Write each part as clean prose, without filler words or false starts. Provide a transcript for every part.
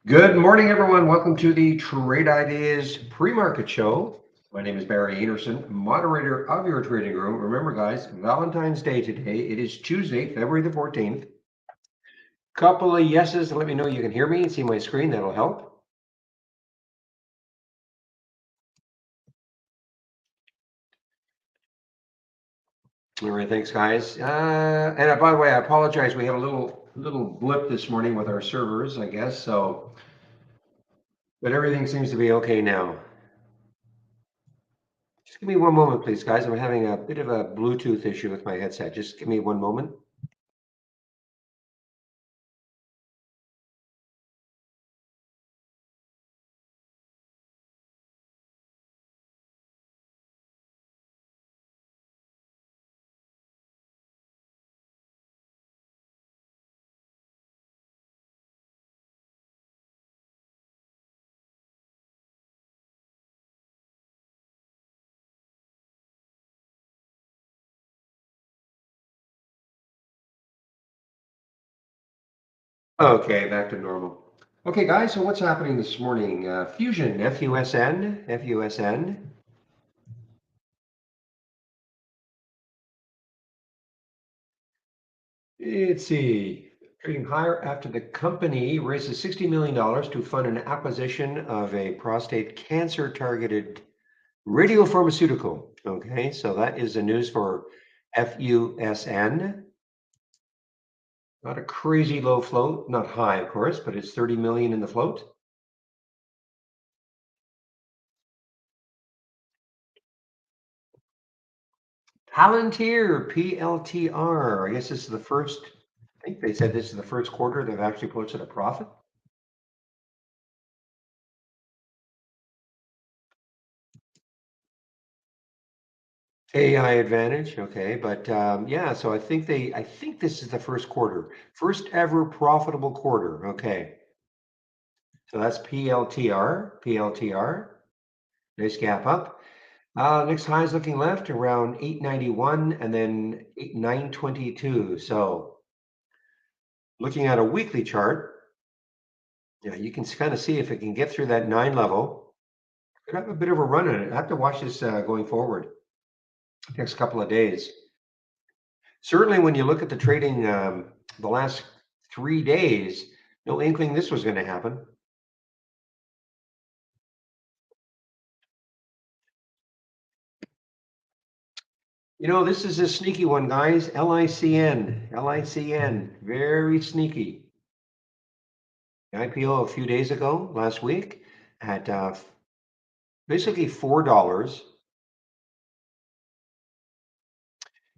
Good morning, everyone. Welcome to the Trade Ideas Pre-Market Show. My name is Barry Anderson, moderator of your trading room. Remember, guys, Valentine's Day today. It is Tuesday, February the 14th. Couple of yeses to let me know you can hear me and see my screen. That'll help. All right, thanks, guys. And by the way, I apologize. We had a little blip this morning with our servers, I guess. But everything seems to be okay now. Just give me one moment, please, guys. I'm having a bit of a Bluetooth issue with my headset. Just give me one moment. Okay, back to normal. Okay, guys, so what's happening this morning? Fusion, FUSN, FUSN. Let's see, trading higher after the company raises $60 million to fund an acquisition of a prostate cancer targeted radiopharmaceutical. Okay, so that is the news for FUSN. Not a crazy low float, not high, of course, but it's 30 million in the float. Palantir, PLTR. I guess this is the first, I think they said this is the first quarter they've actually posted a profit. AI advantage, okay, but yeah, so I think this is the first quarter, first ever profitable quarter, okay. So that's PLTR, nice gap up. Next high is looking left around 891 and then 922. So looking at a weekly chart, yeah, you can kind of see if it can get through that 9 level. Could have a bit of a run on it. I have to watch this going forward next couple of days. Certainly, when you look at the trading the last 3 days, no inkling this was going to happen. You know, this is a sneaky one, guys. LICN, very sneaky. IPO a few days ago, last week, at basically $4.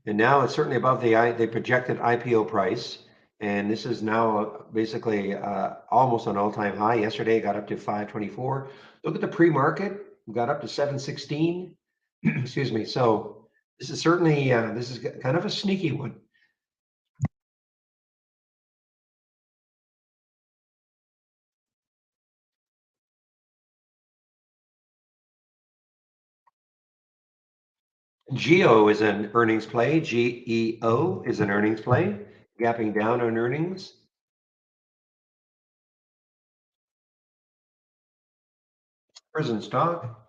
And now it's certainly above the projected IPO price. And this is now basically almost an all-time high. Yesterday it got up to 524. Look at the pre-market, we got up to 716. Excuse me. So this is certainly this is kind of a sneaky one. GEO is an earnings play. GEO is an earnings play, gapping down on earnings. Prison stock.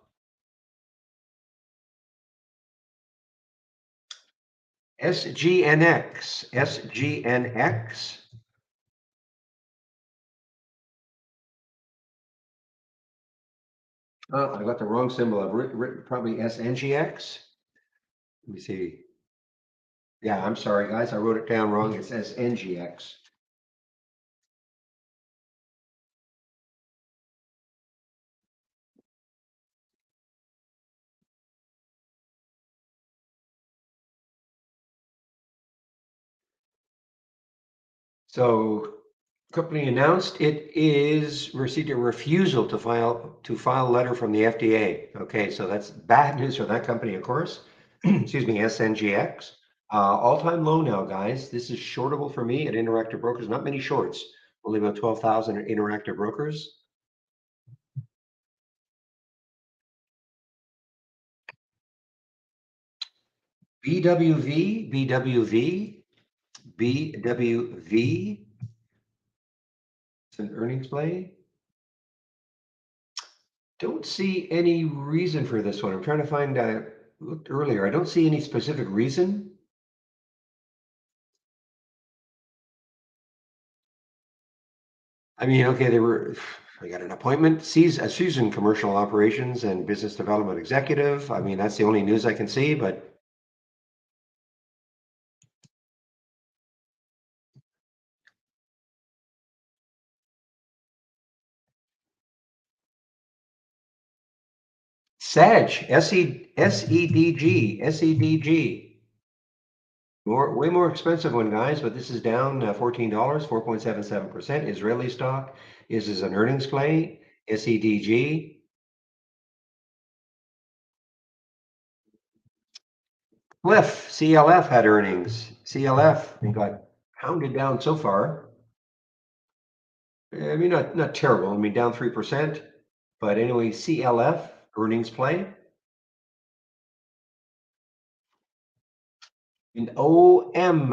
SGNX. Oh, I got the wrong symbol. I've written probably SNGX. Let me see. Yeah, I'm sorry, guys. I wrote it down wrong. It says NGX. So company announced it is received a refusal to file a letter from the FDA. Okay, so that's bad news for that company, of course. Excuse me, SNGX. All-time low now, guys. This is shortable for me at Interactive Brokers. Not many shorts, only about 12,000 at Interactive Brokers. BWV. It's an earnings play. Don't see any reason for this one. I'm trying to find, looked earlier. I don't see any specific reason. I mean, okay, I got an appointment, a seasoned commercial operations and business development executive. I mean, that's the only news I can see, but Sedge, SEDG. Way more expensive one, guys, but this is down $14, 4.77%. Israeli stock is an earnings play. SEDG. CLF had earnings. CLF and got pounded down so far. I mean, not terrible. I mean, down 3%. But anyway, CLF earnings play. And OM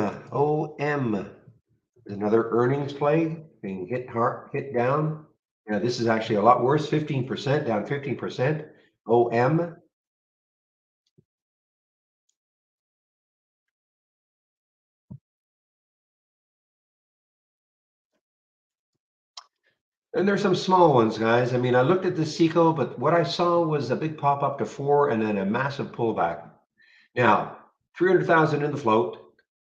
is another earnings play being hit hard, hit down. Yeah, this is actually a lot worse. 15% down 15%. OM. And there's some small ones, guys. I mean, I looked at the Seco, but what I saw was a big pop up to 4 and then a massive pullback. Now, 300,000 in the float,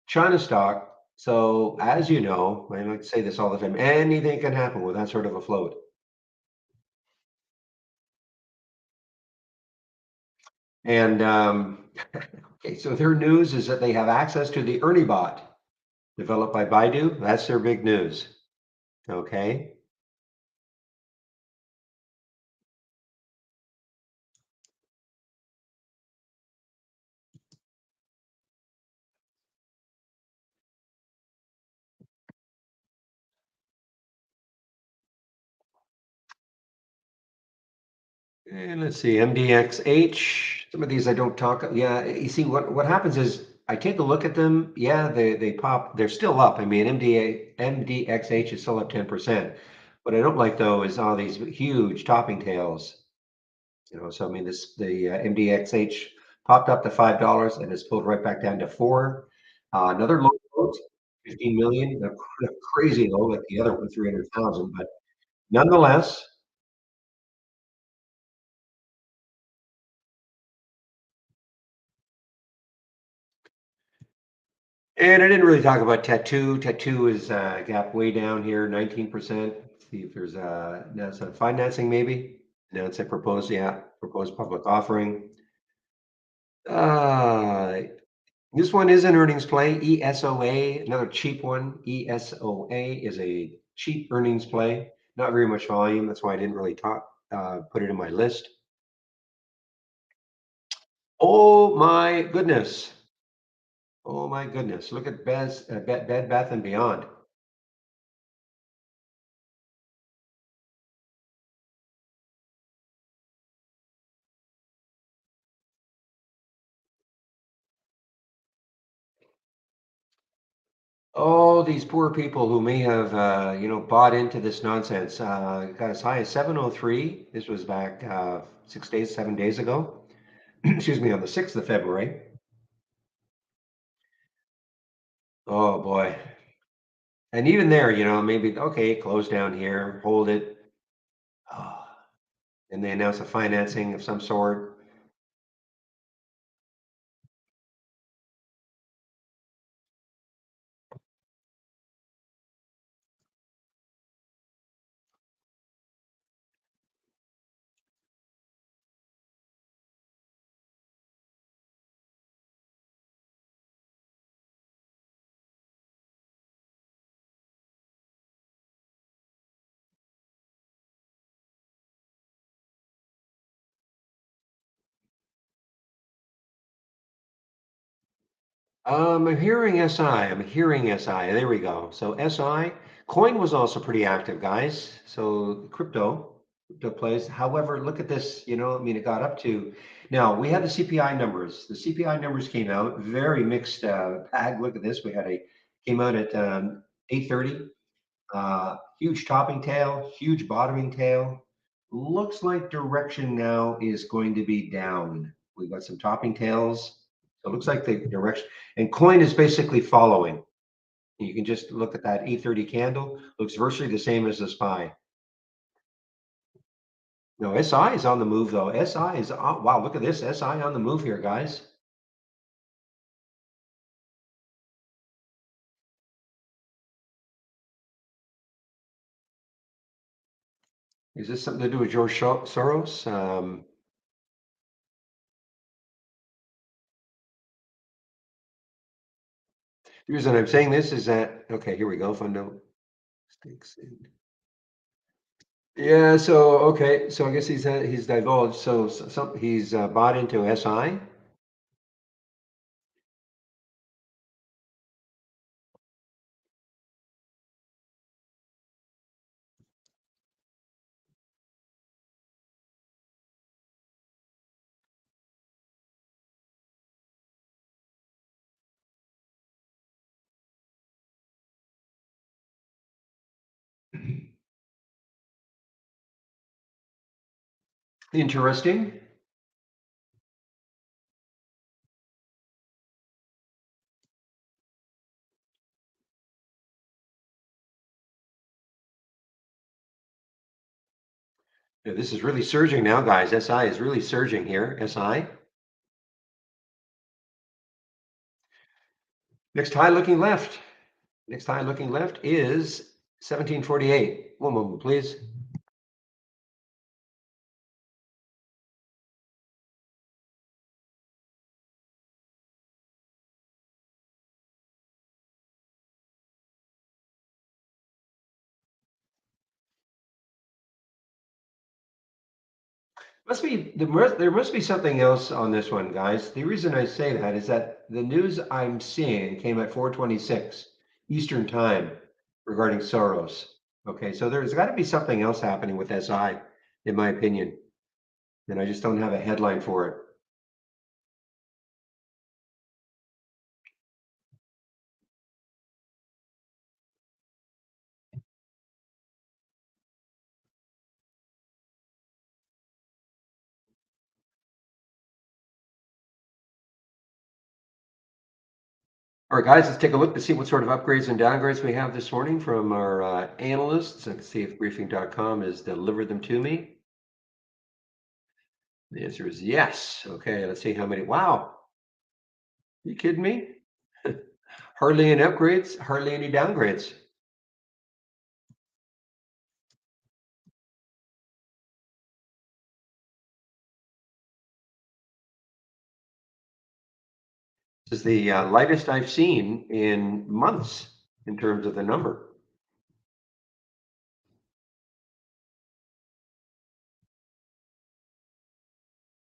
China stock. So, as you know, I like to say this all the time, anything can happen with that sort of a float. And okay, so their news is that they have access to the Ernie bot developed by Baidu. That's their big news. Okay. And let's see, MDXH. Some of these I don't talk. Yeah, you see what happens is I take a look at them. Yeah, they pop. They're still up. I mean, MDXH is still up 10%. What I don't like though is all these huge topping tails. So I mean, the MDXH popped up to $5 and it's pulled right back down to 4. Another low quote, 15 million, a crazy low like the other one, 300,000. But nonetheless, and I didn't really talk about Tattoo. Tattoo is gap way down here, 19%. See if there's now some financing maybe. Now it's a proposed public offering. Uh, this one is an earnings play, ESOA, another cheap one. ESOA is a cheap earnings play, not very much volume. That's why I didn't really put it in my list. Oh my goodness. Oh my goodness. Look at Bed Bath and Beyond. Oh, these poor people who may have, bought into this nonsense. Got as high as 703. This was back 6 days, 7 days ago. Excuse me, on the 6th of February. Oh boy. And even there, maybe, okay, close down here, hold it. Oh, and they announce a financing of some sort. I'm hearing SI. I'm hearing SI. There we go. So SI, coin was also pretty active, guys. So crypto plays. However, look at this. I mean, it got up to. Now we had the CPI numbers. The CPI numbers came out very mixed bag. Look at this. Came out at 8:30. Huge topping tail, huge bottoming tail. looks like direction now is going to be down. We've got some topping tails. So it looks like the direction, and coin is basically following. You can just look at that 830 candle. Looks virtually the same as the SPY. No, SI is on the move though. SI is on, wow, look at this. SI on the move here, guys. Is this something to do with George Soros? The reason I'm saying this is that, okay, here we go. Fundo stakes in. Yeah, so okay, so I guess he's divulged. So, some he's bought into SI. Interesting. Yeah, this is really surging now, guys. SI is really surging here. SI. Next high looking left. Next high looking left is 1748. One moment, please. There must be something else on this one, guys. The reason I say that is that the news I'm seeing came at 4:26 Eastern Time regarding Soros. Okay, so there's got to be something else happening with SI, in my opinion, and I just don't have a headline for it. All right, guys, let's take a look to see what sort of upgrades and downgrades we have this morning from our analysts. Let's see if briefing.com has delivered them to me. The answer is yes. Okay, let's see how many. Wow, you kidding me? Hardly any upgrades, hardly any downgrades. This is the lightest I've seen in months in terms of the number.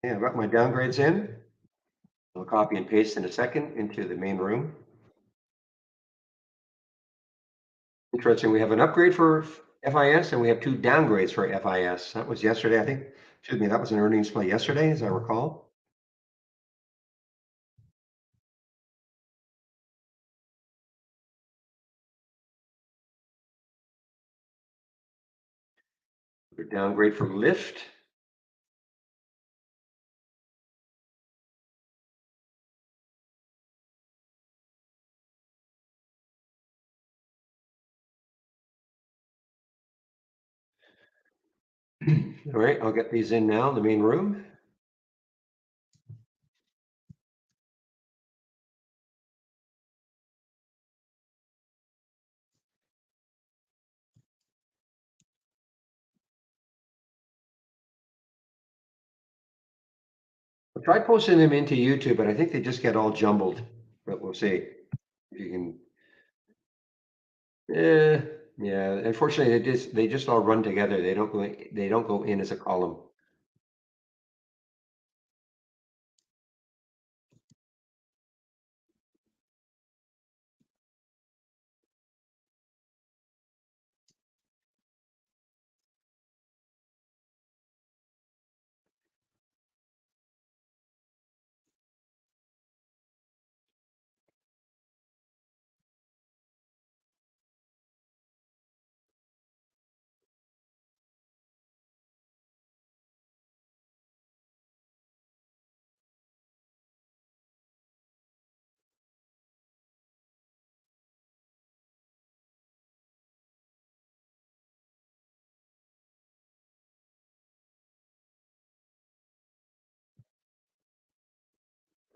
Yeah, I've got my downgrades in. I'll copy and paste in a second into the main room. Interesting. We have an upgrade for FIS and we have two downgrades for FIS. That was yesterday, I think. Excuse me, that was an earnings play yesterday, as I recall. A downgrade for Lyft. All right, I'll get these in now in the main room. I'll try posting them into YouTube, but I think they just get all jumbled. But we'll see if you can. Yeah, yeah. Unfortunately, they just all run together. They don't go in as a column.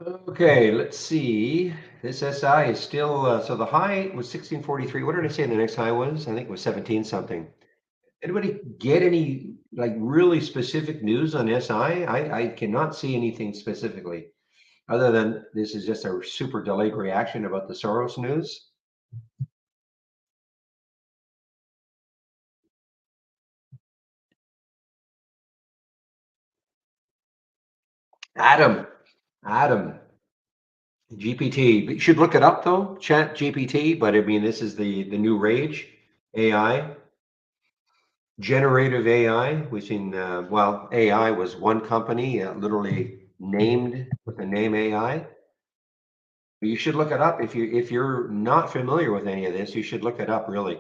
Okay, let's see. This SI is still, so the high was 1643. What did I say the next high was? I think it was 17 something. Anybody get any like really specific news on SI? I cannot see anything specifically other than this is just a super delayed reaction about the Soros news. Adam, Adam, GPT. You should look it up though, Chat GPT. But I mean, this is the new rage, AI, generative AI. We've seen, well, AI was one company literally named with the name AI. You should look it up if you're not familiar with any of this. You should look it up really.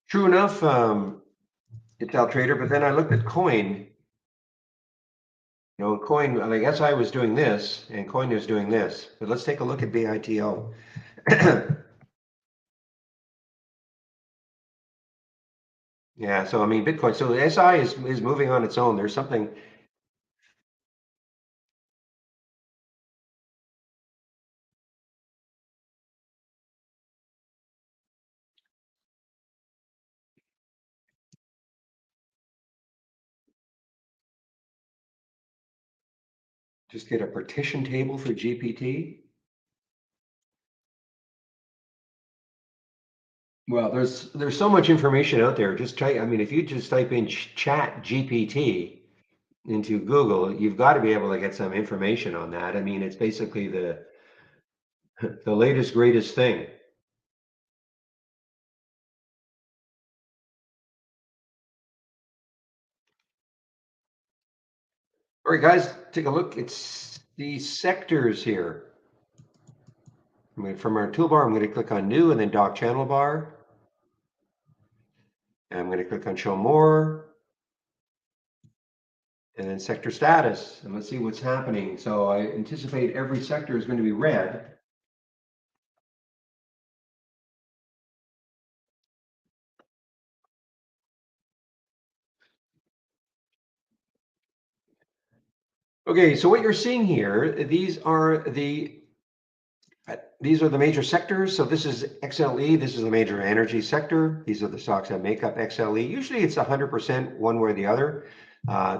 True enough, Intel Trader. But then I looked at Coin. Coin. I guess I was doing this, and Coin was doing this. But let's take a look at BITO. Yeah. So I mean, Bitcoin. So the SI is moving on its own. There's something. Just get a partition table for GPT. Well, there's so much information out there. Just try. I mean, if you just type in Chat GPT into Google, you've got to be able to get some information on that. I mean, it's basically the latest greatest thing. All right, guys, take a look. It's the sectors here. From our toolbar, I'm going to click on New and then Dock Channel Bar. And I'm going to click on Show More. And then Sector Status. And let's see what's happening. So I anticipate every sector is going to be red. Okay, so what you're seeing here, these are the major sectors. So this is XLE. This is the major energy sector. These are the stocks that make up XLE. Usually it's 100% one way or the other.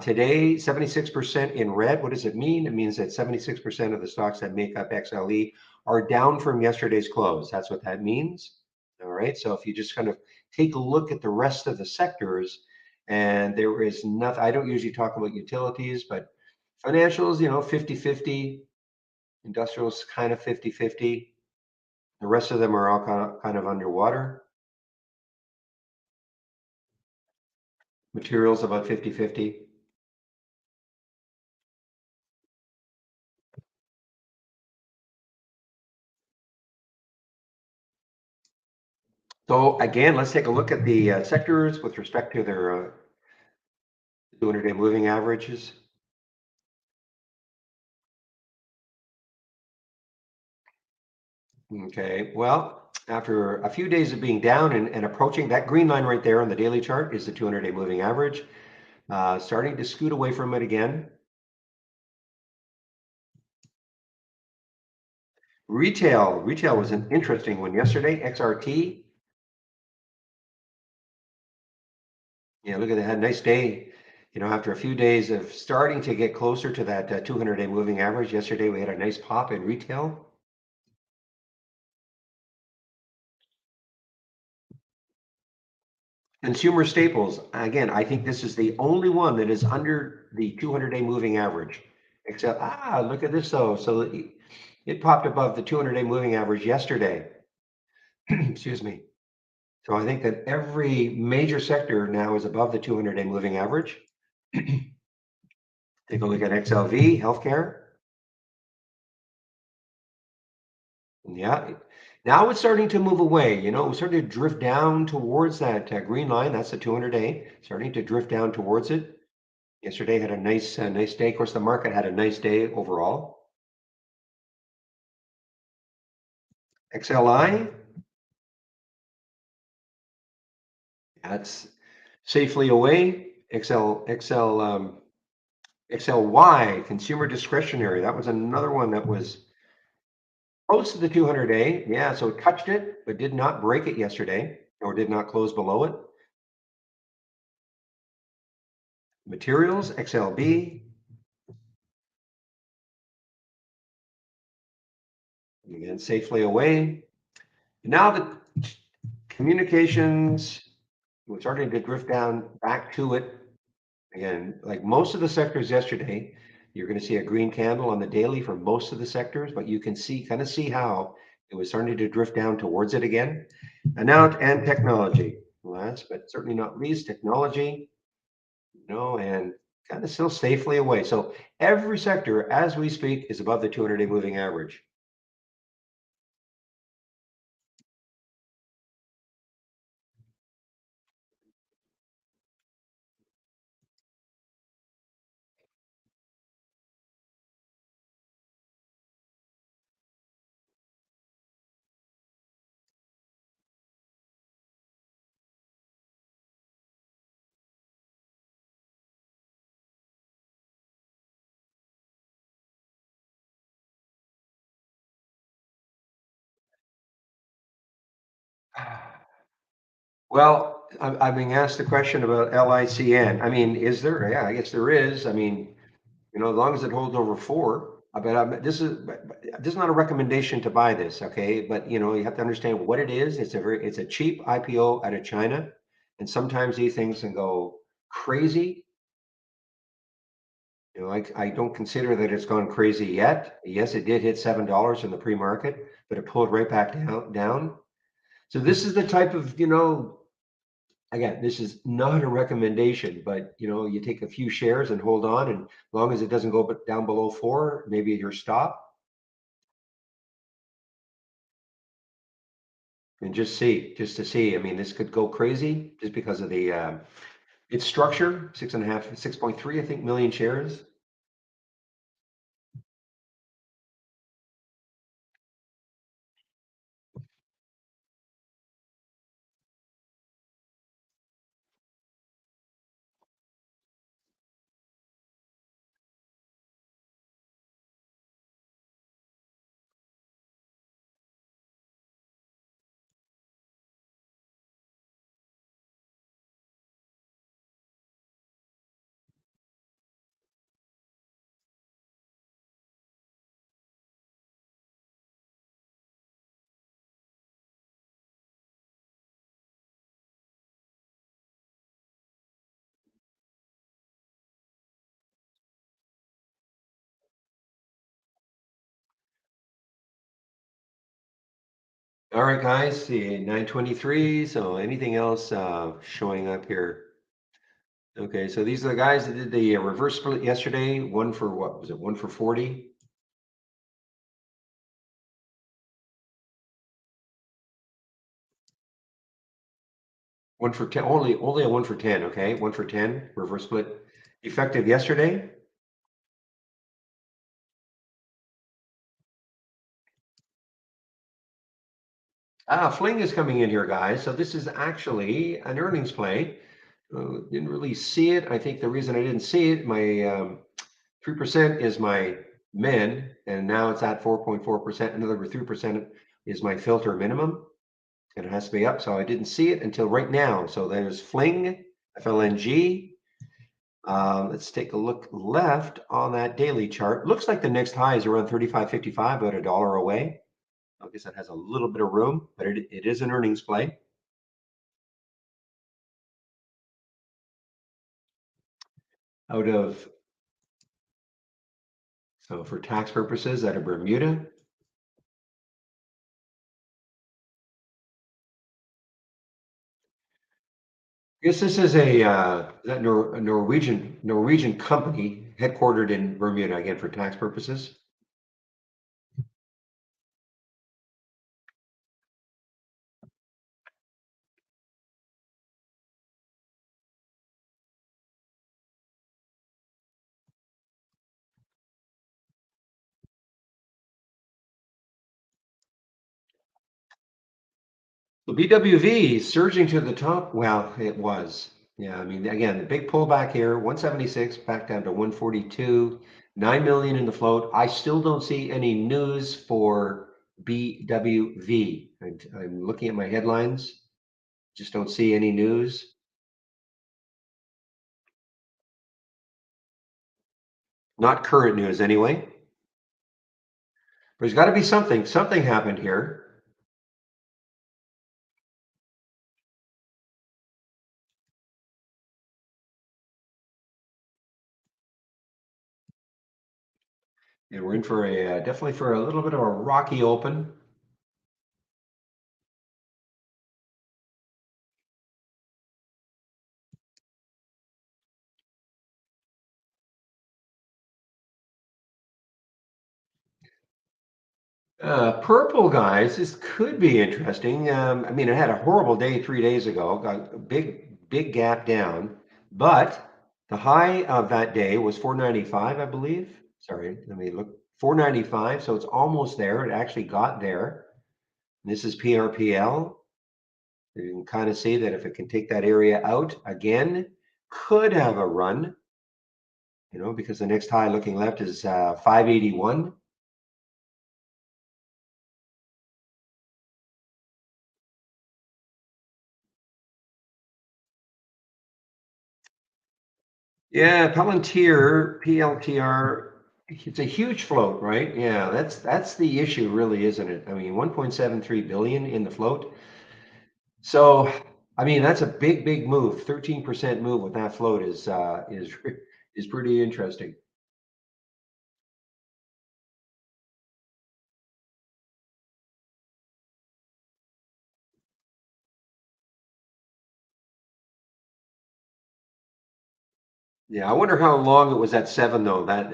Today, 76% in red. What does it mean? It means that 76% of the stocks that make up XLE are down from yesterday's close. That's what that means. All right. So if you just kind of take a look at the rest of the sectors, and there is nothing, I don't usually talk about utilities, but financials, 50-50. Industrials kind of 50-50. The rest of them are all kind of underwater. Materials about 50-50. So again, let's take a look at the sectors with respect to their 200-day moving averages. Okay, well, after a few days of being down and approaching that green line right there on the daily chart is the 200-day moving average, starting to scoot away from it again. Retail was an interesting one yesterday. XRT. Yeah, look at that. Had a nice day. After a few days of starting to get closer to that 200-day moving average, yesterday we had a nice pop in retail. Consumer staples, again, I think this is the only one that is under the 200-day moving average. Except, look at this though. So it popped above the 200-day moving average yesterday. Excuse me. So I think that every major sector now is above the 200-day moving average. Take a look at XLV, healthcare. Yeah. Now it's starting to move away. It was starting to drift down towards that green line. That's the 200-day, starting to drift down towards it. Yesterday had a nice day. Of course, the market had a nice day overall. XLI, that's safely away. XLY, consumer discretionary. That was another one that was close to the 200-day. Yeah, so it touched it, but did not break it yesterday, or did not close below it. Materials, XLB, again, safely away. Now the communications, we're starting to drift down back to it. Again, like most of the sectors yesterday, you're going to see a green candle on the daily for most of the sectors, but you can kind of see how it was starting to drift down towards it again. And technology, last but certainly not least, technology, and kind of still safely away. So every sector, as we speak, is above the 200-day moving average. Well, I'm being asked the question about LICN. I mean, is there? Yeah, I guess there is. I mean, as long as it holds over four. But this is not a recommendation to buy this, okay? But you have to understand what it is. It's a cheap IPO out of China, and sometimes these things can go crazy. I don't consider that it's gone crazy yet. Yes, it did hit $7 in the pre-market, but it pulled right back down. So this is the type of, again, this is not a recommendation, but you take a few shares and hold on, and as long as it doesn't go down below four, maybe your stop, and just to see. I mean, this could go crazy just because of the its structure, 6.5, 6.3, I think, million shares. All right, guys, see 923. So anything else showing up here? Okay, so these are the guys that did the reverse split yesterday. One for what was it? One for 40. One for 10, only a one for 10, okay? One for 10, reverse split effective yesterday. Fling is coming in here, guys. So this is actually an earnings play. Didn't really see it. I think the reason I didn't see it, my 3% is my min, and now it's at 4.4%. Another 3% is my filter minimum, and it has to be up. So I didn't see it until right now. So there's Fling, FLNG. Let's take a look left on that daily chart. Looks like the next high is around 35.55, about $1 away. I guess that has a little bit of room, but it is an earnings play. Out of, so for tax purposes, out of Bermuda. I guess this is a Norwegian company headquartered in Bermuda, again, for tax purposes. The BWV surging to the top. Well, it was. Yeah, I mean, again, the big pullback here, 176 back down to 142, 9 million in the float. I still don't see any news for BWV. I'm looking at my headlines, just don't see any news. Not current news anyway. There's got to be something. Something happened here. And we're in for a definitely for a little bit of a rocky open. Purple guys, this could be interesting. I mean, it had a horrible day 3 days ago, got a big gap down, but the high of that day was 495, I believe. Sorry, let me look. 495, so it's almost there. It actually got there. This is PRPL. You can kind of see that if it can take that area out again, could have a run, because the next high looking left is 581. Yeah, Palantir, PLTR, it's a huge float, right? Yeah, that's the issue really, isn't it? I mean, 1.73 billion in the float. So, I mean, that's a big move. 13% move with that float is pretty interesting. Yeah, I wonder how long it was at 7 though, that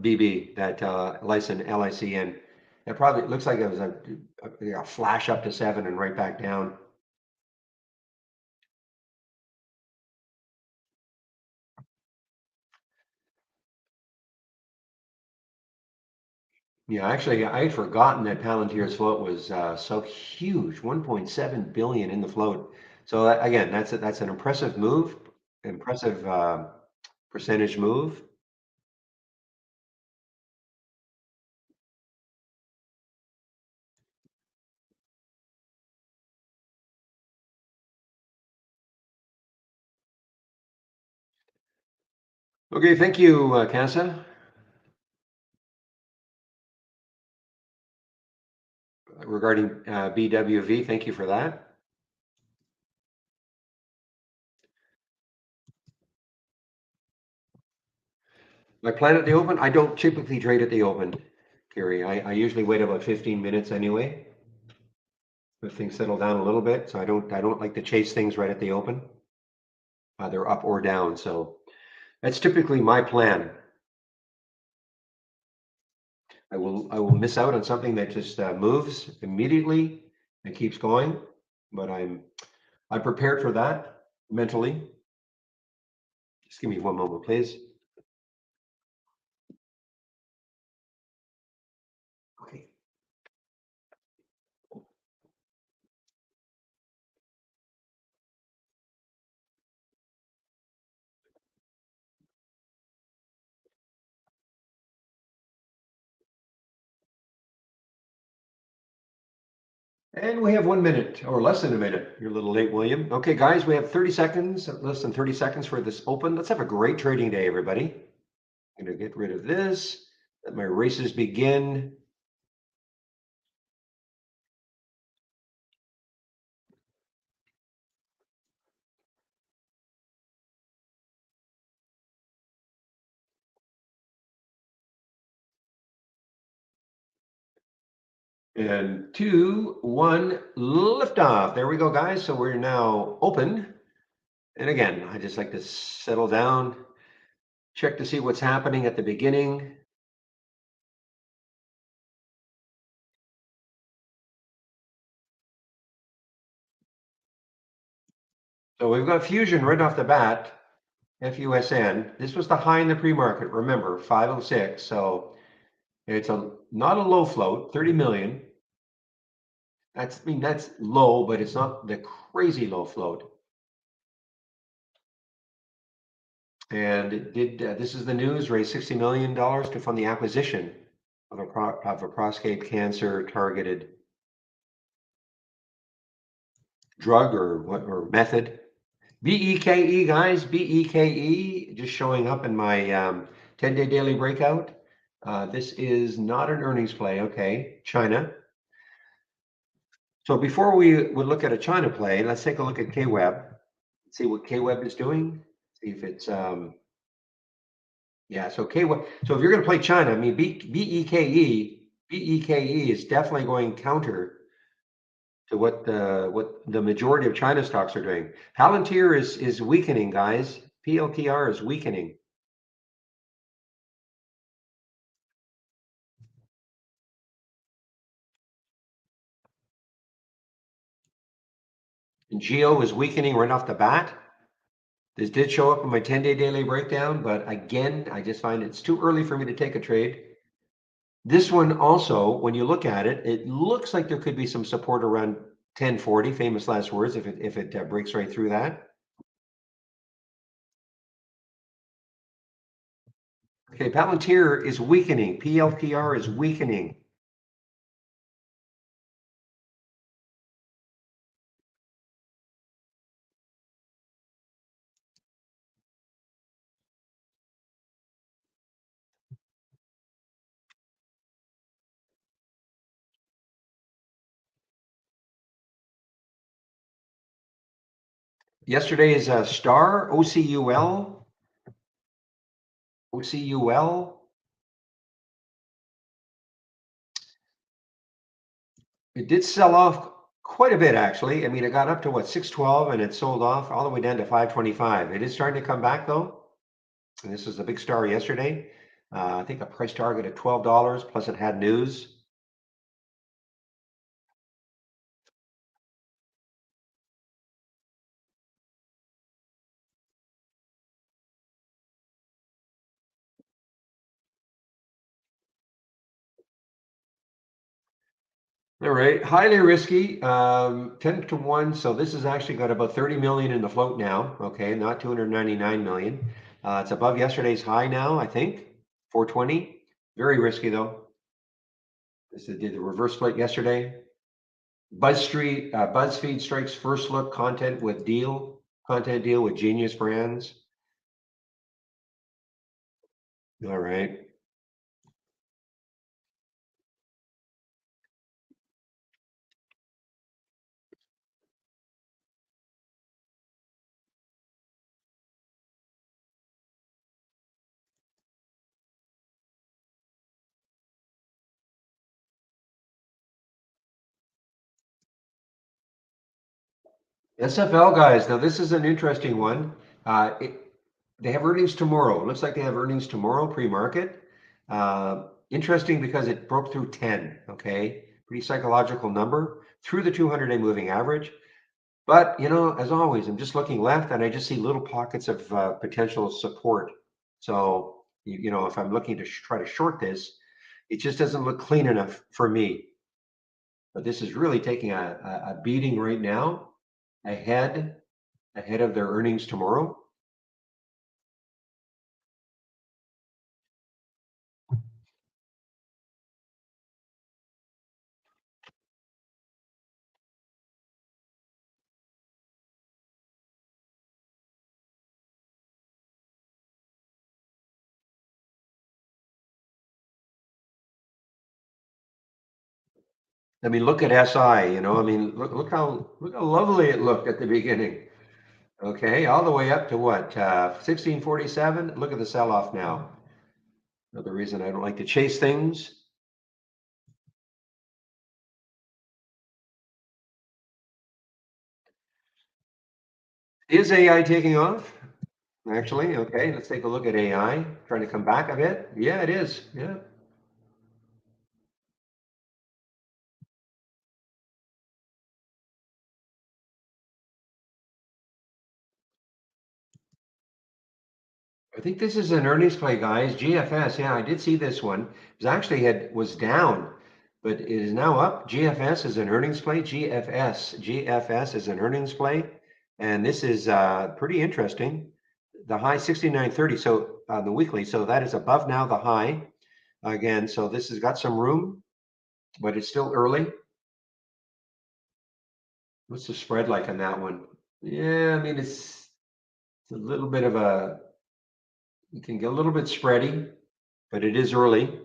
BB, that LICN. It probably looks like it was a flash up to 7 and right back down. Yeah, actually, I had forgotten that Palantir's float was so huge, 1.7 billion in the float. So again, that's an impressive move, impressive percentage move. Okay, thank you, Casa, regarding BWV. Thank you for that. My plan at the open, I don't typically trade at the open, Gary. I usually wait about 15 minutes anyway, if things settle down a little bit. So I don't like to chase things right at the open, either up or down. So that's typically my plan. I will miss out on something that just moves immediately and keeps going, but I'm prepared for that mentally. Just give me one moment, please. Okay. And we have 1 minute or less than a minute. You're a little late, William. Okay, guys, we have 30 seconds, less than 30 seconds for this open. Let's have a great trading day, everybody. I'm going to get rid of this. Let my races begin. And 2, 1, liftoff. There we go, guys. So we're now open. And again, I just like to settle down, check to see what's happening at the beginning. So we've got Fusion right off the bat, FUSN. This was the high in the pre-market, remember, 506. So it's not a low float, 30 million. I mean, that's low, but it's not the crazy low float. And it did, this is the news, raised $60 million to fund the acquisition of a prostate cancer targeted drug or what, or method. BEKE, guys, BEKE, just showing up in my 10-day daily breakout. This is not an earnings play, okay, China. So before we would look at a China play, let's take a look at KWeb, see what KWeb is doing, see if it's, yeah, so KWeb, so if you're going to play China, I mean, BEKE is definitely going counter to what the majority of China stocks are doing. Palantir is weakening, guys. PLTR is weakening. And Geo is weakening right off the bat. This did show up in my 10-day daily breakdown, but again, I just find it's too early for me to take a trade. This one also, when you look at it, it looks like there could be some support around 1040, famous last words, if it breaks right through that. Okay, Palantir is weakening. PLPR is weakening. Yesterday is a star, OCUL. OCUL. It did sell off quite a bit, actually. I mean, it got up to what, 612, and it sold off all the way down to 525. It is starting to come back, though. And this was a big star yesterday. I think a price target at $12, plus it had news. All right, highly risky, 10 to 1. So this has actually got about 30 million in the float now. Okay, not 299 million. It's above yesterday's high now, I think, 420. Very risky though. This did the reverse split yesterday. BuzzFeed strikes first look content deal with Genius Brands. All right. SFL guys, now this is an interesting one. They have earnings tomorrow. It looks like they have earnings tomorrow, pre-market. Interesting because it broke through 10, okay? Pretty psychological number through the 200-day moving average. But, as always, I'm just looking left and I just see little pockets of potential support. So, if I'm looking to try to short this, it just doesn't look clean enough for me. But this is really taking a beating right now ahead of their earnings tomorrow. I mean, look at SI, I mean, look how lovely it looked at the beginning. Okay, all the way up to what, 1647? Look at the sell-off now. Another reason I don't like to chase things. Is AI taking off? Actually, okay, let's take a look at AI. Trying to come back a bit. Yeah, it is. Yeah. I think this is an earnings play, guys. GFS, yeah, I did see this one. It was actually was down. but it is now up. GFS is an earnings play. GFS is an earnings play. And this is pretty interesting. The high 69.30, so the weekly, so that is above now the high again. So this has got some room, but it's still early. What's the spread like on that one? Yeah, I mean, it's a little bit of a, you can get a little bit spready, but it is early.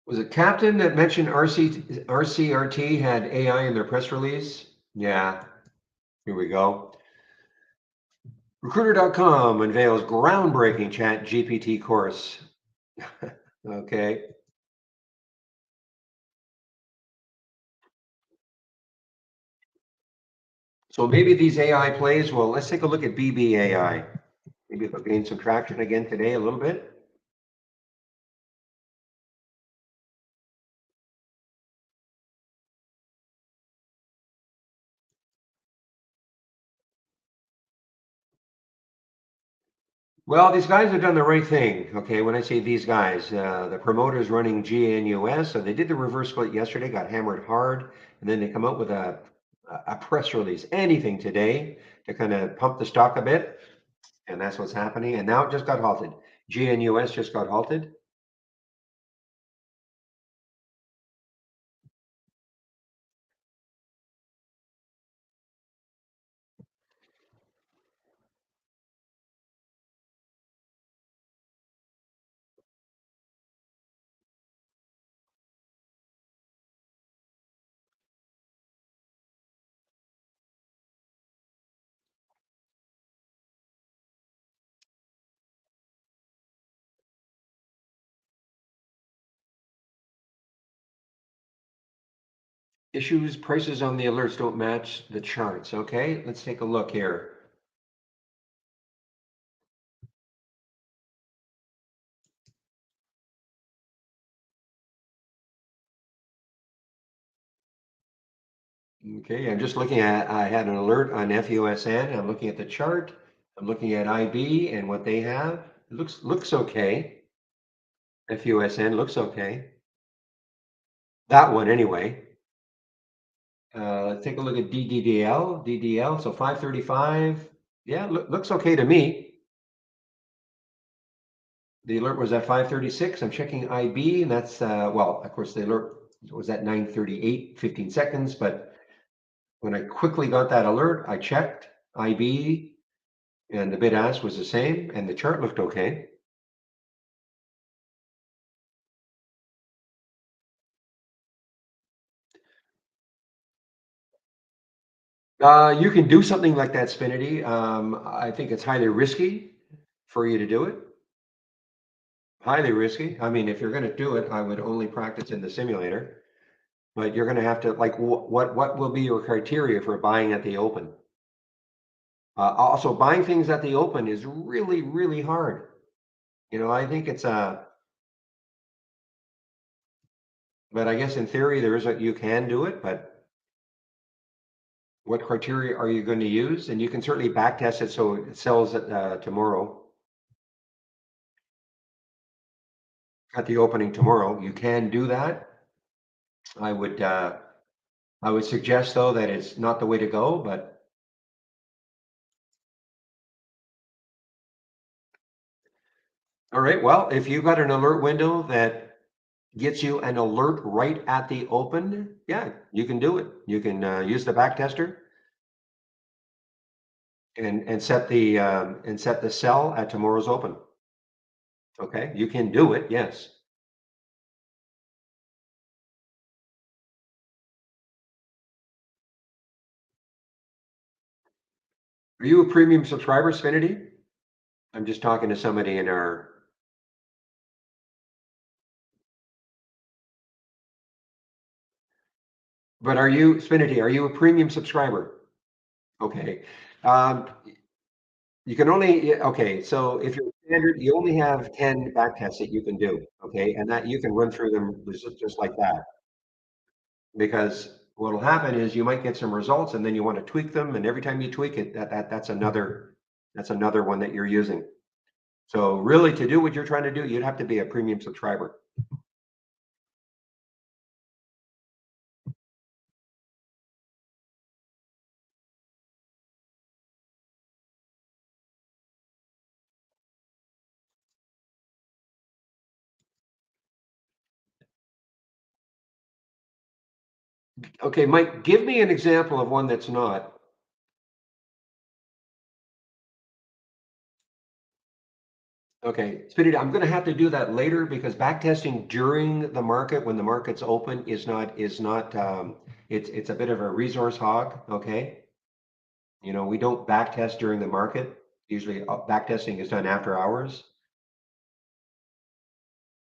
Was it Captain that mentioned RCRT had AI in their press release? Yeah, here we go. Recruiter.com unveils groundbreaking chat GPT course. Okay. So maybe these AI plays, well, let's take a look at BBAI. Maybe it'll gain some traction again today a little bit. Well, these guys have done the right thing. Okay, when I say these guys, the promoters running GNUS, so they did the reverse split yesterday, got hammered hard, and then they come out with a press release, anything today to kind of pump the stock a bit, and that's what's happening. And now it just got halted. GNUS just got halted. Issues, prices on the alerts don't match the charts. Okay, let's take a look here. Okay, I'm just looking at, I had an alert on FUSN. I'm looking at the chart. I'm looking at IB and what they have. It looks okay. FUSN looks okay. That one anyway. Let's take a look at DDL, so 535. Yeah, looks okay to me. The alert was at 536. I'm checking IB, and that's, well, of course, the alert was at 9:38, 15 seconds. But when I quickly got that alert, I checked IB, and the bid ask was the same, and the chart looked okay. You can do something like that, Spinity. I think it's highly risky for you to do it. Highly risky. I mean, if you're going to do it, I would only practice in the simulator. But you're going to have to like what will be your criteria for buying at the open? Also, buying things at the open is really hard. I think it's but I guess in theory there is a you can do it, but what criteria are you going to use? And you can certainly back test it so it sells tomorrow at the opening tomorrow. You can do that. I would uh, I would suggest though that it's not the way to go, but all right. Well, if you've got an alert window that gets you an alert right at the open, yeah, you can do it. You can use the back tester and set the sell at tomorrow's open. Okay, you can do it. Yes. Are you a premium subscriber, Sfinity? I'm just talking to somebody in our. But are you, Sfinity? Are you a premium subscriber? Okay. Um, you can only, yeah, okay, so if you're standard, you only have 10 back tests that you can do, okay? And that you can run through them just like that. Because what'll happen is you might get some results and then you want to tweak them, and every time you tweak it, that's another one that you're using. So really, to do what you're trying to do, you'd have to be a premium subscriber. Okay, Mike, give me an example of one that's not. Okay, Speedy, I'm going to have to do that later because backtesting during the market when the market's open is not it's a bit of a resource hog. Okay, we don't backtest during the market. Usually, backtesting is done after hours.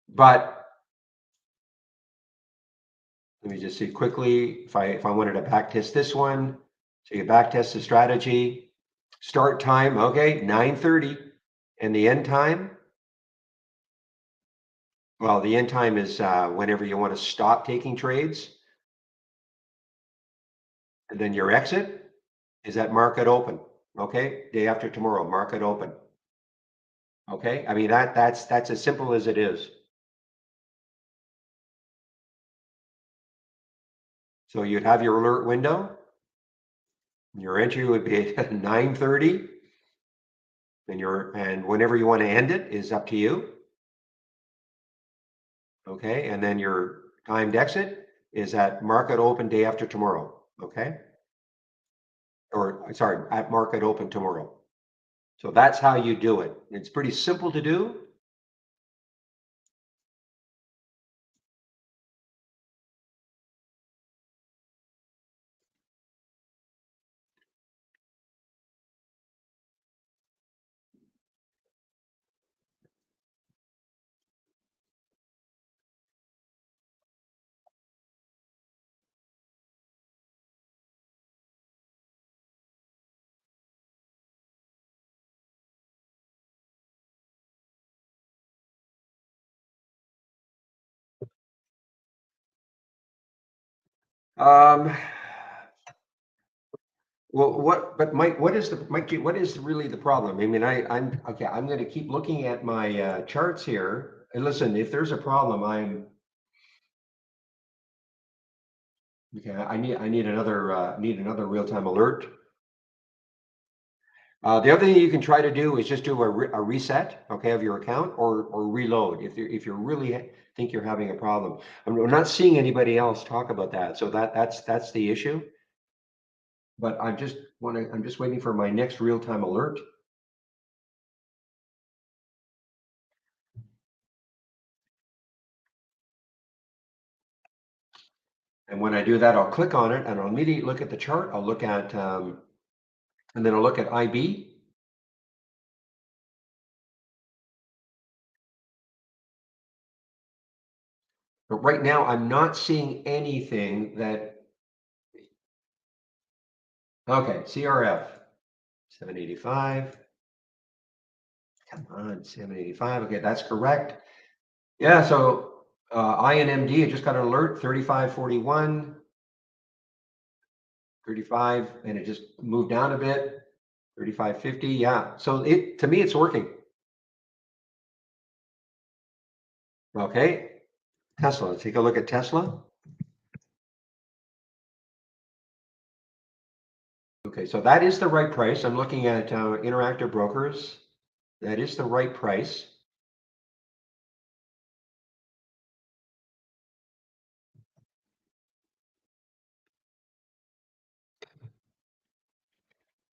But let me just see quickly if I wanted to backtest this one. So you backtest the strategy. Start time, okay, 9:30, and the end time. Well, the end time is whenever you want to stop taking trades, and then your exit is at market open. Okay, day after tomorrow, market open. Okay, I mean that's as simple as it is. So you'd have your alert window. Your entry would be at 9:30, and whenever you want to end it is up to you. Okay, and then your timed exit is at market open day after tomorrow. Okay, or sorry, at market open tomorrow. So that's how you do it. It's pretty simple to do. Um, well, but Mike, what is really the problem? I mean, I'm okay. I'm going to keep looking at my charts here. And listen, if there's a problem, I'm okay. I need another real-time alert. The other thing you can try to do is just do a reset, okay, of your account or reload if you really think you're having a problem. I'm not seeing anybody else talk about that, so that's the issue. But I'm just waiting for my next real-time alert. And when I do that, I'll click on it and I'll immediately look at the chart. I'll look at, and then I'll look at IB. But right now, I'm not seeing anything that, okay, CRF, 785. Come on, 785. Okay, that's correct. Yeah, so INMD, I just got an alert, 3541, 35, and it just moved down a bit, 3550. Yeah, so to me, it's working. Okay, Tesla, let's take a look at Tesla. Okay, so that is the right price. I'm looking at Interactive Brokers. That is the right price.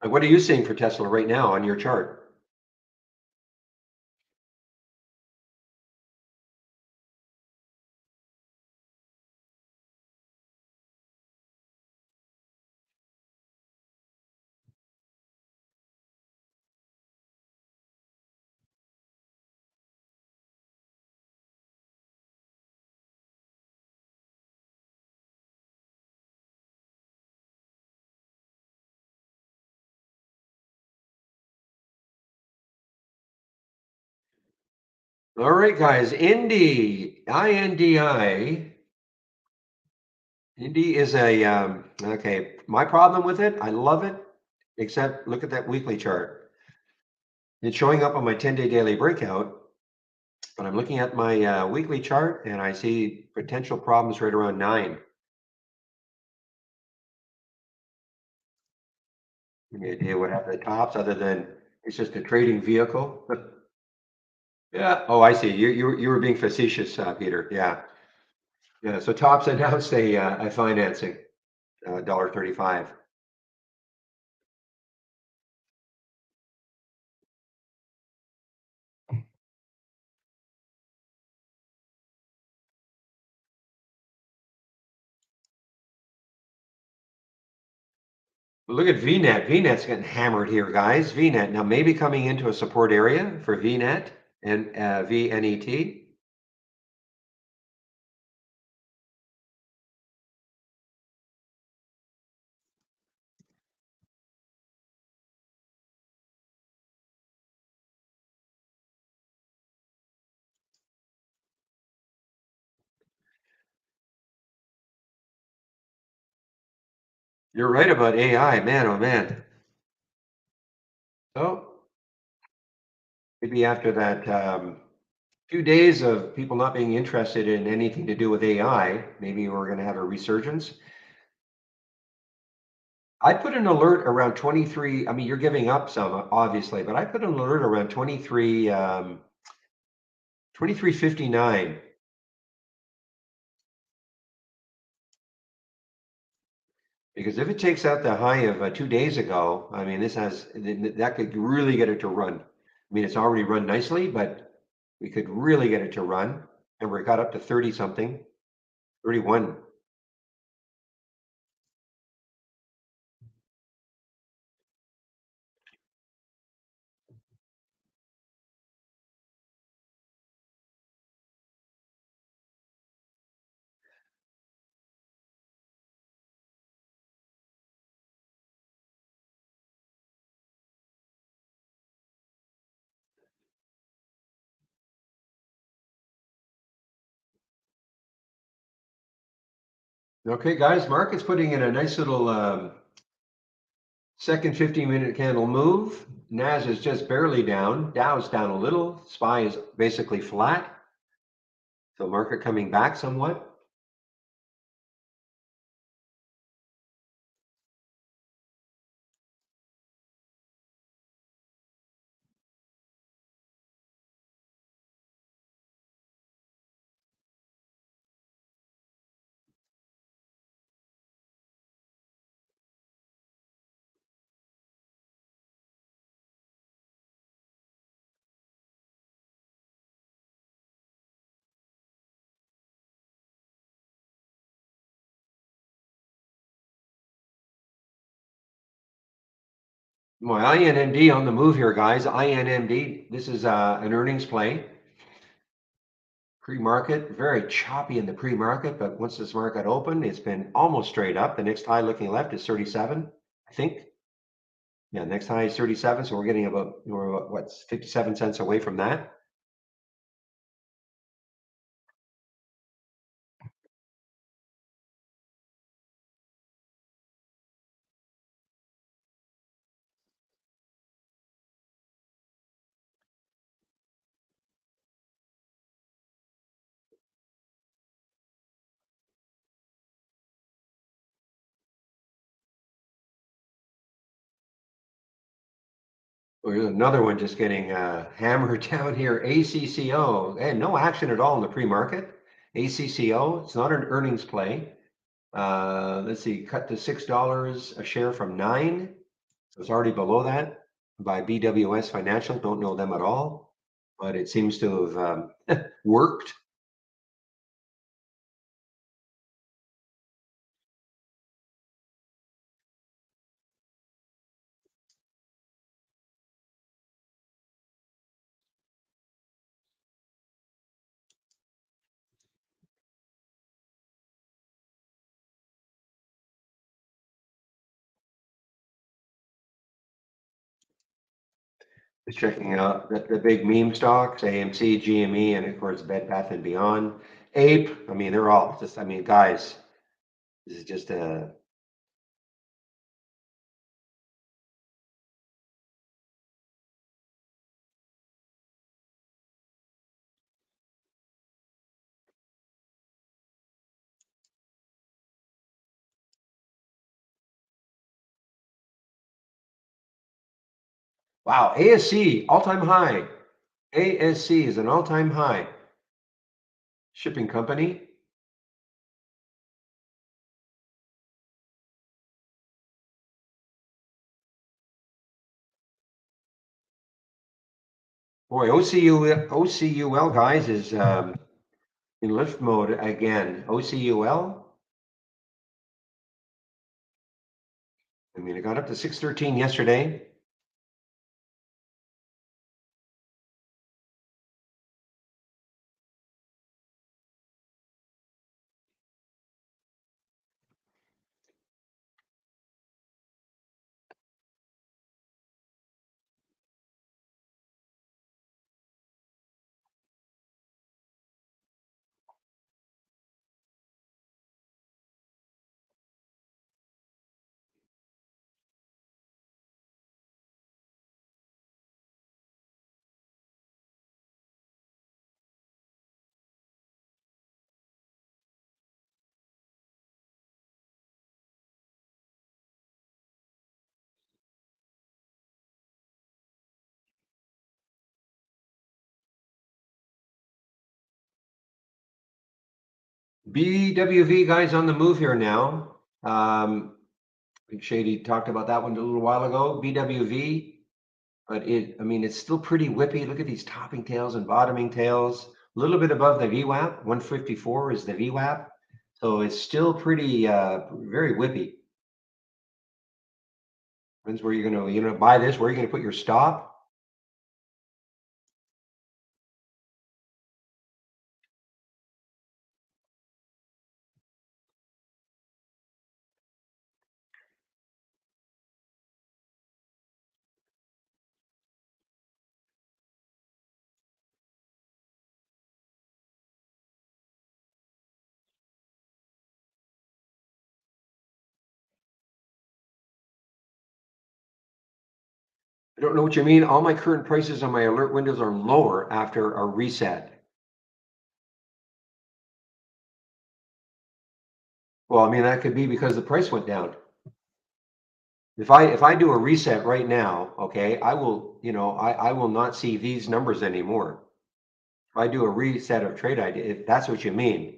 What are you seeing for Tesla right now on your chart? All right, guys, INDI, INDI Indy is a, okay, my problem with it, I love it, except look at that weekly chart. It's showing up on my 10-day daily breakout, but I'm looking at my weekly chart and I see potential problems right around 9. Any idea what happened to tops other than it's just a trading vehicle? Yeah. Oh, I see. You were being facetious, Peter. Yeah. Yeah. So tops announced a financing, $1.35. Look at VNet. VNet's getting hammered here, guys. VNet now maybe coming into a support area for VNet and VNET. You're right about AI, man. Oh man. So maybe after that few days of people not being interested in anything to do with AI, maybe we're going to have a resurgence. I put an alert around 23. I mean, you're giving up some, obviously, but I put an alert around 23, 23.59. Because if it takes out the high of 2 days ago, I mean, that could really get it to run. I mean, it's already run nicely, but we could really get it to run. And we got up to 30 something, 31. Okay, guys, market's putting in a nice little second 15-minute candle move. NAS is just barely down. Dow's down a little. SPY is basically flat. So market coming back somewhat. Well, INMD on the move here, guys. INMD, this is an earnings play. Pre-market, very choppy in the pre-market, but once this market opened, it's been almost straight up. The next high looking left is 37, I think. Yeah, next high is 37, so we're about what's 57 cents away from that. Well, here's another one just getting hammered down here. ACCO, and no action at all in the pre-market. ACCO, it's not an earnings play. Let's see, cut to $6 a share from 9. So it's already below that by BWS Financial. Don't know them at all, but it seems to have worked. Just checking out the big meme stocks, AMC, GME, and of course Bed Bath and Beyond. Ape, I mean, they're all just, I mean, guys, This is just a wow. ASC all-time high. ASC is an all-time high. Shipping company. Boy, OCUL guys is in lift mode again. OCUL. I mean, it got up to 613 yesterday. BWV guys on the move here now. I think Shady talked about that one a little while ago. BWV, but I mean, it's still pretty whippy. Look at these topping tails and bottoming tails. A little bit above the VWAP. 154 is the VWAP. So it's still pretty, very whippy. Depends where you're gonna buy this. Where are you gonna put your stop? I don't know what you mean. All my current prices on my alert windows are lower after a reset. Well, I mean, that could be because the price went down. If I do a reset right now, okay, I will, I will not see these numbers anymore. If I do a reset of trade ID, if that's what you mean.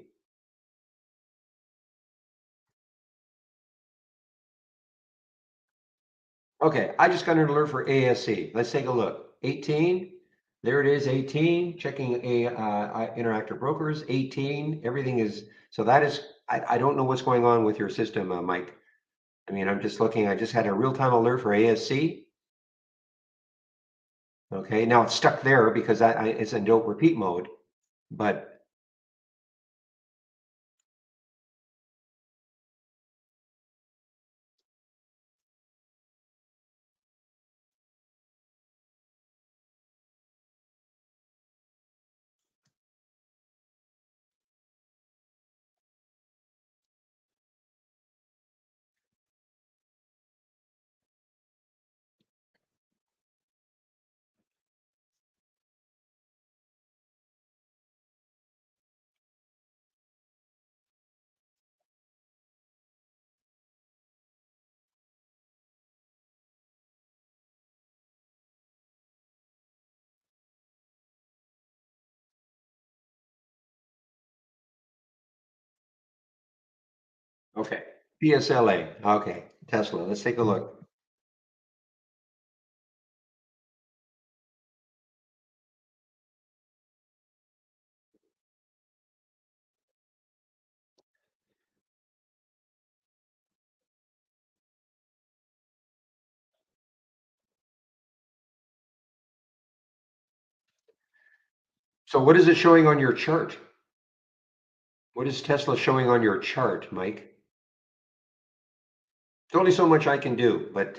Okay, I just got an alert for ASC. Let's take a look. 18, there it is, 18. Checking Interactive Brokers, 18. Everything is, so that is, I don't know what's going on with your system, Mike. I mean, I'm just looking, I just had a real-time alert for ASC. Okay, now it's stuck there because it's in don't repeat mode, but okay. PSLA, okay. Tesla, let's take a look. So what is it showing on your chart? What is Tesla showing on your chart, Mike? There's only so much I can do, but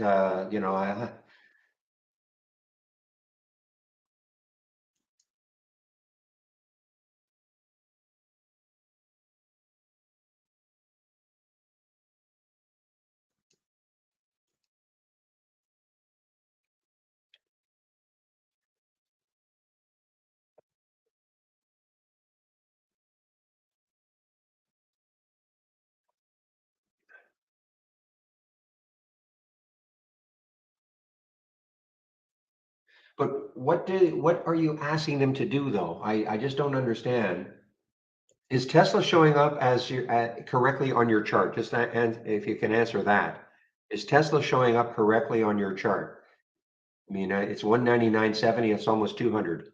But what are you asking them to do though? I just don't understand. Is Tesla showing up as your correctly on your chart? Just that, and if you can answer that, is Tesla showing up correctly on your chart? I mean, it's 199.70. It's almost 200.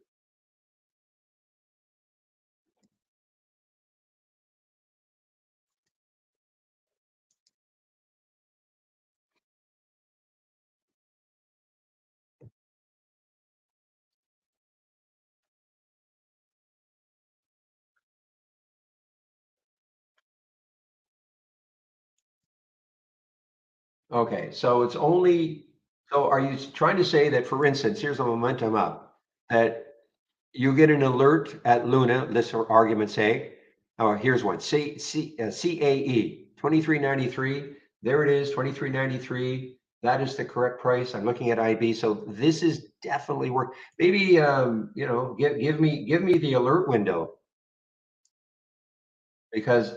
Okay, so it's only. So are you trying to say that, for instance, here's a momentum up, that you get an alert at Luna, let's for argument's sake. Oh, here's one, CAE, 23.93. There it is, 23.93. That is the correct price. I'm looking at IB. So this is definitely work. Maybe, give me the alert window, because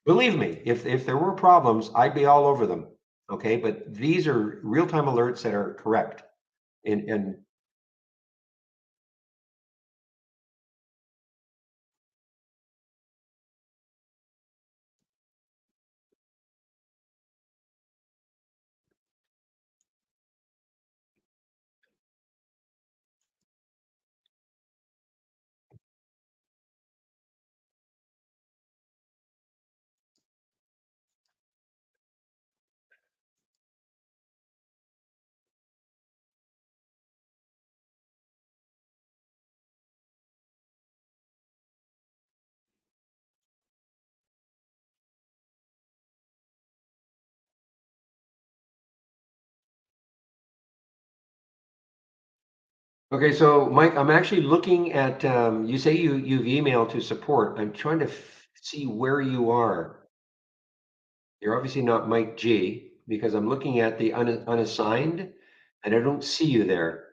believe me, if there were problems, I'd be all over them. Okay, but these are real-time alerts that are correct. And okay, so Mike, I'm actually looking at, you say you've emailed to support. I'm trying to see where you are. You're obviously not Mike G, because I'm looking at the unassigned and I don't see you there.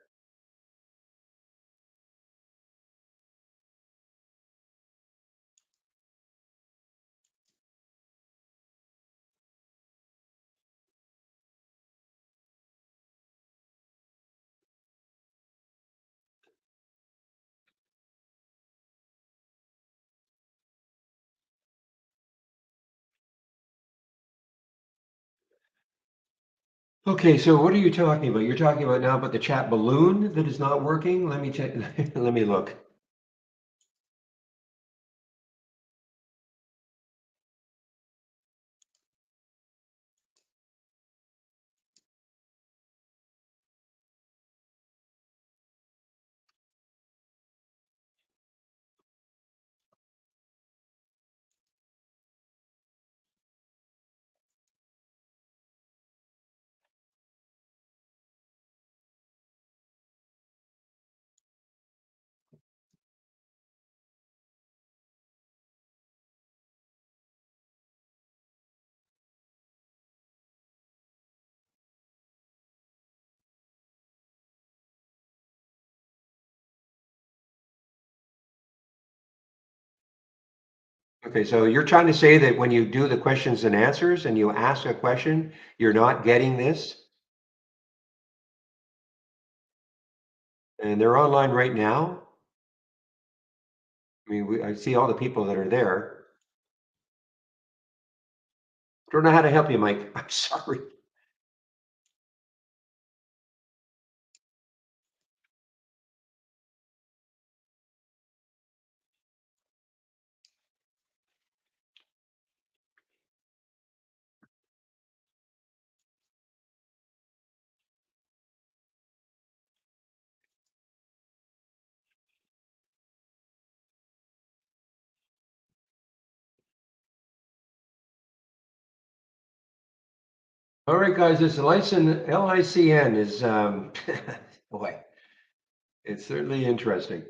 Okay, so what are you talking about? You're talking about now about the chat balloon that is not working? Let me check. Let me look. Okay, so you're trying to say that when you do the questions and answers and you ask a question, you're not getting this? And they're online right now. I mean, I see all the people that are there. Don't know how to help you, Mike. I'm sorry. All right, guys, this LICN is, boy, it's certainly interesting.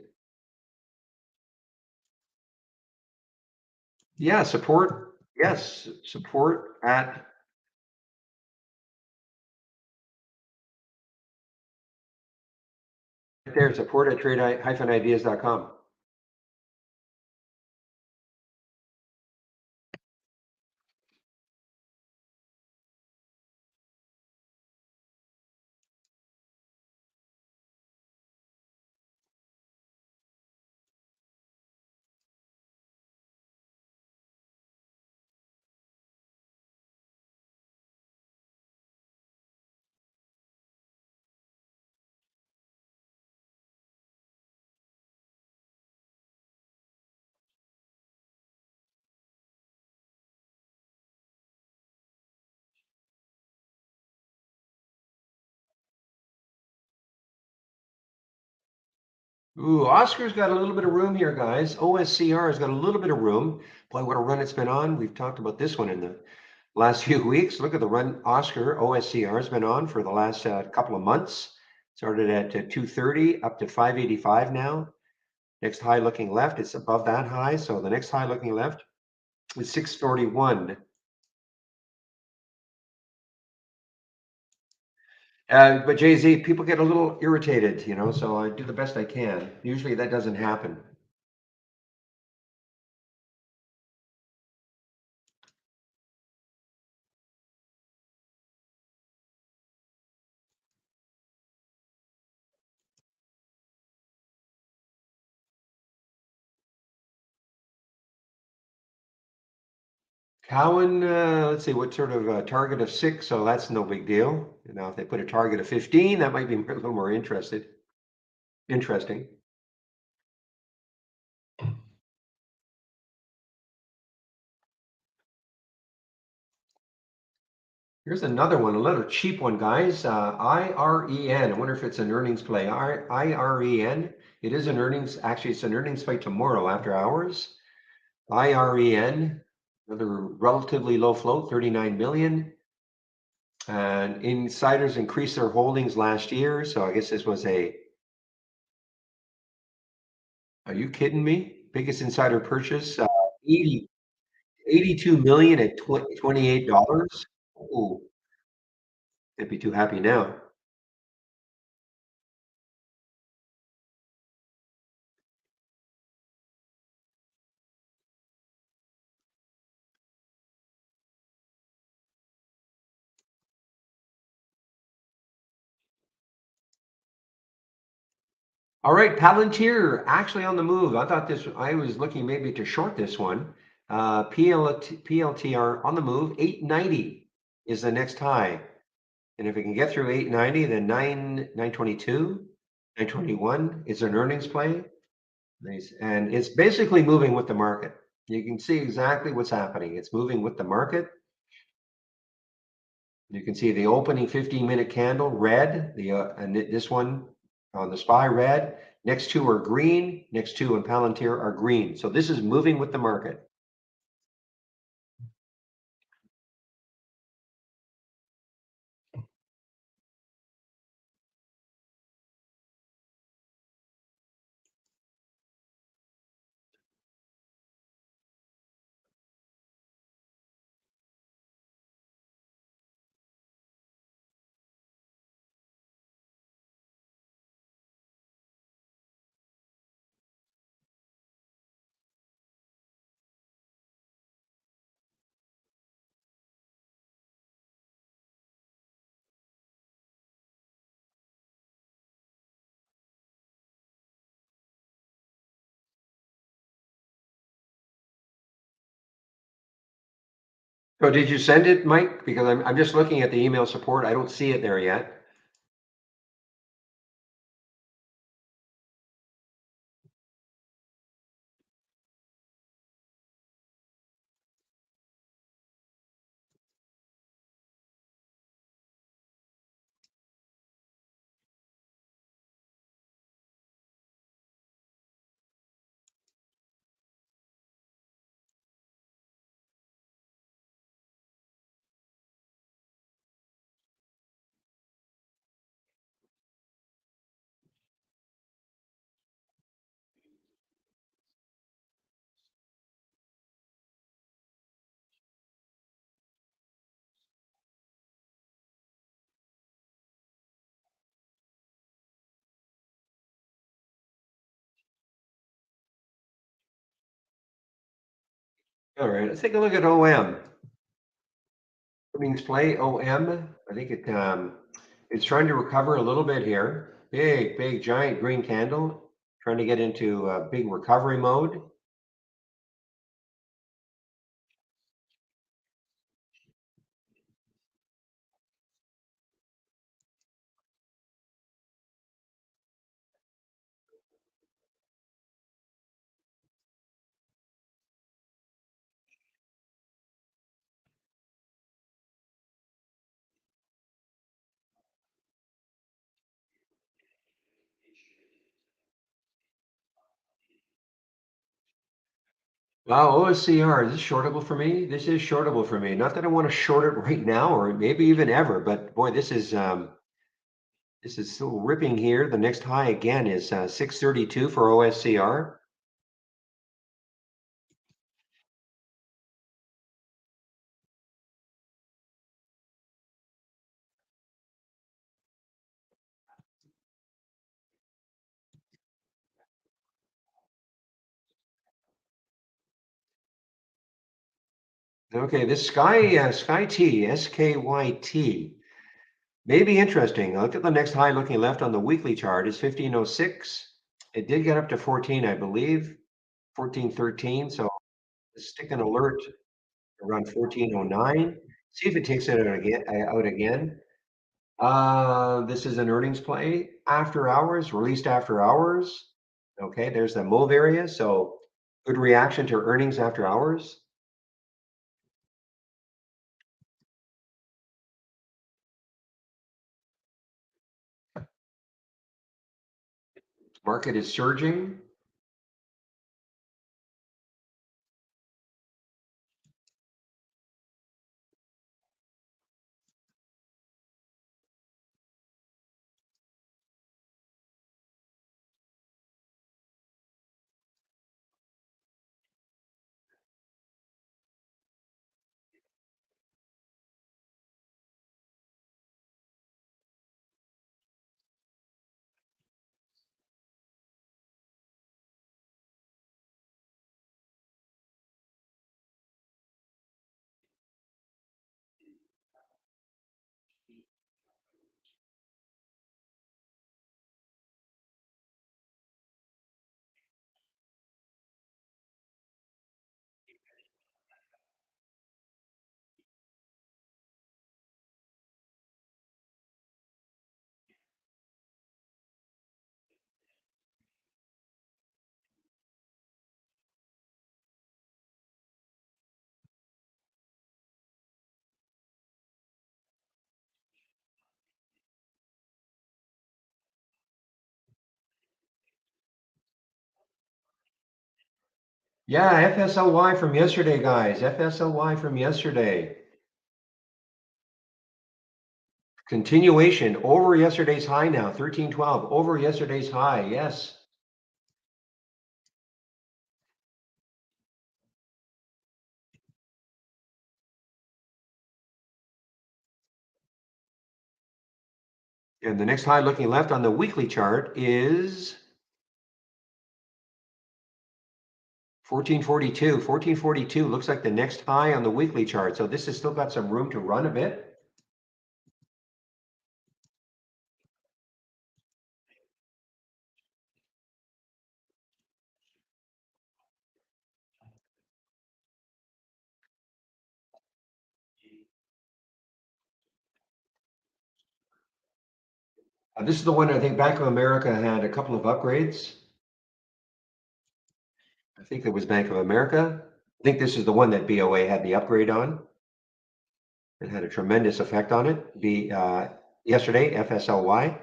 Yeah, support. Yes, support at there, support at trade-ideas.com. Ooh, Oscar's got a little bit of room here, guys. OSCR has got a little bit of room. Boy, what a run it's been on. We've talked about this one in the last few weeks. Look at the run Oscar OSCR has been on for the last couple of months. Started at 230 up to 585 now. Next high looking left, it's above that high. So the next high looking left is 641. But Jay-Z, people get a little irritated, so I do the best I can. Usually that doesn't happen. Cowan, let's see, what sort of target of 6? So that's no big deal. Now, if they put a target of 15, that might be a little more interesting. Here's another one, a little cheap one, guys. IREN. I wonder if it's an earnings play. IREN. It is an earnings. Actually, it's an earnings play tomorrow after hours. IREN. Another relatively low float, 39 million. And insiders increased their holdings last year. So I guess this was a. Are you kidding me? Biggest insider purchase, 80, 82 million at $28. Oh, can't be too happy now. All right, Palantir actually on the move. I was looking maybe to short this one. PLTR on the move. 890 is the next high. And if it can get through 890, then 922, 921 is an earnings play. Nice. And it's basically moving with the market. You can see exactly what's happening. It's moving with the market. You can see the opening 15-minute candle red, and this one on the SPY red. Next two are green. Next two in Palantir are green. So this is moving with the market. So did you send it, Mike? Because I'm just looking at the email support. I don't see it there yet. All right, let's take a look at OM. Earnings play OM. I think it's trying to recover a little bit here. Big, giant green candle, trying to get into big recovery mode. Wow, OSCR, is this shortable for me? This is shortable for me. Not that I want to short it right now or maybe even ever, but boy, this is still ripping here. The next high again is 632 for OSCR. Okay, this Sky T, SKYT, may be interesting. Look at the next high looking left on the weekly chart is 1506. It did get up to 14, I believe, 1413. So stick an alert around 1409. See if it takes it out again. This is an earnings play after hours, released after hours. Okay, there's the move area. So good reaction to earnings after hours. Market is surging. Yeah, FSLY from yesterday, guys. FSLY from yesterday. Continuation over yesterday's high now, 1312, over yesterday's high. Yes. And the next high looking left on the weekly chart is 1442. 1442 looks like the next high on the weekly chart. So this has still got some room to run a bit. This is the one I think Bank of America had a couple of upgrades. I think it was Bank of America. I think this is the one that BOA had the upgrade on. It had a tremendous effect on it. Yesterday, FSLY.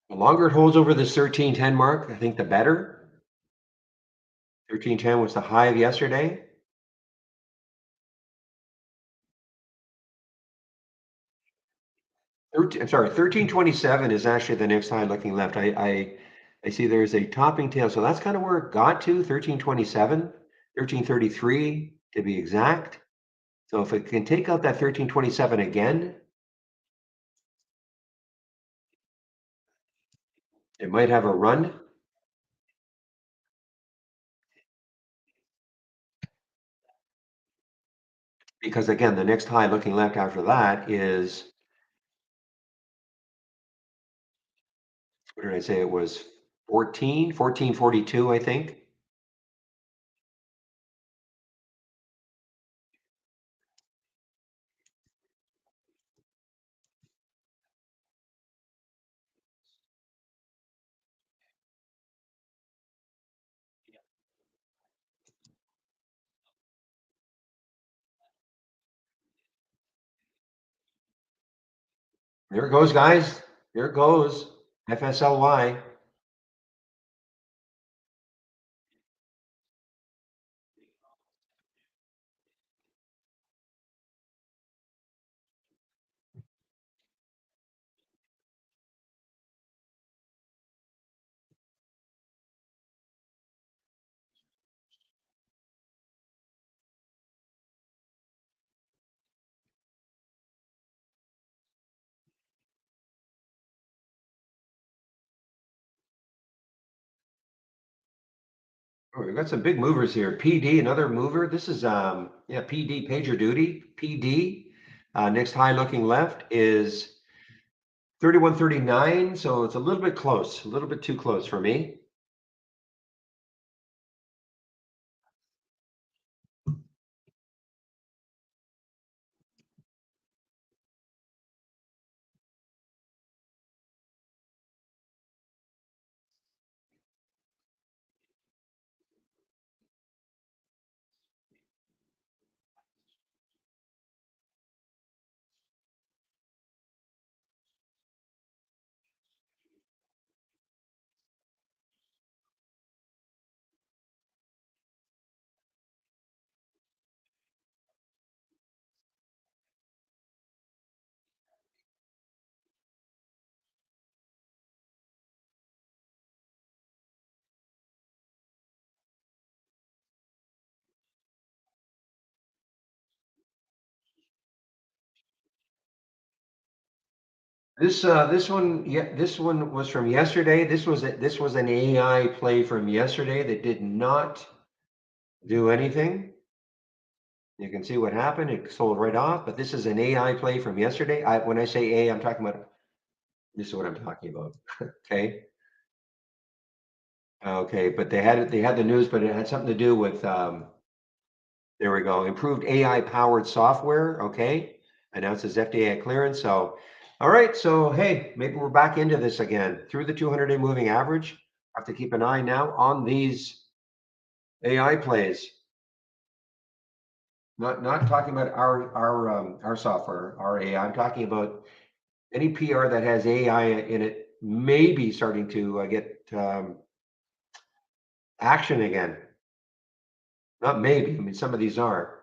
The longer it holds over this 1310 mark, I think the better. 1310 was the high of yesterday. I'm sorry, 1327 is actually the next high looking left. I see there's a topping tail. So that's kind of where it got to, 1327, 1333 to be exact. So if it can take out that 1327 again, it might have a run. Because again, the next high looking left after that is, what did I say? It was 1442, I think. There it goes, guys. There it goes. FSLY. Oh, we've got some big movers here. PD, another mover. This is yeah, PD pager duty. PD. Next high looking left is 31.39. So it's a little bit close, a little bit too close for me. This one, yeah, this one was from yesterday. This was an AI play from yesterday that did not do anything. You can see what happened. It sold right off, but this is an AI play from yesterday. When I say A, I'm talking about this is what I'm talking about. Okay. Okay, but they had the news, but it had something to do with there we go. Improved AI powered software. Okay. Announces FDA clearance. So all right. So hey, maybe we're back into this again through the 200-day moving average. Have to keep an eye now on these AI plays. Not talking about our software, our AI. I'm talking about any PR that has AI in it may be starting to get action again. Not maybe. I mean, some of these are.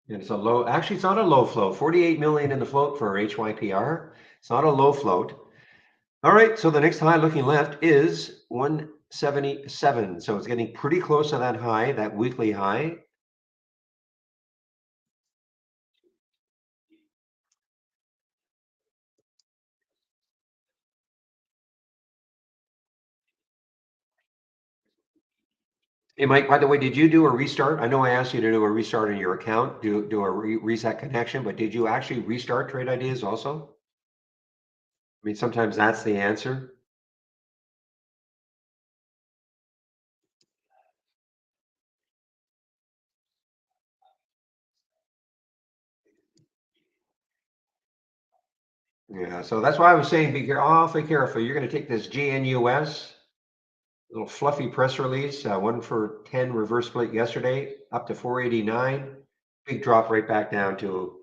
And it's a low. Actually, it's not a low float. 48 million in the float for HYPR. It's not a low float. All right. So the next high looking left is 177. So it's getting pretty close to that high, that weekly high. Hey, Mike, by the way, did you do a restart? I know I asked you to do a restart on your account, do a reset connection, but did you actually restart Trade Ideas also? I mean, sometimes that's the answer. Yeah, so that's why I was saying be awfully careful. You're going to take this GNUS, little fluffy press release, one for 10 reverse split yesterday, up to 489. Big drop right back down to.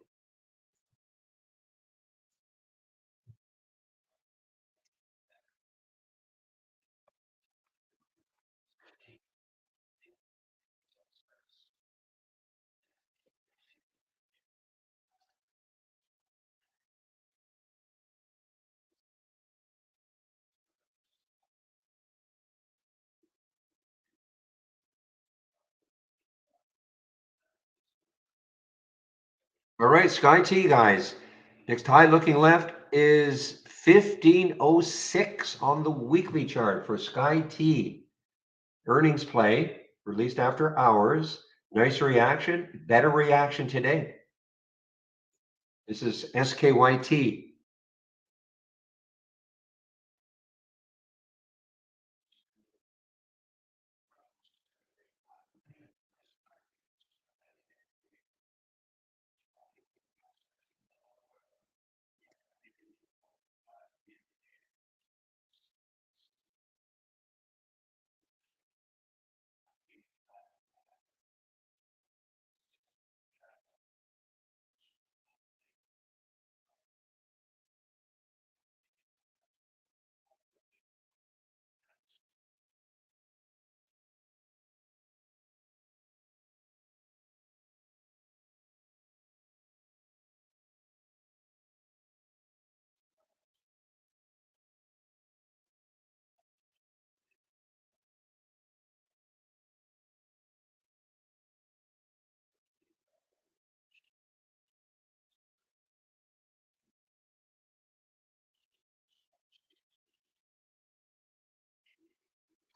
All right, Sky T guys. Next high looking left is 1506 on the weekly chart for Sky T. Earnings play released after hours. Nice reaction, better reaction today. This is SKYT.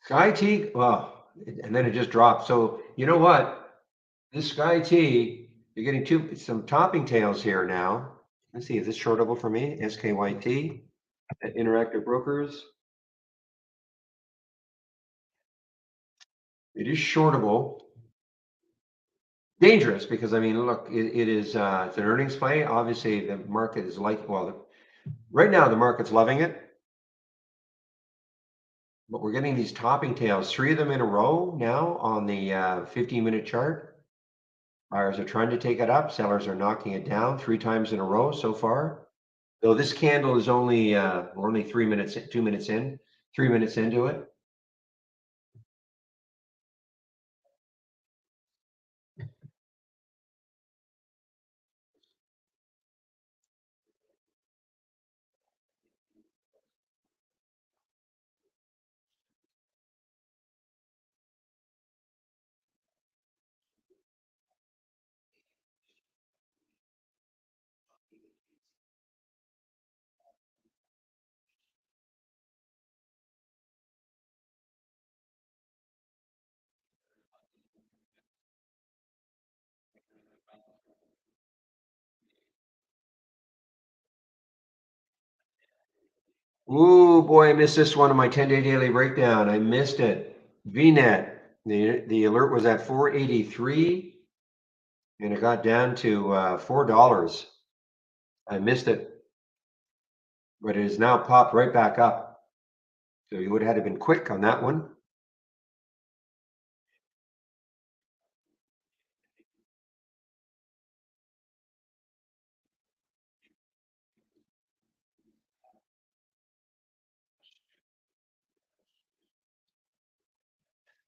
Sky T, well, and then it just dropped. So you know what? This Sky T, you're getting some topping tails here now. Let's see, is this shortable for me? SKYT at Interactive Brokers. It is shortable. Dangerous because I mean, look, it is it's an earnings play. Obviously, the market is like right now the market's loving it, but we're getting these topping tails, three of them in a row now on the 15-minute chart. Buyers are trying to take it up. Sellers are knocking it down three times in a row so far. Though this candle is only we're only 3 minutes, 2 minutes in, 3 minutes into it. Ooh, boy, I missed this one on my 10-day daily breakdown. I missed it. VNet. The alert was at 483 and it got down to $4. I missed it, but it has now popped right back up. So you would have had to been quick on that one.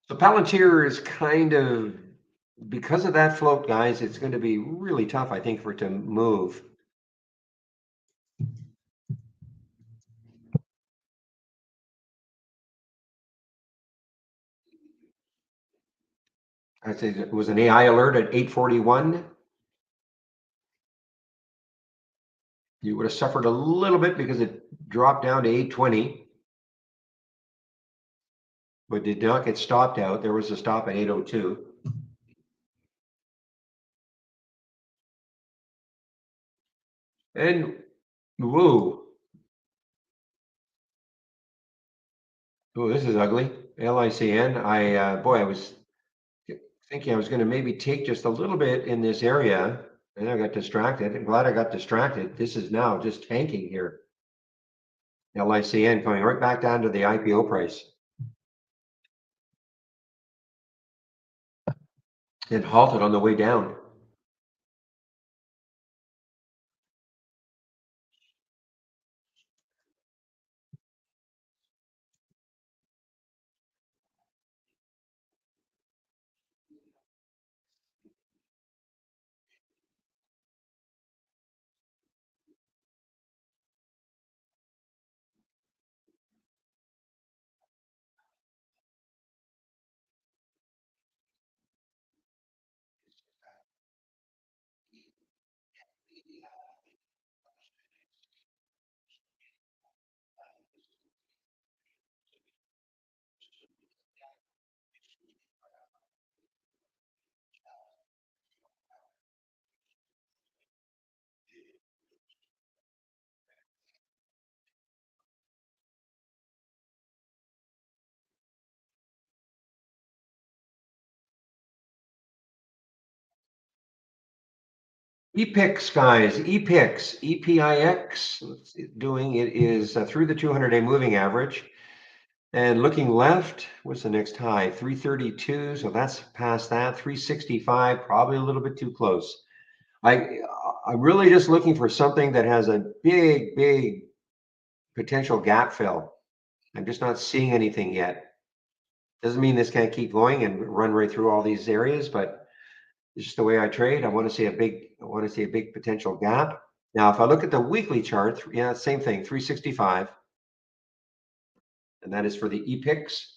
So Palantir is kind of because of that float, guys. It's going to be really tough, I think, for it to move. I'd say it was an AI alert at 8:41. You would have suffered a little bit because it dropped down to 8:20, but did not get stopped out. There was a stop at 8:02. And whoa, oh, this is ugly. LICN. Boy, I was thinking I was going to maybe take just a little bit in this area, and I got distracted. I'm glad I got distracted. This is now just tanking here. LICN coming right back down to the IPO price. It halted on the way down. EPIX, guys, EPIX, EPIX, doing it is through the 200-day moving average. And looking left, what's the next high? 332, so that's past that. 365, probably a little bit too close. I'm really just looking for something that has a big potential gap fill. I'm just not seeing anything yet. Doesn't mean this can't keep going and run right through all these areas, but it's just the way I trade. I want to see a big potential gap. Now, if I look at the weekly chart, yeah, same thing, 365, and that is for the EPIX.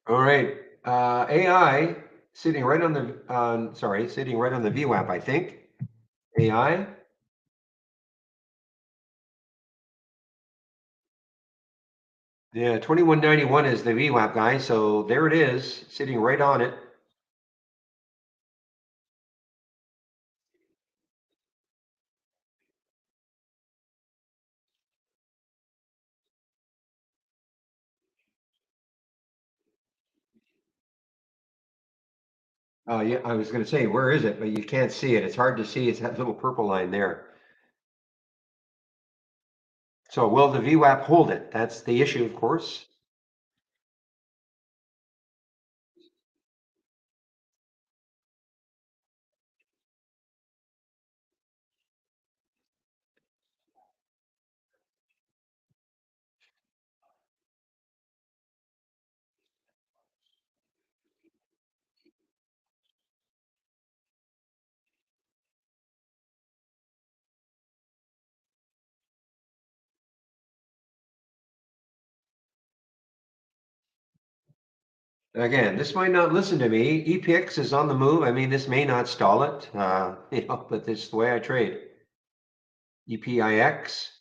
All right, AI sitting right on sitting right on the VWAP, I think. AI. Yeah, 2191 is the VWAP, guys. So there it is, sitting right on it. Oh, yeah, I was going to say, where is it? But you can't see it. It's hard to see. It's that little purple line there. So will the VWAP hold it? That's the issue, of course. Again, this might not listen to me. EPX is on the move. I mean, this may not stall it, but this is the way I trade. EPIX.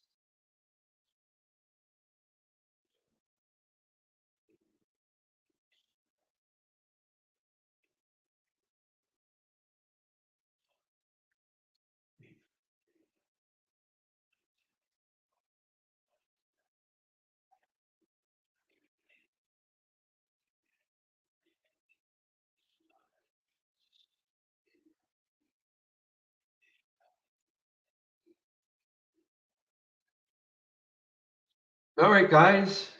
All right, guys.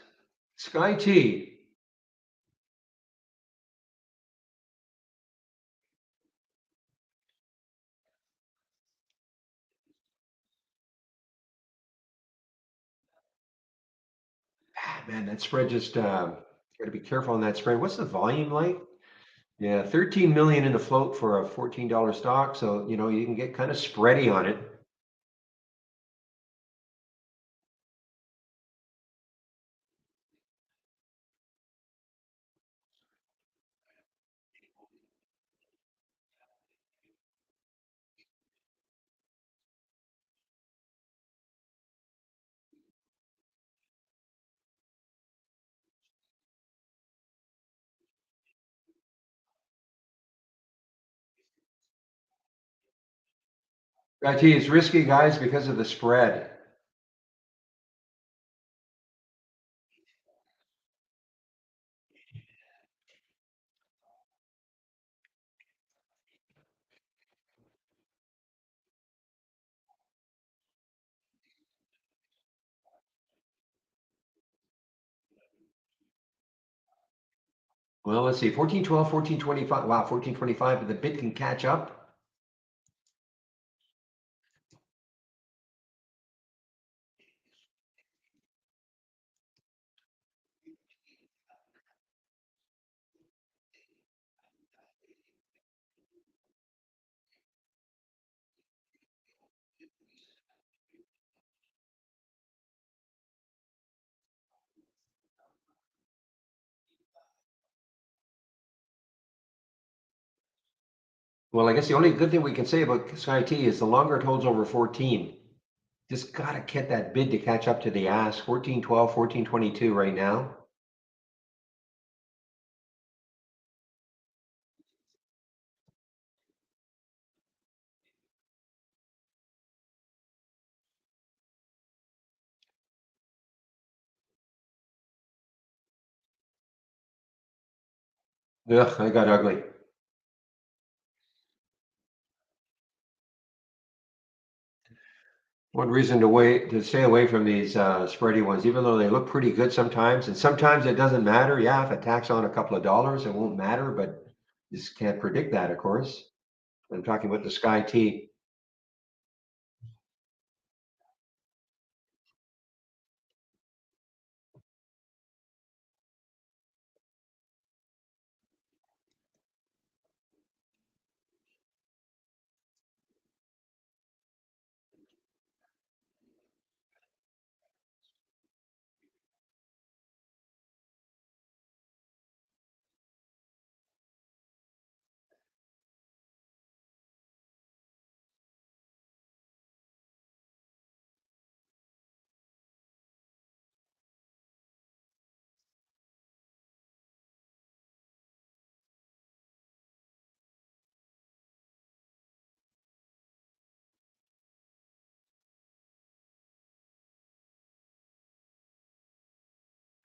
Sky T. Man, that spread just got to be careful on that spread. What's the volume like? Yeah, 13 million in the float for a $14 stock. So, you can get kind of spready on it. Sky T is risky, guys, because of the spread. Well, let's see, 1412, 1425. Wow, 1425, but the bid can catch up. Well, I guess the only good thing we can say about Sky T is the longer it holds over 14, just got to get that bid to catch up to the ask. 1412, 1422 right now. Ugh, I got ugly. One reason to stay away from these spready ones, even though they look pretty good sometimes, and sometimes it doesn't matter. Yeah, if it tacks on a couple of dollars, it won't matter, but you just can't predict that, of course. I'm talking about the Sky T.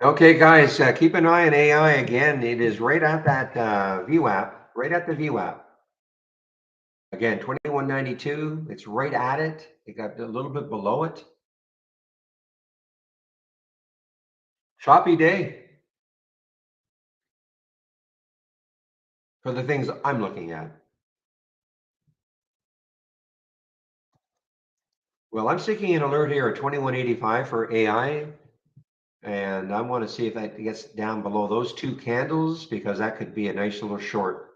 Okay, guys, keep an eye on AI again. It is right at that VWAP, right at the VWAP. Again, 2192. It's right at it. It got a little bit below it. Choppy day for the things I'm looking at. Well, I'm seeking an alert here at 2185 for AI, and I want to see if that gets down below those two candles because that could be a nice little short.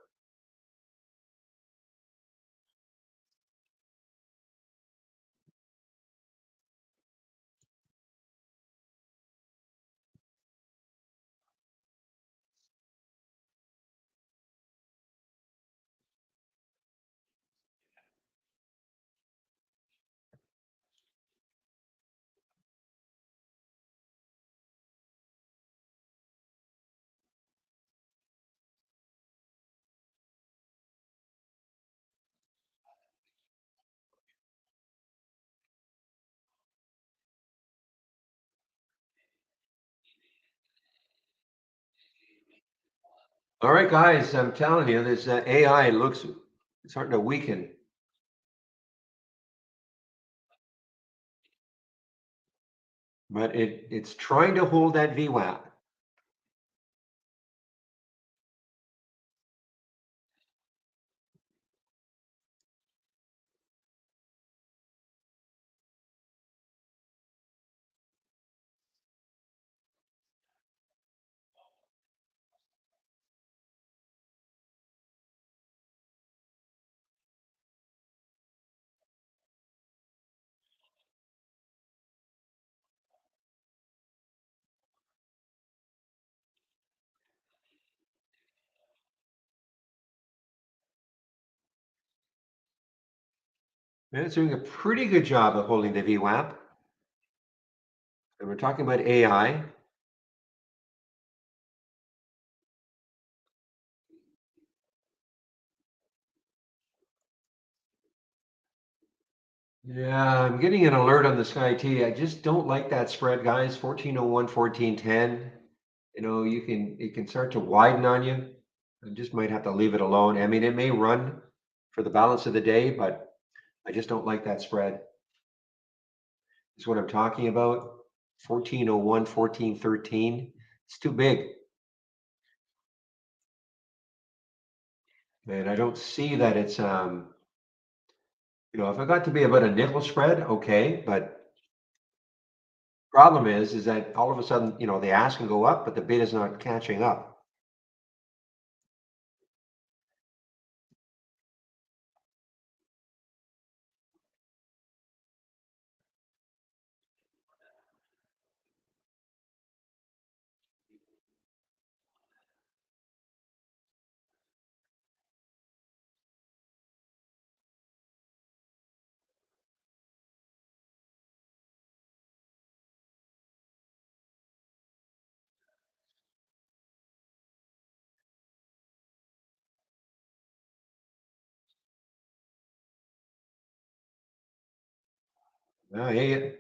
All right, guys, I'm telling you, this AI looks starting to weaken, but it's trying to hold that VWAP. And it's doing a pretty good job of holding the VWAP. And we're talking about AI. Yeah, I'm getting an alert on the Sky T. I just don't like that spread, guys. 1401, 1410. You know, it can start to widen on you. I just might have to leave it alone. I mean, it may run for the balance of the day, but I just don't like that spread. Is what I'm talking about. 1401, 1413. It's too big. And I don't see that it's if it got to be about a nickel spread, okay, but problem is that all of a sudden, the ask can go up, but the bid is not catching up.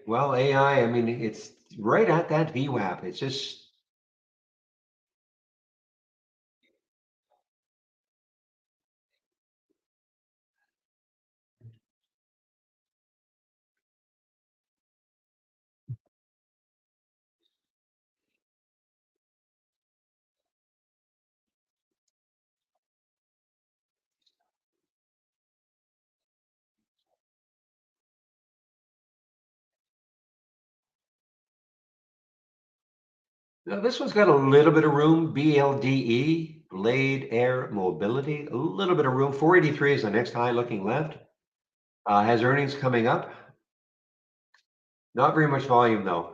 Well, AI, I mean, it's right at that VWAP. It's just Now this one's got a little bit of room, BLDE, Blade Air Mobility, a little bit of room. 483 is the next high looking left. Has earnings coming up. Not very much volume though.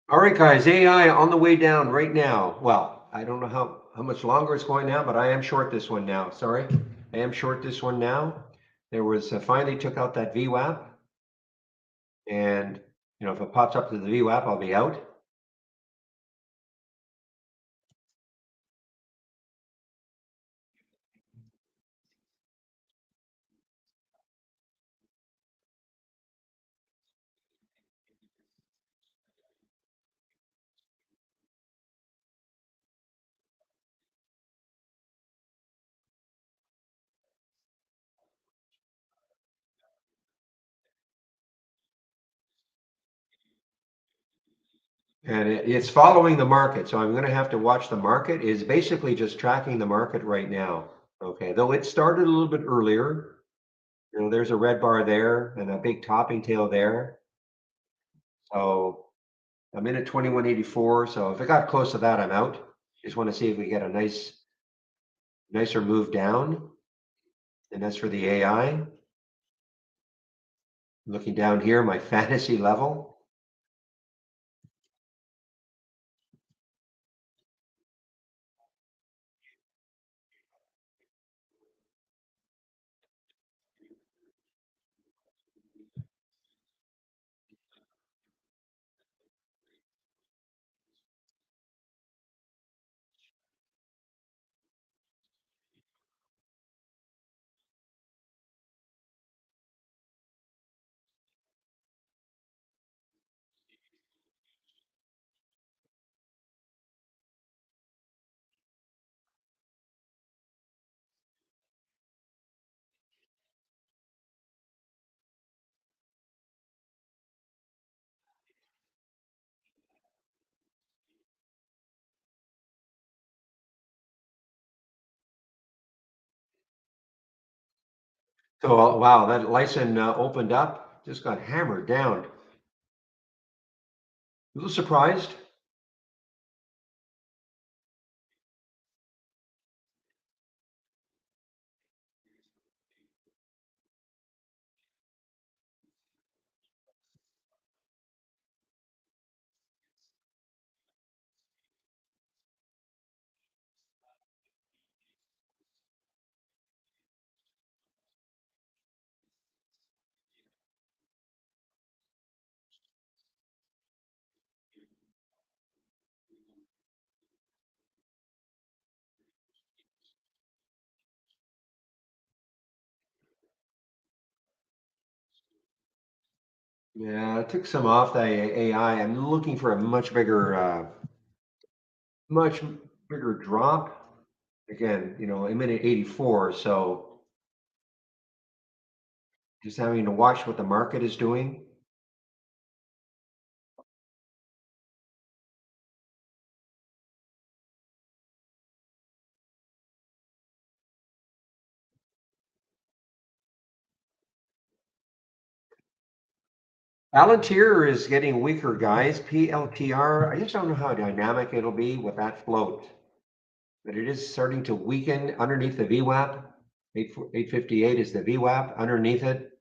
All right, guys, AI on the way down right now. Well, I don't know how much longer it's going now, but I am short this one now. Sorry, I am short this one now. There was finally took out that VWAP, and if it pops up to the VWAP, I'll be out. And it's following the market, so I'm going to have to watch the market. It's basically just tracking the market right now. Okay, though it started a little bit earlier. There's a red bar there and a big topping tail there. So I'm in at 2184. So if it got close to that, I'm out. Just want to see if we get a nicer move down. And that's for the AI. Looking down here, my fantasy level. So wow, that license opened up, just got hammered down. A little surprised. Yeah, I took some off the AI. I'm looking for a much bigger drop. Again, I'm in at 84, so just having to watch what the market is doing. Palantir is getting weaker, guys. PLTR, I just don't know how dynamic it'll be with that float, but it is starting to weaken underneath the VWAP. 858 is the VWAP underneath it.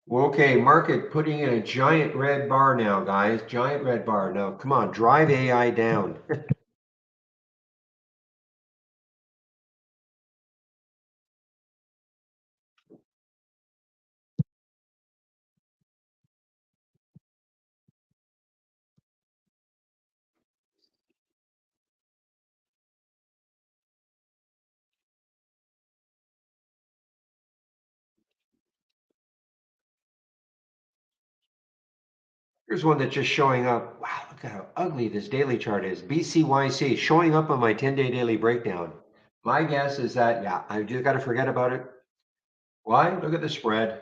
Well, okay, market putting in a giant red bar now, guys. Giant red bar. Now, come on, drive AI down. Here's one that's just showing up. Wow, look at how ugly this daily chart is. BCYC showing up on my 10-day daily breakdown. My guess is that, yeah, I just got to forget about it. Why? Look at the spread.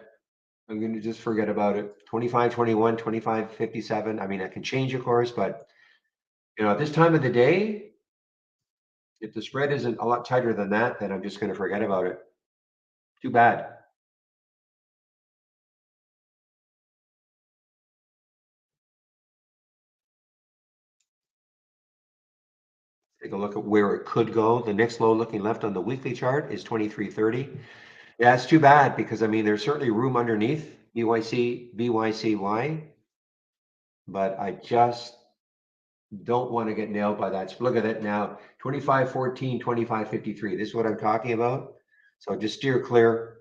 I'm going to just forget about it. 25, 21, 25, 57. I mean, I can change, of course, but at this time of the day, if the spread isn't a lot tighter than that, then I'm just going to forget about it. Too bad. Take a look at where it could go. The next low looking left on the weekly chart is 2330. Yeah, it's too bad because I mean there's certainly room underneath BYCY, but I just don't want to get nailed by that. So look at it now. 2514, 2553. This is what I'm talking about. So just steer clear.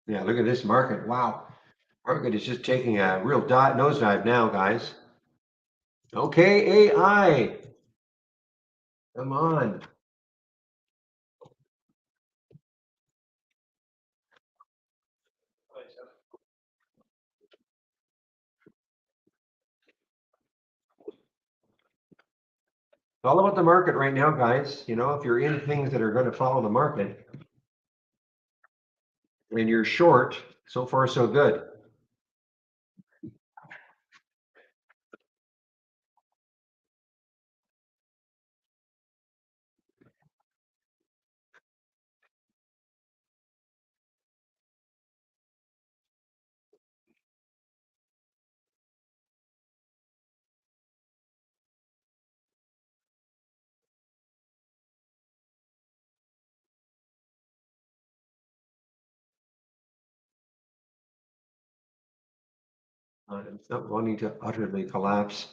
Yeah, look at this market. Wow. Market is just taking a real nosedive now, guys. Okay, AI. Come on. It's all about the market right now, guys. If you're in things that are going to follow the market and you're short, so far so good. It's not wanting to utterly collapse.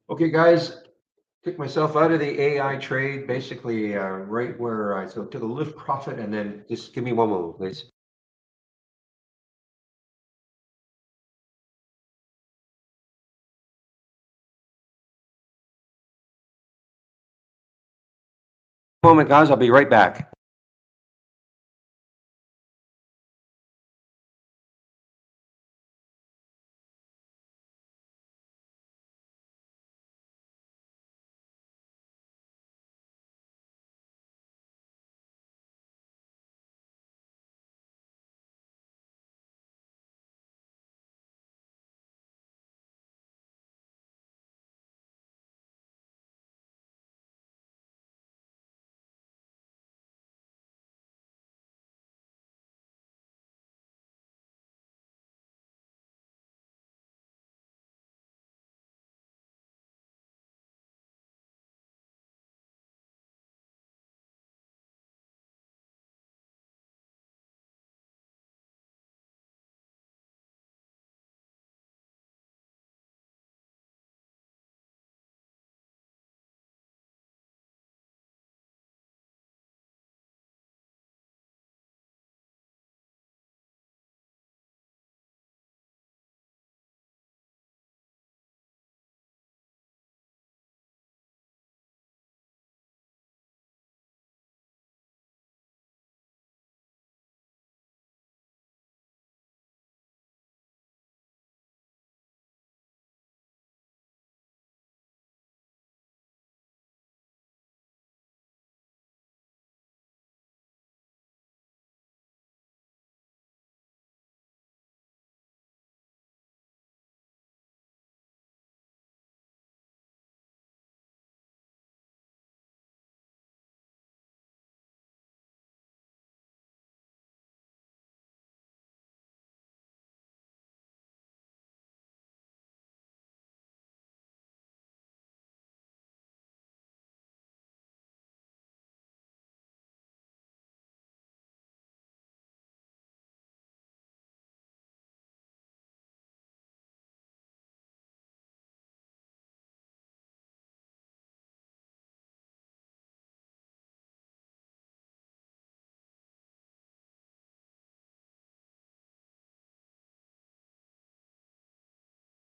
Okay, guys, took myself out of the AI trade, basically right where I took a little profit, and then just give me one moment, please. Moment, guys, I'll be right back.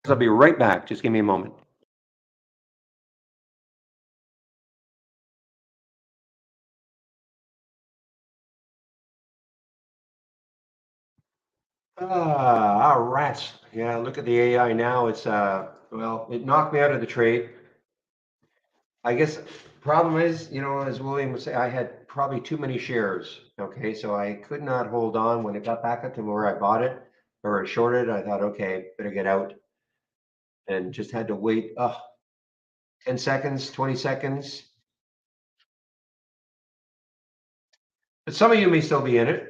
I'll be right back. Just give me a moment. Rats. Yeah, look at the AI now. It's well, it knocked me out of the trade. I guess problem is, as William would say, I had probably too many shares. Okay, so I could not hold on when it got back up to where I bought it or shorted. I thought, okay, better get out, and just had to wait 10 seconds, 20 seconds. But some of you may still be in it.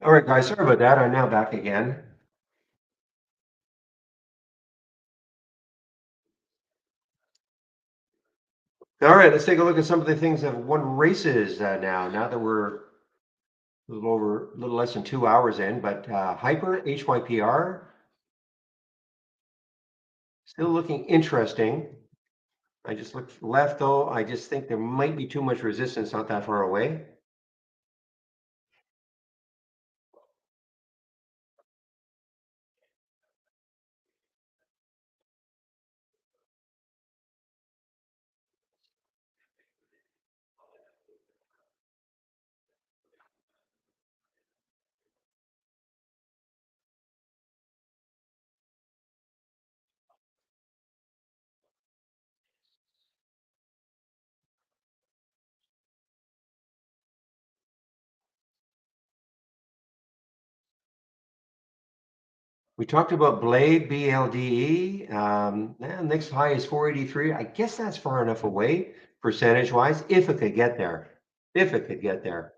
All right, guys, sorry about that. I'm now back again. All right, let's take a look at some of the things that have won races now that we're a little less than 2 hours in, but Hyper, HYPR, still looking interesting. I just looked left though. I just think there might be too much resistance not that far away. We talked about Blade, BLDE. Next high is 483. I guess that's far enough away percentage wise, if it could get there. If it could get there.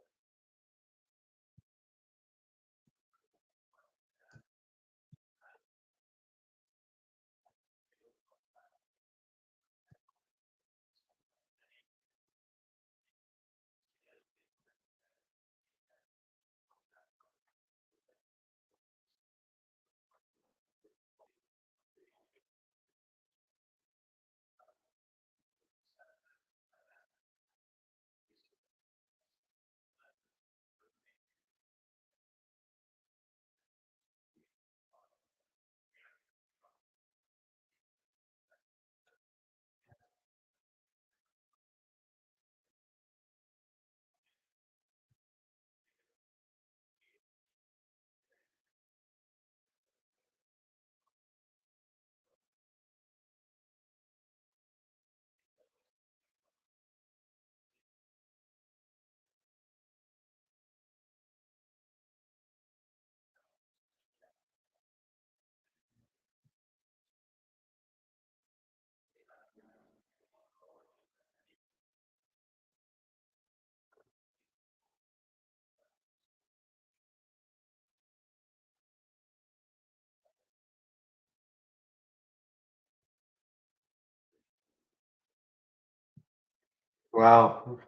Wow.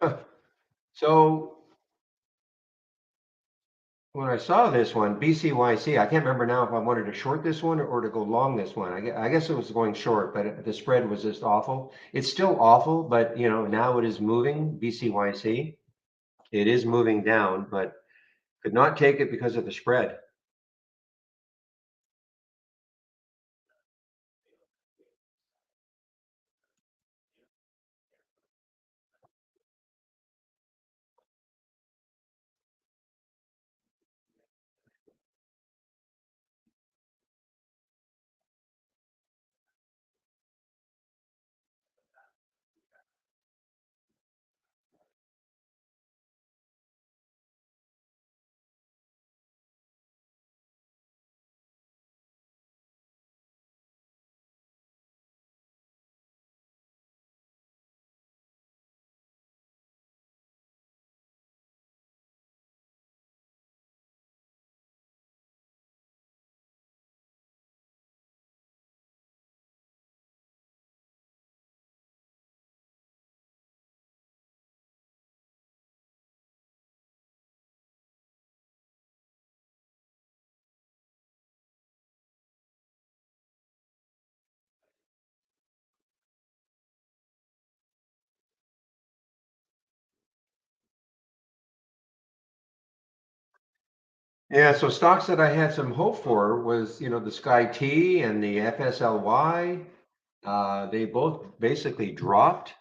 So when I saw this one, BCYC, I can't remember now if I wanted to short this one or to go long this one. I guess it was going short, but the spread was just awful. It's still awful, but now it is moving, BCYC. It is moving down, but could not take it because of the spread. Yeah, so stocks that I had some hope for was, the Sky T and the FSLY. They both basically dropped.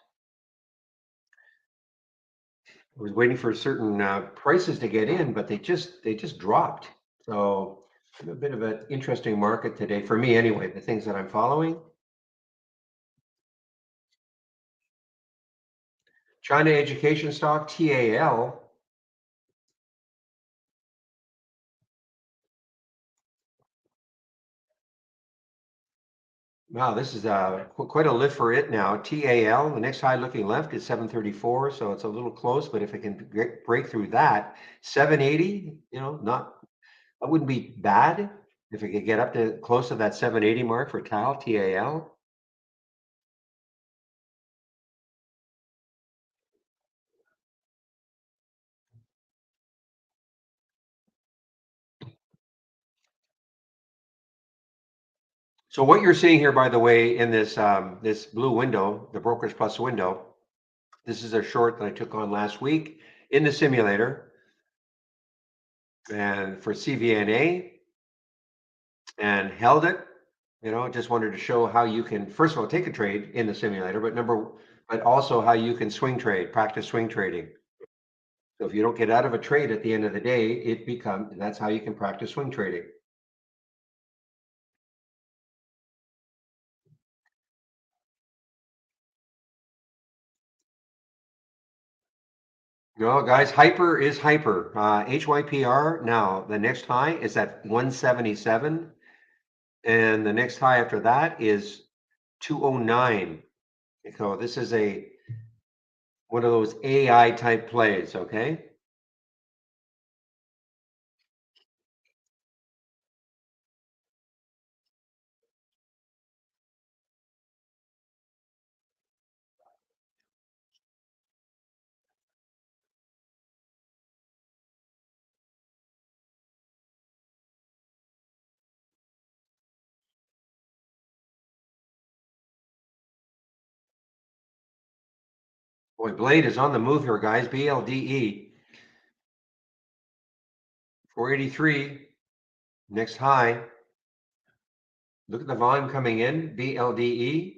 I was waiting for certain prices to get in, but they just dropped. So a bit of an interesting market today for me anyway, the things that I'm following. China education stock, TAL. Wow, this is quite a lift for it now. TAL, the next high looking left is 734, so it's a little close, but if it can break through that, 780, not That wouldn't be bad if it could get up to close to that 780 mark for TAL, TAL. So what you're seeing here, by the way, in this blue window, the Brokers Plus window, this is a short that I took on last week in the simulator and for CVNA and held it. Just wanted to show how you can, first of all, take a trade in the simulator, but also how you can swing trade, practice swing trading. So if you don't get out of a trade at the end of the day, that's how you can practice swing trading. No, guys, hyper is hyper. HYPR now, the next high is at 177, and the next high after that is 209. So this is one of those AI type plays, okay? Boy, Blade is on the move here, guys. BLDE 483, next high. Look at the volume coming in, BLDE.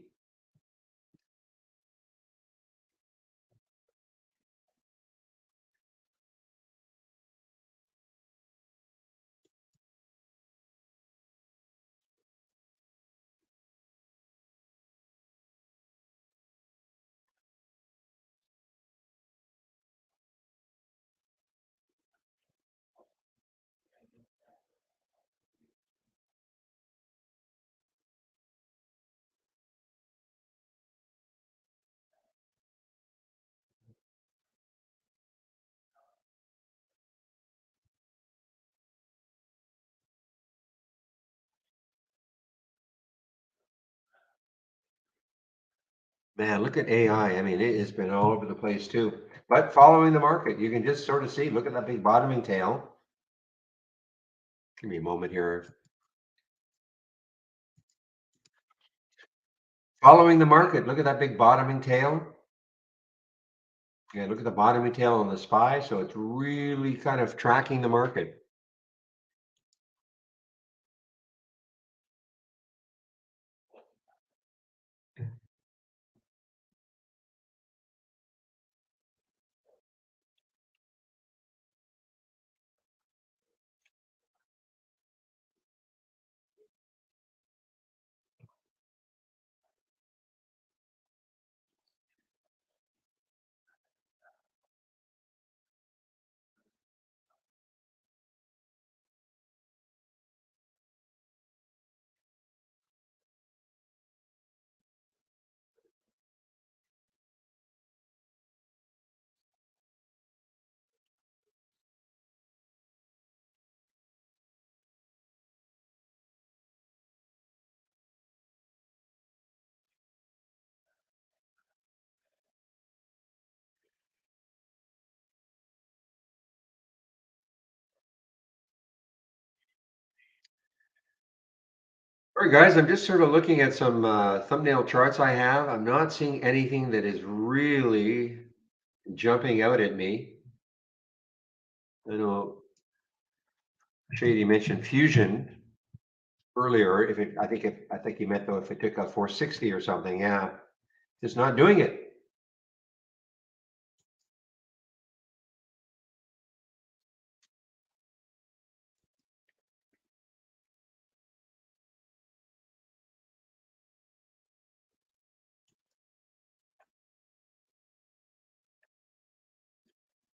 Man, look at AI. I mean, it has been all over the place too. But following the market, you can just sort of see, look at that big bottoming tail. Give me a moment here. Following the market, look at that big bottoming tail. Yeah, look at the bottoming tail on the SPY. So it's really kind of tracking the market. All right, guys, I'm just sort of looking at some thumbnail charts I have. I'm not seeing anything that is really jumping out at me. I know Shady mentioned fusion earlier. I think he meant though if it took a 460 or something, yeah, it's not doing it.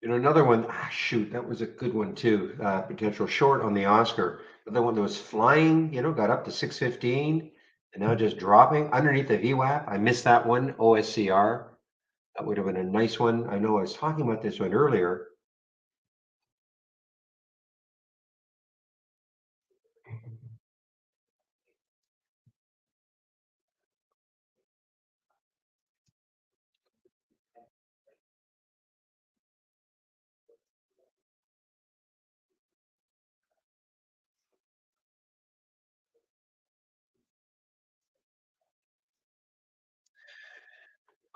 Another one, shoot, that was a good one too. Potential short on the Oscar. Another one that was flying, got up to 615 and now just dropping underneath the VWAP. I missed that one, OSCR. That would have been a nice one. I know I was talking about this one earlier.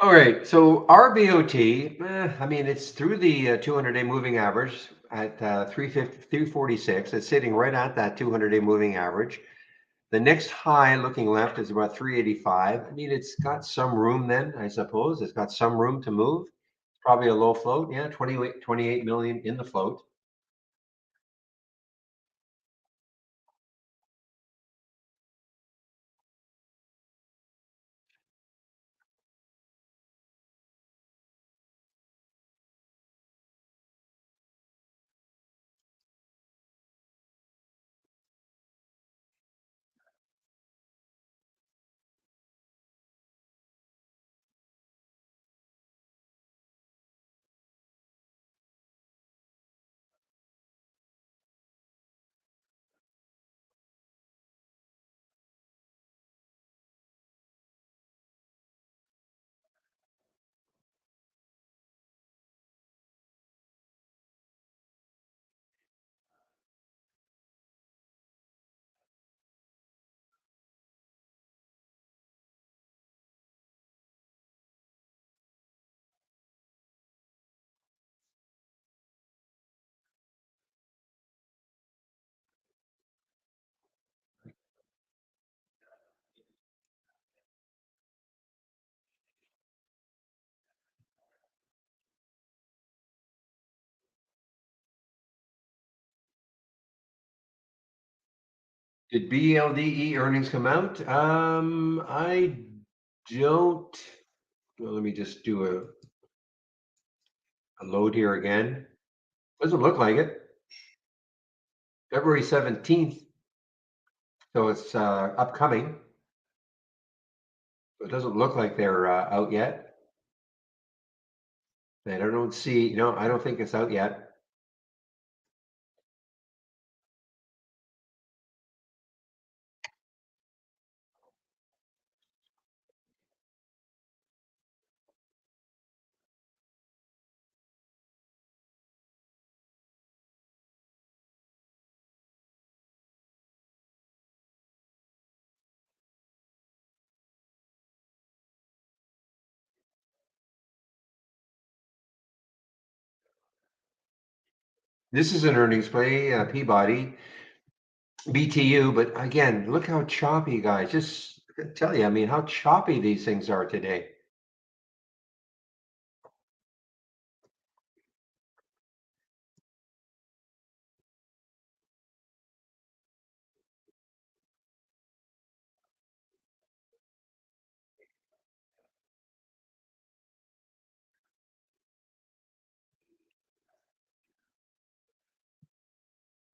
All right, so RBOT, I mean, it's through the 200-day moving average at 350, 346. It's sitting right at that 200-day moving average. The next high looking left is about 385. I mean, it's got some room then, I suppose. It's got some room to move. It's probably a low float. Yeah, 28 million in the float. Did BLDE earnings come out? I don't. Well, let me just do a load here again. Doesn't look like it. February 17th, so it's upcoming. So it doesn't look like they're out yet. And I don't see, no, I don't think it's out yet. This is an earnings play, Peabody, BTU, but again, look how choppy, guys. Just tell you, I mean, how choppy these things are today.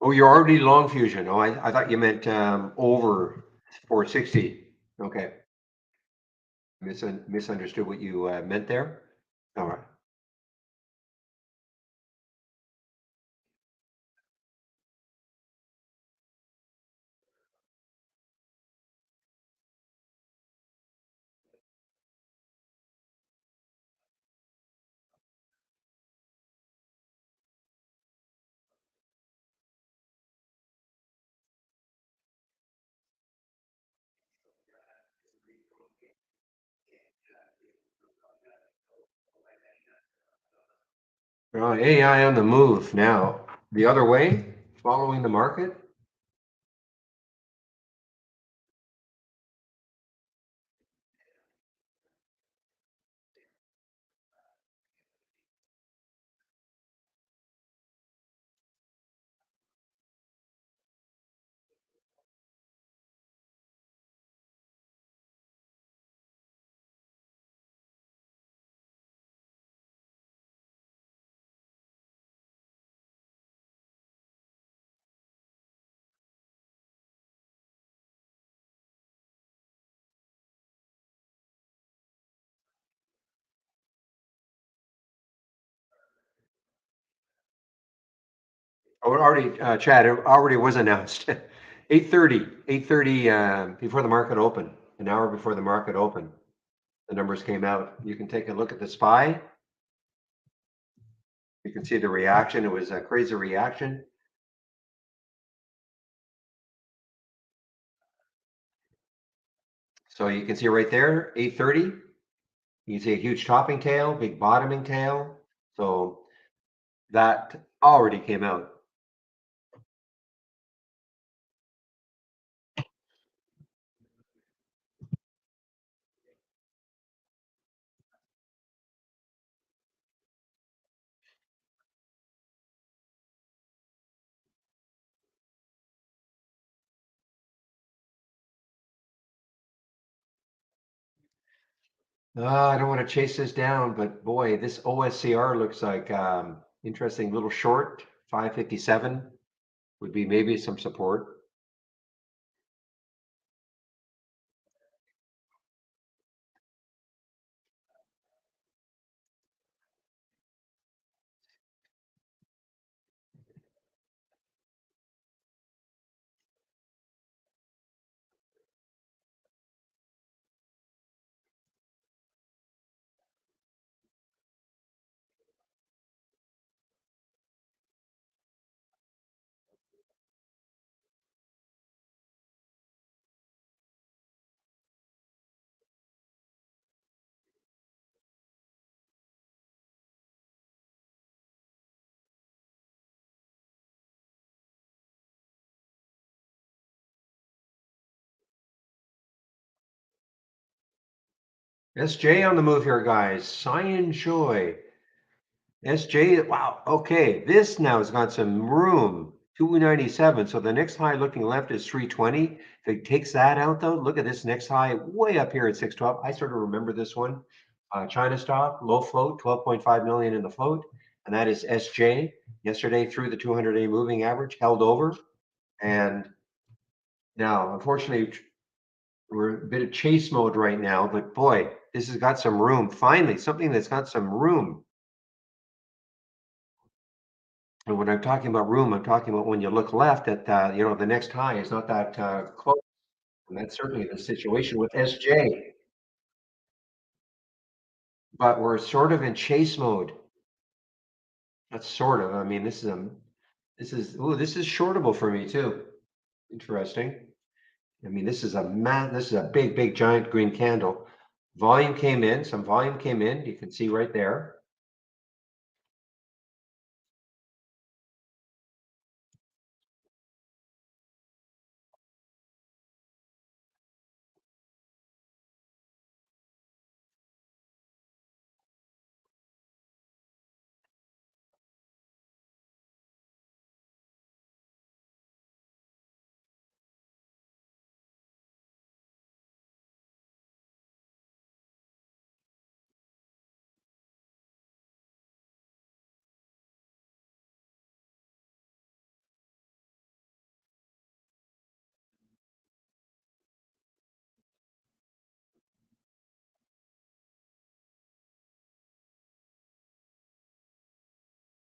Oh, you're already long fusion. Oh, I thought you meant over 460. Okay, misunderstood what you meant there. All right. AI on the move now. The other way, following the market. Oh, it already, Chad, it already was announced. 8:30, 8:30 before the market opened, an hour before the market opened. The numbers came out. You can take a look at the SPY. You can see the reaction. It was a crazy reaction. So you can see right there, 8:30. You see a huge topping tail, big bottoming tail. So that already came out. I don't want to chase this down, but boy, this OSCR looks like interesting little short. 557 would be maybe some support. SJ on the move here, guys. Cyan Joy. SJ, wow. Okay, this now has got some room. 297. So the next high looking left is 320. If it takes that out, though, look at this next high way up here at 612. I sort of remember this one. China stock, low float, 12.5 million in the float. And that is SJ. Yesterday through the 200-day moving average, held over. And now, unfortunately, we're a bit of chase mode right now, but boy, this has got some room. Finally, something that's got some room. And when I'm talking about room, I'm talking about when you look left at the next high is not that close. And that's certainly the situation with SJ. But we're sort of in chase mode. That's sort of. I mean, this is shortable for me too. Interesting. I mean, this is a big giant green candle. Volume came in, some volume came in. You can see right there.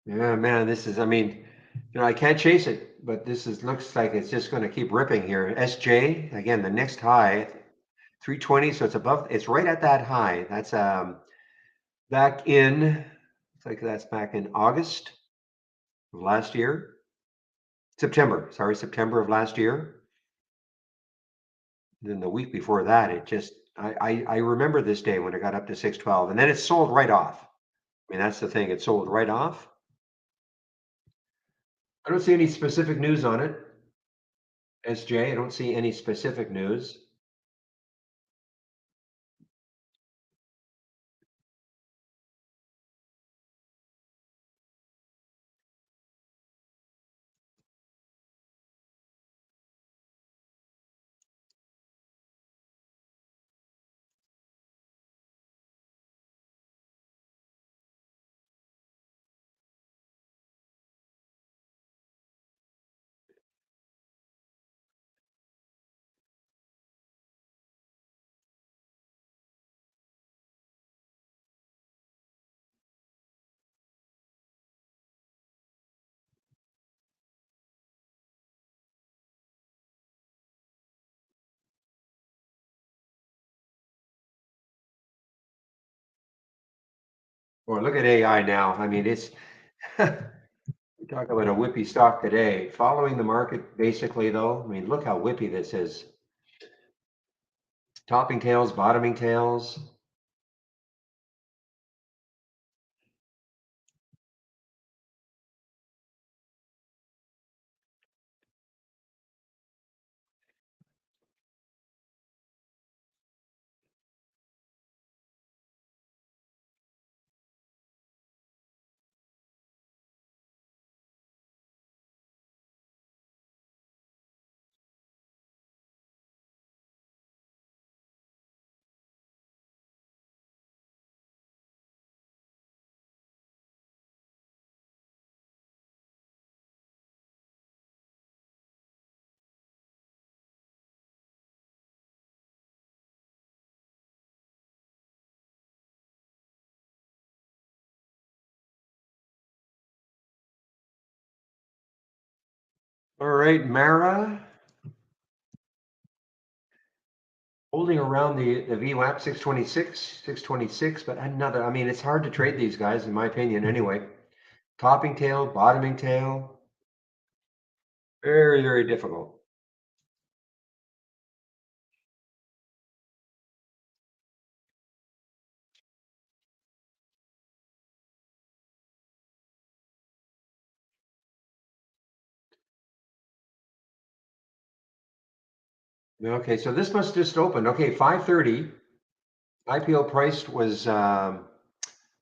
Yeah, man, I mean, I can't chase it, but looks like it's just going to keep ripping here. SJ, again, the next high, 320, so it's right at that high. That's back in, looks like that's back in August of last year. September of last year. Then the week before that, I remember this day when it got up to 612, and then it sold right off. I mean, that's the thing, it sold right off. I don't see any specific news on it. SJ, I don't see any specific news. Or look at AI now. I mean, it's we talk about a whippy stock today, following the market basically though. I mean, look how whippy this is. Topping tails, bottoming tails. All right, Mara holding around the VWAP 626, but another. I mean, it's hard to trade these guys, in my opinion, anyway. Topping tail, bottoming tail, very, very difficult. Okay, so this must just open. Okay, 5:30. IPO price was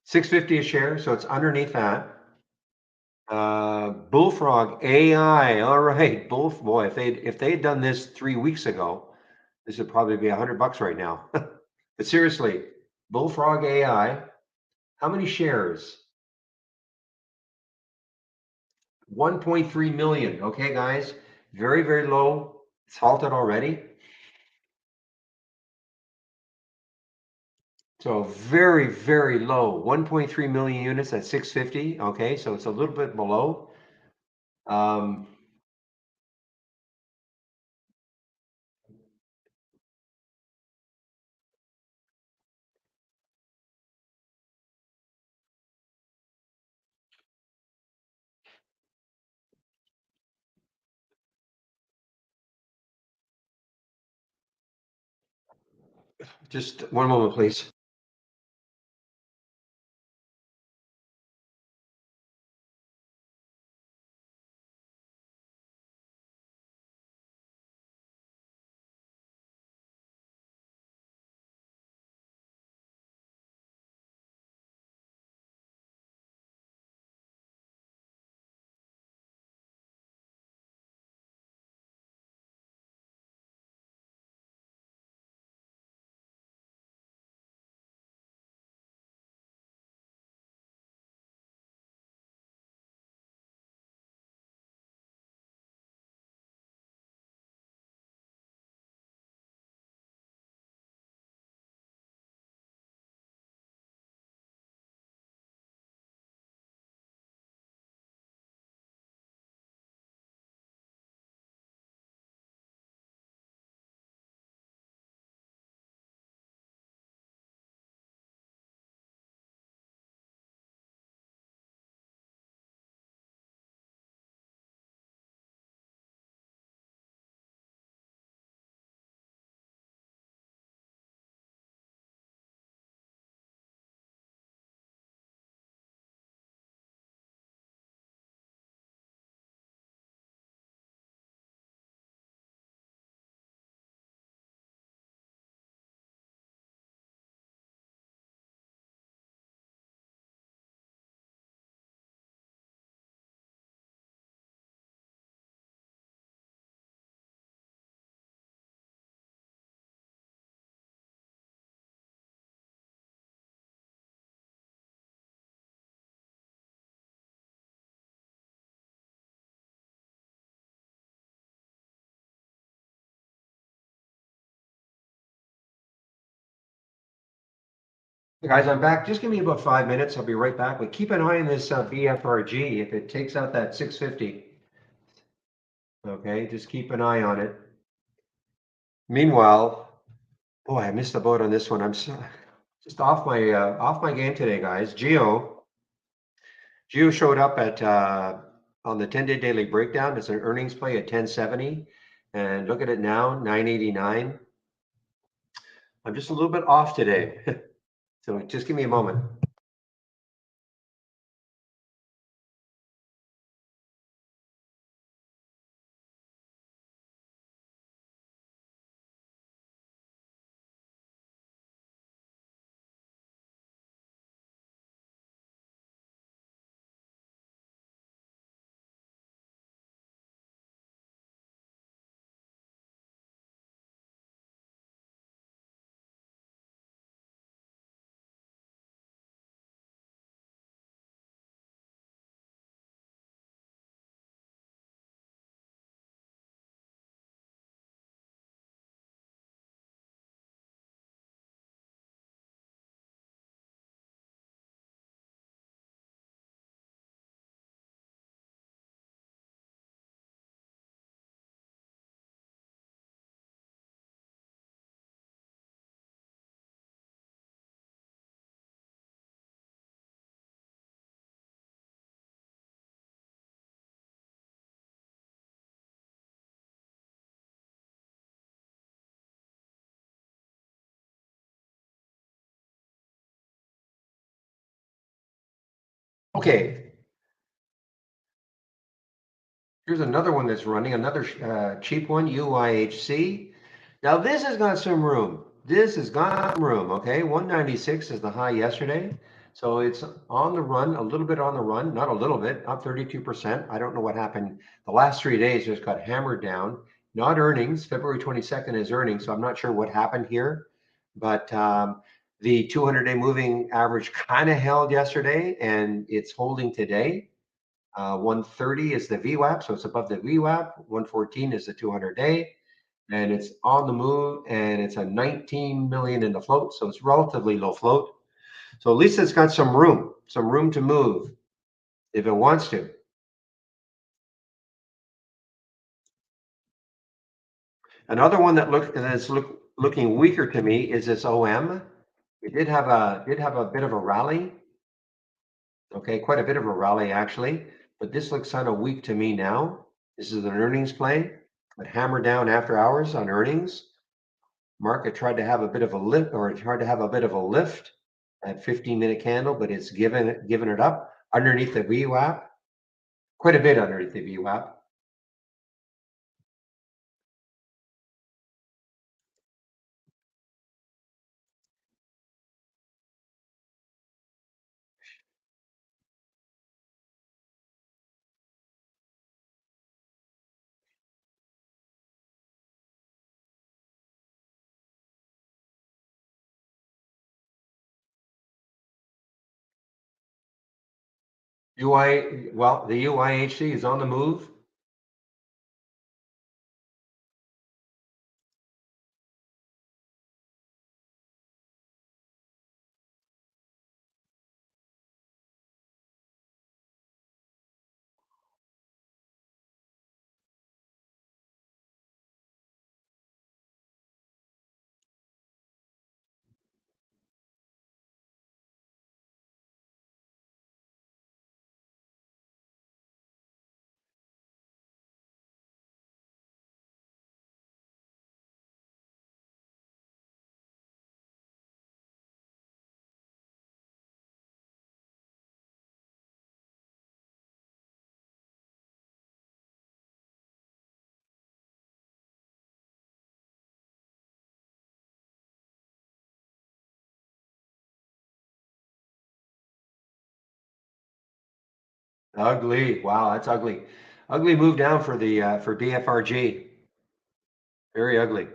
650 a share, so it's underneath that. Bullfrog AI. All right, boy, if they had done this 3 weeks ago, this would probably be $100 right now. But seriously, Bullfrog AI, how many shares? 1.3 million. Okay, guys, very, very low. It's halted already. So very, very low. 1.3 million units at 650. Okay, so it's a little bit below. Um, just one moment, please. Guys, I'm back. Just give me about 5 minutes. I'll be right back. But keep an eye on this BFRG. If it takes out that 650, okay, just keep an eye on it. Meanwhile, boy, I missed the boat on this one. I'm just off my game today, guys. Geo showed up at on the 10-day daily breakdown. It's an earnings play at 1070, and look at it now, 989. I'm just a little bit off today, so just give me a moment. Okay, here's another one that's running, another cheap one, UIHC. Now this has got some room. This has got some room, okay? 196 is the high yesterday. So it's on the run, a little bit on the run, not a little bit, up 32%. I don't know what happened. The last 3 days just got hammered down. Not earnings. February 22nd is earnings, so I'm not sure what happened here. But the 200-day moving average kind of held yesterday, and it's holding today. 130 is the VWAP, so it's above the VWAP. 114 is the 200-day, and it's on the move, and it's a 19 million in the float, so it's relatively low float. So at least it's got some room to move if it wants to. Another one looking weaker to me is this OM. It did have a bit of a rally. Okay, quite a bit of a rally actually, but this looks kind of weak to me now. This is an earnings play, but hammered down after hours on earnings. Market tried to have a bit of a lift, or it tried to have a bit of a lift at 15-minute candle, but it's given it up underneath the VWAP, quite a bit underneath the VWAP. Well, the UIHC is on the move. Ugly. Wow, that's ugly. Ugly move down for BFRG. Very ugly.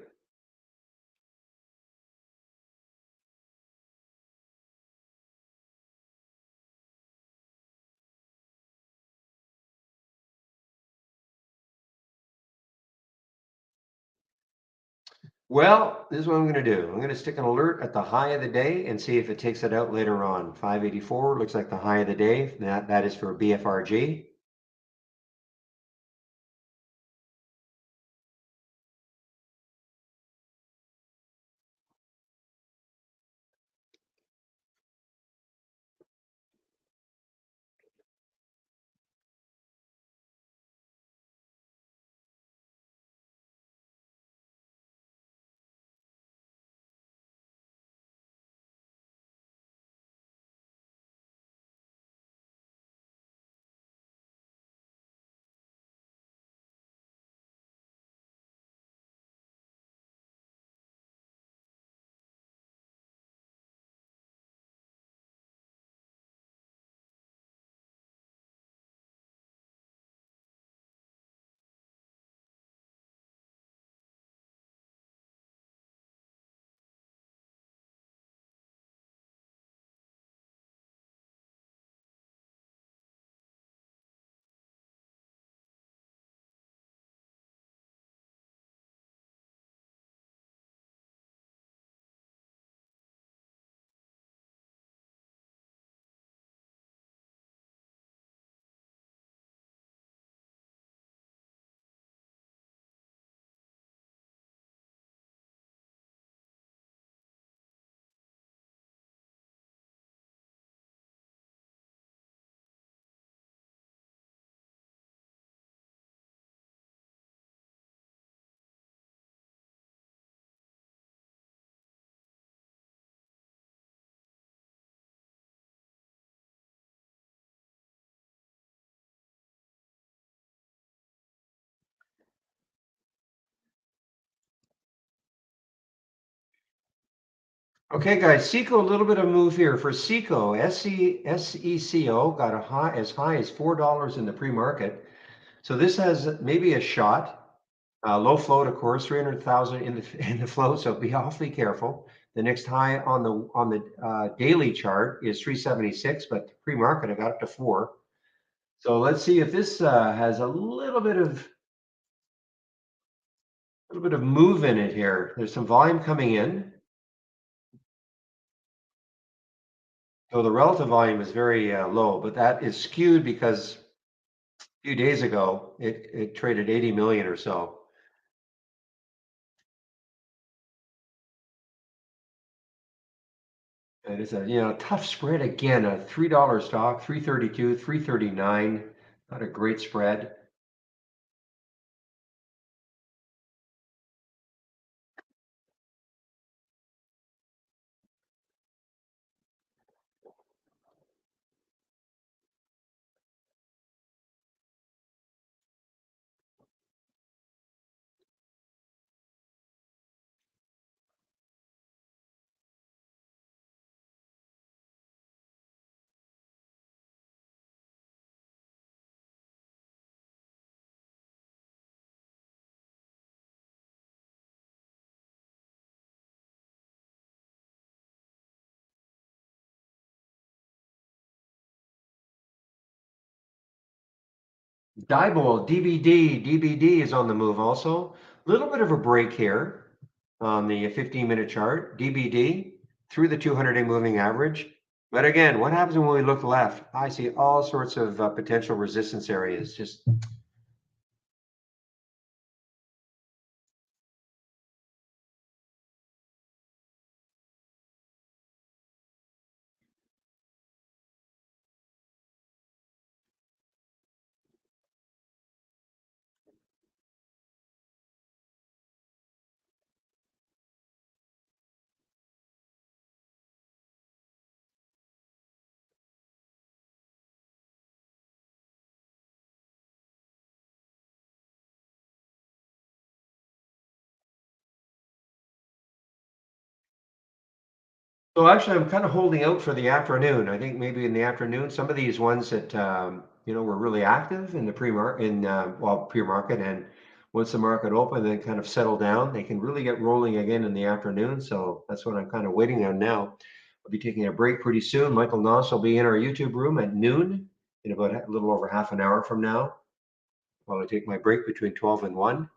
Well, this is what I'm going to do. I'm going to stick an alert at the high of the day and see if it takes it out later on. 584 looks like the high of the day. That is for BFRG. Okay, guys, Seco, a little bit of move here for Seco. SECO got as high as $4 in the pre-market. So this has maybe a shot. Low float, of course, 300,000 in the float, so be awfully careful. The next high on the daily chart is 376, but pre-market I got up to 4. So let's see if this has a little bit of move in it here. There's some volume coming in. So the relative volume is very low, but that is skewed because a few days ago it traded 80 million or so. And it's a tough spread again. A $3 stock, 332, 339. Not a great spread. Diebold, DBD is on the move also. A little bit of a break here on the 15-minute chart. DBD through the 200-day moving average. But again, what happens when we look left? I see all sorts of potential resistance areas. So actually, I'm kind of holding out for the afternoon. I think maybe in the afternoon, some of these ones that were really active in the pre-market, and once the market opened, then kind of settle down, they can really get rolling again in the afternoon. So that's what I'm kind of waiting on now. I'll be taking a break pretty soon. Michael Noss will be in our YouTube room at noon in about a little over half an hour from now. While I take my break between 12 and 1.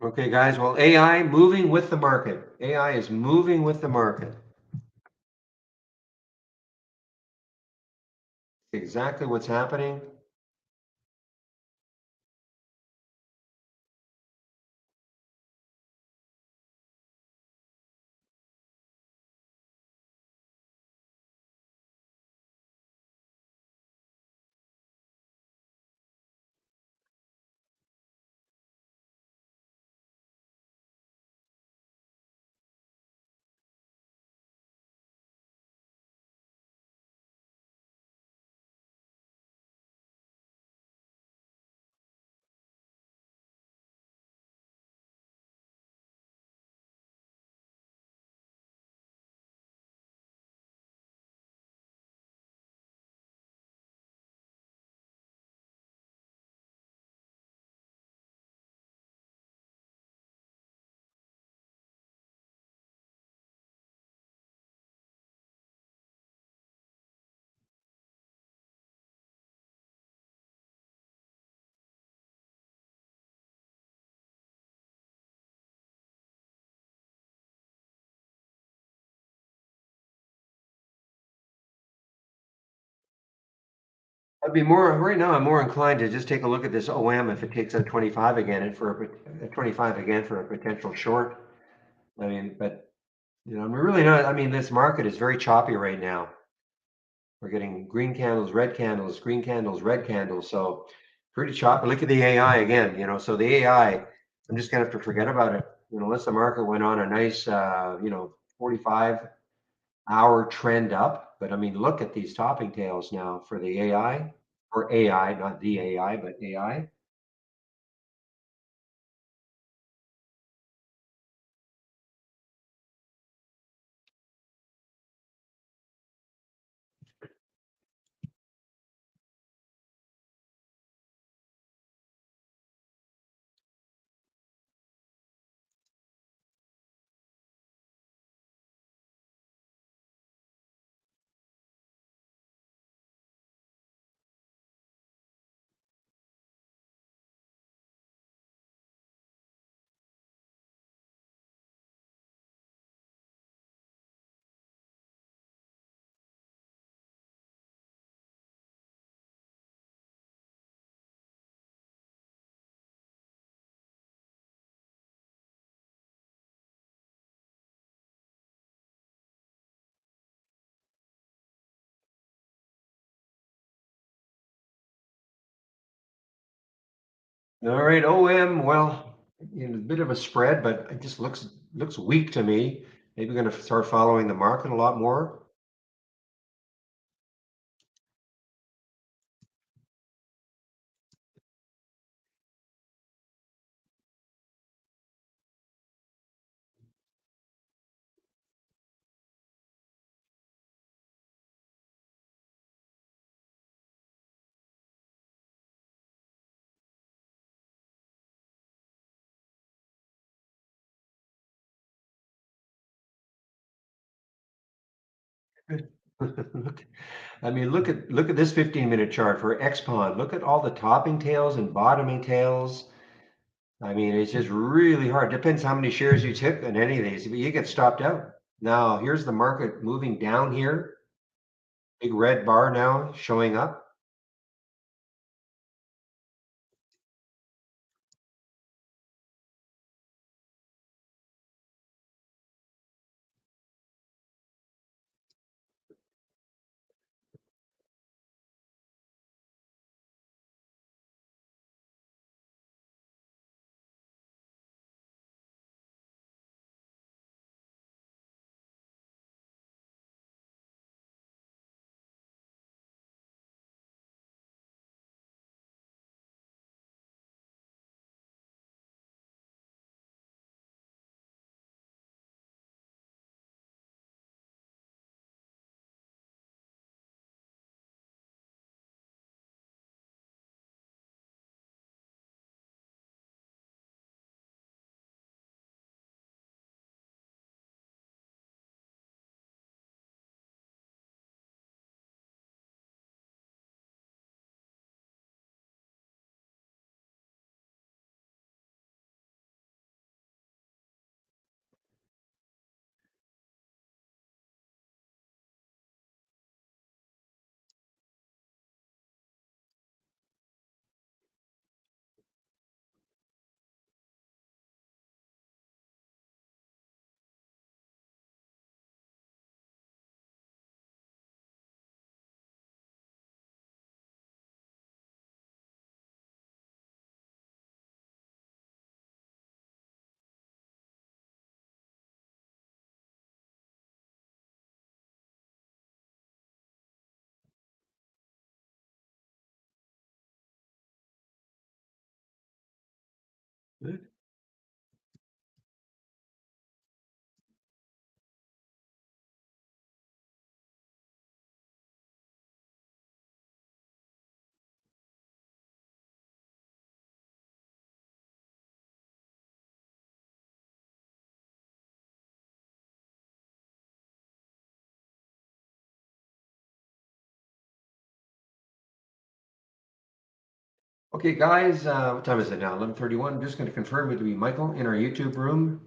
Okay, guys. Well, AI moving with the market. AI is moving with the market. Exactly what's happening. I'd be more right now. I'm more inclined to just take a look at this OM if it takes a 25 again and for a 25 again for a potential short. I mean, but we're really not. I mean, this market is very choppy right now. We're getting green candles, red candles, green candles, red candles. So pretty choppy. Look at the AI again. So the AI, I'm just gonna have to forget about it. Unless the market went on a nice, 45-hour trend up. But I mean, look at these topping tails now for the AI, or AI, not the AI, but AI. All right, OM. Well, a bit of a spread, but it just looks weak to me. Maybe we're going to start following the market a lot more. Look, I mean, look at this 15-minute chart for XPON. Look at all the topping tails and bottoming tails. I mean, it's just really hard. Depends how many shares you took in any of these, but you get stopped out. Now, here's the market moving down here. Big red bar now showing up. Okay, guys, what time is it now? 11:31. I'm just going to confirm with you, Michael, in our YouTube room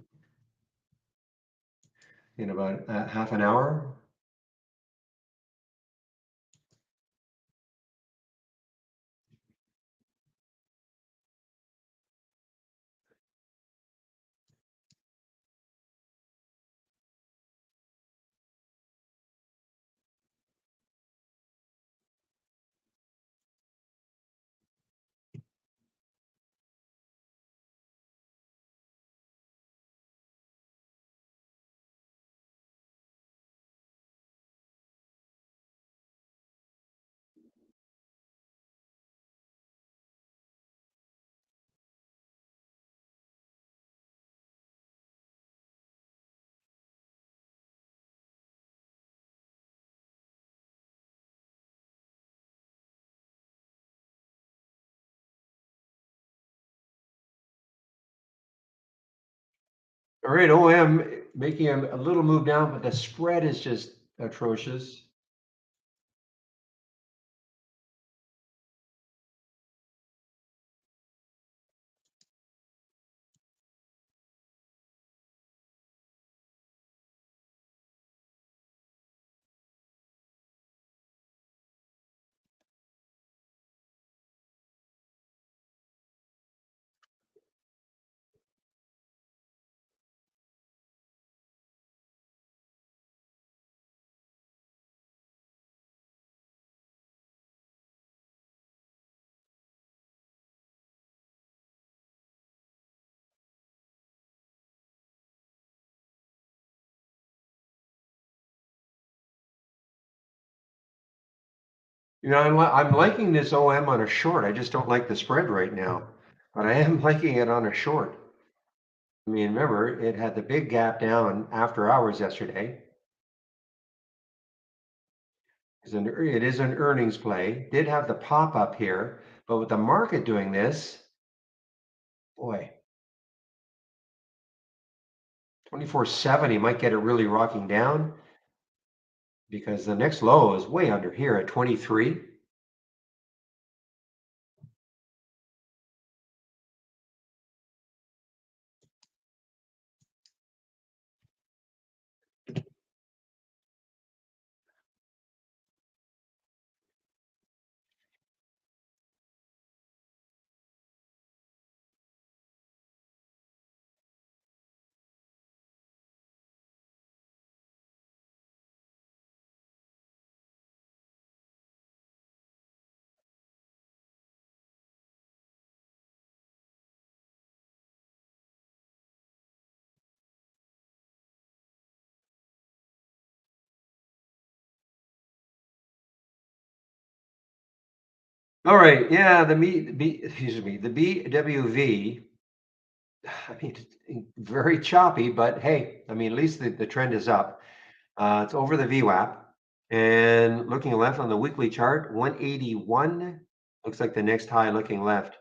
in about half an hour. All right, OM making a little move down, but the spread is just atrocious. I'm liking this OM on a short. I just don't like the spread right now, but I am liking it on a short. I mean, remember, it had the big gap down after hours yesterday. It is an earnings play. Did have the pop up here, but with the market doing this, boy, 24.70 might get it really rocking down because the next low is way under here at 23. All right, yeah, excuse me, the BWV. I mean, it's very choppy, but hey, I mean, at least the trend is up. It's over the VWAP. And looking left on the weekly chart, 181 looks like the next high looking left.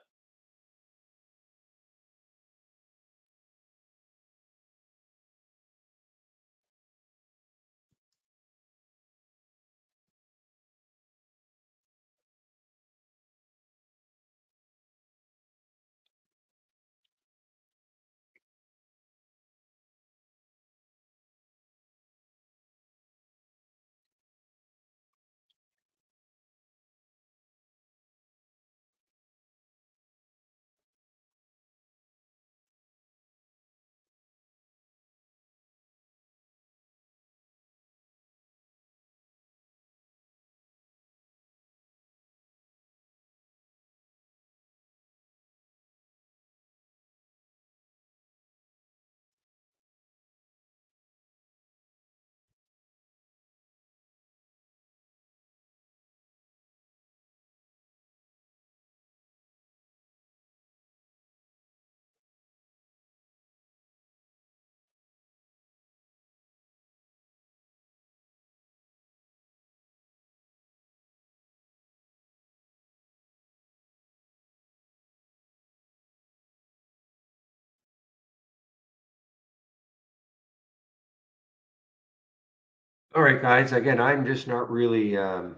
All right, guys. Again, I'm just not really not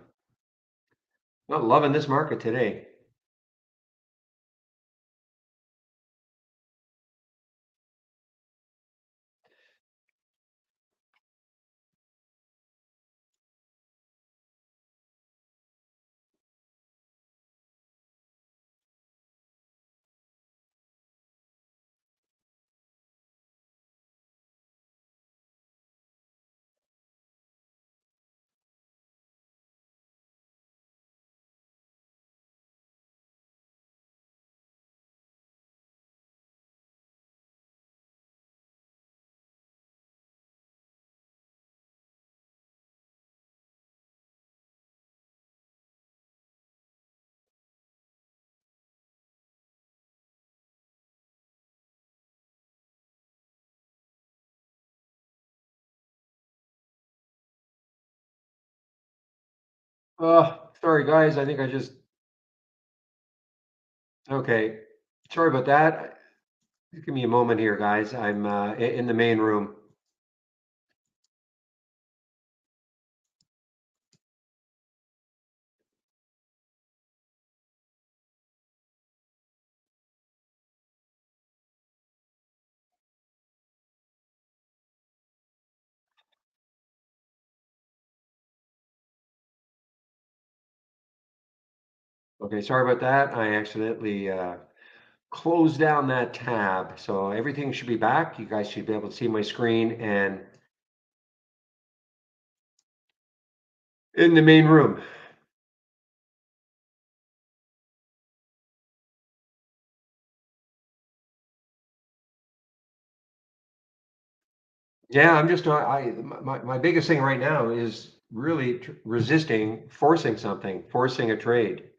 loving this market today. Oh, sorry, guys. I think I just okay. Sorry about that. Give me a moment here, guys. I'm in the main room. Okay, sorry about that. I accidentally closed down that tab. So everything should be back. You guys should be able to see my screen and in the main room. Yeah, I'm just my biggest thing right now is really resisting forcing something, forcing a trade.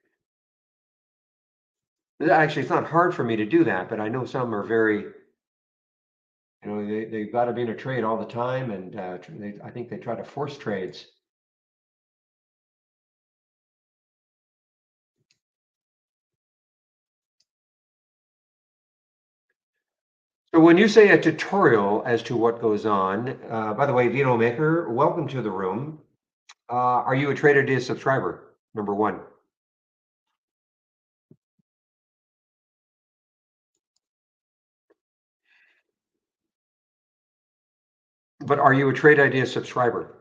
Actually, it's not hard for me to do that, but I know some are very, they've got to be in a trade all the time, and I think they try to force trades. So when you say a tutorial as to what goes on, by the way, Vito Maker, welcome to the room. Are you a Trader Day subscriber? Number one. But are you a Trade Idea subscriber?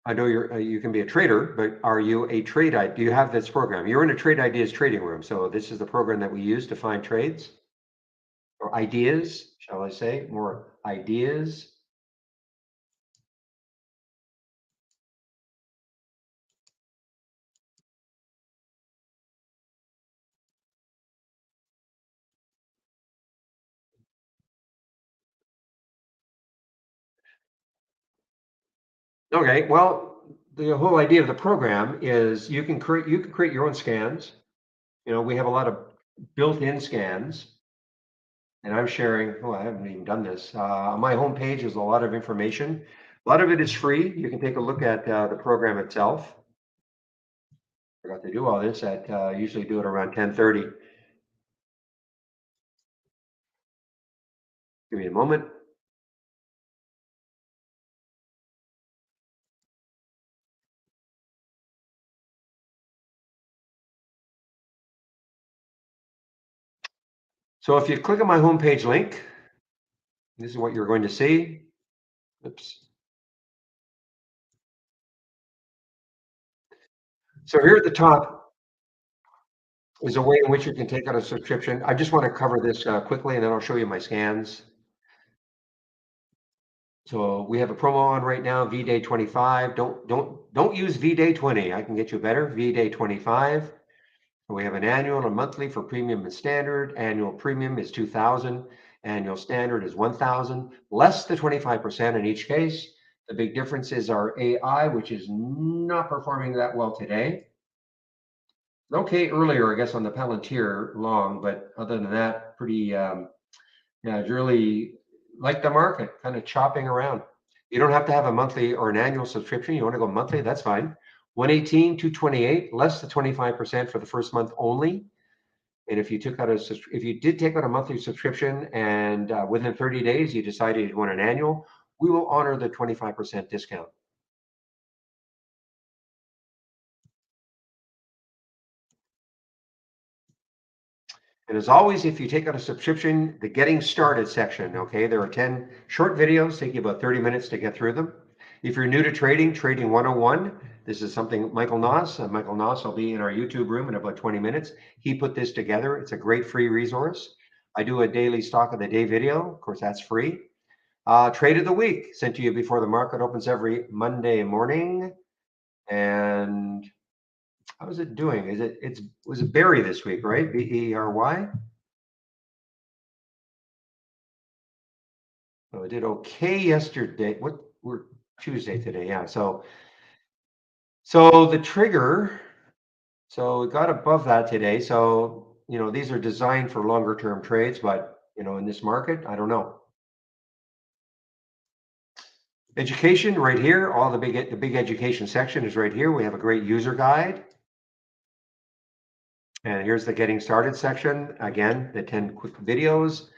I know you can be a trader, but are you a do you have this program? You're in a Trade Ideas trading room, so this is the program that we use to find trades or ideas, shall I say, more ideas. Okay, well, the whole idea of the program is you can create your own scans. We have a lot of built-in scans, and I'm sharing. Oh, I haven't even done this. On my homepage is a lot of information. A lot of it is free. You can take a look at the program itself. Forgot to do all this at usually do it around 10:30. Give me a moment. So if you click on my homepage link, this is what you're going to see. Oops. So here at the top is a way in which you can take out a subscription. I just want to cover this quickly, and then I'll show you my scans. So we have a promo on right now, VDay 25. Don't use VDay 20. I can get you better. VDay 25. We have an annual and a monthly for premium and standard. Annual premium is 2,000. Annual standard is 1,000, less the 25% in each case. The big difference is our AI, which is not performing that well today. Okay, earlier, I guess, on the Palantir long, but other than that, pretty, yeah, it's really like the market, kind of chopping around. You don't have to have a monthly or an annual subscription. You want to go monthly, that's fine. 118, 228, less than 25% for the first month only. And if you did take out a monthly subscription and within 30 days you decided you want an annual, we will honor the 25% discount. And as always, if you take out a subscription, the getting started section, okay, there are 10 short videos, take you about 30 minutes to get through them. If you're new to trading, Trading 101, this is something Michael Noss will be in our YouTube room in about 20 minutes. He put this together. It's a great free resource. I do a daily stock of the day video. Of course, that's free. Trade of the week sent to you before the market opens every Monday morning. And how is it doing? Was it Berry this week, right? Bery? So it did okay yesterday. We're Tuesday today, yeah. So the trigger, so it got above that today. So these are designed for longer term trades, but in this market, I don't know. Education right here, all the big education section is right here. We have a great user guide. And here's the getting started section. Again, the 10 quick videos.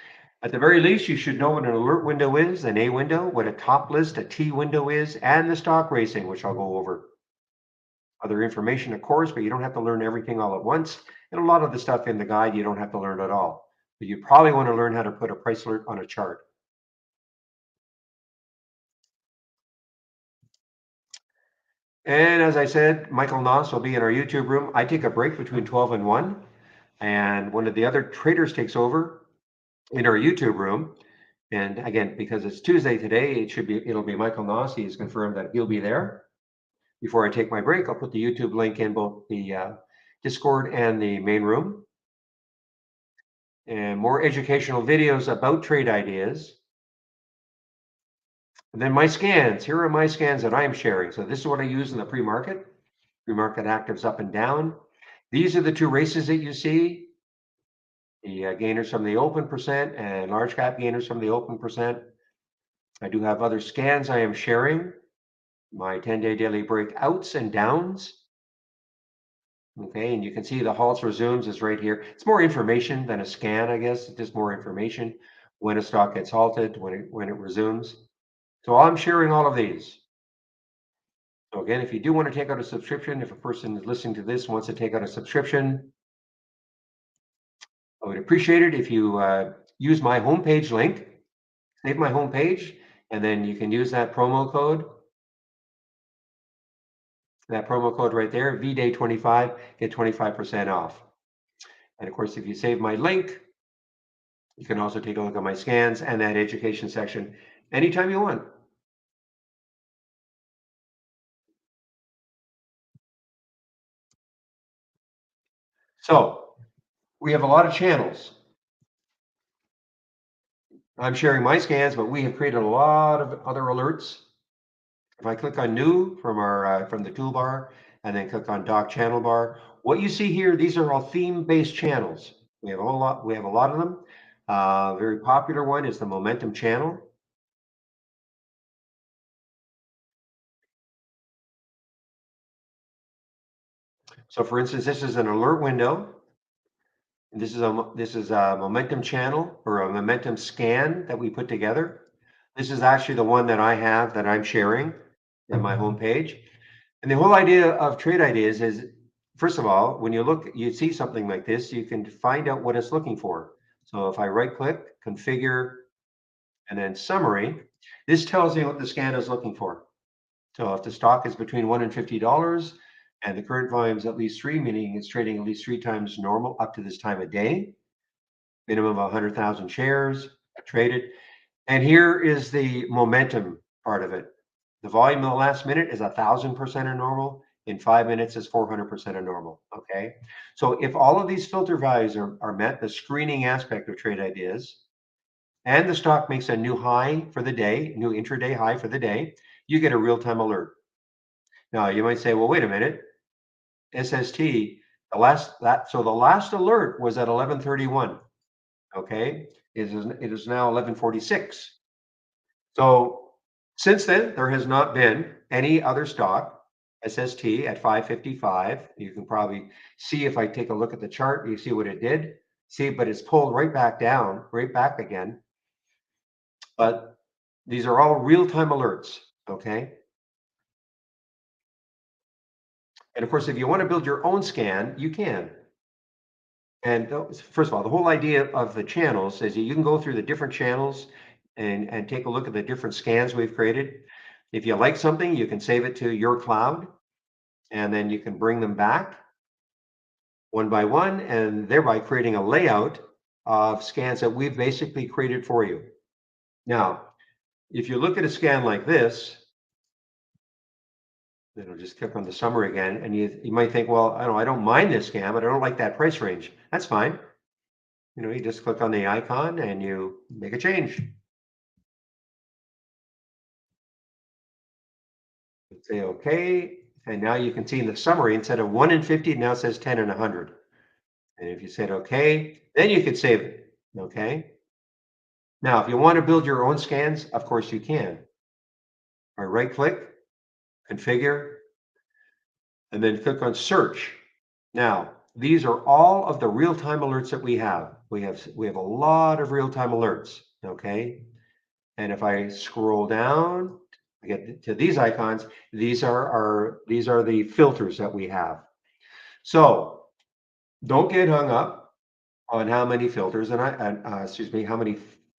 At the very least, you should know what an alert window is, an A window, what a top list, a T window is, and the stock racing, which I'll go over. Other information, of course, but you don't have to learn everything all at once. And a lot of the stuff in the guide, you don't have to learn at all. But you probably want to learn how to put a price alert on a chart. And as I said, Michael Noss will be in our YouTube room. I take a break between 12 and 1, and one of the other traders takes over in our YouTube room. And again, because it's Tuesday today, it'll be Michael Noss. He's confirmed that he'll be there. Before I take my break, I'll put the YouTube link in both the Discord and the main room. And more educational videos about trade ideas. And then my scans. Here are my scans that I'm sharing. So this is what I use in the pre-market. Pre-market actives up and down. These are the two races that you see. The gainers from the open percent and large cap gainers from the open percent. I do have other scans I am sharing. My 10-day daily breakouts and downs. Okay, and you can see the halts resumes is right here. It's more information than a scan, I guess. It's just more information when a stock gets halted, when it resumes. So I'm sharing all of these. So again, if you do want to take out a subscription, if a person is listening to this wants to take out a subscription, I would appreciate it if you use my homepage link, save my homepage, and then you can use that promo code. That promo code right there, VDAY25, get 25% off. And of course, if you save my link, you can also take a look at my scans and that education section anytime you want. So we have a lot of channels. I'm sharing my scans, but we have created a lot of other alerts. If I click on new from the toolbar and then click on doc channel bar, what you see here, these are all theme-based channels. We have a lot of them. Very popular one is the momentum channel. So for instance, this is an alert window. And this is a momentum channel or a momentum scan that we put together. This is actually the one that I have that I'm sharing in my homepage. And the whole idea of trade ideas is, first of all, when you see something like this, you can find out what it's looking for. So if I right click, configure, and then summary, this tells me what the scan is looking for. So if the stock is between $1 and $50 and the current volume is at least 3, meaning it's trading at least 3 times normal up to this time of day, minimum of 100,000 shares traded. And here is the momentum part of it. The volume in the last minute is 1,000% of normal. In 5 minutes is 400% of normal. Okay. So if all of these filter values are met, the screening aspect of trade ideas, and the stock makes a new high for the day, new intraday high for the day, you get a real-time alert. Now you might say, well, wait a minute, SST, the last alert was at 11:31. Okay, it is now 11:46. So since then, there has not been any other stock, SST at 555. You can probably see if I take a look at the chart, you see what it did. See, but it's pulled right back down, right back again. But these are all real-time alerts, okay? And of course, if you want to build your own scan, you can. And first of all, the whole idea of the channels is that you can go through the different channels and take a look at the different scans we've created. If you like something, you can save it to your cloud, and then you can bring them back one by one, and thereby creating a layout of scans that we've basically created for you. Now, if you look at a scan like this, then I'll just click on the summary again, and you might think, well, I don't mind this scan, but I don't like that price range. That's fine. You just click on the icon and you make a change. Say okay, and now you can see in the summary, instead of 1 and 50, now it says 10 and 100. And if you said okay, then you could save it, okay? Now, if you want to build your own scans, of course you can. All right, right click, configure, and then click on search. Now, these are all of the real-time alerts that we have. We have a lot of real-time alerts, okay? And if I scroll down, I get to these icons, these are the filters that we have. So don't get hung up on how many filters excuse me, how many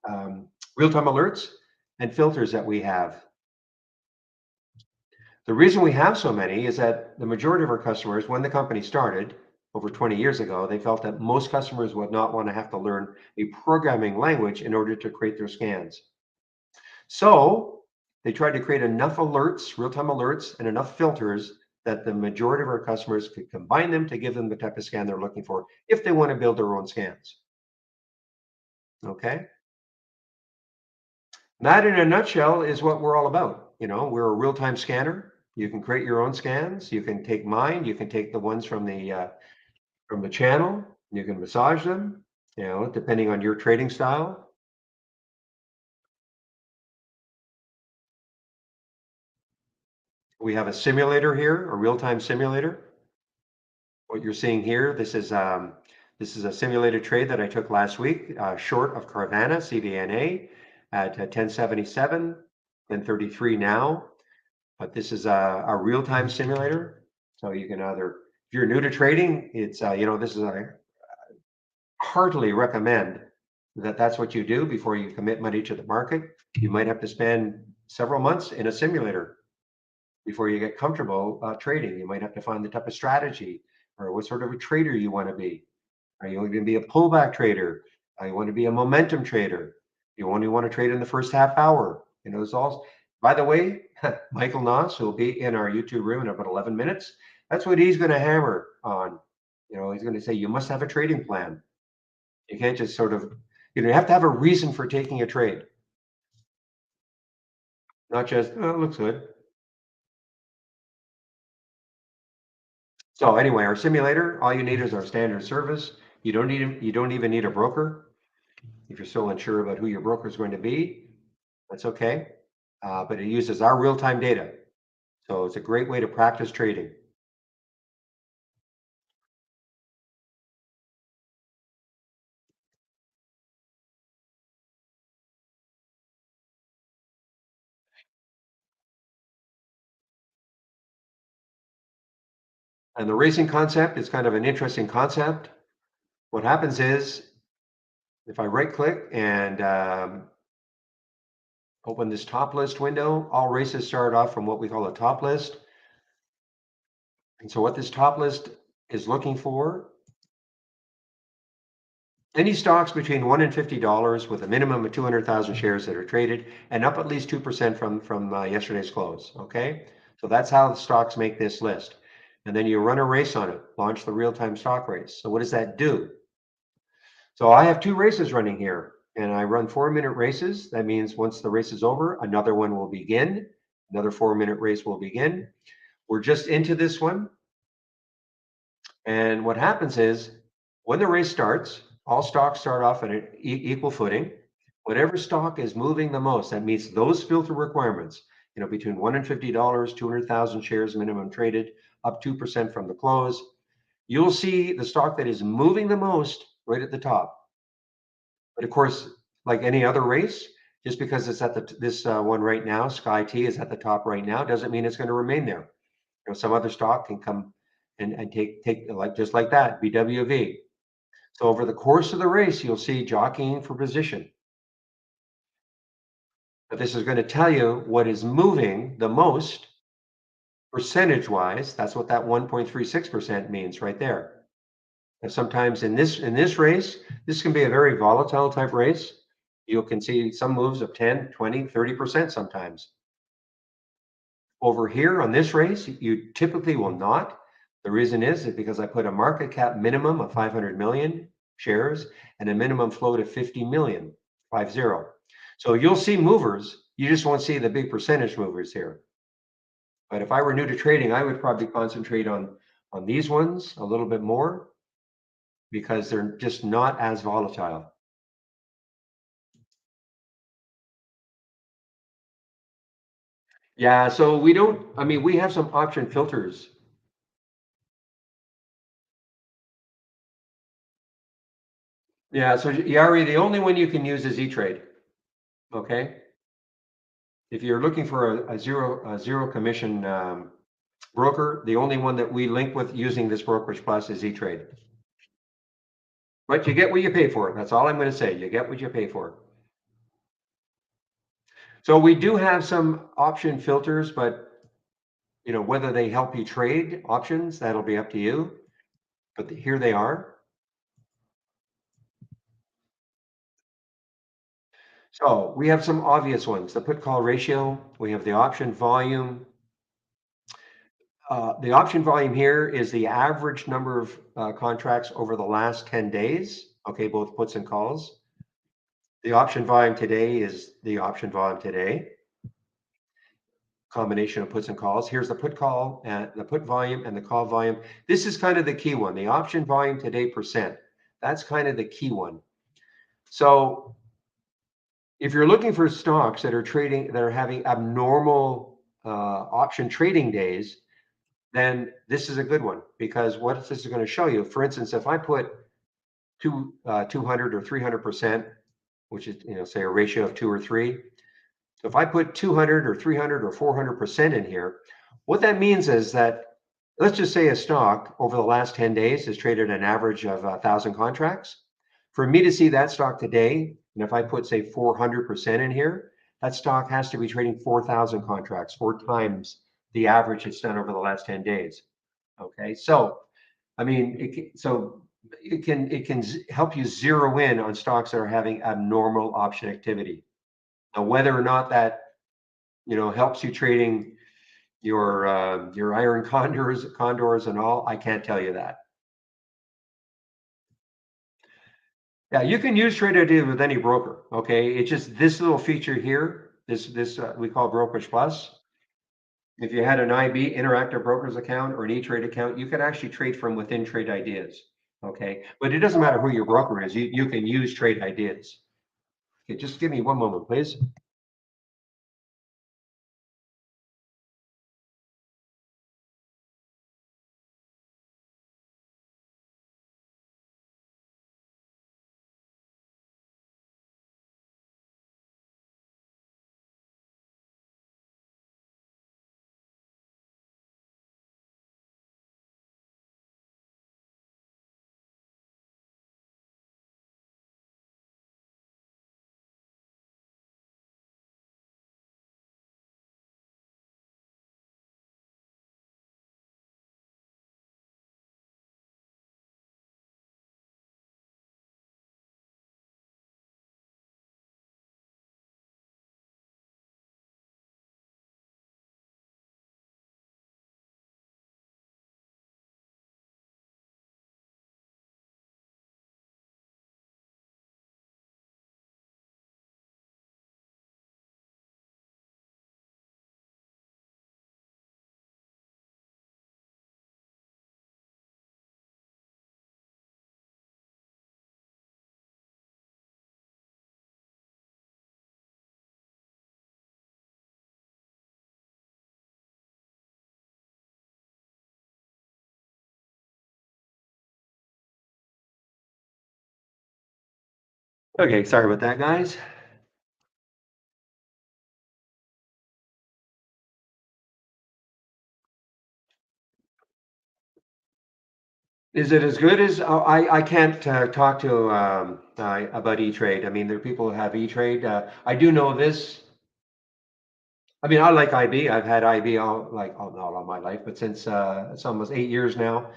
um, real-time alerts and filters that we have. The reason we have so many is that the majority of our customers, when the company started over 20 years ago, they felt that most customers would not want to have to learn a programming language in order to create their scans. So they tried to create enough alerts, real-time alerts, and enough filters that the majority of our customers could combine them to give them the type of scan they're looking for if they want to build their own scans. Okay. That in a nutshell is what we're all about. We're a real-time scanner. You can create your own scans. You can take mine. You can take the ones from the channel. You can massage them, depending on your trading style. We have a simulator here, a real-time simulator. What you're seeing here, this is a simulated trade that I took last week, short of Carvana, CVNA, at 1077, 1033 now. But this is a real-time simulator. So you can if you're new to trading, this is I heartily recommend that that's what you do before you commit money to the market. You might have to spend several months in a simulator before you get comfortable trading. You might have to find the type of strategy or what sort of a trader you want to be. Are you going to be a pullback trader? You want to be a momentum trader? You only want to trade in the first half hour. It's all. By the way, Michael Noss, who will be in our YouTube room in about 11 minutes, that's what he's going to hammer on. He's going to say you must have a trading plan. You can't just sort of, you have to have a reason for taking a trade, not just, oh, it looks good. So anyway, our simulator, all you need is our standard service. You don't even need a broker. If you're still unsure about who your broker is going to be, that's okay. But it uses our real-time data. So it's a great way to practice trading. And the racing concept is kind of an interesting concept. What happens is if I right click and open this top list window, all races start off from what we call a top list. And so what this top list is looking for, any stocks between $1 and $50 with a minimum of 200,000 shares that are traded and up at least 2% from yesterday's close. Okay, so that's how the stocks make this list. And then you run a race on it, launch the real-time stock race. So what does that do? So I have two races running here, and I run 4-minute races. That means once the race is over, another one will begin. Another 4-minute race will begin. We're just into this one. And what happens is when the race starts, all stocks start off at an equal footing. Whatever stock is moving the most, that meets those filter requirements, between $1 and $50, 200,000 shares minimum traded, up 2% from the close. You'll see the stock that is moving the most right at the top. But of course, like any other race, just because it's at this one right now, Sky T is at the top right now, doesn't mean it's going to remain there. Some other stock can come and take like just like that, BWV. So over the course of the race, you'll see jockeying for position. But this is going to tell you what is moving the most percentage wise. That's what that 1.36% means right there. And sometimes in this race, this can be a very volatile type race. You can see some moves of 10, 20, 30% sometimes. Over here on this race, you typically will not. The reason is because I put a market cap minimum of 500 million shares and a minimum float of 50 million, 50. So you'll see movers, you just won't see the big percentage movers here. But if I were new to trading, I would probably concentrate on these ones a little bit more because they're just not as volatile. Yeah, so we have some option filters. Yeah, so Yari, the only one you can use is E-Trade. Okay. If you're looking for a zero commission broker, the only one that we link with using this brokerage plus is E-Trade. But you get what you pay for. That's all I'm going to say. You get what you pay for. So we do have some option filters, but whether they help you trade options, that'll be up to you. But here they are. So we have some obvious ones. The put call ratio. We have the option volume. The option volume here is the average number of contracts over the last 10 days. Okay, both puts and calls. The option volume today is the option volume today. Combination of puts and calls. Here's the put call and the put volume and the call volume. This is kind of the key one. The option volume today percent. That's kind of the key one. So if you're looking for stocks that are having abnormal option trading days, then this is a good one, because what this is going to show you, for instance, if I put 200 or 300%, which is, say a ratio of 2 or 3. So if I put 200 or 300 or 400% in here, what that means is that, let's just say a stock over the last 10 days has traded an average of 1,000 contracts. For me to see that stock today, and if I put, say, 400% in here, that stock has to be trading 4,000 contracts, 4 times the average it's done over the last 10 days. Okay, so I mean, it can help you zero in on stocks that are having abnormal option activity. Now, whether or not that helps you trading your iron condors and all, I can't tell you that. Yeah, you can use trade ideas with any broker. Okay, it's just this little feature here. This we call brokerage plus. If you had an IB, Interactive Brokers account, or an E-Trade account, you could actually trade from within Trade Ideas. Okay, but it doesn't matter who your broker is. You can use Trade Ideas. Okay, just give me one moment, please. Okay, sorry about that, guys. Is it as good as I can't talk to about E-Trade. I mean, there are people who have E-Trade. I do know this. I mean, I like IB. I've had IB not all my life, but since it's almost 8 years now,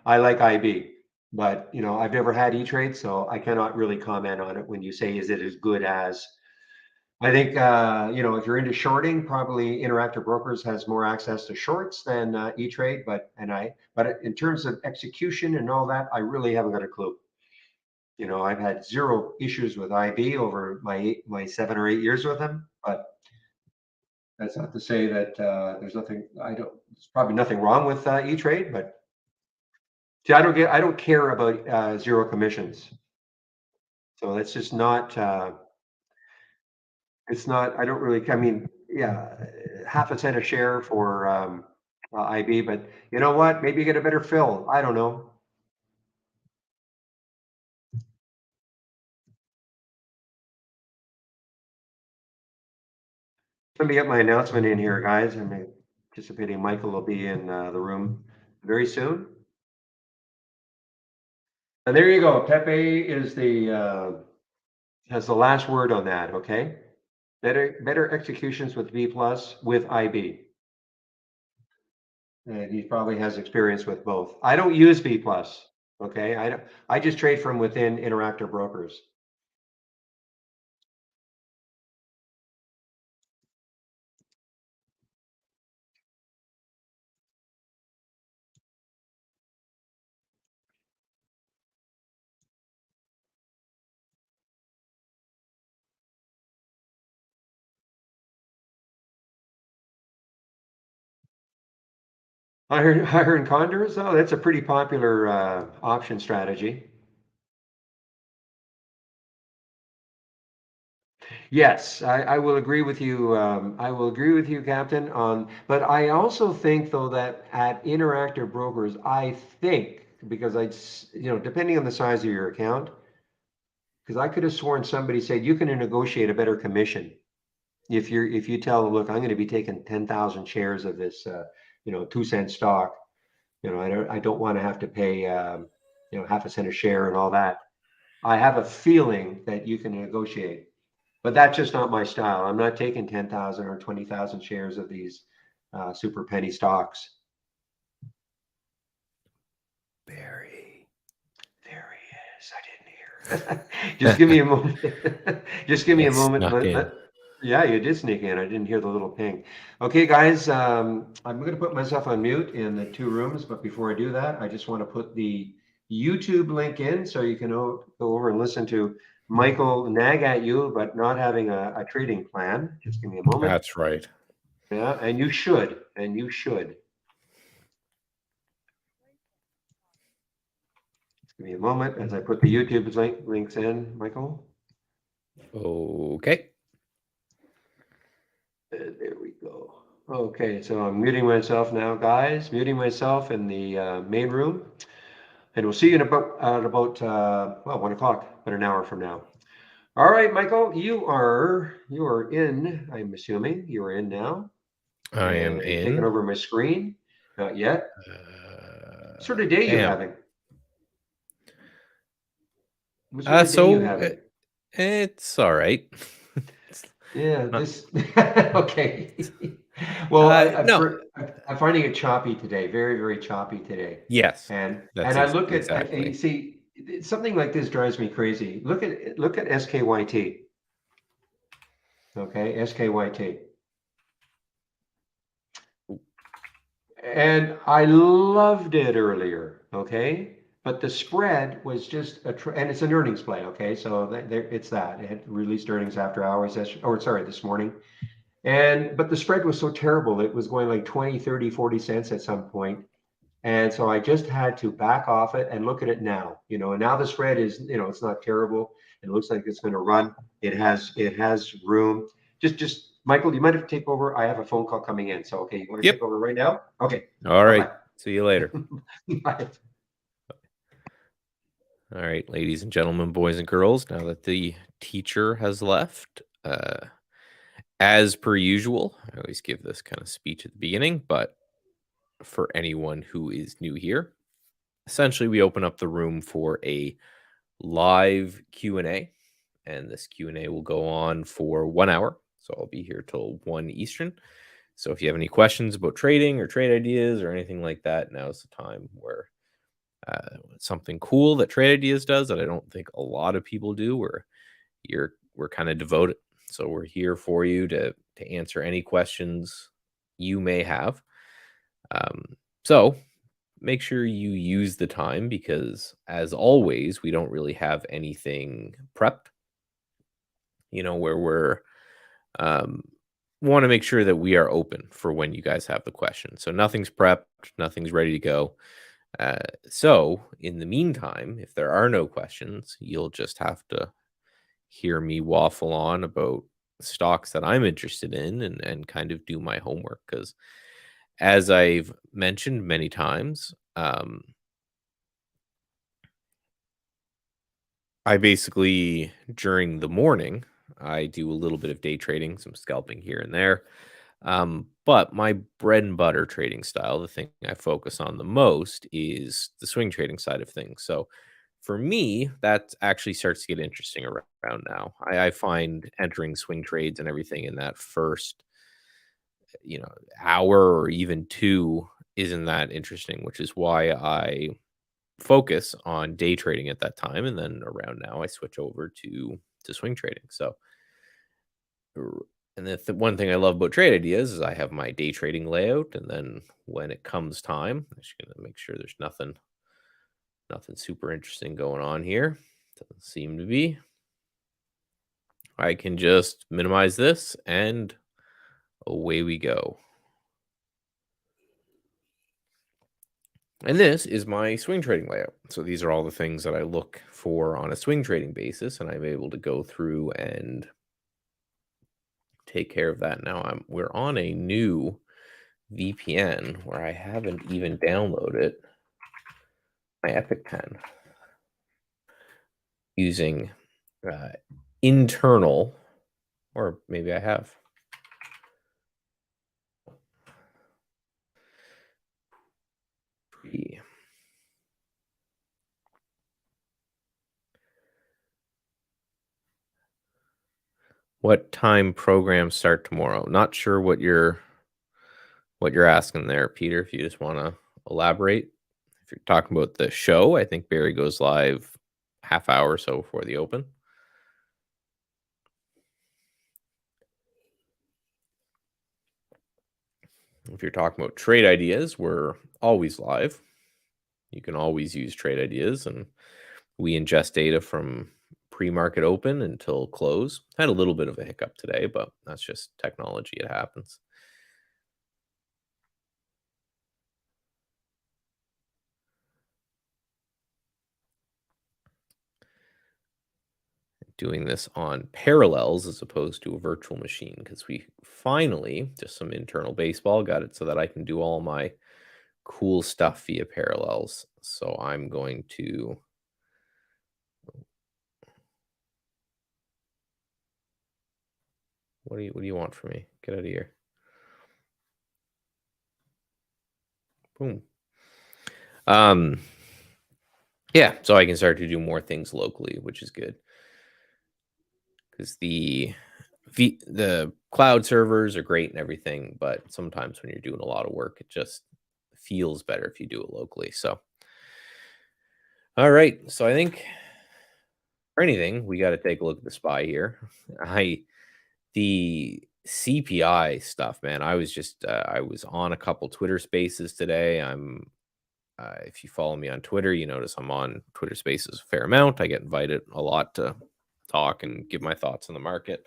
I like IB. But I've never had E-Trade, so I cannot really comment on it. When you say, is it as good as? I think if you're into shorting, probably Interactive Brokers has more access to shorts than E-Trade. But in terms of execution and all that, I really haven't got a clue. I've had zero issues with IB over my 7 or 8 years with them, but that's not to say that there's nothing. There's probably nothing wrong with E-Trade, but see, I don't care about zero commissions. So that's just not. It's not. I don't really. I mean, yeah, half a cent a share for IB, but you know what? Maybe you get a better fill. I don't know. Let me get my announcement in here, guys. I'm anticipating Michael will be in the room very soon. And there you go. Pepe is the has the last word on that. Okay. Better executions with V plus with IB. And he probably has experience with both. I don't use V plus. Okay. I just trade from within Interactive Brokers. Iron condors. Oh, that's a pretty popular option strategy. Yes, I will agree with you. I will agree with you, Captain. But I also think, though, that at Interactive Brokers, I think because depending on the size of your account, because I could have sworn somebody said you can negotiate a better commission if you tell them, look, I'm going to be taking 10,000 shares of this, 2-cent stock. I don't want to have to pay, half a cent a share and all that. I have a feeling that you can negotiate. But that's just not my style. I'm not taking 10,000 or 20,000 shares of these super penny stocks. Barry, there he is. I didn't hear. Just give me a moment. Just give me a moment. Snuck in. Yeah, you did sneak in. I didn't hear the little ping. Okay, guys, I'm going to put myself on mute in the two rooms. But before I do that, I just want to put the YouTube link in so you can go over and listen to Michael nag at you, but not having a trading plan. Just give me a moment. That's right. Yeah, and you should. And you should. Just give me a moment as I put the YouTube links in, Michael. Okay. There we go. Okay, so I'm muting myself now, guys. Muting myself in the main room. And we'll see you in about 1 o'clock, about an hour from now. All right, Michael, you are in. I'm assuming you are in now. I am Are you in. taking over my screen? Not yet. What sort of day you having? What sort of day you having? It's all right. Yeah, this okay. Well, no. I'm finding it choppy today, very, very choppy today. Yes, And that's I look at exactly. you see something like this drives me crazy. Look at SKYT. Okay, SKYT. And I loved it earlier, okay? But the spread was just and it's an earnings play, okay? So it's that. It had released earnings after hours, this morning. But the spread was so terrible. It was going like 20, 30, 40 cents at some point. And so I just had to back off it and look at it now, and now the spread is, it's not terrible. It looks like it's going to run. It has room. Just Michael, you might have to take over. I have a phone call coming in. So, okay, you want to take over right now? Okay. All right. Bye-bye. See you later. Bye. All right, ladies and gentlemen, boys and girls, now that the teacher has left, as per usual, I always give this kind of speech at the beginning, but for anyone who is new here, essentially we open up the room for a live Q&A, and this Q&A will go on for 1 hour. So I'll be here till 1 Eastern. So if you have any questions about trading or trade ideas or anything like that, now's the time where something cool that Trade Ideas does that I don't think a lot of people do, where we're kind of devoted. So we're here for you to answer any questions you may have. So make sure you use the time, because as always, we don't really have anything prepped, where we're want to make sure that we are open for when you guys have the question. So nothing's prepped, nothing's ready to go. So in the meantime, if there are no questions, you'll just have to hear me waffle on about stocks that I'm interested in and kind of do my homework. Because as I've mentioned many times, I basically, during the morning, I do a little bit of day trading, some scalping here and there. But my bread and butter trading style, the thing I focus on the most, is the swing trading side of things. So for me, that actually starts to get interesting around now. I find entering swing trades and everything in that first, you know, hour or even two isn't that interesting, which is why I focus on day trading at that time, and then around now I switch over to swing trading. So r- and the one thing I love about trade ideas is I have my day trading layout, and then when it comes time, I'm just gonna make sure there's nothing super interesting going on here. Doesn't seem to be. I can just minimize this and away we go. And this is my swing trading layout. So these are all the things that I look for on a swing trading basis, and I'm able to go through and take care of that. Now we're on a new VPN where I haven't even downloaded my Epic Pen using uh, internal, or maybe I have. Free. What time programs start tomorrow? Not sure what you're asking there, Peter. If you just want to elaborate, if you're talking about the show, I think Barry goes live half hour or so before the open. If you're talking about trade ideas, we're always live. You can always use trade ideas, and we ingest data from pre-market open until close. Had a little bit of a hiccup today, but that's just technology. It happens. Doing this on parallels as opposed to a virtual machine because we finally, just some internal baseball, got it so that I can do all my cool stuff via parallels. So I'm going to what do you want from me? Get out of here. Boom. Um yeah, so I can start to do more things locally, which is good. Because the cloud servers are great and everything, but sometimes when you're doing a lot of work, it just feels better if you do it locally. So all right. So I think for anything, we got to take a look at the SPY here. I the CPI stuff, man. I was on a couple Twitter Spaces today. If you follow me on Twitter, you notice I'm on Twitter Spaces a fair amount. I get invited a lot to talk and give my thoughts on the market.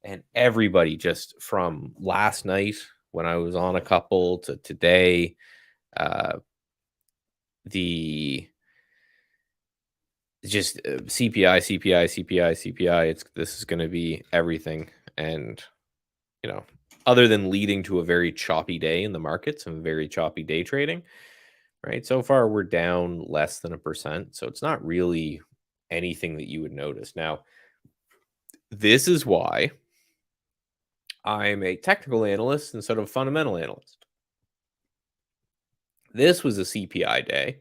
And everybody just from last night when I was on a couple to today, uh, the just CPI, CPI, CPI, CPI. This is going to be everything, and you know, other than leading to a very choppy day in the markets and very choppy day trading, right? So far, we're down less than 1%, so it's not really anything that you would notice. Now, this is why I'm a technical analyst instead of a fundamental analyst. This was a CPI day.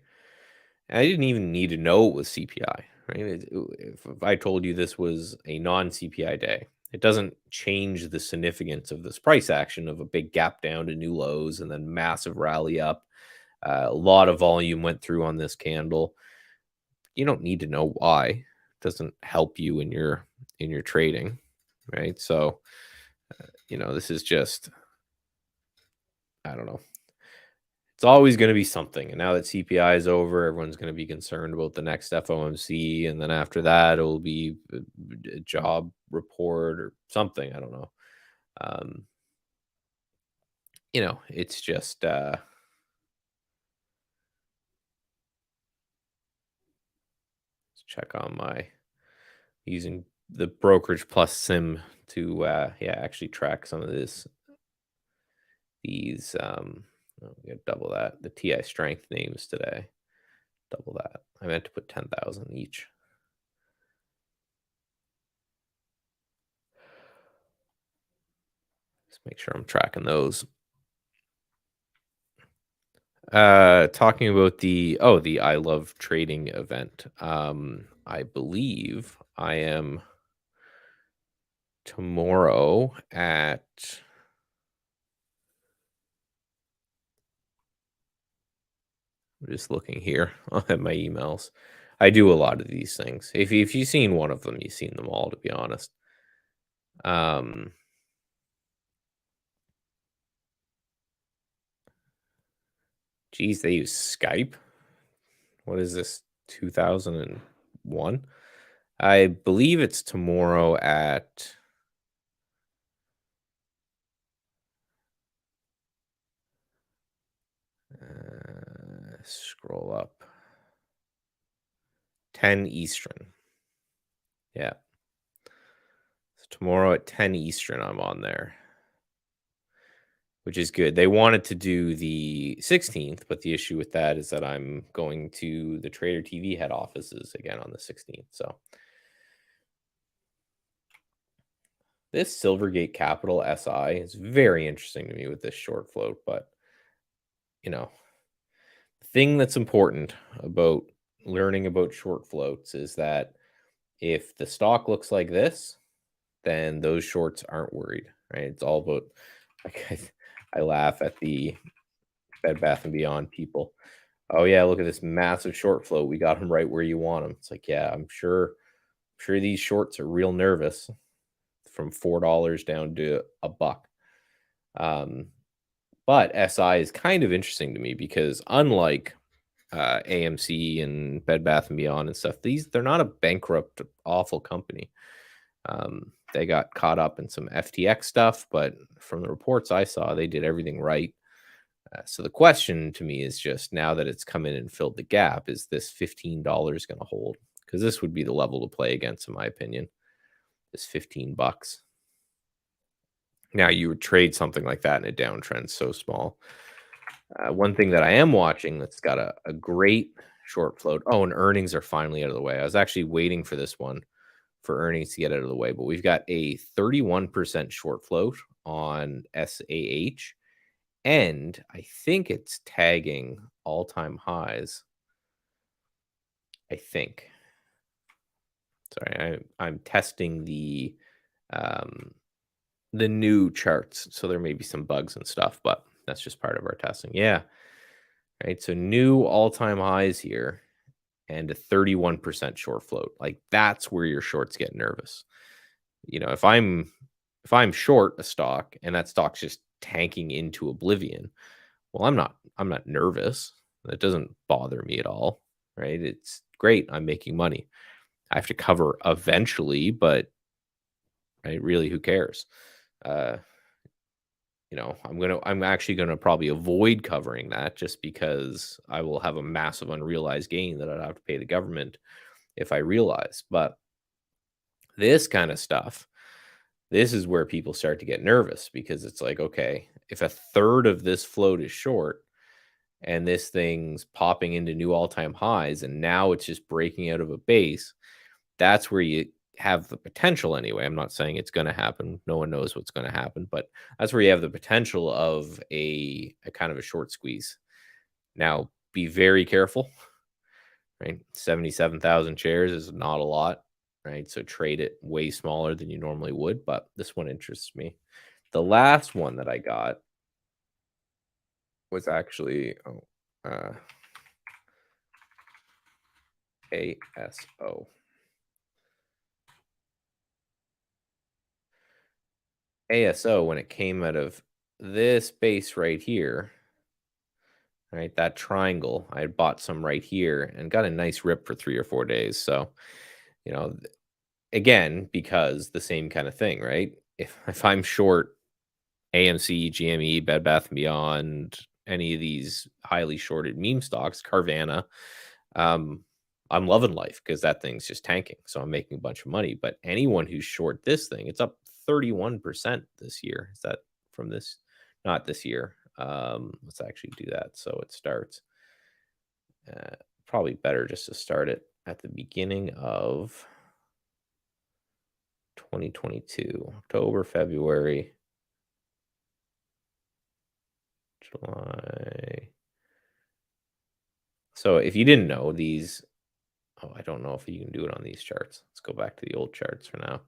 I didn't even need to know it was CPI, right? If I told you this was a non-CPI day, it doesn't change the significance of this price action of a big gap down to new lows and then massive rally up. A lot of volume went through on this candle. You don't need to know why. It doesn't help you in your trading, right? So, this is just, I don't know. It's always going to be something. And now that CPI is over, everyone's going to be concerned about the next FOMC. And then after that, it will be a job report or something. I don't know. Um, it's just, let's check on my using the brokerage plus sim to, actually track some of we got double that. The TI strength names today. Double that. I meant to put 10,000 each. make sure I'm tracking those. Talking about the I Love Trading event. I believe I am tomorrow at I'm just looking here at my emails. I do a lot of these things. If you've seen one of them, you've seen them all, to be honest. Um, geez, they use Skype. What is this? 2001? I believe it's tomorrow at scroll up 10 Eastern. Yeah. So tomorrow at 10 Eastern, I'm on there, which is good. They wanted to do the 16th, but the issue with that is that I'm going to the Trader TV head offices again on the 16th. So this Silvergate Capital SI is very interesting to me with this short float, but you know, the thing that's important about learning about short floats is that if the stock looks like this, then those shorts aren't worried, right? It's all about like I laugh at the Bed Bath and Beyond people. Oh yeah, look at this massive short float. We got them right where you want them. It's like, yeah, I'm sure these shorts are real nervous from $4 down to a buck. Um, but SI is kind of interesting to me because unlike AMC and Bed Bath and Beyond and stuff, they're not a bankrupt, awful company. They got caught up in some FTX stuff, but from the reports I saw, they did everything right. So the question to me is just now that it's come in and filled the gap, is this $15 going to hold? Because this would be the level to play against, in my opinion. This $15. Now you would trade something like that in a downtrend so small. One thing that I am watching that's got a great short float. Oh, and earnings are finally out of the way. I was actually waiting for this one for earnings to get out of the way, but we've got a 31% short float on SAH, and I think it's tagging all-time highs. I think. Sorry, I'm testing the new charts, so there may be some bugs and stuff, but that's just part of our testing. Yeah. Right. So new all-time highs here and a 31% short float. Like that's where your shorts get nervous. If I'm short a stock and that stock's just tanking into oblivion, well, I'm not nervous. That doesn't bother me at all. Right. It's great. I'm making money. I have to cover eventually, but right, really, who cares? Uh, I'm actually gonna probably avoid covering that just because I will have a massive unrealized gain that I'd have to pay the government if I realize. But this kind of stuff, this is where people start to get nervous because it's like, okay, if a third of this float is short and this thing's popping into new all-time highs and now it's just breaking out of a base, that's where you have the potential anyway. I'm not saying it's going to happen. No one knows what's going to happen, but that's where you have the potential of a kind of a short squeeze. Now, be very careful, right? 77,000 shares is not a lot, right? So trade it way smaller than you normally would, but this one interests me. The last one that I got was actually ASO. ASO, when it came out of this base right here, right, that triangle, I had bought some right here and got a nice rip for 3 or 4 days. So, you know, again, because the same kind of thing, right? If I'm short AMC, GME, Bed Bath& and Beyond, any of these highly shorted meme stocks, Carvana, um, I'm loving life because that thing's just tanking. So I'm making a bunch of money. But anyone who's short this thing, it's up 31% this year. Is that from this? Not this year. Let's actually do that. So it starts probably better just to start it at the beginning of 2022, October, February. July. So if you didn't know these, oh, I don't know if you can do it on these charts. Let's go back to the old charts for now.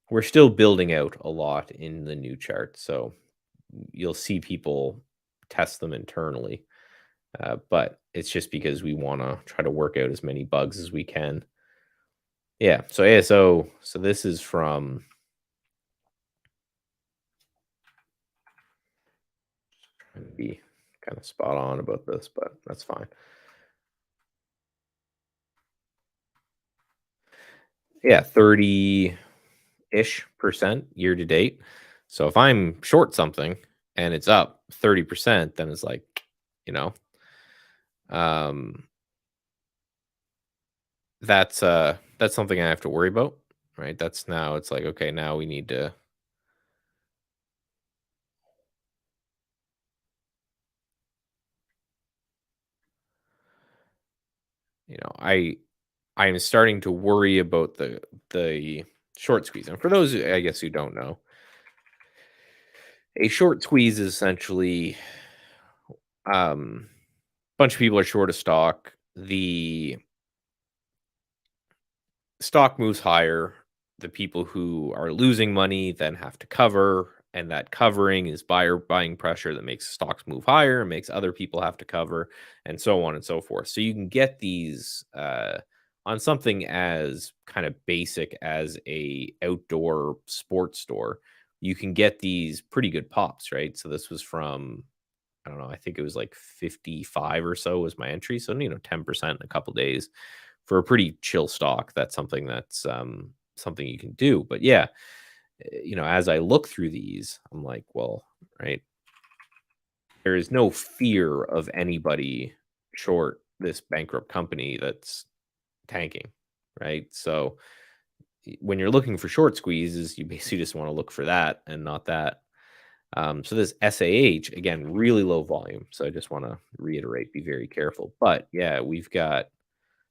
We're still building out a lot in the new chart, so you'll see people test them internally. But it's just because we want to try to work out as many bugs as we can. Yeah. So ASO. So this is from. Trying to be kind of spot on about this, but that's fine. Yeah, 30-ish% year to date. So if I'm short something and it's up 30%, then it's like, you know, um, that's something I have to worry about, right? That's now it's like, okay, now we need to, I'm starting to worry about the short squeeze. And for those I guess who don't know, a short squeeze is essentially um bunch of people are short of stock. The stock moves higher. The people who are losing money then have to cover, and that covering is buyer buying pressure that makes stocks move higher and makes other people have to cover, and so on and so forth. So you can get these on something as kind of basic as a outdoor sports store. You can get these pretty good pops, right? So this was from I don't know, I think it was like 55 or so was my entry. So, 10% in a couple days for a pretty chill stock. That's something that's something you can do. But yeah, as I look through these, I'm like, well, right, there is no fear of anybody short this bankrupt company that's tanking, right? So when you're looking for short squeezes, you basically just want to look for that and not that. So this SAH, again, really low volume. So I just want to reiterate, be very careful. But yeah, we've got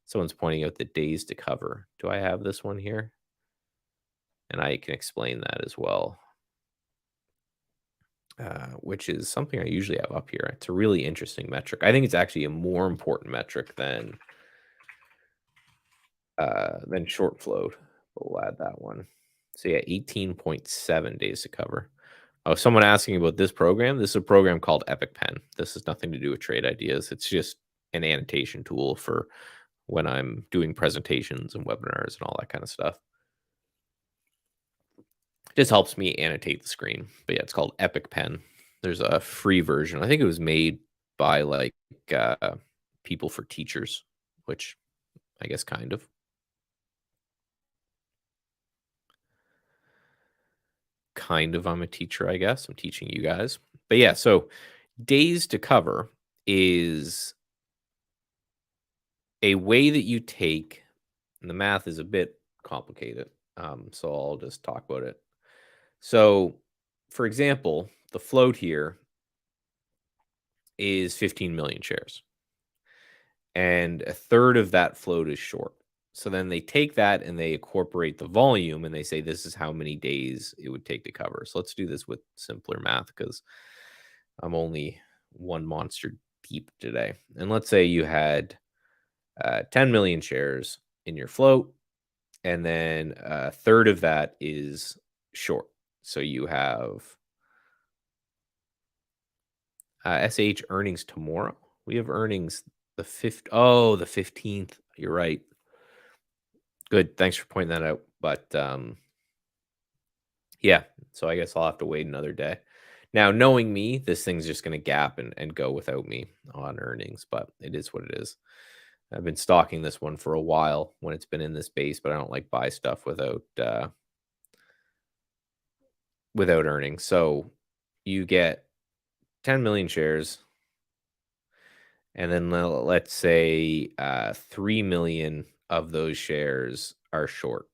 someone's pointing out the days to cover. Do I have this one here? And I can explain that as well, which is something I usually have up here. It's a really interesting metric. I think it's actually a more important metric than short float. We'll add that one. So yeah, 18.7 days to cover. Oh, someone asking about this program. This is a program called Epic Pen. This has nothing to do with trade ideas. It's just an annotation tool for when I'm doing presentations and webinars and all that kind of stuff. It just helps me annotate the screen. But yeah, it's called Epic Pen. There's a free version. I think it was made by like people for teachers, which I guess kind of. I'm a teacher, I guess. I'm teaching you guys. But yeah, so days to cover is a way that you take, and the math is a bit complicated. So I'll just talk about it. So, for example, the float here is 15 million shares, and a third of that float is short. So then they take that and they incorporate the volume and they say this is how many days it would take to cover. So let's do this with simpler math because I'm only one monster deep today. And let's say you had 10 million shares in your float, and then a third of that is short. So you have SH earnings tomorrow. We have earnings the 5th. Oh, the 15th. You're right. Good. Thanks for pointing that out. But yeah, so I guess I'll have to wait another day. Now, knowing me, this thing's just going to gap and go without me on earnings, but it is what it is. I've been stalking this one for a while when it's been in this base, but I don't like buy stuff without earnings. So you get 10 million shares, and then let's say 3 million of those shares are short.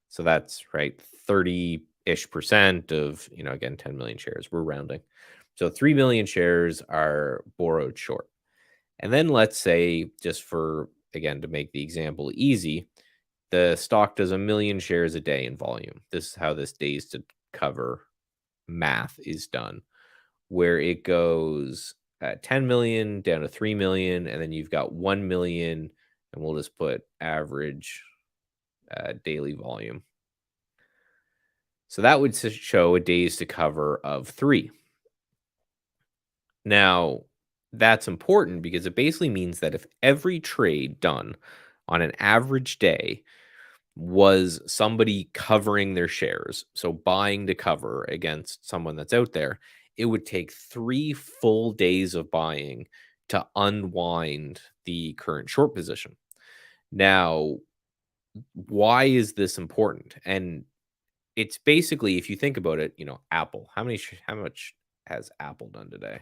So that's right, 30-ish% of, again, 10 million shares. We're rounding. So 3 million shares are borrowed short. And then let's say, just for, again, to make the example easy, the stock does 1 million shares a day in volume. This is how this days to cover math is done. where it goes 10 million down to 3 million, and then you've got 1 million, and we'll just put average daily volume. So that would show a days to cover of 3. Now, that's important because it basically means that if every trade done on an average day was somebody covering their shares, so buying to cover against someone that's out there, it would take 3 full days of buying to unwind the current short position. Now, why is this important? And it's basically, if you think about it, Apple. How much has Apple done today?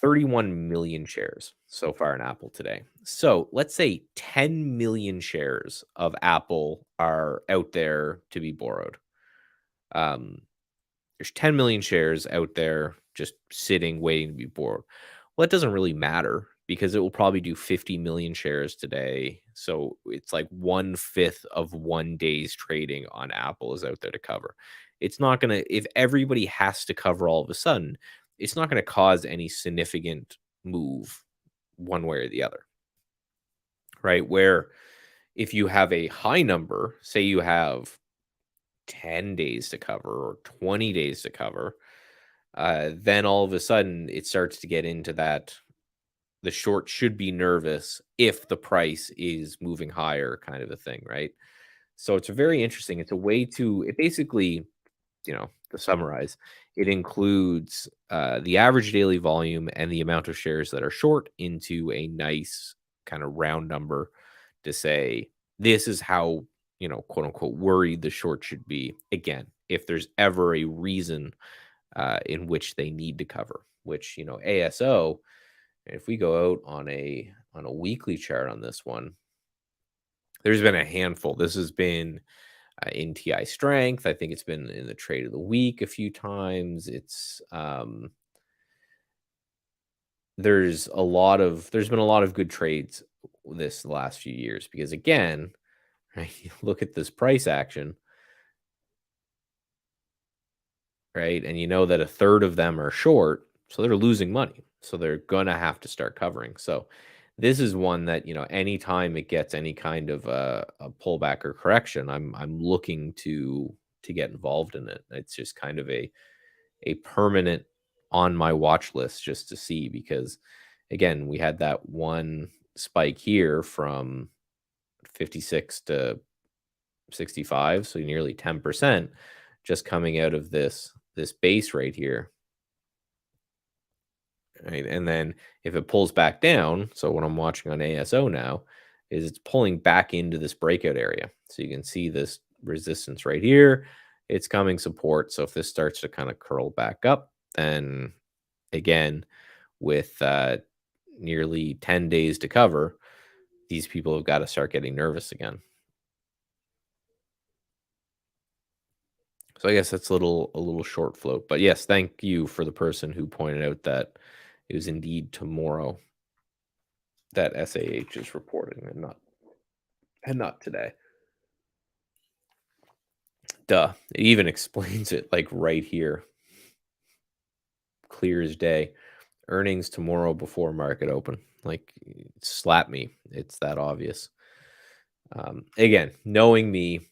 31 million shares so far in Apple today. So let's say 10 million shares of Apple are out there to be borrowed. There's 10 million shares out there just sitting, waiting to be borrowed. Well, it doesn't really matter because it will probably do 50 million shares today. So it's like 1/5 of one day's trading on Apple is out there to cover. It's not going to, if everybody has to cover all of a sudden, it's not going to cause any significant move one way or the other, right? Where if you have a high number, say you have 10 days to cover or 20 days to cover, then all of a sudden it starts to get into that the short should be nervous if the price is moving higher kind of a thing, right? So it's a very interesting. It's a way to it basically, to summarize, it includes the average daily volume and the amount of shares that are short into a nice kind of round number to say this is how, quote unquote, worried the short should be. Again, if there's ever a reason in which they need to cover, which, ASO, if we go out on a weekly chart on this one, there's been a handful. This has been in TI strength. I think it's been in the trade of the week a few times. It's there's been a lot of good trades this last few years because again, right, you look at this price action, right, and you know that a third of them are short, so they're losing money. So they're gonna have to start covering. So this is one that, anytime it gets any kind of a pullback or correction, I'm looking to get involved in it. It's just kind of a permanent on my watch list just to see because again, we had that one spike here from 56 to 65, so nearly 10% just coming out of this base right here. Right. And then if it pulls back down, so what I'm watching on ASO now is it's pulling back into this breakout area. So you can see this resistance right here. It's coming support. So if this starts to kind of curl back up, then again, with nearly 10 days to cover, these people have got to start getting nervous again. So I guess that's a little short float. But yes, thank you for the person who pointed out that it was indeed tomorrow that SAH is reporting and not today. Duh. It even explains it like right here. Clear as day. Earnings tomorrow before market open. Like slap me. It's that obvious. Again, knowing me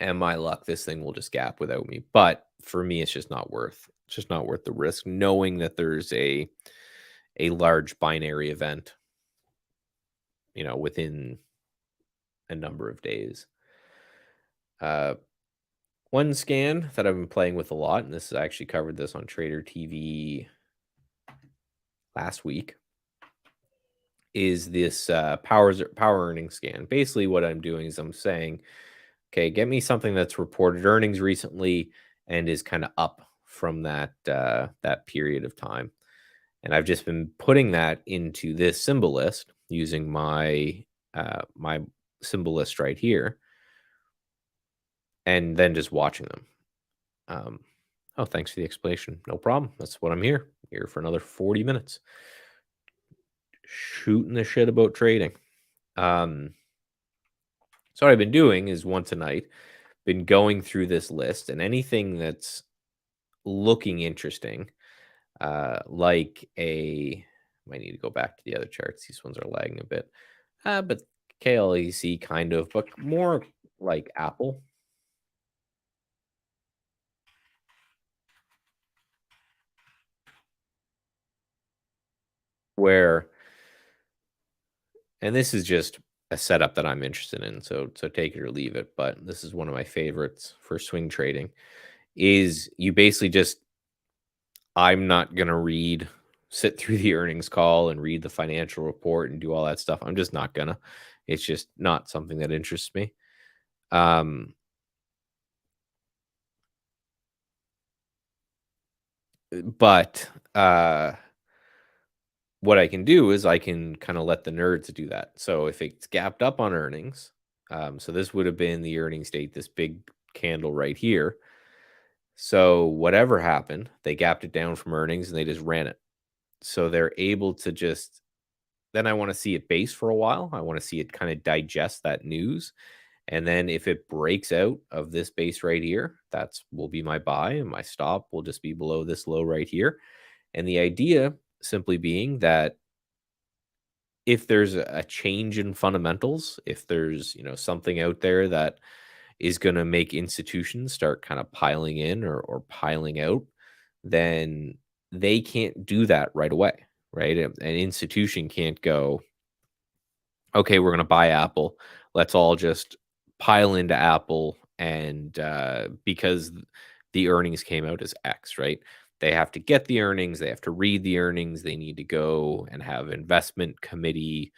and my luck, this thing will just gap without me. But for me, it's just not worth. It's just not worth the risk. Knowing that there's a large binary event, within a number of days. One scan that I've been playing with a lot, and this is actually covered this on Trader TV last week, is this power earnings scan. Basically, what I'm doing is I'm saying, okay, get me something that's reported earnings recently and is kind of up from that period of time. And I've just been putting that into this symbol list using my my symbol list right here, and then just watching them. Oh, thanks for the explanation. No problem. That's what I'm here for another 40 minutes, shooting the shit about trading. So what I've been doing is once a night, been going through this list, and anything that's looking interesting, like a might need to go back to the other charts. These ones are lagging a bit. But KLEC kind of, but more like Apple, where and this is just a setup that I'm interested in, so take it or leave it, but this is one of my favorites for swing trading, is you basically just I'm not gonna sit through the earnings call and read the financial report and do all that stuff. I'm just not gonna. It's just not something that interests me. Um, but what I can do is I can kind of let the nerds do that. So if it's gapped up on earnings, so this would have been the earnings date, this big candle right here. So whatever happened, they gapped it down from earnings and they just ran it. So they're able to just then I want to see it base for a while. I want to see it kind of digest that news. And then if it breaks out of this base right here, that's will be my buy and my stop will just be below this low right here. And the idea simply being that if there's a change in fundamentals, if there's, something out there that is going to make institutions start kind of piling in or piling out, then they can't do that right away, right? An institution can't go, okay, we're going to buy Apple. Let's all just pile into Apple. And because the earnings came out as X, right? They have to get the earnings, they have to read the earnings, they need to go and have investment committee,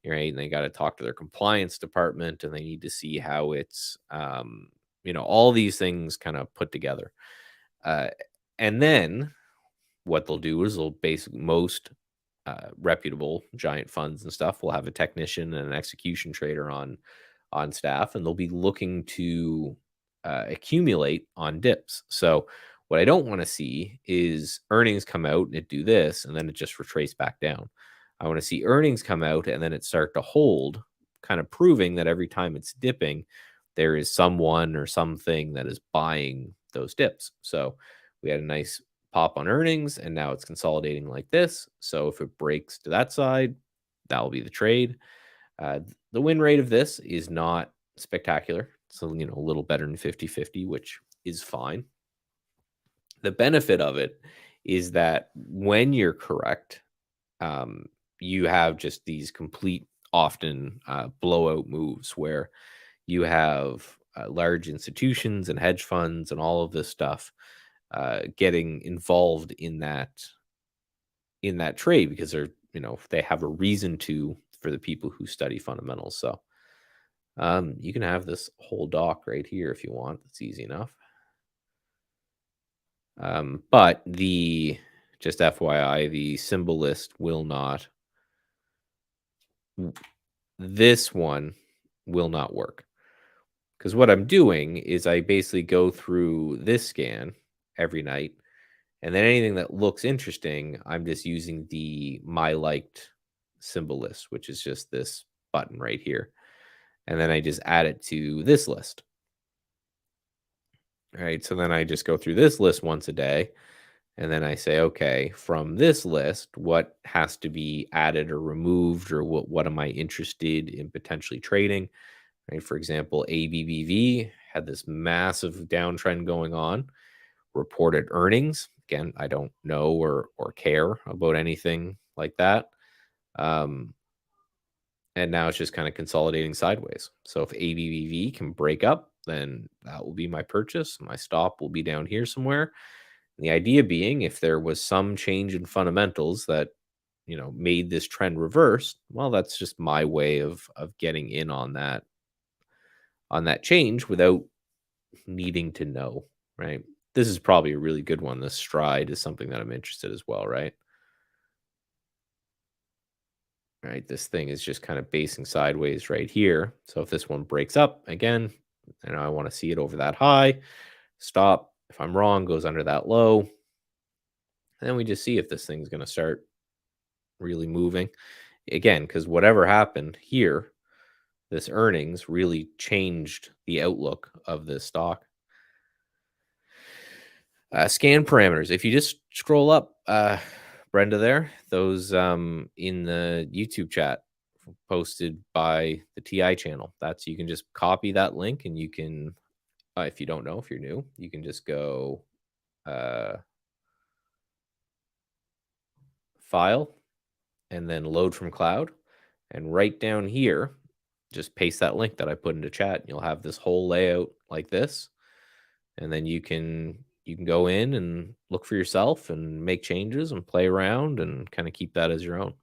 right? And they got to talk to their compliance department and they need to see how it's, all these things kind of put together. Uh, and then what they'll do is they'll basically most reputable giant funds and stuff will have a technician and an execution trader on staff, and they'll be looking to accumulate on dips. So what I don't want to see is earnings come out and it do this, and then it just retrace back down. I want to see earnings come out and then it start to hold, kind of proving that every time it's dipping, there is someone or something that is buying those dips. So we had a nice pop on earnings and now it's consolidating like this. So if it breaks to that side, that will be the trade. The win rate of this is not spectacular. So, a little better than 50-50, which is fine. The benefit of it is that when you're correct, um, you have just these complete, often blowout moves where you have large institutions and hedge funds and all of this stuff getting involved in that trade because they have a reason to for the people who study fundamentals. So you can have this whole doc right here if you want. It's easy enough. But the just FYI, the symbol list will not. This one will not work because what I'm doing is I basically go through this scan every night, and then anything that looks interesting, I'm just using the my liked symbol list, which is just this button right here, and then I just add it to this list. All right, so then I just go through this list once a day, and then I say, okay, from this list, what has to be added or removed, or what am I interested in potentially trading? Right, for example, ABBV had this massive downtrend going on, reported earnings. Again, I don't know or care about anything like that. Um, and now it's just kind of consolidating sideways. So if ABBV can break up, then that will be my purchase. My stop will be down here somewhere. And the idea being, if there was some change in fundamentals that made this trend reverse, well, that's just my way of getting in on that change without needing to know, right? This is probably a really good one. This stride is something that I'm interested as well, right? Right, this thing is just kind of basing sideways right here. So if this one breaks up again, I want to see it over that high, stop. If I'm wrong, goes under that low. And then we just see if this thing's going to start really moving again, because whatever happened here, this earnings really changed the outlook of this stock. Scan parameters. If you just scroll up, Brenda, there, those in the YouTube chat posted by the TI channel. That's, you can just copy that link, and you can, if you don't know, if you're new, you can just go file and then load from cloud, and right down here, just paste that link that I put into chat, and you'll have this whole layout like this. And then you can go in and look for yourself and make changes and play around and kind of keep that as your own.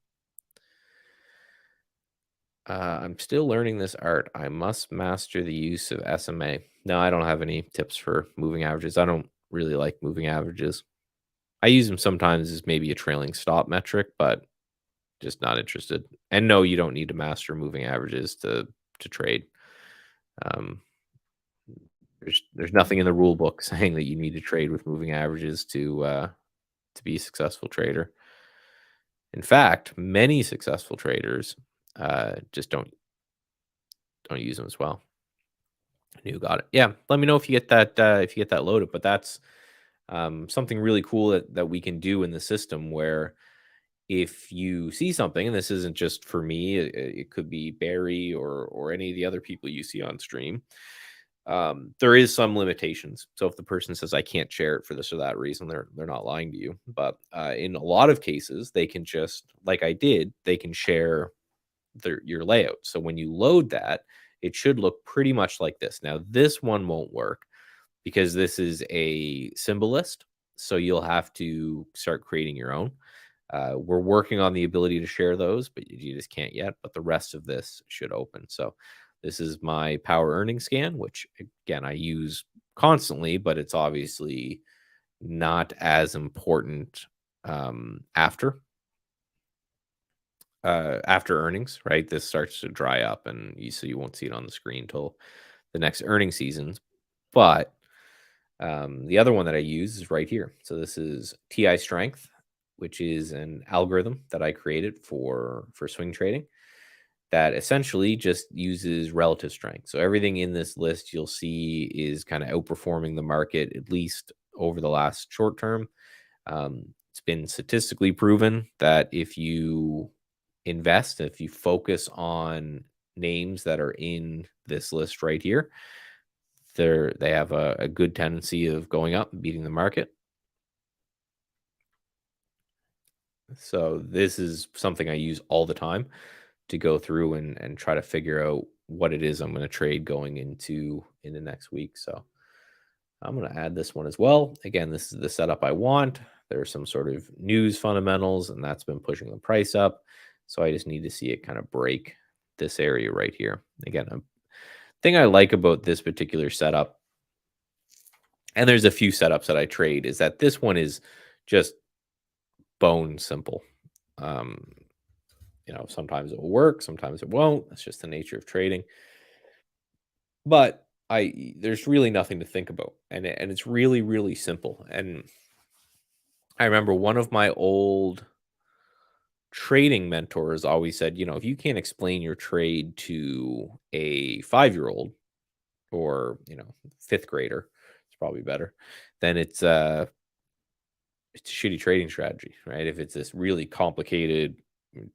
I'm still learning this art. I must master the use of SMA. No, I don't have any tips for moving averages. I don't really like moving averages. I use them sometimes as maybe a trailing stop metric, but just not interested. And no, you don't need to master moving averages to trade. Um, there's nothing in the rule book saying that you need to trade with moving averages to be a successful trader. In fact, many successful traders just don't use them as well. You got it. Yeah, let me know if you get that loaded. But that's something really cool that we can do in the system, where if you see something, and this isn't just for me, it could be Barry or any of the other people you see on stream. There is some limitations. So if the person says I can't share it for this or that reason, they're not lying to you. But in a lot of cases, they can just, like I did, they can share your layout. So when you load that, it should look pretty much like this. Now, this one won't work because this is a symbol list. So you'll have to start creating your own. We're working on the ability to share those, but you just can't yet. But the rest of this should open. So this is my power earning scan, which again, I use constantly, but it's obviously not as important after earnings, right? This starts to dry up, and you won't see it on the screen till the next earning seasons. But the other one that I use is right here. So this is TI Strength, which is an algorithm that I created for swing trading that essentially just uses relative strength. So everything in this list you'll see is kind of outperforming the market, at least over the last short term. It's been statistically proven that if you invest, if you focus on names that are in this list right here, they have a good tendency of going up and beating the market. So this is something I use all the time to go through and try to figure out what it is I'm going to trade going into next week. So I'm going to add this one as well. Again, this is the setup I want. There's some sort of news fundamentals, and that's been pushing the price up. So I just need to see it kind of break this area right here. Again, a thing I like about this particular setup, and there's a few setups that I trade, is that this one is just bone simple. Sometimes it will work, sometimes it won't. That's just the nature of trading. But there's really nothing to think about, and it's really, really simple. And I remember one of my old trading mentors always said, if you can't explain your trade to a 5-year-old or, fifth grader, it's probably better, then it's a shitty trading strategy, right? If it's this really complicated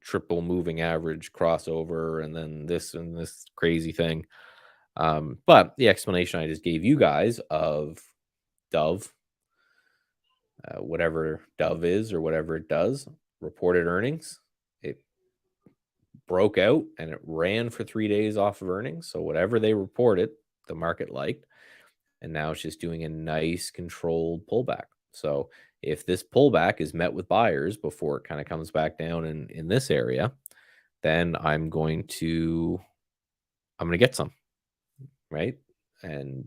triple moving average crossover and then this and this crazy thing. But the explanation I just gave you guys of Dove, whatever Dove is or whatever it does, reported earnings, it broke out and it ran for 3 days off of earnings. So whatever they reported, the market liked, and now it's just doing a nice controlled pullback. So if this pullback is met with buyers before it kind of comes back down in this area, then I'm going to get some, right? And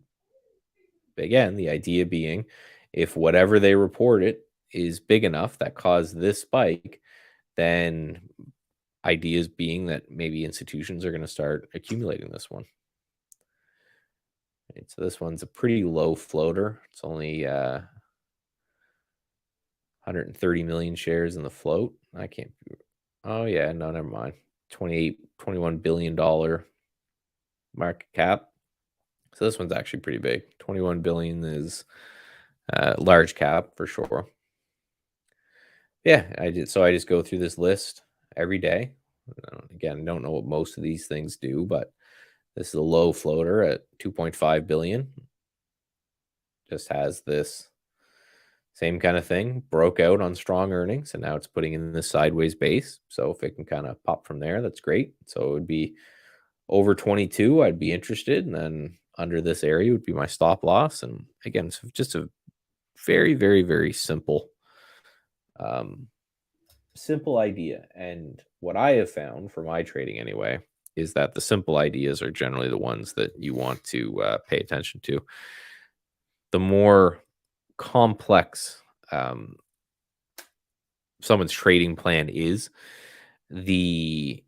again, the idea being, if whatever they reported is big enough that caused this spike, then ideas being that maybe institutions are going to start accumulating this one. Right, so this one's a pretty low floater. It's only 130 million shares in the float. I can't. Oh yeah, no, never mind. 21 billion dollar market cap. So this one's actually pretty big. 21 billion is Large cap for sure. Yeah, I did. So I just go through this list every day. Again, don't know what most of these things do, but this is a low floater at 2.5 billion. Just has this same kind of thing, broke out on strong earnings, and now it's putting in this sideways base. So if it can kind of pop from there, that's great. So it would be over 22, I'd be interested, and then under this area would be my stop loss. And again, it's just a very, very, very um, simple idea. And what I have found for my trading anyway is that the simple ideas are generally the ones that you want to pay attention to. The more complex someone's trading plan is, the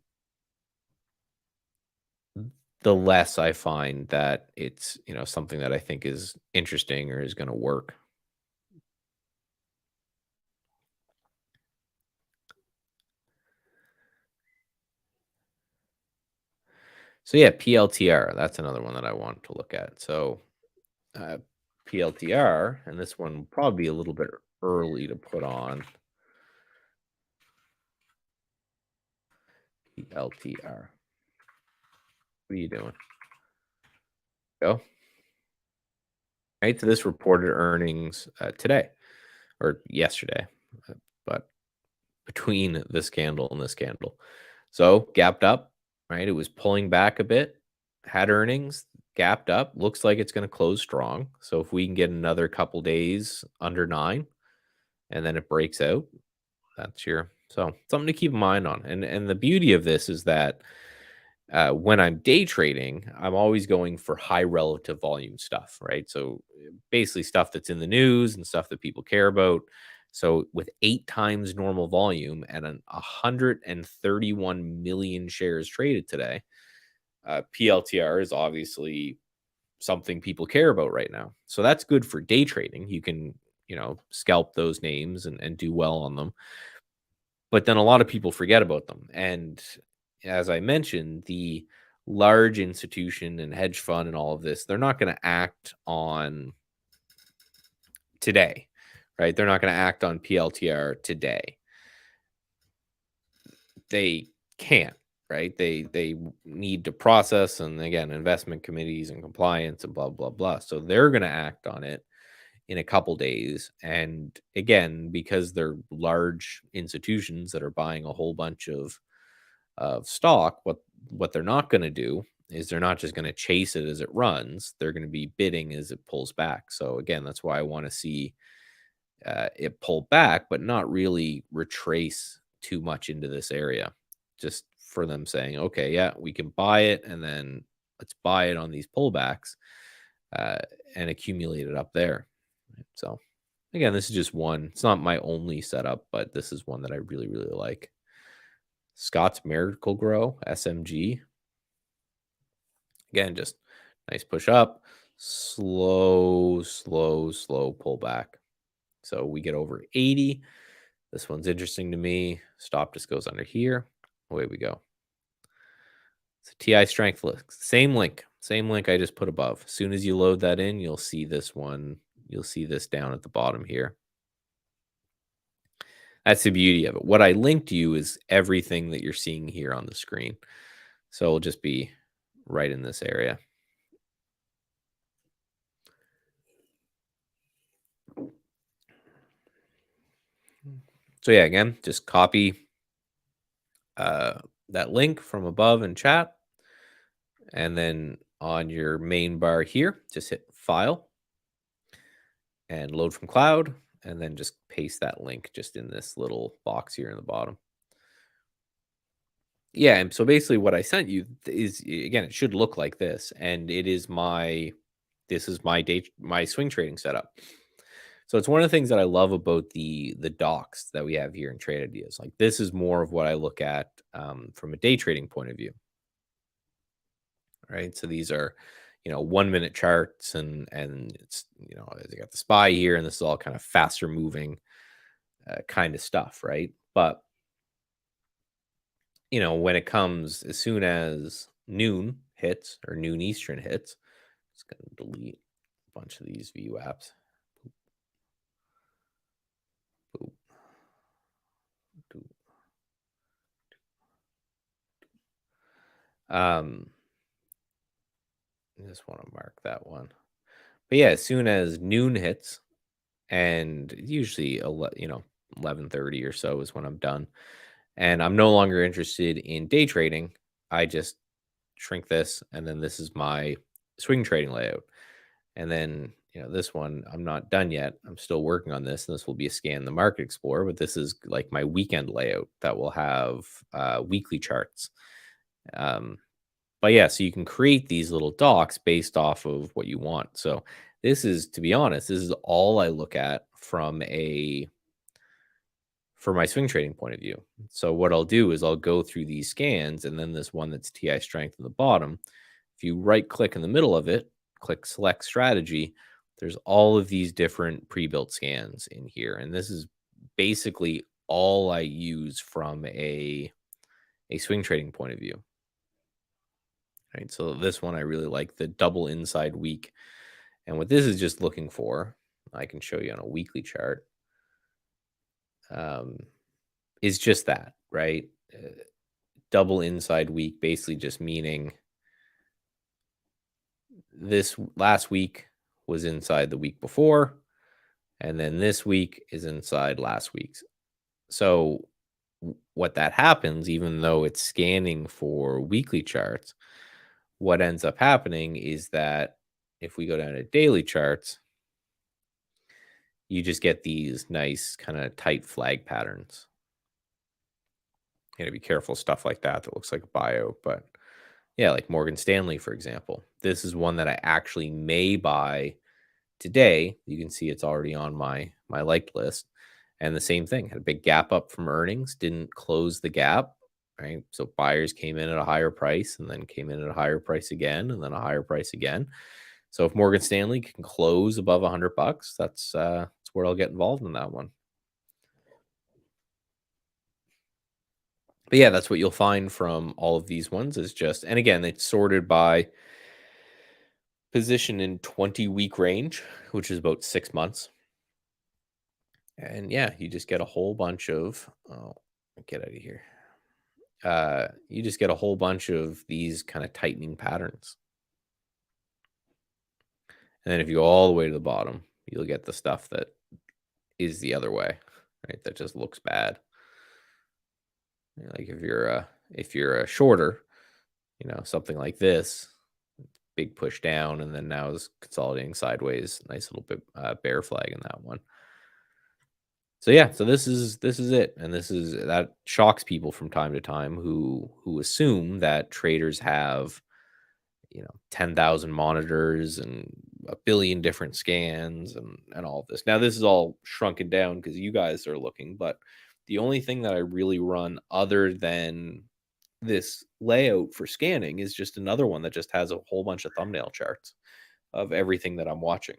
less I find that it's, something that I think is interesting or is going to work. So yeah, PLTR, that's another one that I want to look at. So uh, PLTR, and this one will probably be a little bit early to put on. PLTR. What are you doing? Go. Right, so this reported earnings today or yesterday, but between this candle and this candle. So gapped up, right? It was pulling back a bit, had earnings, gapped up, looks like it's going to close strong. So if we can get another couple days under 9 and then it breaks out, that's your something to keep in mind on. And the beauty of this is that when I'm day trading, I'm always going for high relative volume stuff, right? So basically stuff that's in the news and stuff that people care about. So with 8 times normal volume and 131 million shares traded today, PLTR is obviously something people care about right now. So that's good for day trading. You can, scalp those names and do well on them. But then a lot of people forget about them. And as I mentioned, the large institution and hedge fund and all of this, they're not going to act on today, right? They're not going to act on PLTR today. They can't, right? They need to process, and again, investment committees and compliance and blah blah blah. So they're going to act on it in a couple days. And again, because they're large institutions that are buying a whole bunch of stock, what they're not going to do is they're not just going to chase it as it runs. They're going to be bidding as it pulls back. So again, that's why I want to see it pull back, but not really retrace too much into this area. Just for them saying, okay, yeah, we can buy it, and then let's buy it on these pullbacks uh, and accumulate it up there. So again, this is just one. It's not my only setup, but this is one that I really, really like. Scott's Miracle Grow, SMG. Again, just nice push up, slow pullback. So we get over 80. This one's interesting to me. Stop just goes under here. Away we go. It's a TI strength link. Same link I just put above. As soon as you load that in, you'll see this one. You'll see this down at the bottom here. That's the beauty of it. What I linked you is everything that you're seeing here on the screen. So it'll just be right in this area. So yeah, again, just copy that link from above in chat. And then on your main bar here, just hit File and Load from Cloud. And then just paste that link just in this little box here in the bottom. Yeah, and so basically what I sent you is, again, it should look like this. And it is my swing trading setup. So it's one of the things that I love about the docs that we have here in Trade Ideas. Like, this is more of what I look at from a day trading point of view. Right. So these are, 1 minute charts, and it's, they got the SPY here, and this is all kind of faster moving kind of stuff. Right. But, when it comes, as soon as noon hits or noon Eastern hits, it's going to delete a bunch of these view apps. Um, I just want to mark that one. But yeah, as soon as noon hits, and usually 11:30 or so is when I'm done, and I'm no longer interested in day trading. I just shrink this, and then this is my swing trading layout. And then, this one, I'm not done yet. I'm still working on this, and this will be a scan the market explorer, but this is like my weekend layout that will have weekly charts. Um, but yeah, so you can create these little docs based off of what you want. So this is, to be honest, this is all I look at for my swing trading point of view. So what I'll do is I'll go through these scans, and then this one that's TI strength in the bottom. If you right click in the middle of it, click select strategy, there's all of these different pre-built scans in here. And this is basically all I use from a swing trading point of view. Right. So this one I really like, the double inside week. And what this is just looking for, I can show you on a weekly chart. Um, is just that, right? Double inside week, basically just meaning this last week was inside the week before, and then this week is inside last week's. So what that happens, even though it's scanning for weekly charts, what ends up happening is that if we go down to daily charts, you just get these nice kind of tight flag patterns. You got to be careful, stuff like that looks like a bio, but yeah, like Morgan Stanley, for example. This is one that I actually may buy today. You can see it's already on my liked list. And the same thing, had a big gap up from earnings, didn't close the gap, right? So buyers came in at a higher price and then came in at a higher price again and then a higher price again. So if Morgan Stanley can close above $100, that's where I'll get involved in that one. But yeah, that's what you'll find from all of these ones is just, and again, it's sorted by position in 20-week range, which is about 6 months. And yeah, you just get a whole bunch of, oh, get out of here. You just get a whole bunch of these kind of tightening patterns. And then if you go all the way to the bottom, you'll get the stuff that is the other way, right? That just looks bad. Like if you're a shorter, something like this, big push down, and then now is consolidating sideways. Nice little bit bear flag in that one. So yeah, so this is it, and that shocks people from time to time who assume that traders have 10,000 monitors and a billion different scans and all of this. Now this is all shrunken down because you guys are looking, but the only thing that I really run other than this layout for scanning is just another one that just has a whole bunch of thumbnail charts of everything that I'm watching.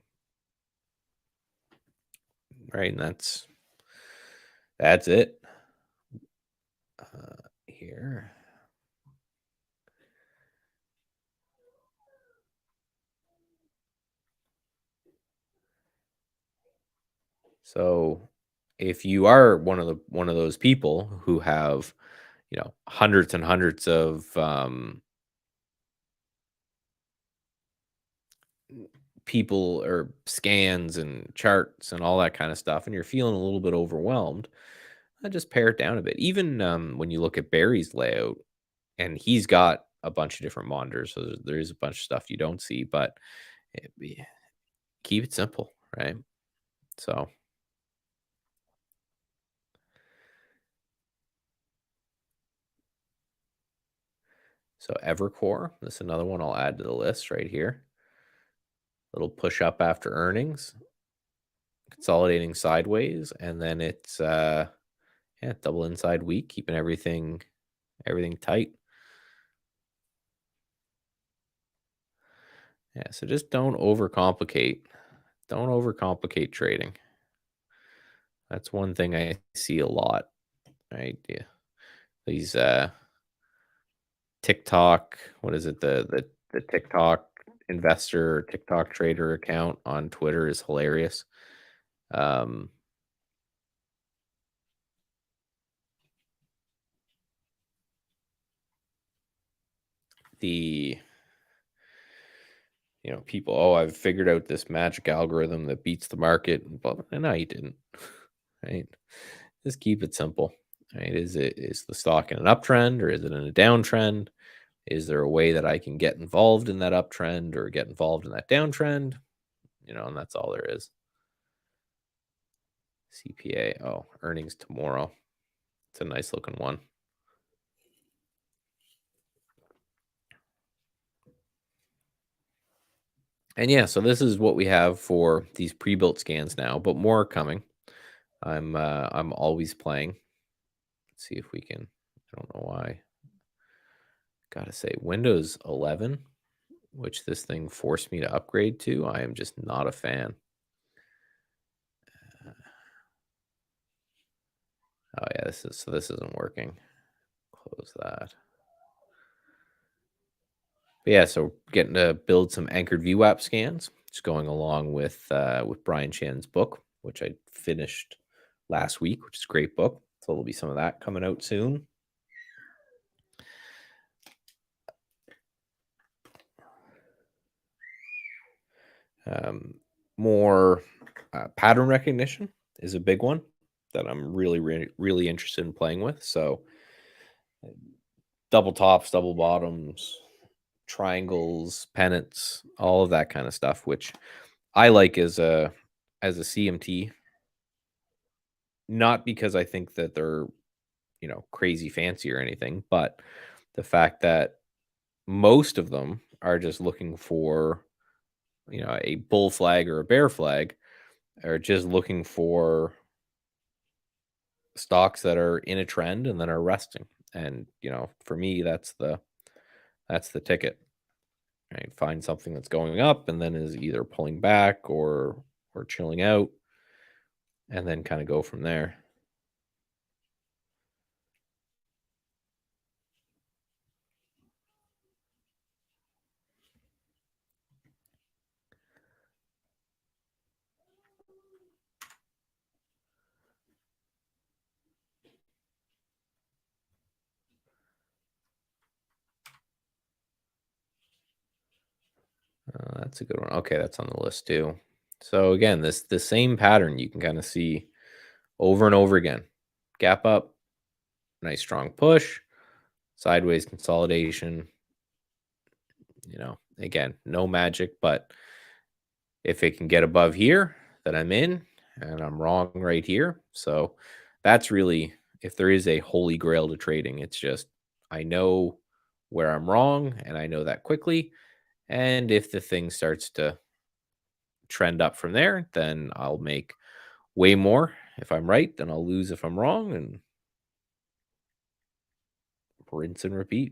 Right, and that's it. Here. So if you are one of those people who have, hundreds and hundreds of people or scans and charts and all that kind of stuff, and you're feeling a little bit overwhelmed, I just pare it down a bit. Even when you look at Barry's layout, and he's got a bunch of different monitors, so there's a bunch of stuff you don't see, but keep it simple, right? So Evercore, this is another one I'll add to the list right here. Little push up after earnings, consolidating sideways, and then it's double inside week, keeping everything tight. Yeah, so just don't overcomplicate trading. That's one thing I see a lot, right? Yeah. These TikTok, what is it? The TikTok investor, TikTok trader account on Twitter is hilarious. Um the people, oh, I've figured out this magic algorithm that beats the market, and no, you didn't. Right? Just keep it simple. Right? Is the stock in an uptrend or is it in a downtrend? Is there a way that I can get involved in that uptrend or get involved in that downtrend? And that's all there is. CPA, oh, earnings tomorrow. It's a nice looking one. And yeah, so this is what we have for these pre-built scans now, but more are coming. I'm always playing. Let's see if we can. I don't know why. Gotta say, Windows 11, which this thing forced me to upgrade to, I am just not a fan. Oh yeah, this isn't working. Close that. But yeah, so getting to build some anchored VWAP scans. Just going along with Brian Chan's book, which I finished last week, which is a great book. So there'll be some of that coming out soon. More pattern recognition is a big one that I'm really interested in playing with. So double tops, double bottoms, triangles, pennants, all of that kind of stuff, which I like as a CMT. Not because I think that they're crazy fancy or anything, but the fact that most of them are just looking for a bull flag or a bear flag, or just looking for stocks that are in a trend and then are resting. And for me, that's the ticket. Right? Find something that's going up and then is either pulling back or chilling out, and then kind of go from there. That's a good one. Okay, that's on the list too. So again, the same pattern you can kind of see over and over again. Gap up, nice strong push, sideways consolidation. Again, no magic, but if it can get above here, then I'm in, and I'm wrong right here. So that's really, if there is a holy grail to trading, it's just I know where I'm wrong and I know that quickly. And if the thing starts to trend up from there, then I'll make way more if I'm right, then I'll lose if I'm wrong, and rinse and repeat.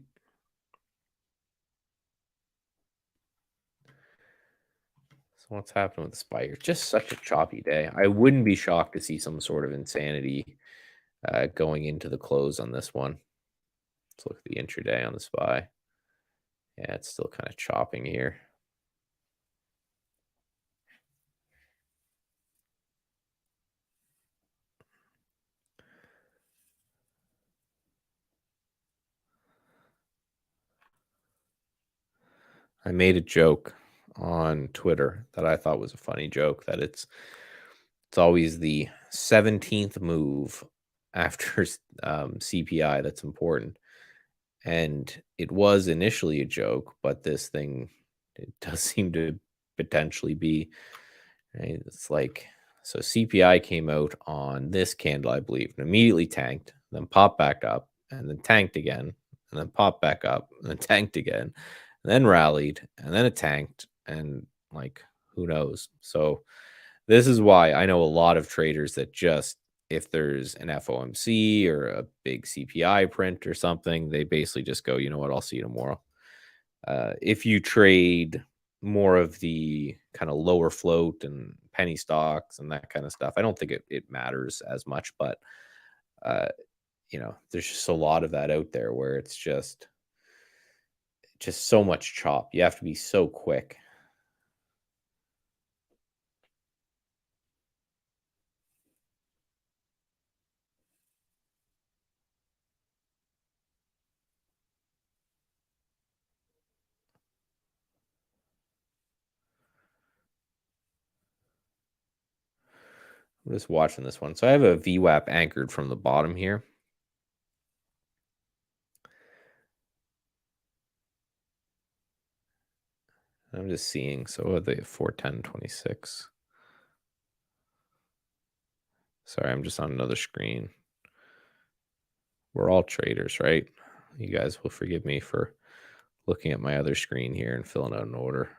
So what's happening with the Spire? Just such a choppy day. I wouldn't be shocked to see some sort of insanity going into the close on this one. Let's look at the intraday on the SPY. Yeah, it's still kind of chopping here. I made a joke on Twitter that I thought was a funny joke, that it's always the 17th move after CPI that's important. And it was initially a joke, but this thing, it does seem to potentially be. Right? It's like, so CPI came out on this candle, I believe, and immediately tanked, then popped back up, and then tanked again, and then popped back up, and then tanked again, and then rallied, and then it tanked, and like, who knows? So this is why I know a lot of traders that just, if there's an FOMC or a big CPI print or something, they basically just go, you know what, I'll see you tomorrow. If you trade more of the kind of lower float and penny stocks and that kind of stuff, I don't think it matters as much, but uh, there's just a lot of that out there where it's just so much chop. You have to be so quick. I'm just watching this one. So I have a VWAP anchored from the bottom here. I'm just seeing. So what are they? 410.26. Sorry, I'm just on another screen. We're all traders, right? You guys will forgive me for looking at my other screen here and filling out an order.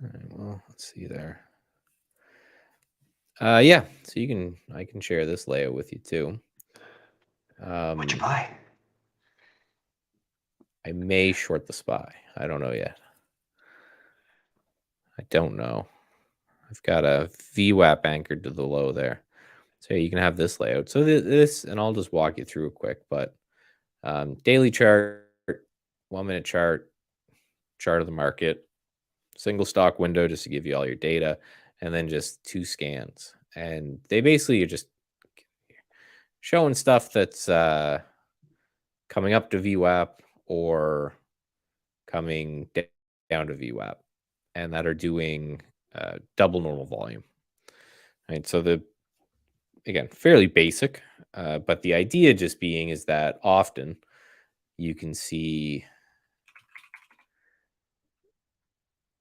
All right, well, let's see there. Yeah, so I can share this layout with you too. What'd you buy? I may short the SPY. I don't know yet. I don't know. I've got a VWAP anchored to the low there. So you can have this layout. So this, and I'll just walk you through it quick, but daily chart, 1 minute chart, chart of the market, single stock window just to give you all your data, and then just 2 scans. And they basically are just showing stuff that's coming up to VWAP or coming down to VWAP, and that are doing double normal volume. Right. So again, fairly basic, but the idea just being is that often you can see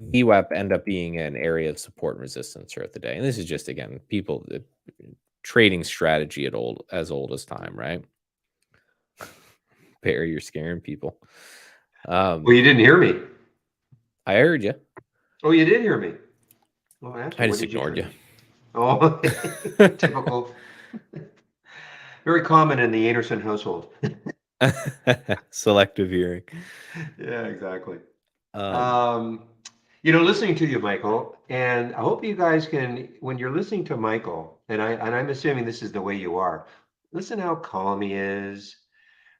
VWAP end up being an area of support and resistance throughout the day. And this is just, again, people trading strategy as old as time, right? Barry, you're scaring people. Well, you didn't hear me. I heard you. Oh, you did hear me. Well, I just ignored you. Oh, typical. Very common in the Anderson household. Selective hearing. Yeah, exactly. Listening to you, Michael, and I hope you guys can, when you're listening to Michael, and I'm assuming this is the way you are, listen how calm he is.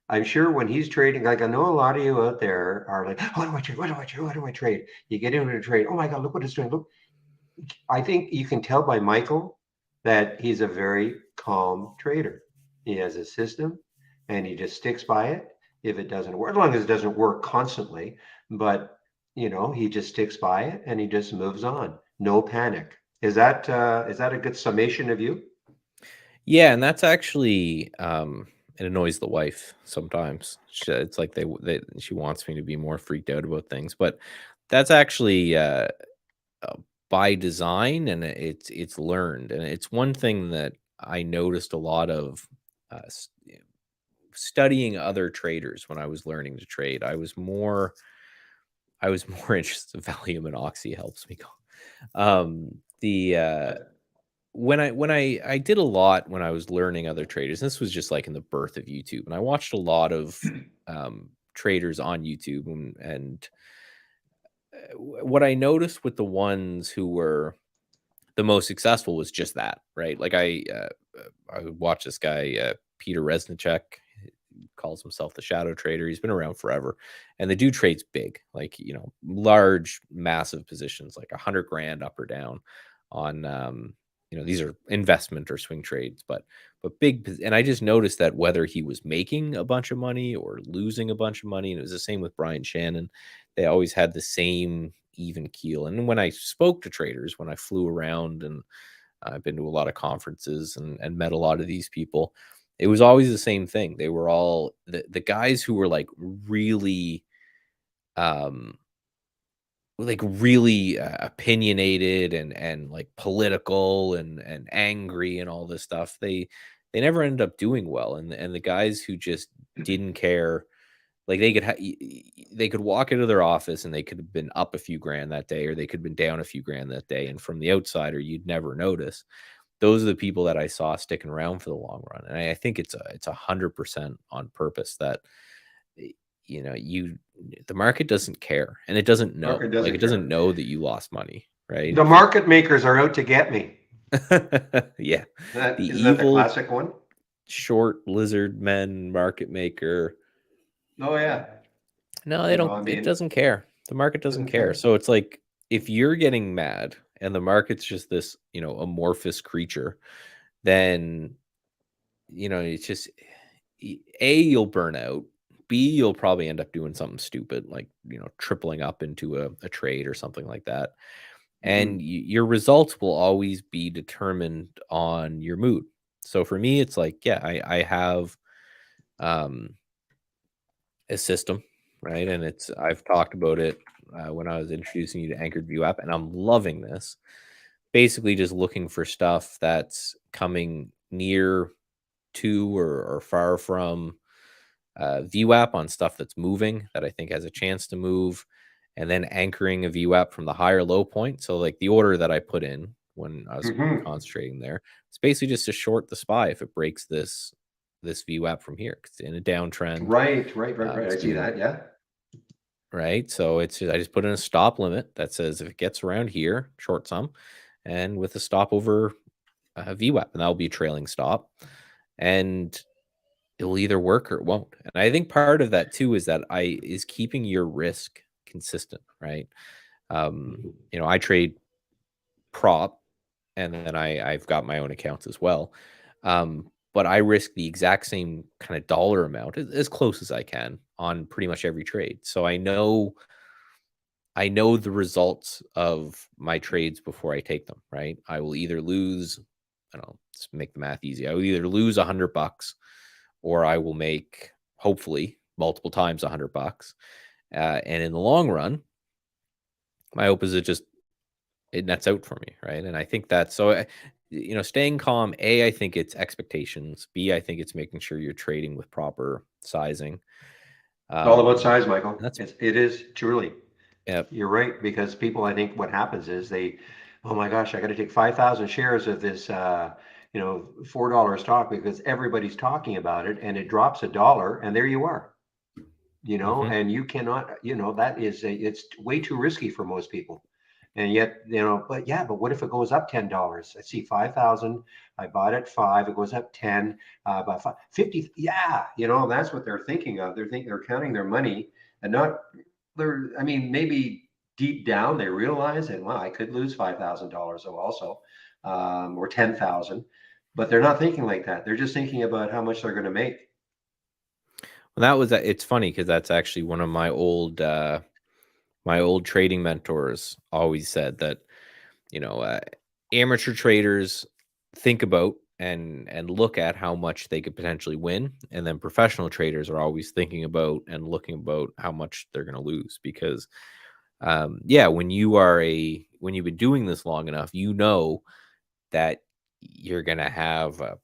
I'm sure when he's trading, like I know a lot of you out there are like, what do I trade? What do I trade? What do I trade? You get into a trade. Oh my God, look what it's doing. Look, I think you can tell by Michael that he's a very calm trader. He has a system and he just sticks by it. If it doesn't work, as long as it doesn't work constantly, but he just sticks by it and he just moves on. No panic. Is that a good summation of you? Yeah, and that's actually it annoys the wife sometimes. It's like she wants me to be more freaked out about things, but that's actually uh, by design, and it's learned, and it's one thing that I noticed a lot of studying other traders when I was learning to trade. I was more interested. Valium and Oxy helps me go. The when I did a lot when I was learning other traders. This was just like in the birth of YouTube, and I watched a lot of traders on YouTube, and what I noticed with the ones who were the most successful was just that, right? Like I would watch this guy Peter Resnicek, calls himself the shadow trader. He's been around forever, and the dude trades big, like large, massive positions, like 100 grand up or down on these are investment or swing trades, but big. And I just noticed that whether he was making a bunch of money or losing a bunch of money, and it was the same with Brian Shannon, they always had the same even keel. And when I spoke to traders, when I flew around, and I've been to a lot of conferences and met a lot of these people, it was always the same thing. They were all the guys who were really opinionated and like political and angry and all this stuff. They never ended up doing well. And the guys who just didn't care, like they could walk into their office and they could have been up a few grand that day, or they could have been down a few grand that day, and from the outsider you'd never notice. Those are the people that I saw sticking around for the long run, and I think it's 100% on purpose that the market doesn't care, and it doesn't know. Market doesn't It doesn't care. know that you lost money, right? The market makers are out to get me. Yeah, That the isn't that the evil classic one? short lizard men market maker. Oh yeah. No, they don't. It doesn't care. The market doesn't care. So it's like if you're getting mad and the market's just this, amorphous creature, then it's just you'll burn out. B, you'll probably end up doing something stupid, like, tripling up into a trade or something like that. And Mhm. your results will always be determined on your mood. So for me, it's like, yeah, I have um, a system, right? And I've talked about it when I was introducing you to Anchored View app, and I'm loving this. Basically, just looking for stuff that's coming near to or far from VWAP on stuff that's moving that I think has a chance to move, and then anchoring a VWAP from the higher low point. So, like the order that I put in when I was Mhm. concentrating there, it's basically just to short the SPY if it breaks this VWAP from here. 'Cause it's in a downtrend. Right, right, right, right. It's I see doing that. Yeah. right. So I just put in a stop limit that says if it gets around here, short some, and with a stop over VWAP, and that'll be a trailing stop. And it'll either work or it won't. And I think part of that too is that is keeping your risk consistent, right? Mhm. I trade prop, and then I've got my own accounts as well. But I risk the exact same kind of dollar amount as close as I can on pretty much every trade. So I know the results of my trades before I take them, right? I will either lose, I don't know, let's make the math easy. I will either lose $100 or I will make hopefully multiple times $100. And in the long run, my hope is it nets out for me, right? And I think that's so. Staying calm. A, I think it's expectations. B, I think it's making sure you're trading with proper sizing. It's all about Um, size, Michael. and that's It is truly. yeah. You're right, because people, I think what happens is oh my gosh, I got to take 5,000 shares of this, $4 stock because everybody's talking about it, and it drops a dollar, and there you are, Hmm. and you cannot, it's way too risky for most people. And yet, but yeah, but what if it goes up $10? I see 5,000. I bought at five. It goes up 10, about 50. Yeah, that's what they're thinking of. They're counting their money, and not I mean, maybe deep down they realize that, well, I could lose $5,000 also, or 10,000, but they're not thinking like that. They're just thinking about how much they're going to make. Well, it's funny because that's actually one of my old trading mentors always said that you know uh, amateur traders think about and look at how much they could potentially win, and then professional traders are always thinking about and looking about how much they're going to lose because yeah, when you've been doing this long enough, that you're going to have a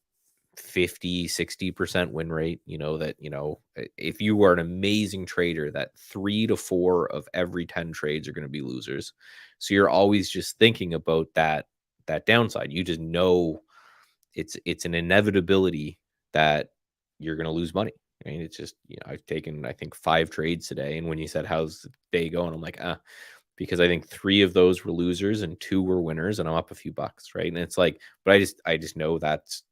50-60% win rate. If you are an amazing trader, that 3 to 4 of every 10 trades are going to be losers. So you're always just thinking about that downside. You just know it's an inevitability that you're going to lose money. I mean, it's just, I've taken, I think, 5 trades today. And when you said, how's the day going? I'm like, because I think 3 of those were losers and 2 were winners, and I'm up a few bucks. Right. And it's like, but I just know that's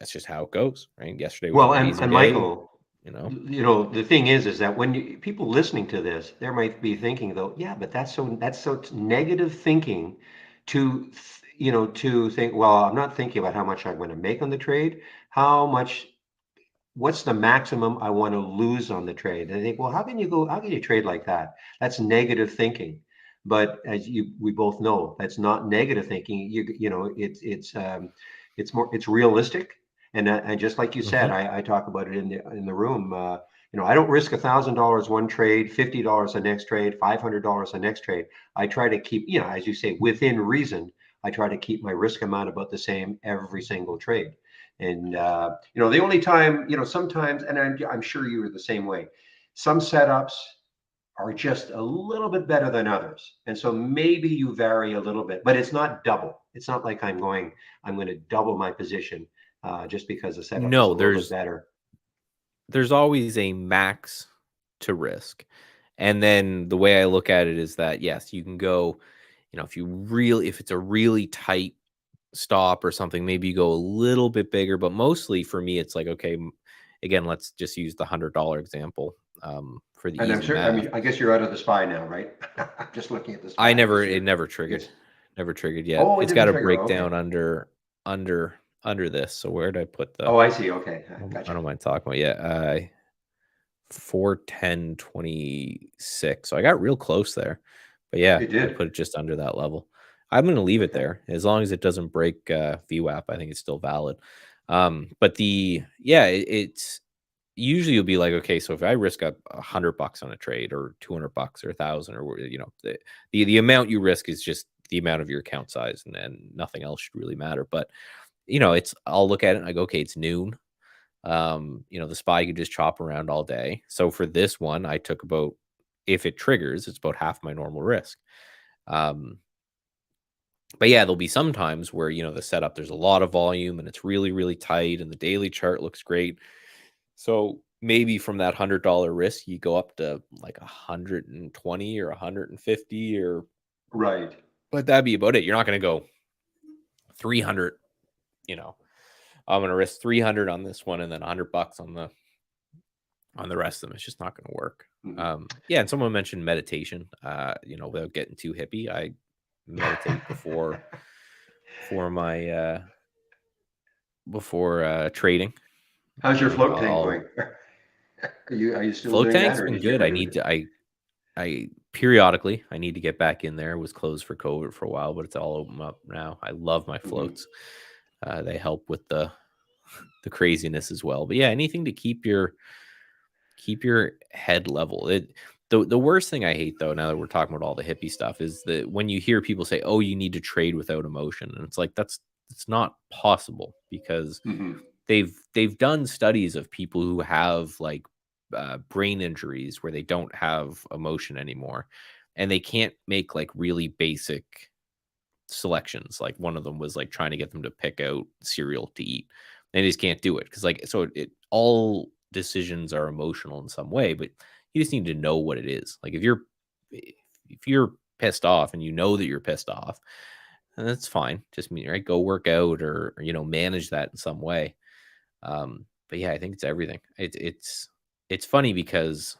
just how it goes. Right. Yesterday was an Well, and amazing and day. Michael, You know, the thing is that when people listening to this, they might be thinking though, yeah, but that's so negative thinking to think, well, I'm not thinking about how much I'm going to make on the trade, how much, what's the maximum I want to lose on the trade? And I think, well, how can you trade like that? That's negative thinking. But as we both know, that's not negative thinking. It's realistic. And just like you said, hmm I talk about it in the room. I don't risk $1,000 one trade, $50 the next trade, $500 the next trade. I try to keep, as you say, within reason. I try to keep my risk amount about the same every single trade. And the only time, sometimes, and I'm sure you were the same way. Some setups are just a little bit better than others, and so maybe you vary a little bit, but it's not double. It's not like I'm going to double my position just because the setup is a no, little bit there's better. there's always a max to risk. And then the way I look at it is that yes, you can go, if it's a really tight stop or something, maybe you go a little bit bigger, but mostly for me it's like, okay, again, let's just use the $100 example for the And I'm easy sure. I math. mean, I guess you're out of the spy now, right? I'm just looking at the I spy. I never guess it you're. never I triggered. guess. Never triggered yet. Oh, it It's got didn't to trigger. break Okay. down under this. So where did I put the Oh, I see. Okay, I don't gotcha. mind talking about. Yeah, 410.26. So I got real close there. But yeah, It I did. put it just under that level. I'm going to leave it Okay. there as long as it doesn't break VWAP. I think it's still valid. But it's usually you'll be like, okay, so if I risk $100 on a trade or $200 or 1,000 or the amount you risk is just the amount of your account size, and nothing else should really matter. But I'll look at it and I go, okay, it's noon. The SPY could just chop around all day. So for this one, I took about, if it triggers, it's about half my normal risk. Um, but yeah, there'll be some times where, the setup, there's a lot of volume and it's really, really tight and the daily chart looks great. So maybe from that $100 risk, you go up to like 120 or 150 Right. but that'd be about it. You're not going to go 300, you know, I'm going to risk 300 on this one and then $100 on the rest of them. It's just not going to work. And someone mentioned meditation. Without getting too hippie, I meditate before my before trading. How's your float tank I'll going? Are you still float doing that, tank's or been did you get good. rid of it? I periodically I need to get back in there. It was closed for COVID for a while, but it's all open up now. I love my Hmm. floats. They help with the craziness as well. But yeah, anything to keep your head level. The worst thing I hate though, now that we're talking about all the hippie stuff, is that when you hear people say, "Oh, you need to trade without emotion," and it's like it's not possible because Hmm. they've done studies of people who have like brain injuries where they don't have emotion anymore, and they can't make like really basic selections. Like one of them was like trying to get them to pick out cereal to eat. They just can't do it because all decisions are emotional in some way, but you just need to know what it is. Like if you're pissed off and you know that you're pissed off, then that's fine. Just mean right, go work out or manage that in some way. But yeah, I think it's everything. It's funny because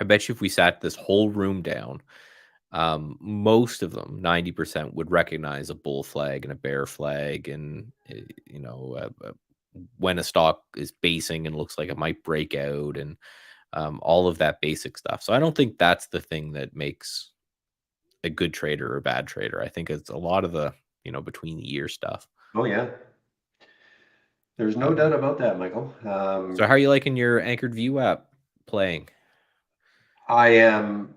I bet you if we sat this whole room down, most of them, 90%, would recognize a bull flag and a bear flag, and when a stock is basing and looks like it might break out, and all of that basic stuff. So I don't think that's the thing that makes a good trader or a bad trader. I think it's a lot of the between the ear stuff. Oh yeah, there's no Um, doubt about that, Michael. so how are you liking your anchored view app playing? I am.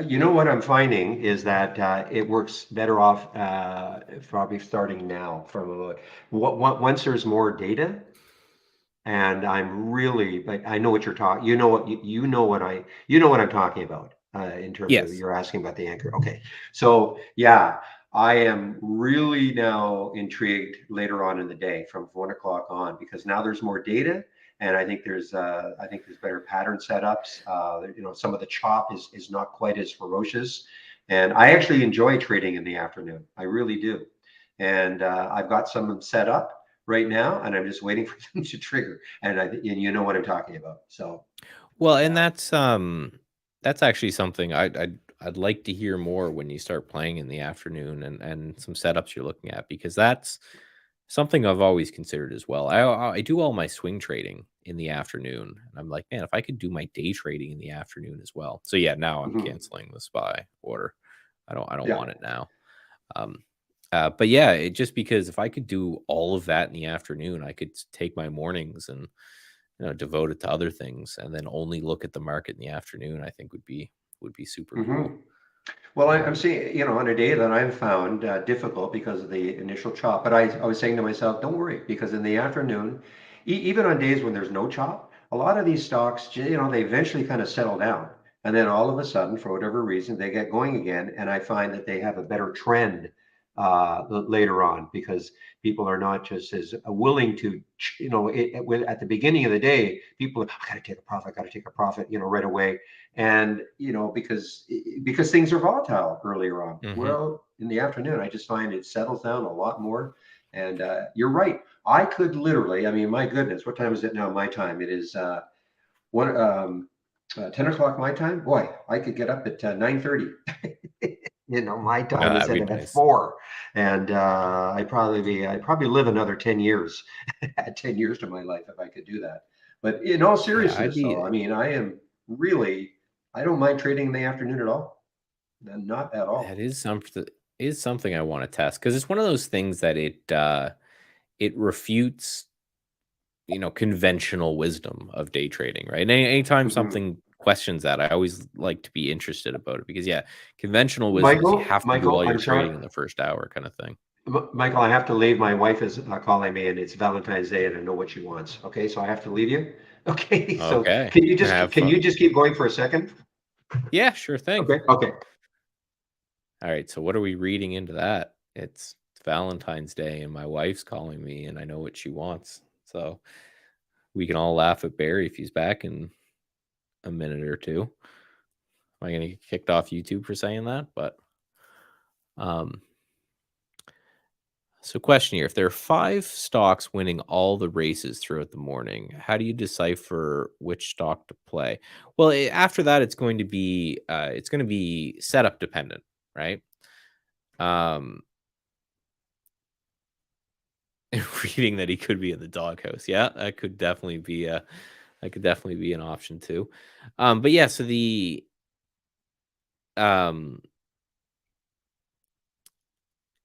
You know what I'm finding is that it works better off probably starting now from once there's more data. And I'm really, like, I know what you're talking, you know what I'm talking about, in terms of Yes. you're asking about the anchor. Okay. So yeah, I am really now intrigued later on in the day from 1 o'clock on, because now there's more data. And I think there's better pattern setups. Some of the chop is not quite as ferocious. And I actually enjoy trading in the afternoon. I really do. And I've got some set up right now, and I'm just waiting for them to trigger. And you know what I'm talking about. So Well, and yeah. that's actually something I'd like to hear more when you start playing in the afternoon and some setups you're looking at, because that's something I've always considered as well. I do all my swing trading in the afternoon, and I'm like, man, if I could do my day trading in the afternoon as well. So yeah, now I'm Mhm. canceling the SPY order. I don't Yeah. want it now. Um, but yeah, just because if I could do all of that in the afternoon, I could take my mornings and devote it to other things, and then only look at the market in the afternoon. I think would be super Hmm. cool. Well, I'm Um, seeing, on a day that I've found difficult because of the initial chop, but I was saying to myself, don't worry, because in the afternoon, even on days when there's no chop, a lot of these stocks, they eventually kind of settle down. And then all of a sudden, for whatever reason, they get going again. And I find that they have a better trend later on, because people are not just as willing to, at the beginning of the day, people are, I got to take a profit, got to take a profit, right away. And because things are volatile earlier on. mhm. Well, in the afternoon, I just find it settles down a lot more. And you're right. I could literally, I mean, my goodness, what time is it now? My time. It is 10 o'clock my time. Boy, I could get up at 9:30. My time That'd instead be of at nice. 4. And I'd probably live another 10 years, add 10 years to my life if I could do that. But in all Yeah, I'd seriousness, be though, I mean, I am really, I don't mind trading in the afternoon at all. Not at that all. is something I want to test because it's one of those things that it refutes, conventional wisdom of day trading, right? And anytime Mhm. something questions that, I always like to be interested about it because yeah, conventional wisdom is you Michael, have to do Michael, all your I'm sorry. trading in the first hour kind of thing. Michael, I have to leave. My wife is calling me, and it's Valentine's Day, and I know what she wants. Okay, so I have to leave you. Okay, so Okay. can you just Have can fun. you just keep going for a second? Yeah, sure thing. Okay, okay. All right. So what are we reading into that? It's Valentine's Day and my wife's calling me and I know what she wants. So we can all laugh at Barry if he's back in a minute or two. Am I gonna get kicked off YouTube for saying that? But um so question here. If there are five stocks winning all the races throughout the morning, how do you decipher which stock to play? Well, after that it's going to be setup dependent, right? Um Reading that he could be in the doghouse. Yeah, that could definitely be an option too. But yeah, so um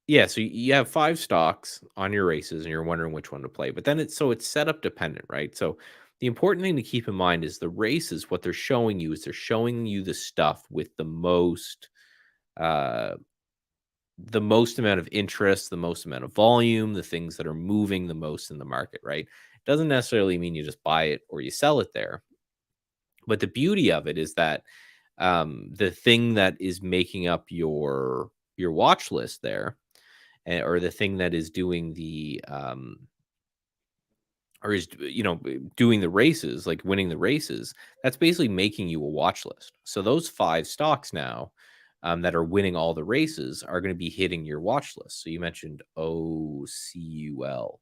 so you have five stocks on your races and you're wondering which one to play. But then it's setup dependent, right? So the important thing to keep in mind is the races, what they're showing you is they're showing you the stuff with uh the most amount of interest, the most amount of volume, the things that are moving the most in the market, right? Doesn't necessarily mean you just buy it or you sell it there. But the beauty of it is that the thing that is making up your watch list there, or the thing that is doing the or is doing the races, like winning the races, that's basically making you a watch list. So those five stocks now that are winning all the races are going to be hitting your watch list. So you mentioned OCUL.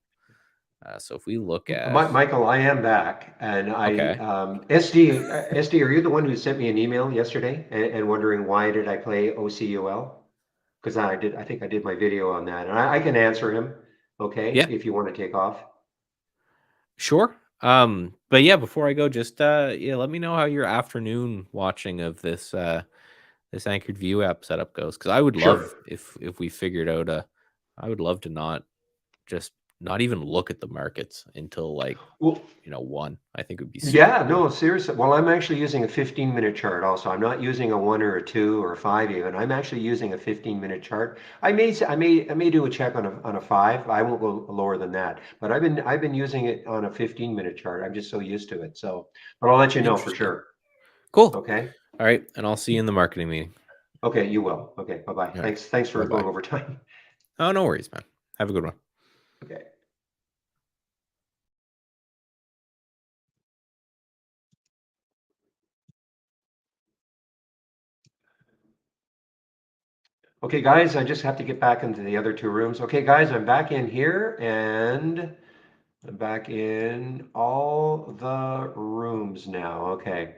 So if we look at Michael, I am back, and okay, SD, are you the one who sent me an email yesterday and wondering why did I play OCUL? Because I did, I think I did my video on that, and I can answer him. Okay, yeah, if you want to take off. sure. But yeah, before I go, just let me know how your afternoon watching of this anchored view app setup goes. Because I would love Sure. if we figured out a, I would love to just not even look at the markets until like Well, one. I think it would be super yeah, cool. no, seriously. Well, I'm actually using a 15-minute chart also. I'm not using a one or a two or a five even. I'm actually using a 15-minute chart. I may do a check on a five. I won't go lower than that. But I've been using it on a 15-minute chart. I'm just so used to it. So, but I'll let you know for Interesting. sure. Cool. Okay. All right, and I'll see you in the marketing meeting. Okay, you will. Okay, bye-bye. All right. Thanks for Bye going bye. over time. Oh, no worries, man. Have a good one. Okay. Okay, guys, I just have to get back into the other two rooms. Okay, guys, I'm back in here and I'm back in all the rooms now. Okay.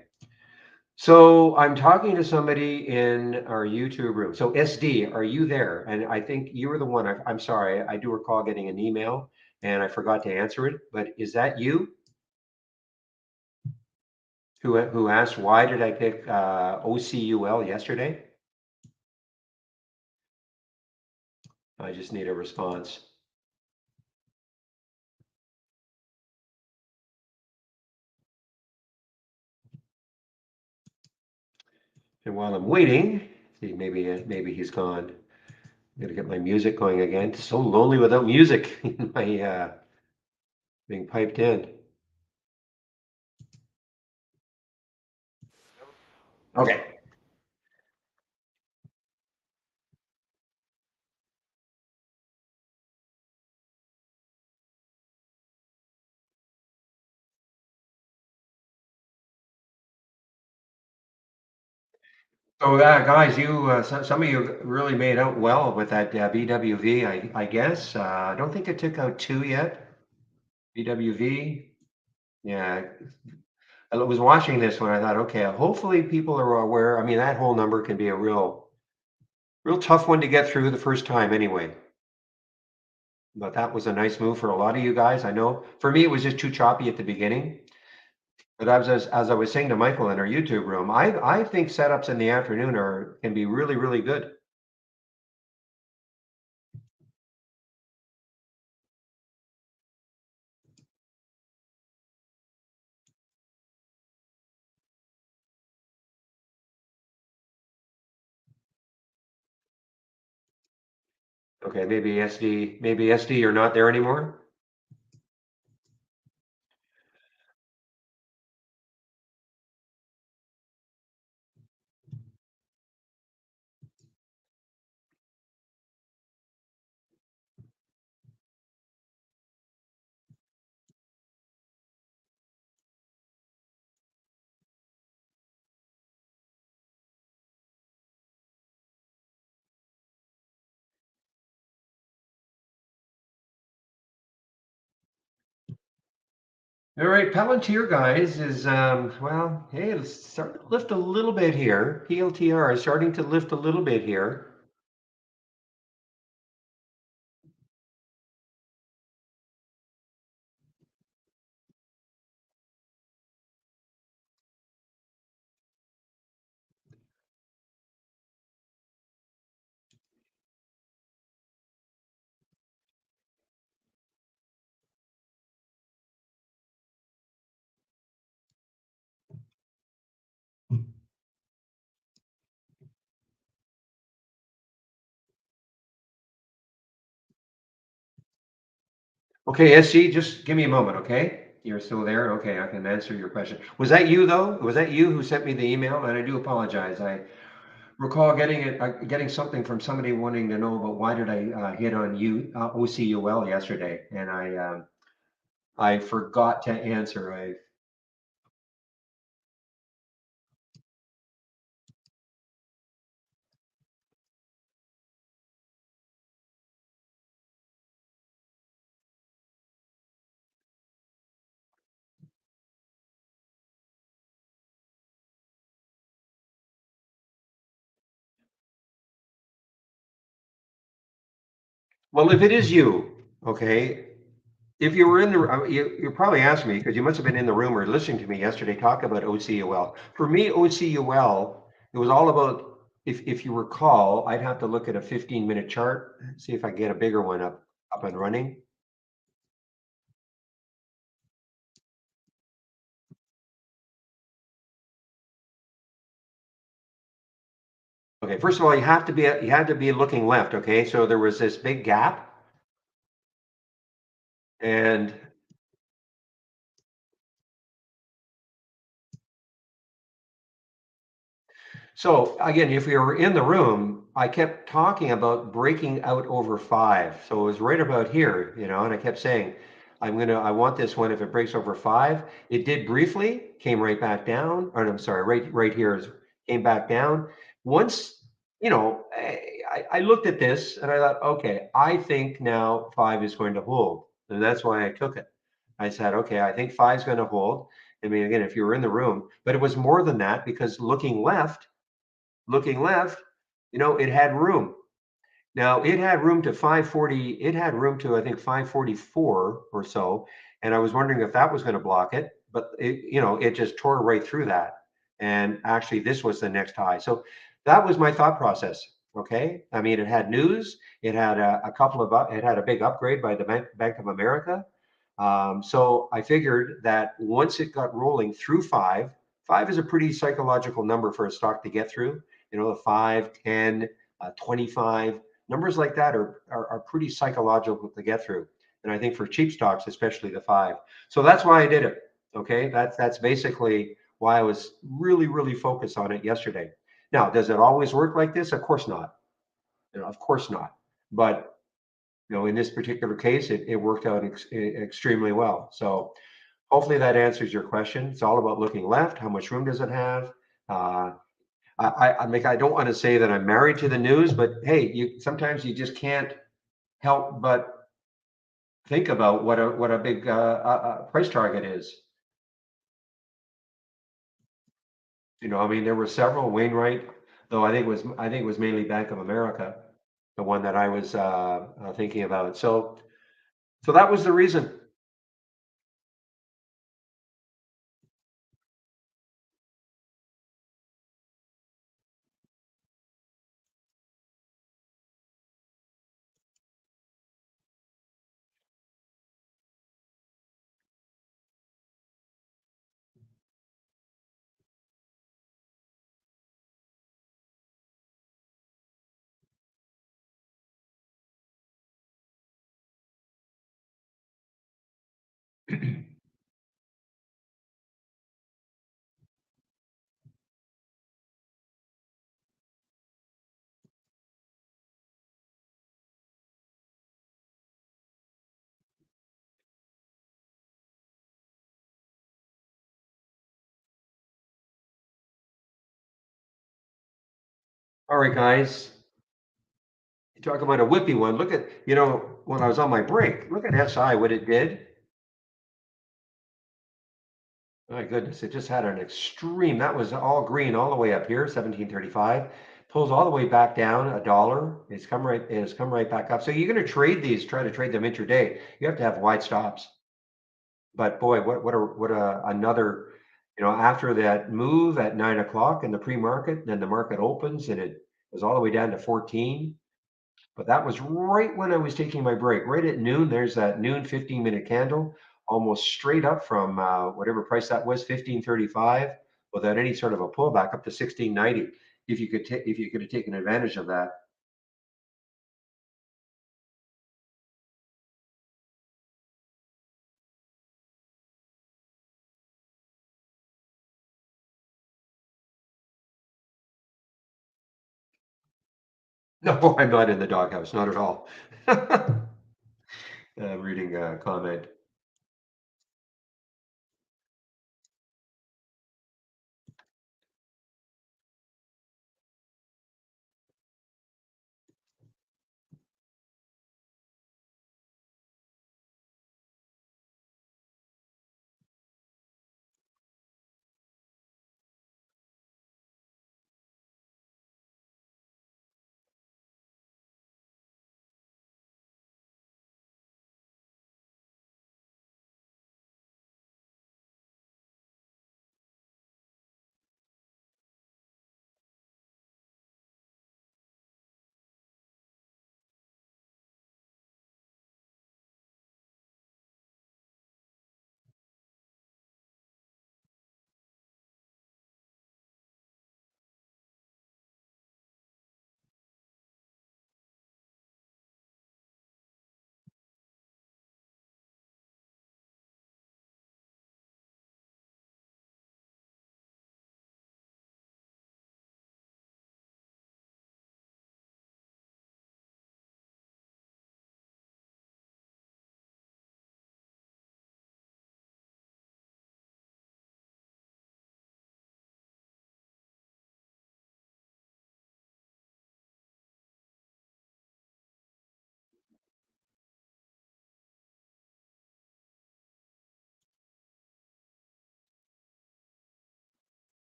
So I'm talking to somebody in our YouTube room. So SD, are you there? And I think you were the one. I'm sorry. I do recall getting an email and I forgot to answer it. But is that you who asked why did I pick OCUL yesterday? I just need a response. And while I'm waiting, see maybe he's gone. I'm gonna get my music going again. It's so lonely without music in my being piped in. Okay. So guys, some of you really made out well with that BWV. I guess. I don't think I took out two yet. BWV. Yeah. I was watching this when I thought, okay, hopefully people are aware. I mean, that whole number can be a real tough one to get through the first time anyway. But that was a nice move for a lot of you guys. I know for me, it was just too choppy at the beginning. But as I was saying to Michael in our YouTube room, I think setups in the afternoon are can be really, really good. Okay, maybe SD, you're not there anymore. All right, Palantir guys is well, hey, it's starting to lift a little bit here. PLTR is starting to lift a little bit here. Okay, SG, just give me a moment, okay? You're still there? Okay, I can answer your question. Was that you though? Was that you who sent me the email? And I do apologize. I recall getting something from somebody wanting to know about why did I hit on OCUL yesterday, and I forgot to answer. I Well, if it is you, okay, if you were in the, you probably asked me because you must have been in the room or listening to me yesterday talk about OCUL. For me, OCUL, it was all about, if you recall, I'd have to look at a 15-minute chart, see if I can get a bigger one up and running. Okay, first of all, you had to be looking left, okay? So there was this big gap, and so again, if we were in the room, I kept talking about breaking out over five. So it was right about here, and I kept saying, I want this one if it breaks over five. It did briefly, came right back down. Or I'm sorry, right here came back down. Once, I looked at this and I thought, okay, I think now five is going to hold. And that's why I took it. I said, okay, I think five's going to hold. I mean, again, if you were in the room, but it was more than that because looking left, it had room. Now it had room to 540, it had room to I think 544 or so, and I was wondering if that was going to block it, but it just tore right through that. And actually this was the next high. So that was my thought process. Okay. I mean, it had news, it had it had a big upgrade by the Bank of America. So I figured that once it got rolling through five is a pretty psychological number for a stock to get through. The 5, 10, 25 numbers like that are pretty psychological to get through. And I think for cheap stocks, especially the five. So that's why I did it. Okay. That's basically why I was really, really focused on it yesterday. Now, does it always work like this? Of course not. Of course not. But in this particular case, it worked out extremely well. So hopefully that answers your question. It's all about looking left. How much room does it have? Uh, I don't want to say that I'm married to the news, but hey, sometimes you just can't help but think about what a big price target is. I mean, there were several. Wainwright, though, I think it was mainly Bank of America, the one that I was thinking about. So that was the reason. All right, guys. You talk about a whippy one. Look at, when I was on my break, look at SI, what it did. My goodness, it just had an extreme. That was all green all the way up here, 1735. Pulls all the way back down a dollar. It's come right back up. So you're going to trade these, try to trade them intraday. You have to have wide stops. But boy, what a another, after that move at 9 o'clock in the pre-market, then the market opens and it was all the way down to 14. But that was right when I was taking my break, right at noon. There's that noon 15-minute candle, almost straight up from whatever price that was, 1535, without any sort of a pullback up to 1690. If you could have taken advantage of that. No, I'm not in the doghouse, not at all. Reading a comment.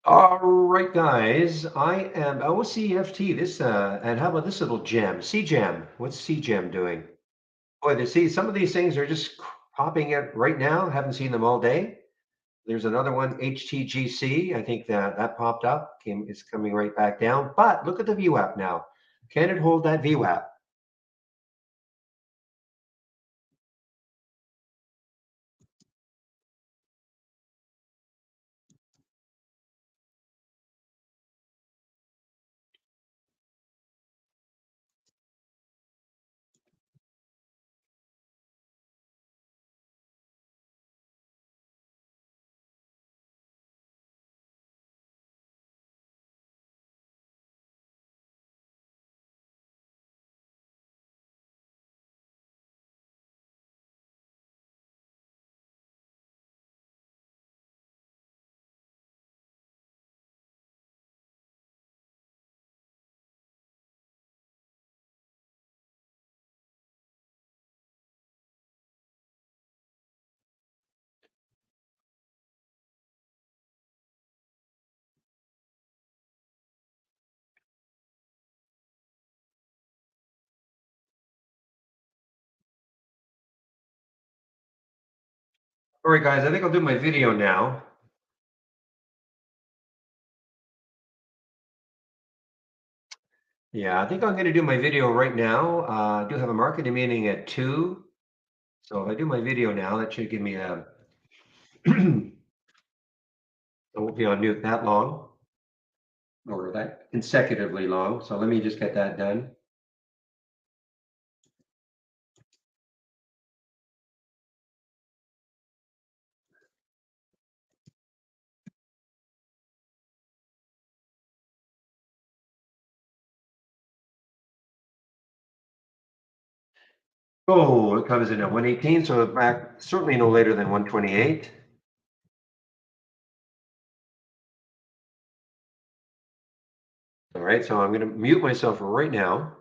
All right, guys. I am OCFT. And how about this little gem? CGEM. What's CGEM doing? Boy, some of these things are just popping up right now. Haven't seen them all day. There's another one, HTGC. I think that popped up. It's coming right back down. But look at the VWAP now. Can it hold that VWAP? All right, guys. I think I'll do my video now. Yeah, I think I'm going to do my video right now. I do have a marketing meeting at 2. So if I do my video now, that should give me a, I won't be on mute that long or that consecutively long. So let me just get that done. Oh, it comes in at 118, so back certainly no later than 128. All right, so I'm going to mute myself right now.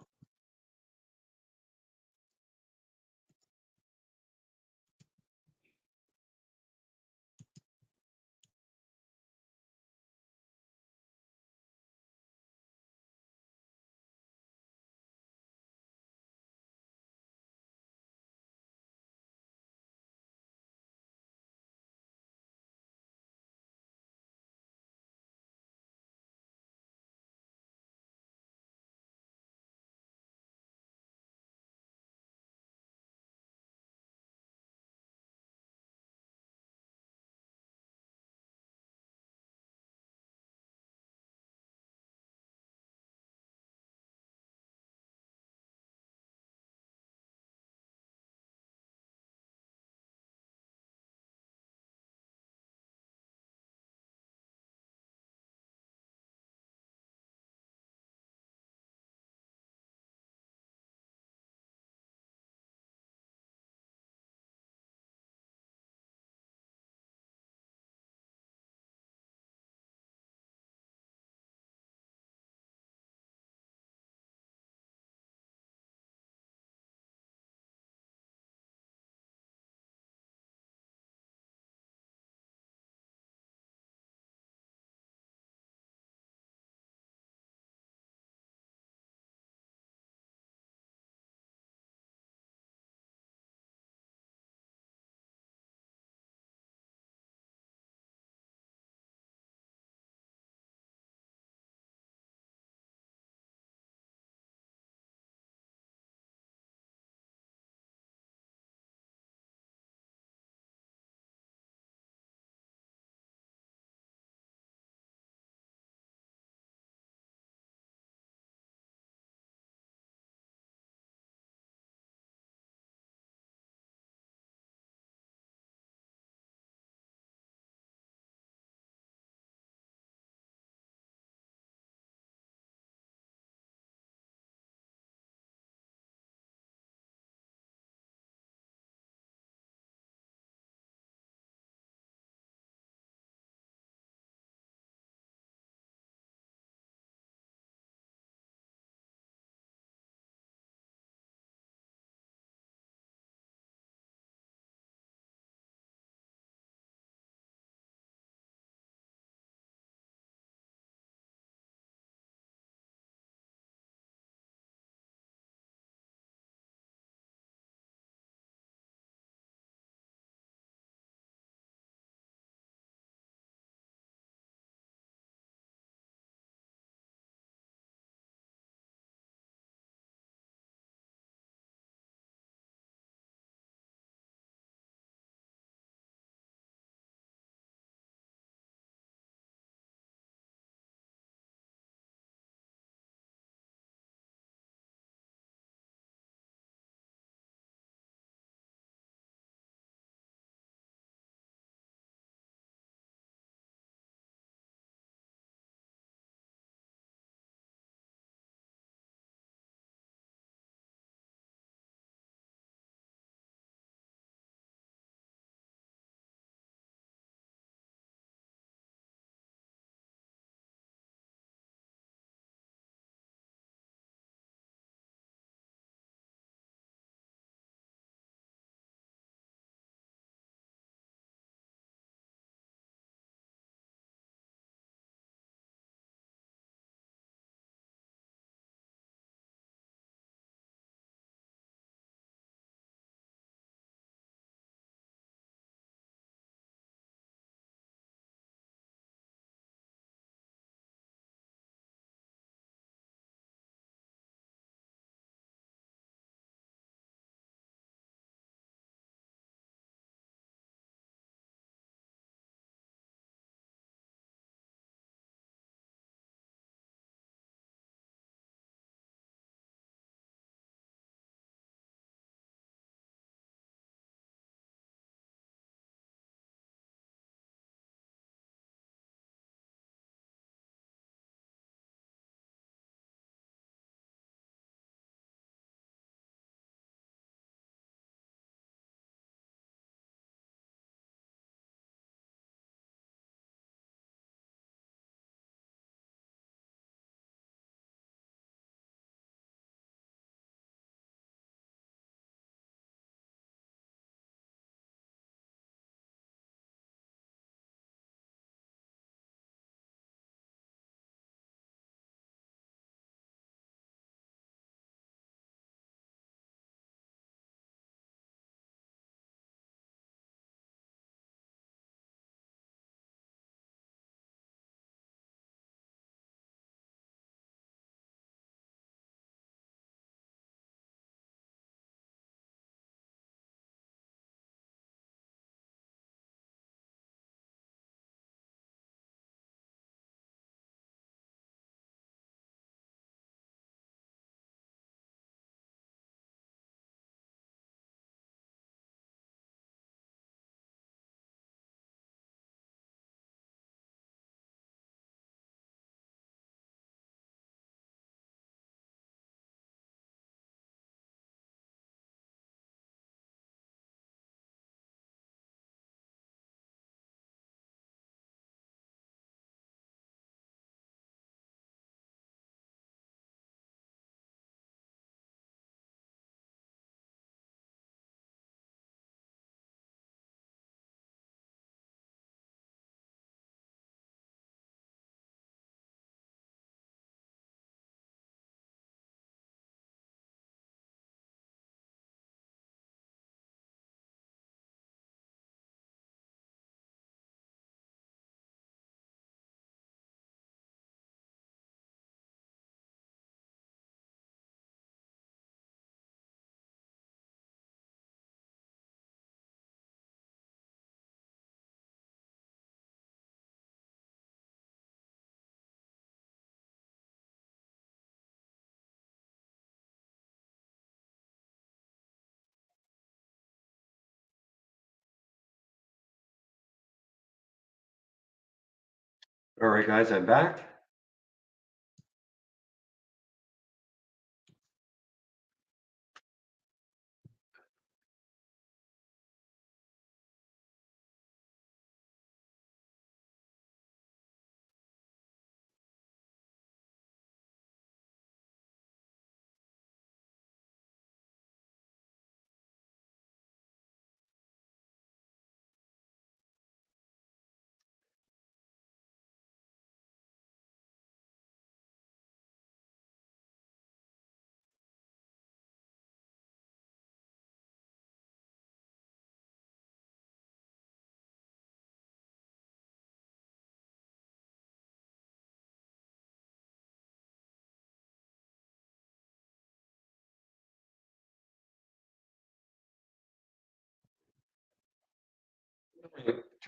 All right, guys, I'm back.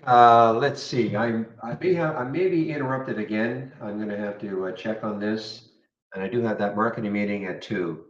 Let's see. I may be interrupted again. I'm going to have to check on this, and I do have that marketing meeting at 2.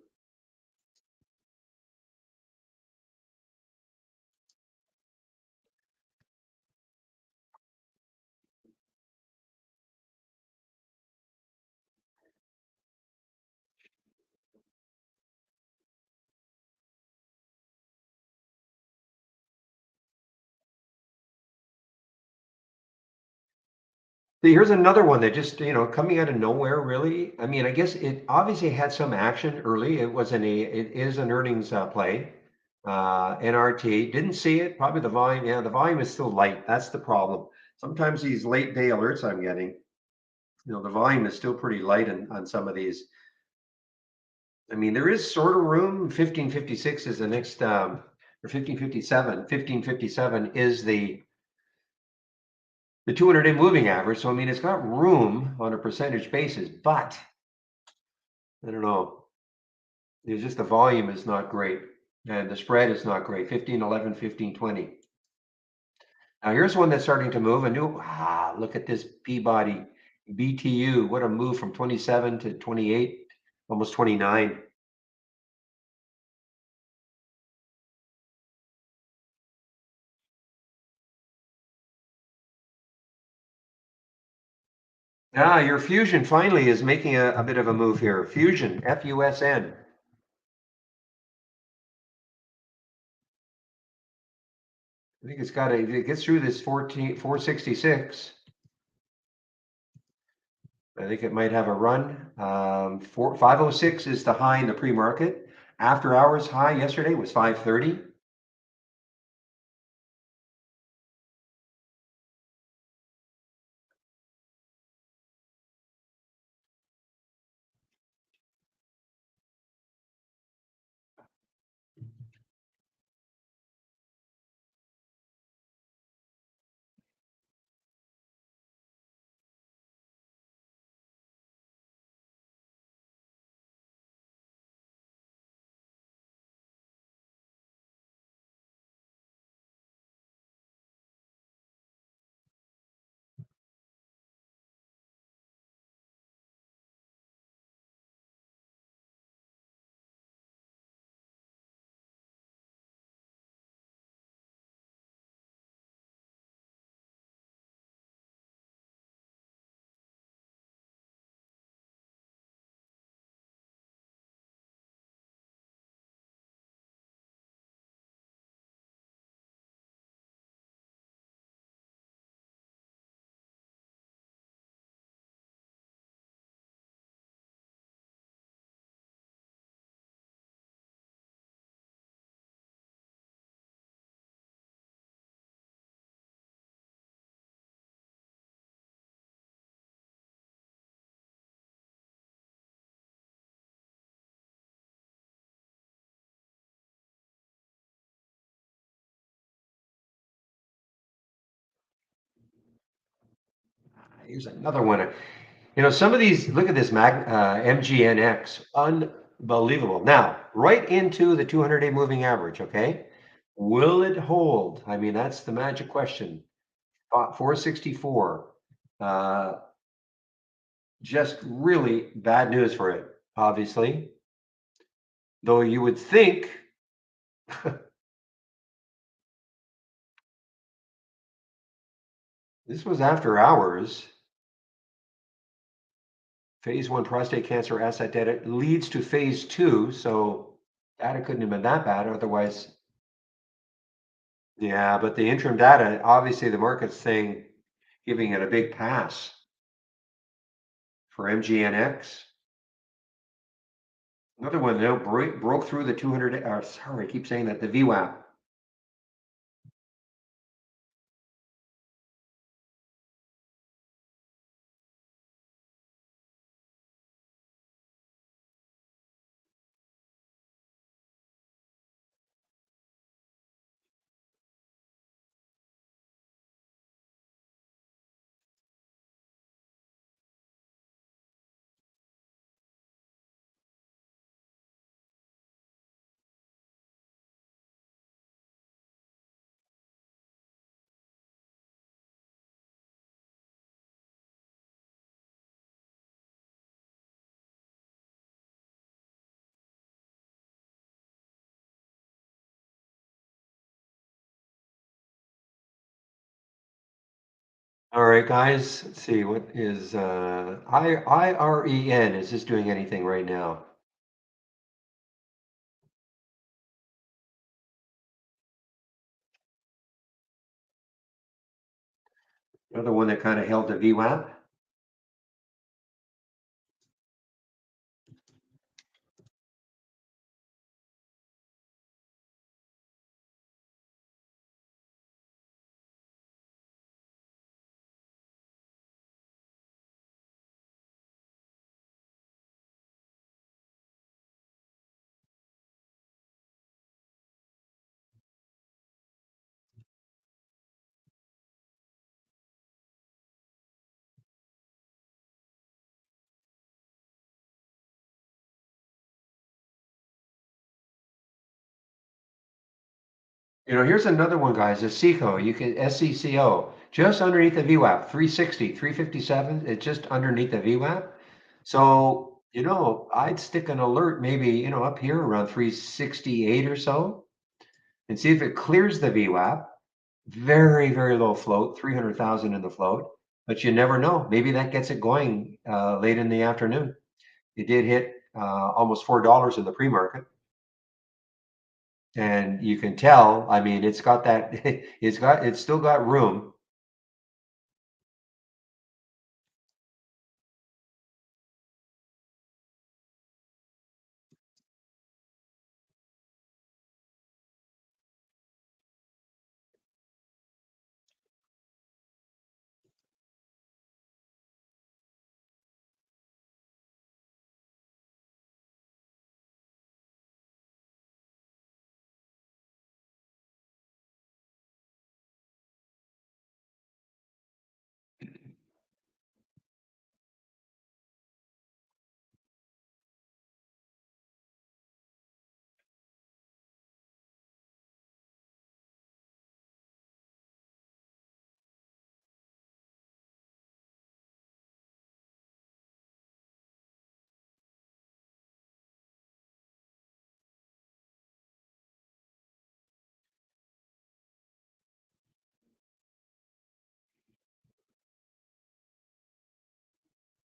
See, here's another one that just, coming out of nowhere, really. I mean, I guess it obviously had some action early. It is an earnings play. NRT, didn't see it. Probably the volume. Yeah, the volume is still light. That's the problem. Sometimes these late day alerts I'm getting, the volume is still pretty light on some of these. I mean, there is sort of room. 1556 is the next, or 1557. 1557 is the 200-day moving average. So, I mean, it's got room on a percentage basis, but I don't know. It's just the volume is not great and the spread is not great. 1511, 1520. Now, here's one that's starting to move. Look at this Peabody BTU. What a move from 27 to 28, almost 29. Your Fusion finally is making a bit of a move here. Fusion, FUSN. I think it gets through this 466. I think it might have a run. 506 is the high in the pre-market. After hours high yesterday was 530. Here's another one. Some of these, look at this MGNX, unbelievable. Now, right into the 200-day moving average, okay? Will it hold? I mean, that's the magic question. 464. Uh, just really bad news for it, obviously. Though you would think this was after hours. Phase one prostate cancer asset data leads to phase two. So data couldn't have been that bad. Otherwise, yeah, but the interim data, obviously the market's saying, giving it a big pass for MGNX. Another one now broke through the 200, sorry, I keep saying that, the VWAP. All right, guys, let's see, what is IREN, is this doing anything right now? Another one that kind of held the VWAP. Here's another one, guys, a SECO, you can SCCO, just underneath the VWAP, 360, 357, it's just underneath the VWAP. So, I'd stick an alert maybe, up here around 368 or so and see if it clears the VWAP. Very, very low float, 300,000 in the float, but you never know. Maybe that gets it going late in the afternoon. It did hit almost $4 in the pre-market. And you can tell, I mean, it's got that, it's still got room.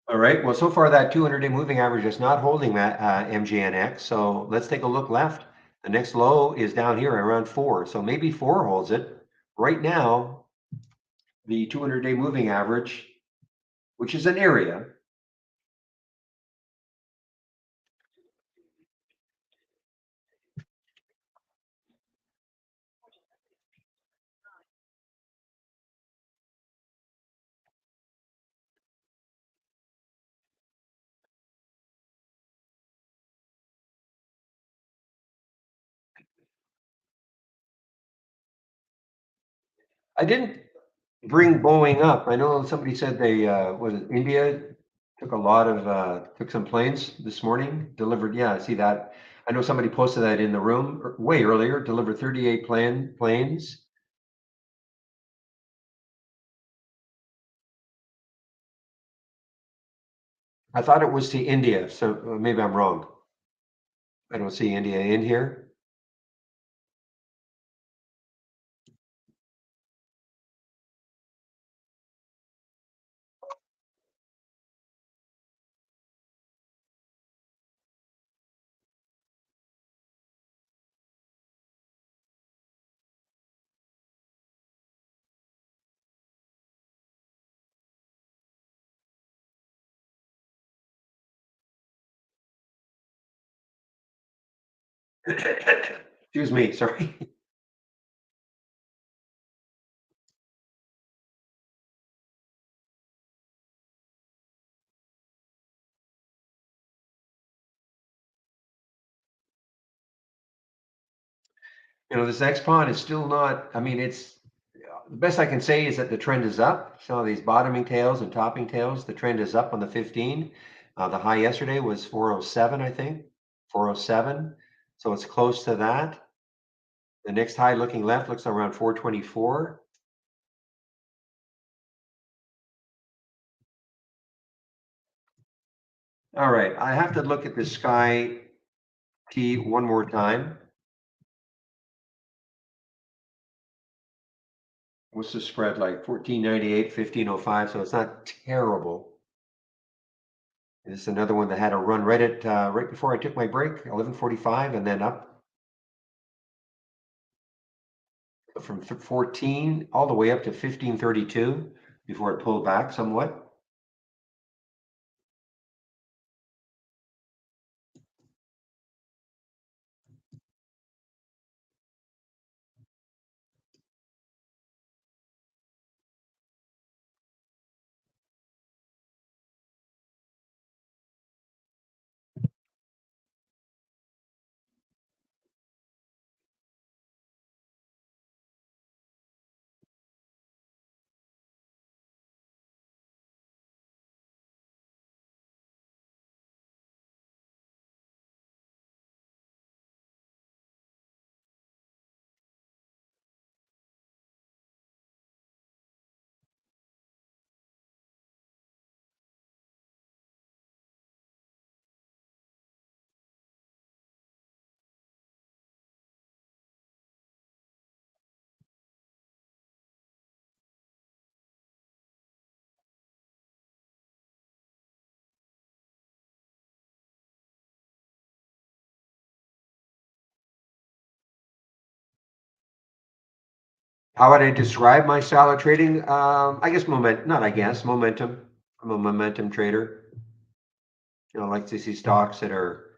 All right. Well, so far that 200-day moving average is not holding that MGNX. So let's take a look left. The next low is down here around 4. So maybe 4 holds it. Right now, the 200-day moving average, which is an area. I didn't bring Boeing up. I know somebody said they was it India took a lot of took some planes this morning, delivered. Yeah, I see that. I know somebody posted that in the room way earlier, delivered 38 planes. I thought it was to India, so maybe I'm wrong. I don't see India in here. Excuse me, sorry. This next pawn is still not, I mean, it's the best I can say is that the trend is up. So these bottoming tails and topping tails, the trend is up on the 15. The high yesterday was 407, I think, 407. So it's close to that. The next high looking left looks around 424. All right, I have to look at the sky T one more time. What's the spread like? 1498, 1505. So it's not terrible. This is another one that had a run right at right before I took my break, 11:45, and then up from 14 all the way up to 1532 before it pulled back somewhat. How would I describe my style of trading? I guess not I guess, momentum. I'm a momentum trader. I like to see stocks that are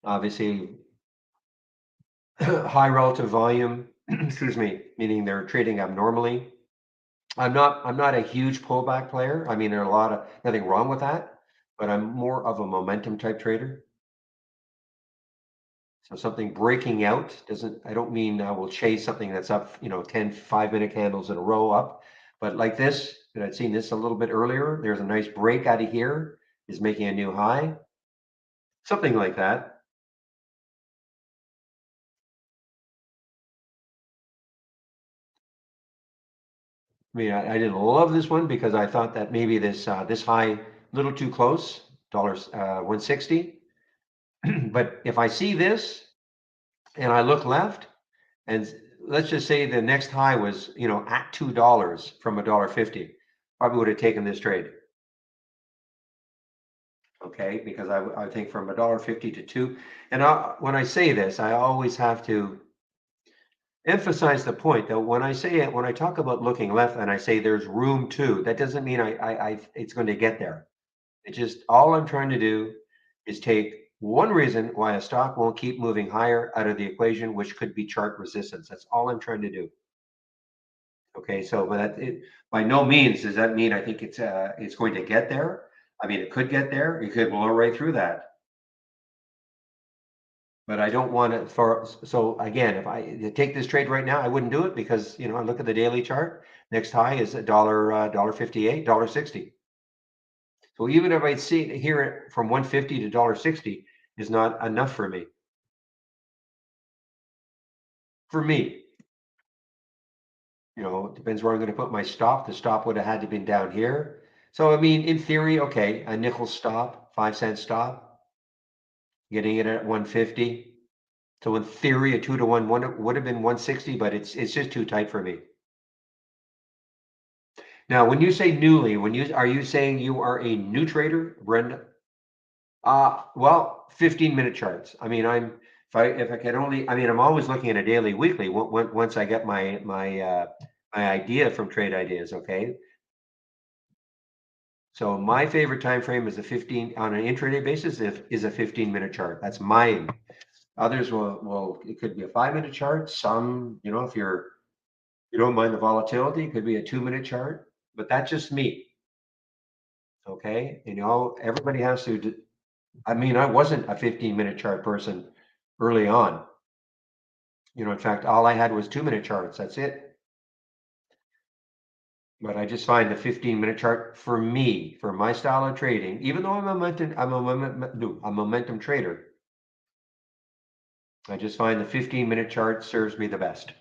obviously high relative volume, excuse me, meaning they're trading abnormally. I'm not a huge pullback player. I mean, there are nothing wrong with that, but I'm more of a momentum type trader. So something breaking out I don't mean I will chase something that's up, 10 5-minute candles in a row up, but like this, and I'd seen this a little bit earlier. There's a nice break out of here, is making a new high, something like that. I mean, I didn't love this one because I thought that maybe this high a little too close, dollars 160. But if I see this and I look left, and let's just say the next high was, at $2 from $1.50, probably would have taken this trade. Okay, because I think from $1.50 to two, and when I say this, I always have to emphasize the point that when I talk about looking left and I say there's room to, that doesn't mean it's going to get there. It's just all I'm trying to do is take one reason why a stock won't keep moving higher out of the equation, which could be chart resistance. That's all I'm trying to do. Okay, so by no means does that mean I think it's going to get there. I mean, it could get there. It could blow right through that. But I don't want it so again, if I to take this trade right now, I wouldn't do it because I look at the daily chart. Next high is a dollar 58, $1.60. So even if I see it hear it from 150 to $1.60 is not enough for me. For me, it depends where I'm going to put my stop. The stop would have had to been down here. So I mean, in theory, okay, a nickel stop, 5-cent stop, getting it at 150. So in theory, a 2-to-1 would have been 160, but it's just too tight for me. Now, when you say newly, are you saying you are a new trader, Brenda? Well, 15-minute charts. I mean, if I can only, I mean, I'm always looking at a daily, weekly. Once I get my idea from Trade Ideas, okay. So my favorite time frame is a 15 on an intraday basis. Is a 15-minute chart. That's mine. Others will it could be a 5 minute chart. Some, if you don't mind the volatility, it could be a 2 minute chart. But that's just me. Okay. Everybody has to. I mean, I wasn't a 15-minute chart person early on. In fact, all I had was 2 minute charts. That's it. But I just find the 15-minute chart for me, for my style of trading, even though I'm a momentum trader, I just find the 15-minute chart serves me the best.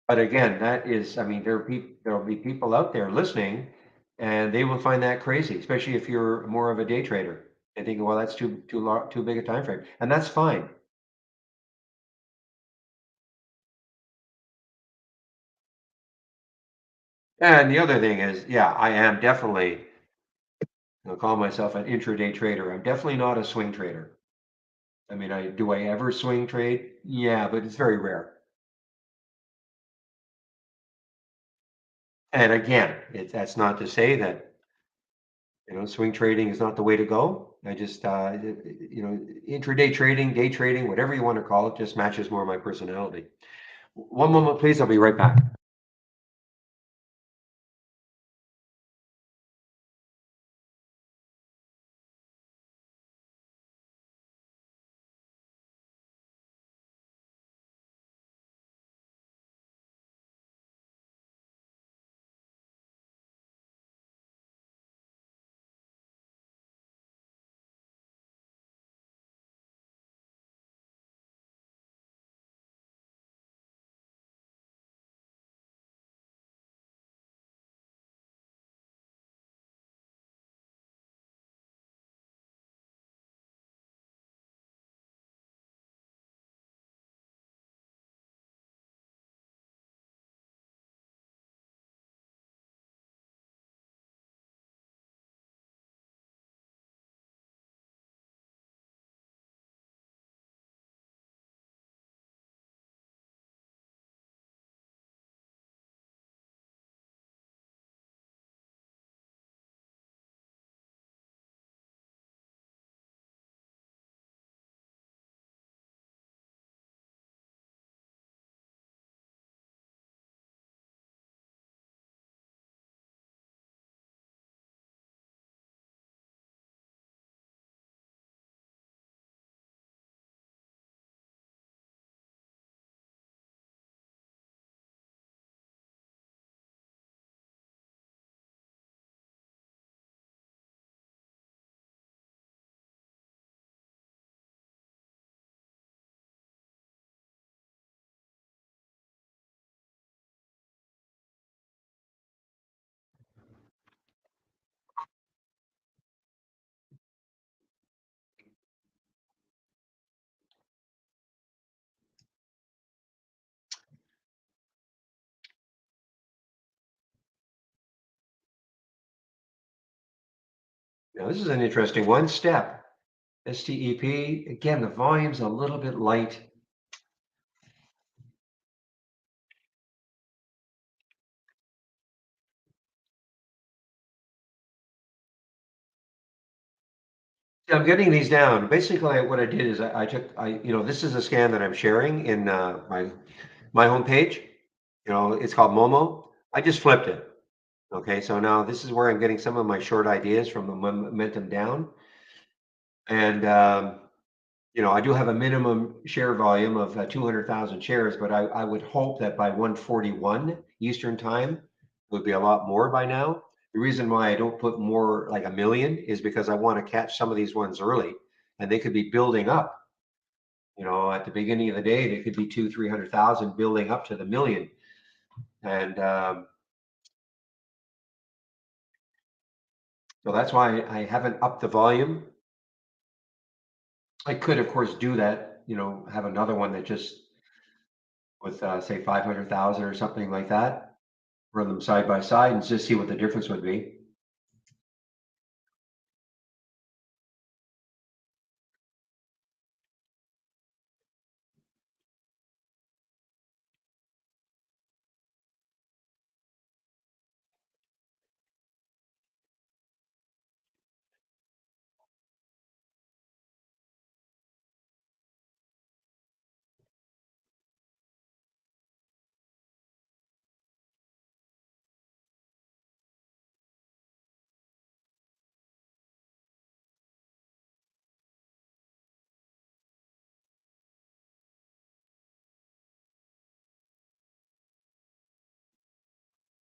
But again, that is, I mean, there'll be people out there listening, and they will find that crazy, especially if you're more of a day trader. They think, well, that's too big a time frame, and that's fine. And the other thing is, yeah, I am definitely, I'll call myself an intraday trader. I'm definitely not a swing trader. I mean, do I ever swing trade? Yeah, but it's very rare. And again, that's not to say that swing trading is not the way to go. I just intraday trading, day trading, whatever you want to call it, just matches more my personality. One moment, please. I'll be right back. Now, this is an interesting one. Step STEP. Again, the volume's a little bit light. I'm getting these down. Basically, what I did is this is a scan that I'm sharing in my homepage. It's called Momo. I just flipped it. Okay, so now this is where I'm getting some of my short ideas from the momentum down. And, I do have a minimum share volume of 200,000 shares, but I would hope that by 141 Eastern time, it would be a lot more by now. The reason why I don't put more like a million is because I want to catch some of these ones early and they could be building up. At the beginning of the day, they could be 300,000 building up to the million. And so that's why I haven't upped the volume. I could, of course, do that, have another one that just with, say, 500,000 or something like that, run them side by side and just see what the difference would be.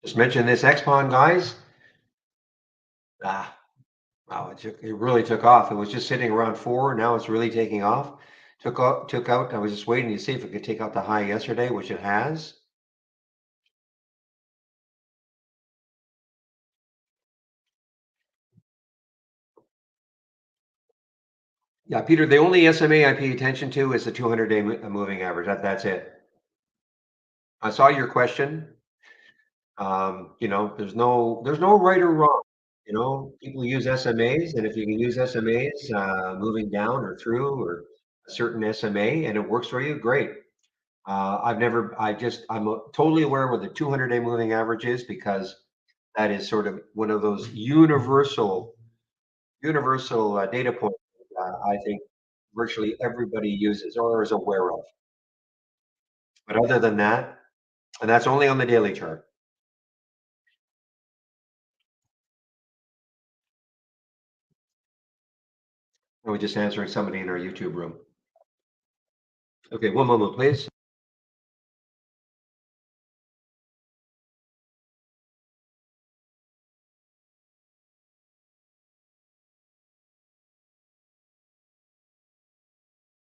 Just mentioned this Expon, guys. Ah, wow, it really took off. It was just sitting around 4. Now it's really taking off. Took out. I was just waiting to see if it could take out the high yesterday, which it has. Yeah, Peter, the only SMA I pay attention to is the 200-day moving average. That's it. I saw your question. There's no right or wrong. People use SMAs, and if you can use SMAs moving down or through or a certain SMA and it works for you, great. I'm totally aware what the 200-day moving average is because that is sort of one of those universal data points I think virtually everybody uses or is aware of. But other than that, and that's only on the daily chart. I was just answering somebody in our YouTube room. Okay, one moment, please.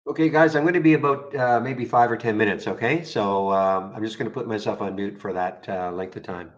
Okay, guys, I'm going to be about maybe 5 or 10 minutes. Okay, so I'm just going to put myself on mute for that length of time.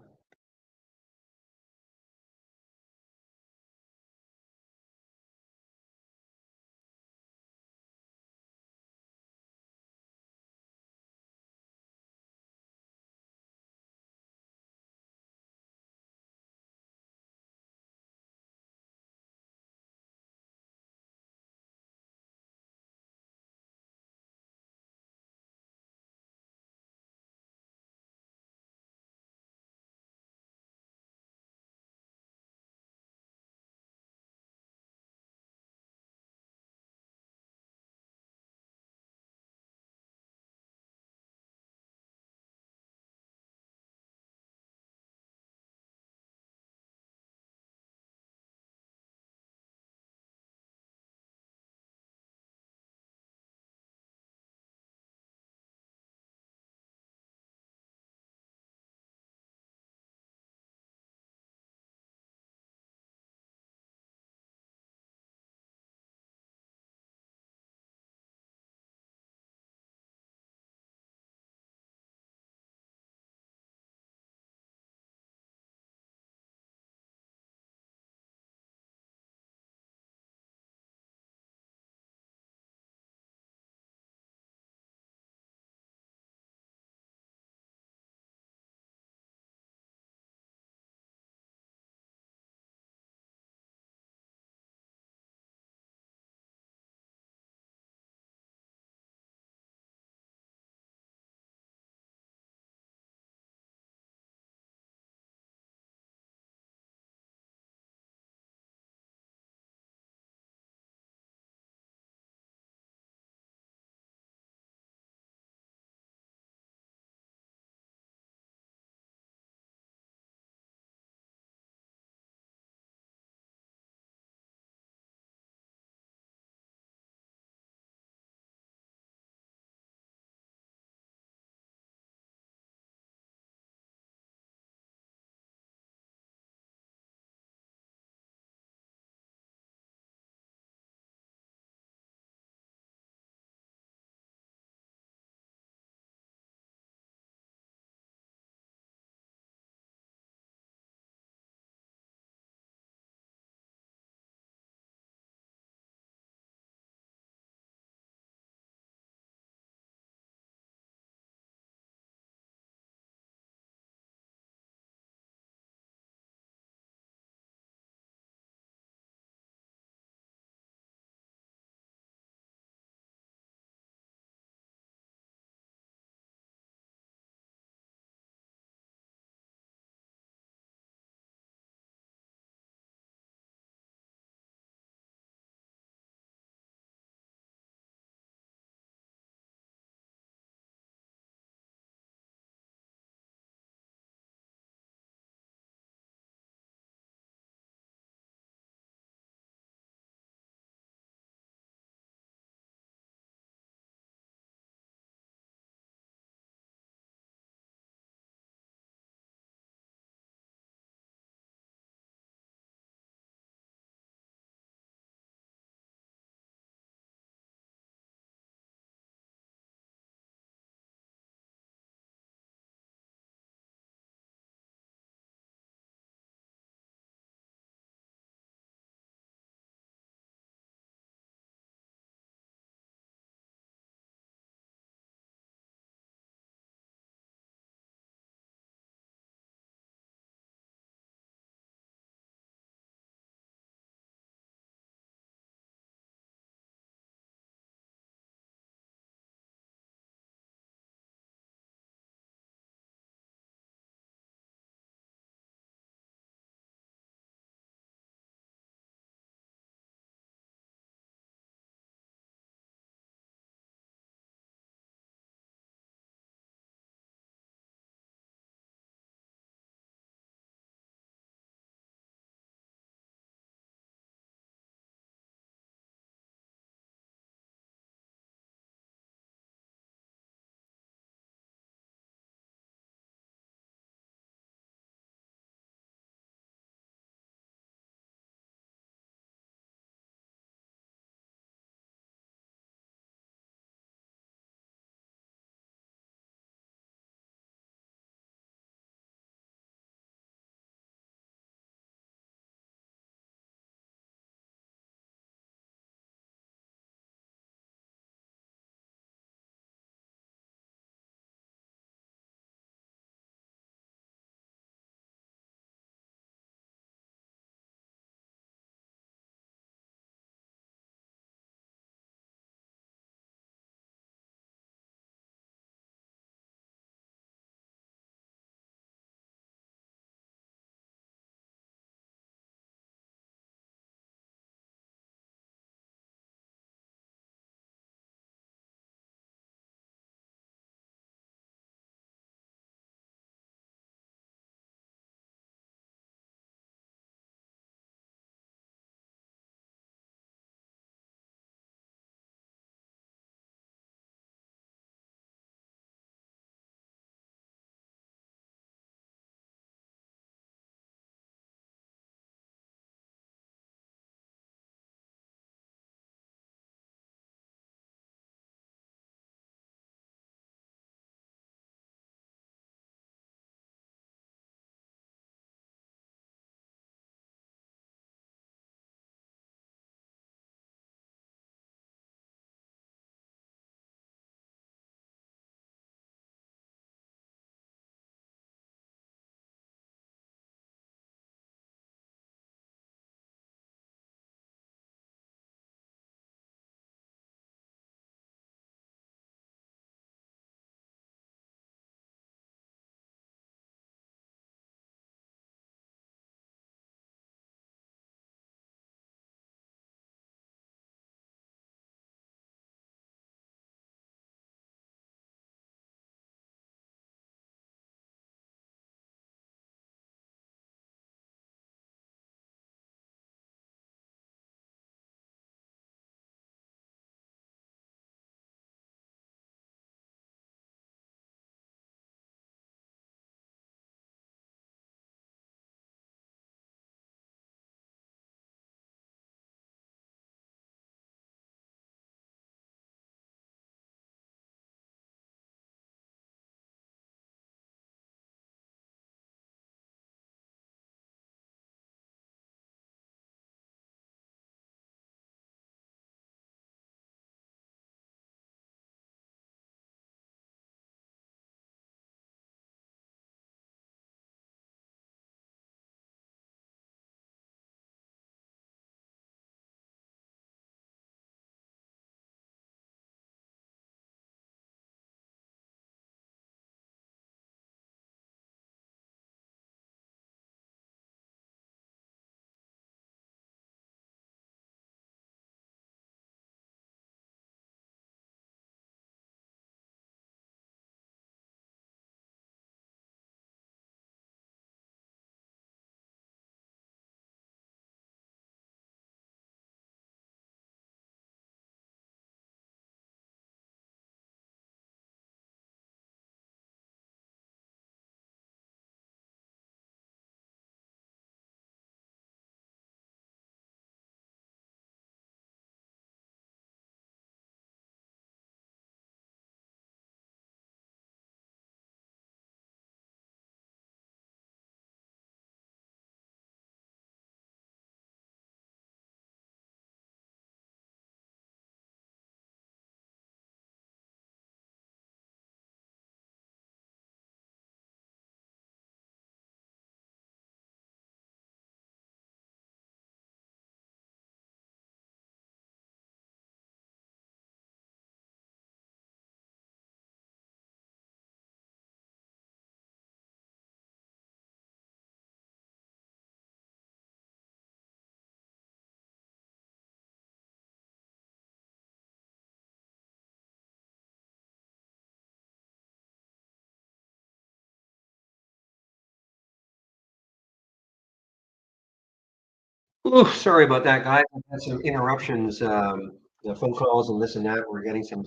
Ooh, sorry about that, guys. I've had some interruptions, phone calls and this and that. We're getting some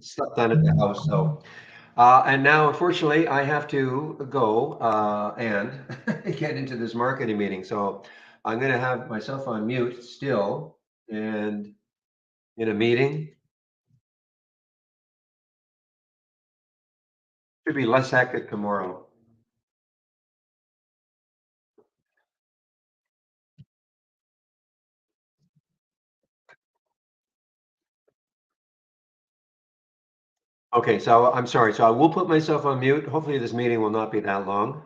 stuff done at the house, so. And now, unfortunately, I have to go and get into this marketing meeting. So I'm going to have myself on mute still and in a meeting. Should be less hectic tomorrow. Okay, so I'm sorry. So I will put myself on mute. Hopefully, this meeting will not be that long.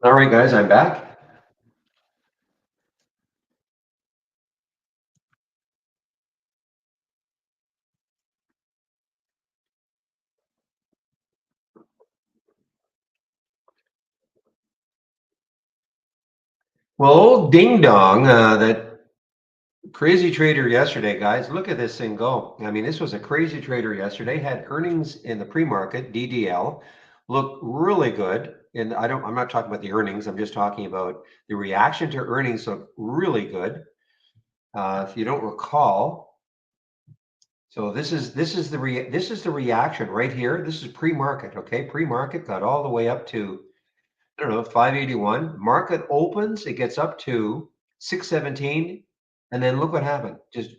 All right, guys, I'm back. Well, old Ding Dong, that crazy trader yesterday, guys, look at this thing go. I mean, this was a crazy trader yesterday, had earnings in the pre-market, DDL, looked really good. And I'm not talking about the earnings, I'm just talking about the reaction to earnings looked really good. If you don't recall, so this is the reaction right here. This is pre-market, okay? Pre-market got all the way up to, I don't know, 581. Market opens, it gets up to 617, and then look what happened. Just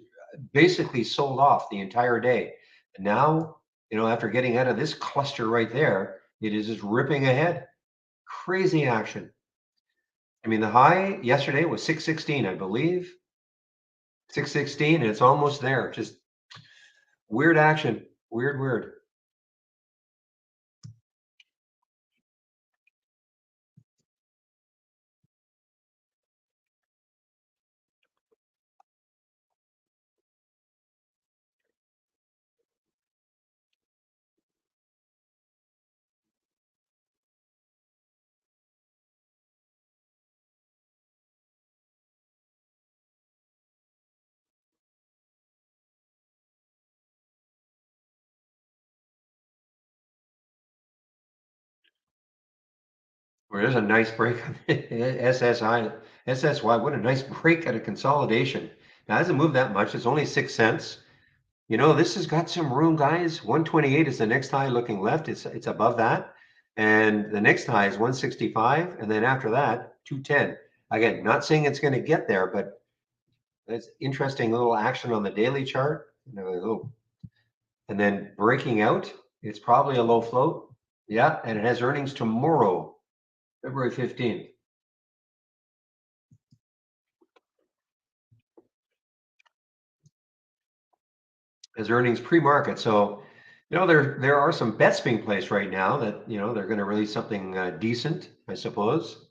basically sold off the entire day. And now, after getting out of this cluster right there, it is just ripping ahead. Crazy action. I mean, the high yesterday was 616, I believe. 616, and it's almost there. Just weird action. Weird, weird. Well, there's a nice break on SSI, SSY. What a nice break at a consolidation. Now, it hasn't moved that much. It's only 6 cents. This has got some room, guys. 128 is the next high looking left. It's above that. And the next high is 165. And then after that, 210. Again, not saying it's going to get there, but it's interesting little action on the daily chart. And then breaking out. It's probably a low float. Yeah. And it has earnings tomorrow, February 15th. As earnings pre-market. So, there are some bets being placed right now that they're going to release something decent, I suppose.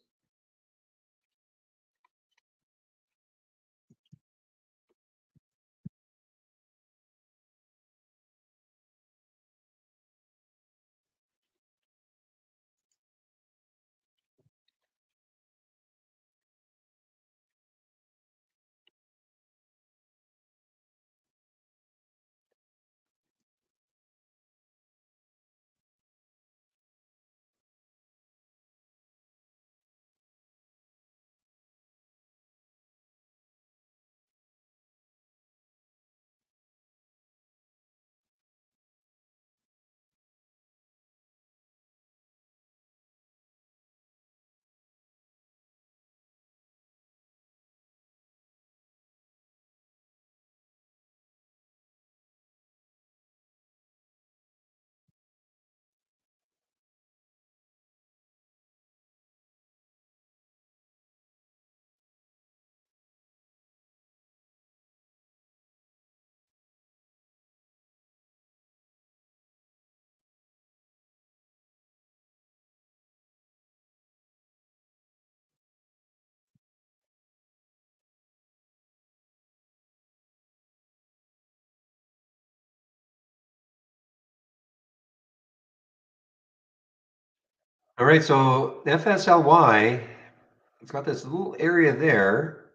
All right, so FSLY, it's got this little area there,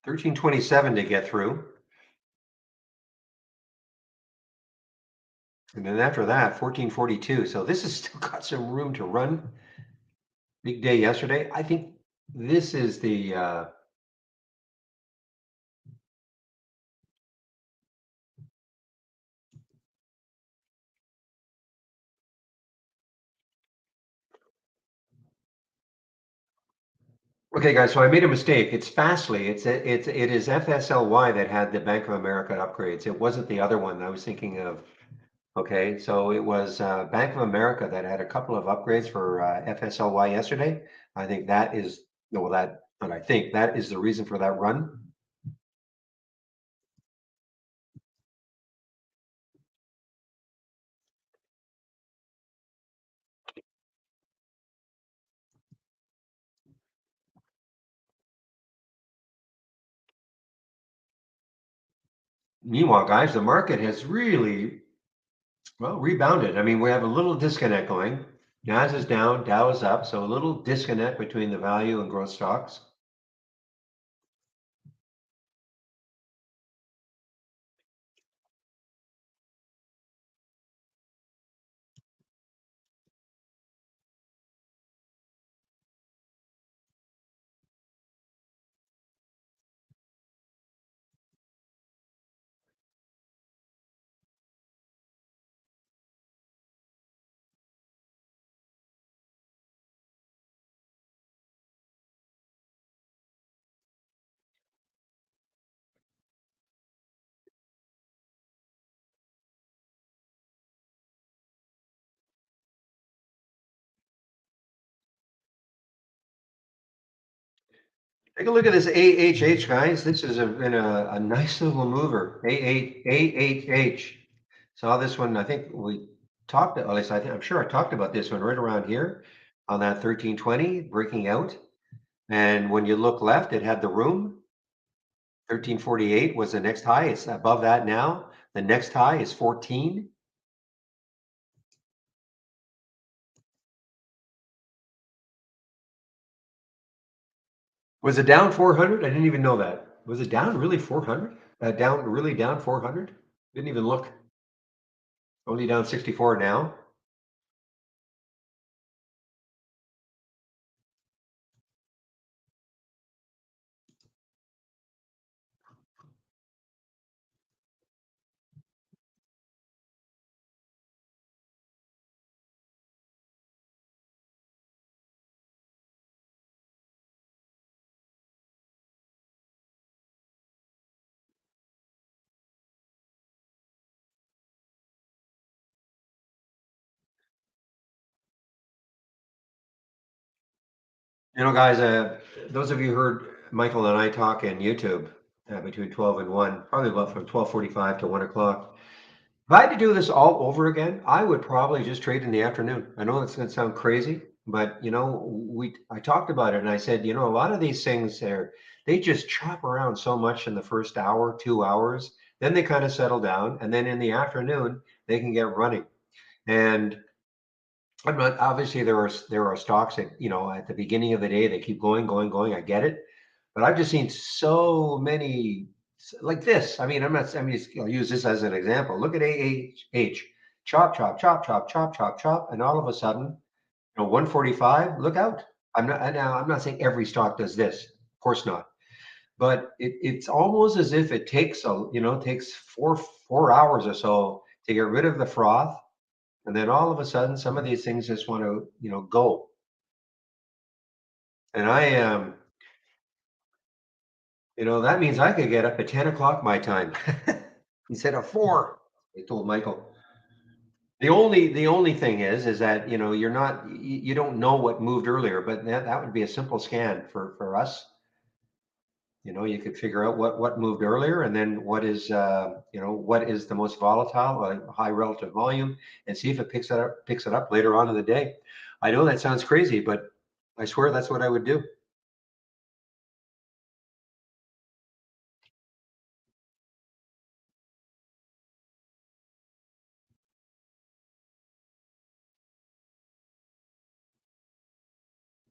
1327 to get through. And then after that, 1442. So this has still got some room to run. Big day yesterday. I think this is the okay, guys. So I made a mistake. It's Fastly. It is FSLY that had the Bank of America upgrades. It wasn't the other one I was thinking of. Okay, so it was Bank of America that had a couple of upgrades for FSLY yesterday. I think that is, no, well, that, and I think that is the reason for that run. Meanwhile, guys, the market has really, well, rebounded. I mean, we have a little disconnect going. Nas is down, Dow is up, so a little disconnect between the value and growth stocks. Take a look at this AHH, guys. This has been a nice little mover. AHH. Saw this one. I think we talked, at least I'm sure I talked about this one right around here on that 1320 breaking out. And when you look left, it had the room. 1348 was the next high. It's above that now. The next high is 14. Was it down 400? I didn't even know that. Was it down really 400? Down really down 400? Didn't even look. Only down 64 now. You know, guys, those of you heard Michael and I talk in YouTube between 12 and 1, probably about from 12:45 to 1 o'clock. If I had to do this all over again, I would probably just trade in the afternoon. I know that's going to sound crazy, but I talked about it and I said, a lot of these things they just chop around so much in the first hour, 2 hours, then they kind of settle down, and then in the afternoon they can get running. And I'm not obviously there are stocks that at the beginning of the day they keep going, going, going. I get it, but I've just seen so many like this. I mean, I'm not. I mean, I'll use this as an example. Look at AHH, chop, chop, chop, chop, chop, chop, chop, and all of a sudden, 145. Look out! I'm not saying every stock does this. Of course not. But it's almost as if it takes takes four hours or so to get rid of the froth, and then all of a sudden, some of these things just want to go. And I am, that means I could get up at 10 o'clock my time instead of 4. I told Michael. The only thing is that you're not you don't know what moved earlier, but that would be a simple scan for us. You could figure out what moved earlier, and then what is the most volatile, high relative volume, and see if it picks it up later on in the day. I know that sounds crazy, but I swear that's what I would do.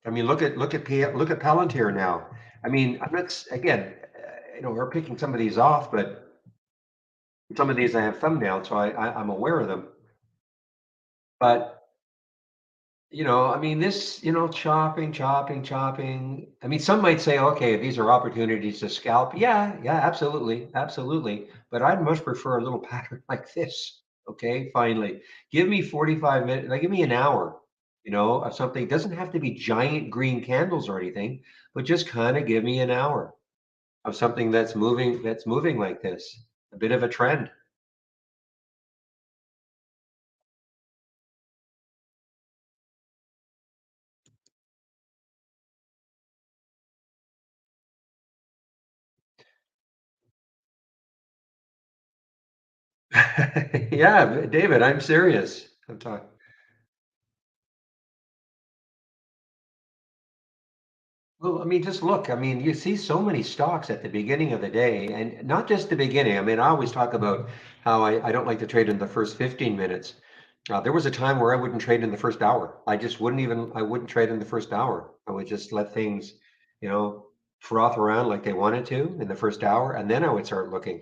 I mean, look at Palantir now. I mean, I'm not again, we're picking some of these off, but some of these I have thumbnailed, so I'm aware of them. But I mean, this, chopping, chopping, chopping. I mean, some might say, okay, these are opportunities to scalp. Yeah, yeah, absolutely, absolutely. But I'd much prefer a little pattern like this. Okay, finally, give me 45 minutes, like give me an hour, of something. It doesn't have to be giant green candles or anything, but just kind of give me an hour of something that's moving like this. A bit of a trend. Yeah, David, I'm serious. I'm talking. Well, I mean, just look. I mean, you see so many stocks at the beginning of the day, and not just the beginning. I mean, I always talk about how I don't like to trade in the first 15 minutes. There was a time where I wouldn't trade in the first hour. I wouldn't trade in the first hour. I would just let things, you know, froth around like they wanted to in the first hour, and then I would start looking.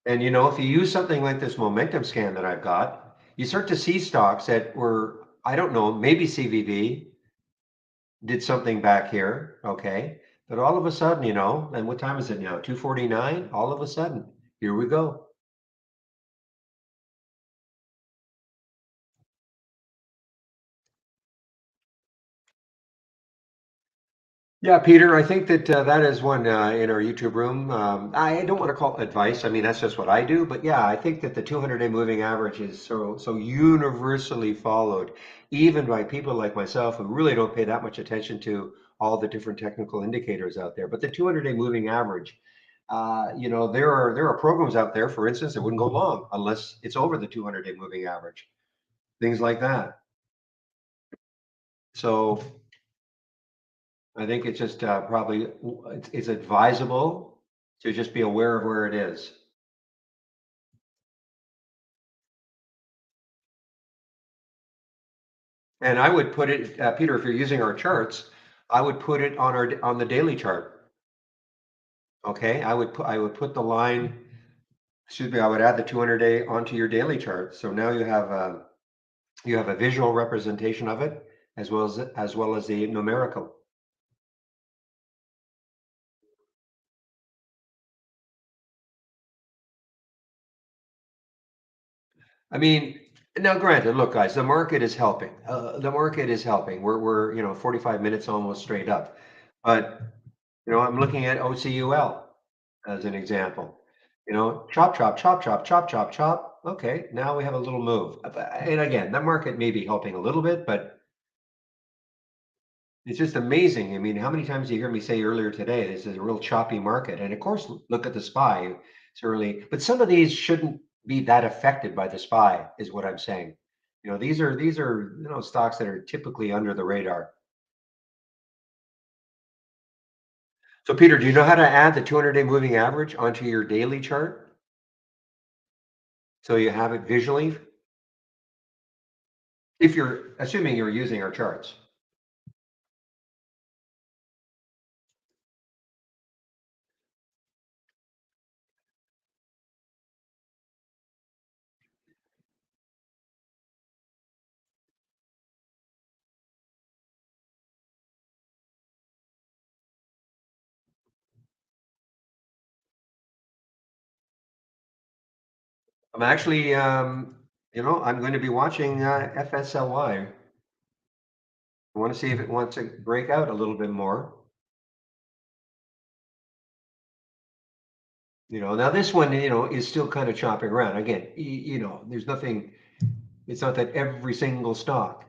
And if you use something like this momentum scan that I've got, you start to see stocks that were, I don't know, maybe CVV did something back here, okay? But all of a sudden, and what time is it now? 2:49. All of a sudden, here we go. Yeah, Peter, I think that that is one in our YouTube room. I don't want to call it advice. I mean, that's just what I do. But yeah, I think that the 200-day moving average is so universally followed, even by people like myself who really don't pay that much attention to all the different technical indicators out there. But the 200-day moving average, there are programs out there, for instance, that wouldn't go long unless it's over the 200-day moving average. Things like that. So I think it's just probably it's advisable to just be aware of where it is. And I would put it, Peter, if you're using our charts, I would put it on the daily chart. Okay, I would put the line. Excuse me. I would add the 200-day onto your daily chart. So now you have a visual representation of it as well as the numerical. I mean, now granted, look, guys, the market is helping. The market is helping. We're 45 minutes almost straight up. But I'm looking at OCUL as an example. Chop, chop, chop, chop, chop, chop, chop. Okay, now we have a little move. And again, that market may be helping a little bit, but it's just amazing. I mean, how many times do you hear me say earlier today, this is a real choppy market? And of course, look at the SPY. It's early, but some of these shouldn't be that affected by the SPY, is what I'm saying. These are stocks that are typically under the radar. So Peter, do you know how to add the 200-day moving average onto your daily chart so you have it visually? If you're assuming you're using our charts. I'm actually, I'm going to be watching FSLY. I want to see if it wants to break out a little bit more. Now this one, is still kind of chopping around. Again, there's nothing. It's not that every single stock,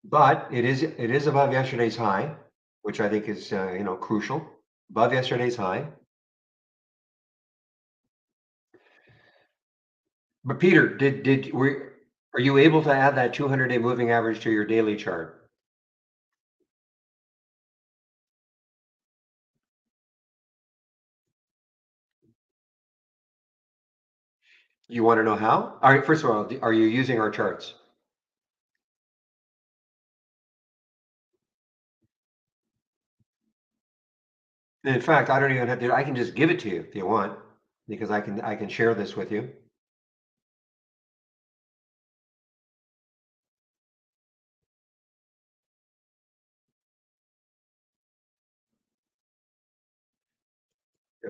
but it is above yesterday's high, which I think is crucial. Above yesterday's high. But Peter, are you able to add that 200-day moving average to your daily chart? You want to know how? All right, first of all, are you using our charts? And in fact, I don't even have to, I can just give it to you if you want, because I can share this with you.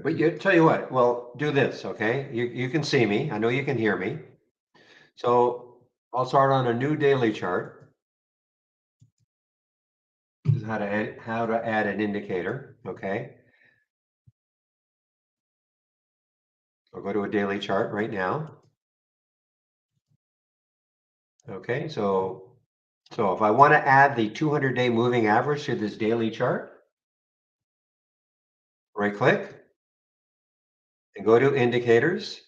But tell you what, well, do this, okay? You can see me. I know you can hear me. So I'll start on a new daily chart. This is how to add an indicator, okay? I'll go to a daily chart right now. Okay, so if I want to add the 200-day moving average to this daily chart, right click, and go to indicators.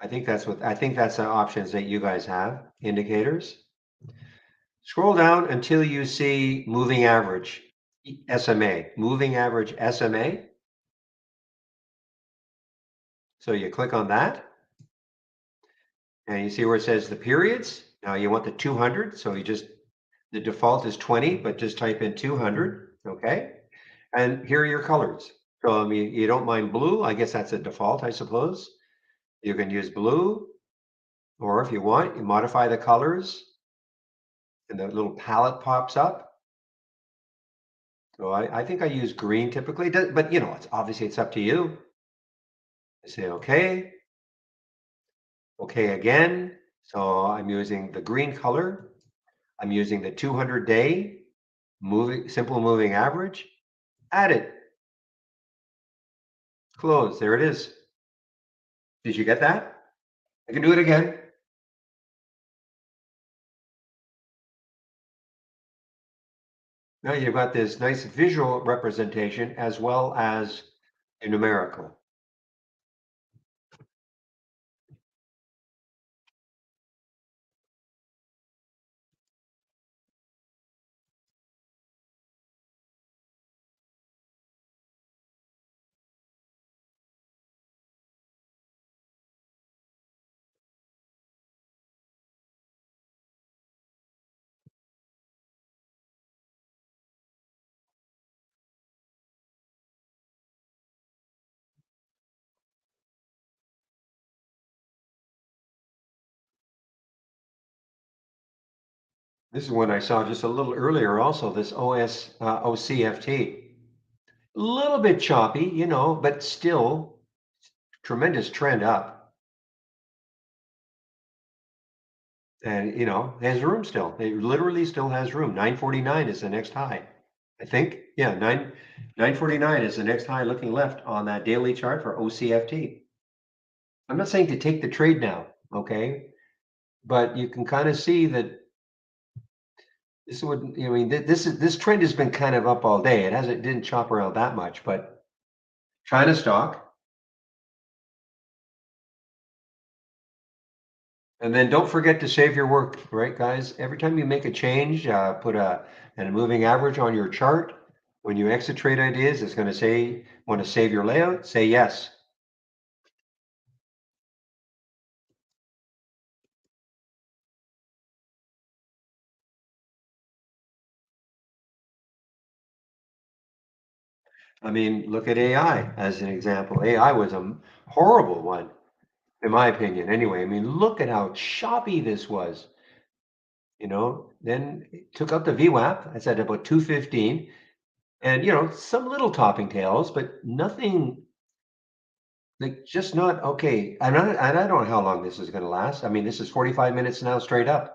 I think that's the options that you guys have, indicators. Scroll down until you see moving average, SMA, moving average SMA. So you click on that and you see where it says the periods. Now you want the 200. So the default is 20, but just type in 200. Okay. And here are your colors. So I mean, you don't mind blue. I guess that's a default, I suppose. You can use blue, or if you want, you modify the colors and the little palette pops up. So I think I use green typically, but it's obviously it's up to you. I say okay, okay again. So I'm using the green color. I'm using the 200-day simple moving average. Add it. Close. There it is. Did you get that? I can do it again. Now you've got this nice visual representation as well as a numerical. This is one I saw just a little earlier also, this OCFT. A little bit choppy, but still tremendous trend up. And, has room still. It literally still has room. 949 is the next high. I think, yeah, 949 is the next high looking left on that daily chart for OCFT. I'm not saying to take the trade now, okay? But you can kind of see that this would, I mean, this trend has been kind of up all day. Didn't chop around that much, but China stock. And then don't forget to save your work, right, guys? Every time you make a change, put a moving average on your chart. When you exit trade ideas, it's going to say, want to save your layout? Say yes. I mean, look at AI as an example. AI was a horrible one, in my opinion. Anyway, I mean, look at how choppy this was. Then it took up the VWAP. I said about 215, and some little topping tails, but nothing like just not okay. And I don't know how long this is going to last. I mean, this is 45 minutes now straight up.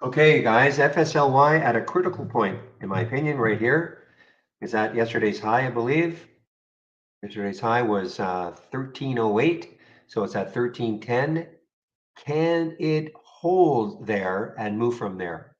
Okay, guys, FSLY at a critical point, in my opinion, right here is at yesterday's high, I believe. Yesterday's high was 1308, so it's at 1310. Can it hold there and move from there?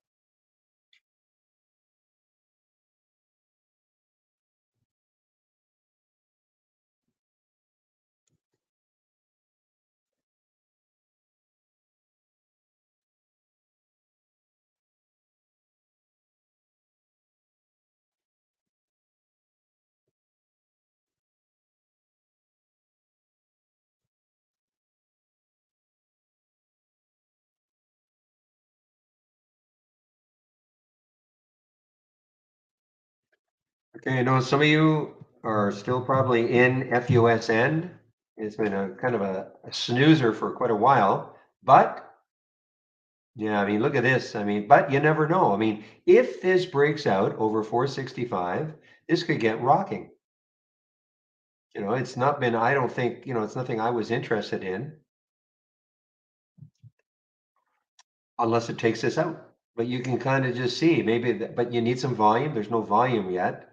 Okay, I know some of you are still probably in FUSN. It's been a kind of a snoozer for quite a while, but yeah, I mean, look at this. I mean, but you never know. I mean, if this breaks out over 465, this could get rocking. It's not been, I don't think, it's nothing I was interested in unless it takes this out. but you can kind of just see maybe, but you need some volume. There's no volume yet.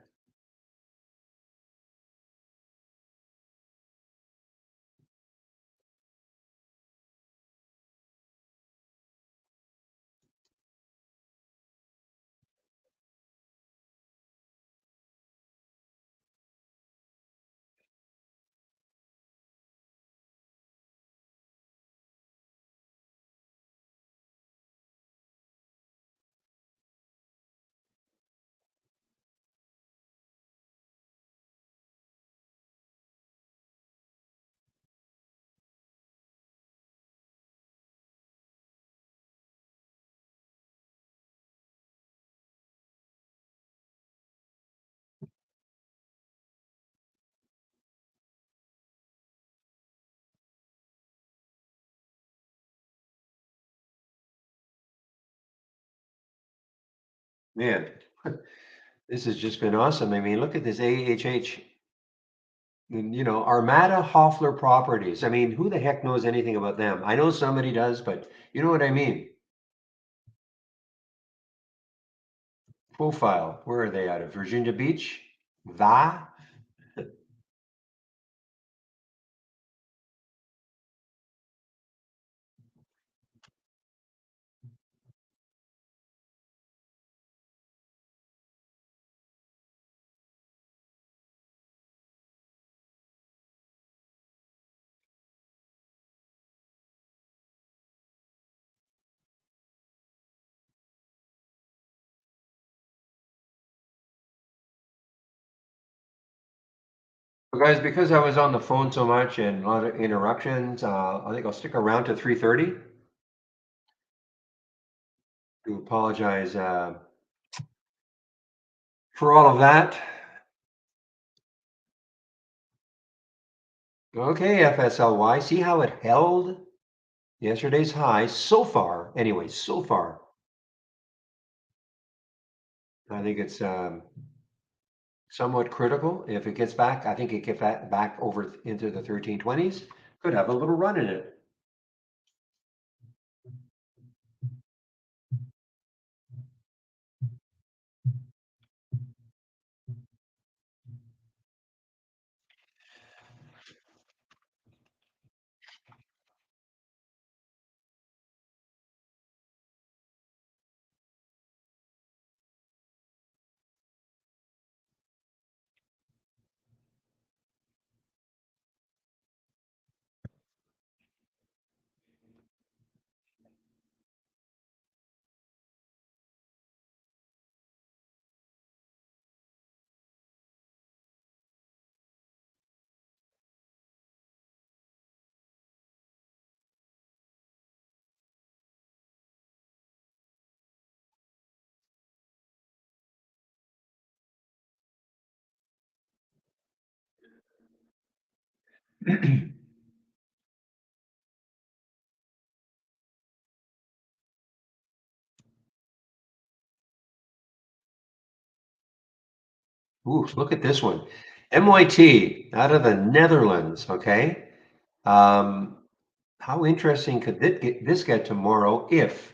Man, this has just been awesome. I mean, look at this AHH, Armada Hoffler Properties. I mean, who the heck knows anything about them? I know somebody does, but you know what I mean. Profile. Where are they out of? Virginia Beach? Va? Well, guys, because I was on the phone so much and a lot of interruptions, I think I'll stick around to 3:30. Do apologize for all of that. Okay, FSLY. See how it held yesterday's high so far. Anyway, so far, I think it's somewhat critical. If it gets back, I think it gets back over into the 1320s. Could have a little run in it. Ooh, look at this one. MYT out of the Netherlands. Okay. Um, how interesting could this get tomorrow if,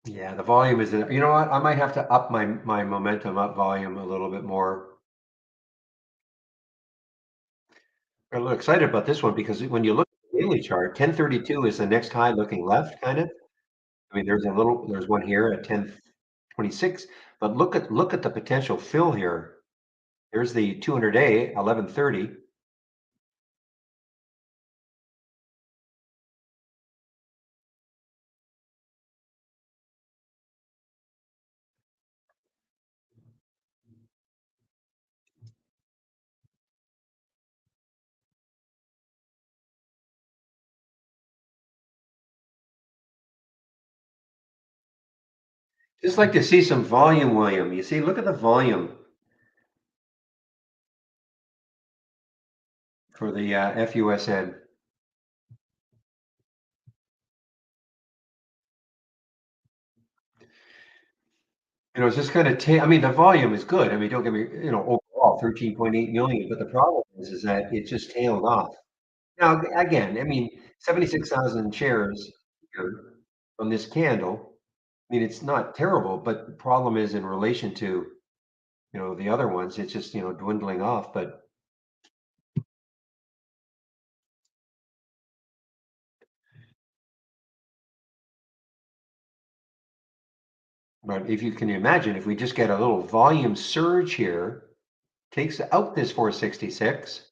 yeah, the volume is, you know what? I might have to up my momentum up volume a little bit more. I'm a little excited about this one because when you look at the daily chart, 1032 is the next high looking left, kind of. I mean, there's one here at 1026, but look at the potential fill here. Here's the 200-day, 1130. Just like to see some volume, William. You see, look at the volume for the FUSN. It's just kind of, I mean, the volume is good. I mean, don't get me, overall 13.8 million, but the problem is that it just tailed off. Now, again, I mean, 76,000 shares here. on this candle. I mean, it's not terrible, but the problem is in relation to, the other ones, it's just, dwindling off. But if you can imagine, if we just get a little volume surge here, takes out this 466,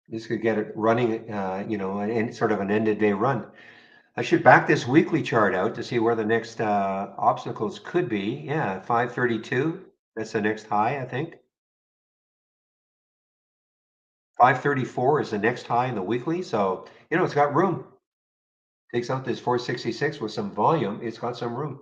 this could get it running, and sort of an end of day run. I should back this weekly chart out to see where the next obstacles could be. Yeah, 532. That's the next high, I think. 534 is the next high in the weekly. So, it's got room. Takes out this 466 with some volume. It's got some room.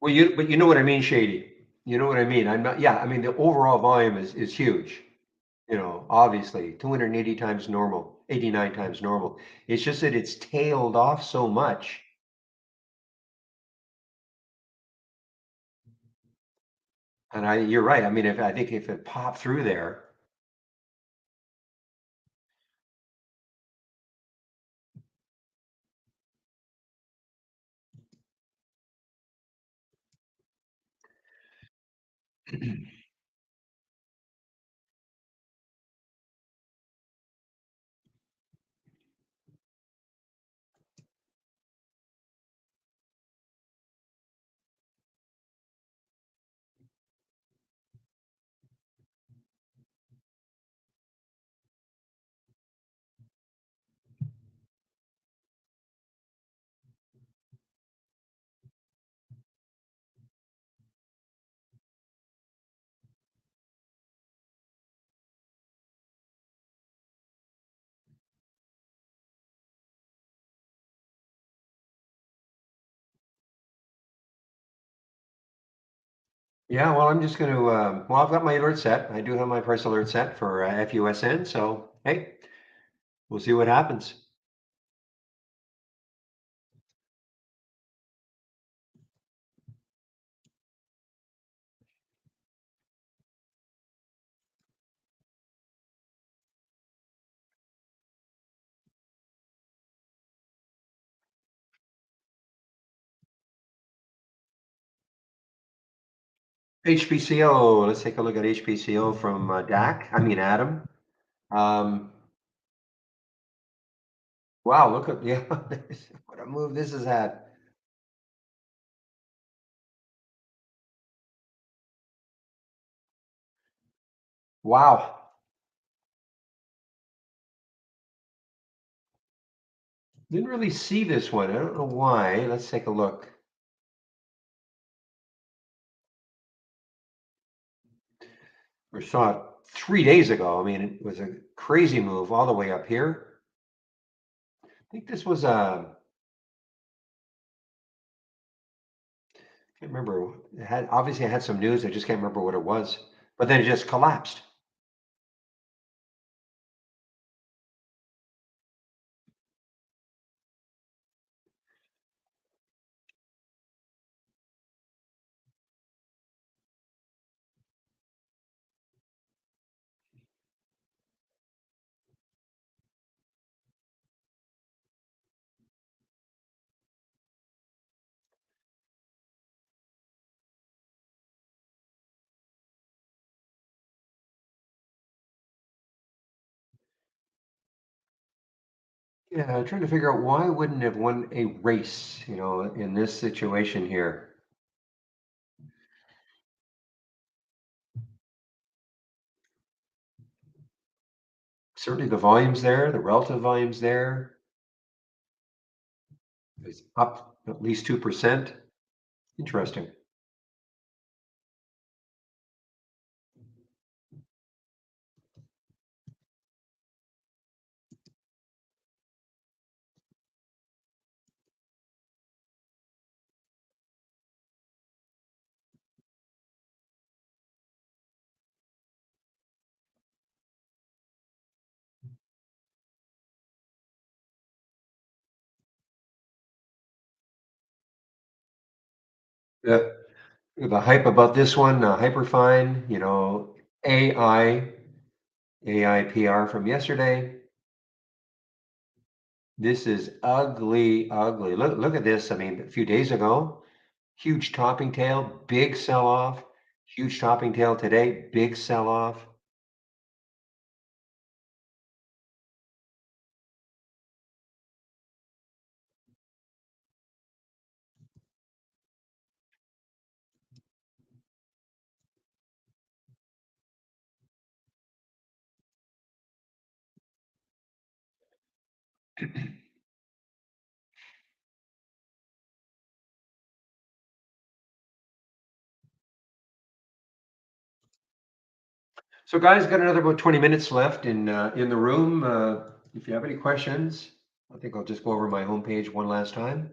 Well, but you know what I mean, Shady. You know what I mean. I'm not. Yeah, I mean the overall volume is huge. Obviously 280 times normal, 89 times normal. It's just that it's tailed off so much. And you're right. I mean, if I think if it popped through there, yeah. Well, I'm just going to. Well, I've got my alert set. I do have my price alert set for FUSN. So hey, we'll see what happens. HPCO. Let's take a look at HPCO from DAC. I mean Adam. Um, wow, look at yeah. What a move this has had. Wow. Didn't really see this one. I don't know why. Let's take a look. We saw it 3 days ago. I mean, it was a crazy move all the way up here. I think this was can't remember. It had obviously it had some news. I just can't remember what it was. But then it just collapsed. Yeah, I'm trying to figure out why wouldn't have won a race, in this situation here. Certainly the volume's there, the relative volume's there. It's up at least 2%. Interesting. Yeah. The hype about this one, hyperfine, AI, AI PR from yesterday. This is ugly, ugly. Look at this. I mean, a few days ago, huge topping tail, big sell off. Huge topping tail today, big sell off. So, guys, got another about 20 minutes left in the room. If you have any questions, I think I'll just go over my homepage one last time.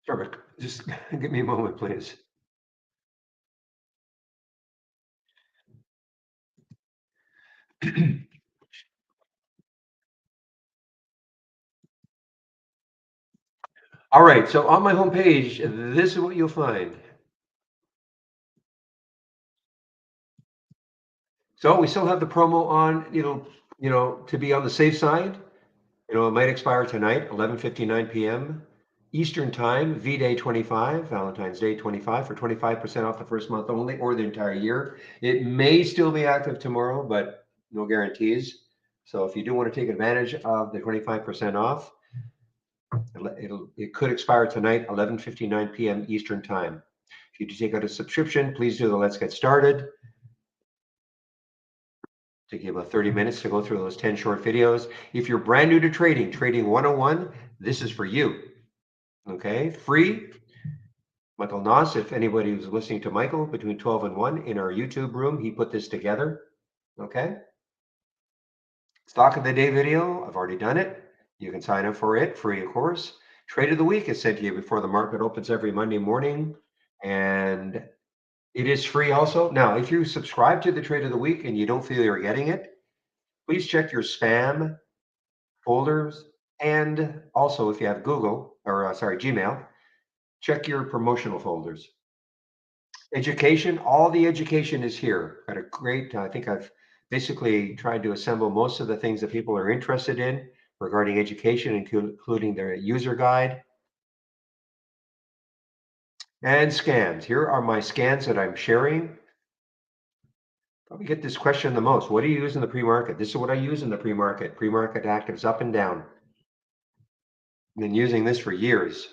Sorry, just give me a moment, please. All right, so on my homepage, this is what you'll find. So we still have the promo on, to be on the safe side. It might expire tonight, 11:59 p.m. Eastern Time, V-Day 25, Valentine's Day 25 for 25% off the first month only or the entire year. It may still be active tomorrow, but no guarantees. So if you do want to take advantage of the 25% off, it could expire tonight, 11:59 p.m. Eastern Time. If you do take out a subscription, please do the Let's Get Started. Take you about 30 minutes to go through those 10 short videos. If you're brand new to trading, Trading 101, this is for you. Okay, free. Michael Noss, if anybody was listening to Michael between 12 and 1 in our YouTube room, he put this together. Okay. Stock of the day video, I've already done it. You can sign up for it, free of course. Trade of the week is sent to you before the market opens every Monday morning. And it is free also. Now, if you subscribe to the trade of the week and you don't feel you're getting it, please check your spam folders. And also, if you have Google or Gmail, check your promotional folders. Education, all the education is here. Got a great, I think I've basically tried to assemble most of the things that people are interested in regarding education, including their user guide and scans. Here are my scans that I'm sharing. Probably get this question the most. What do you use in the pre-market? This is what I use in the pre-market. Pre-market actives up and down. I've been using this for years.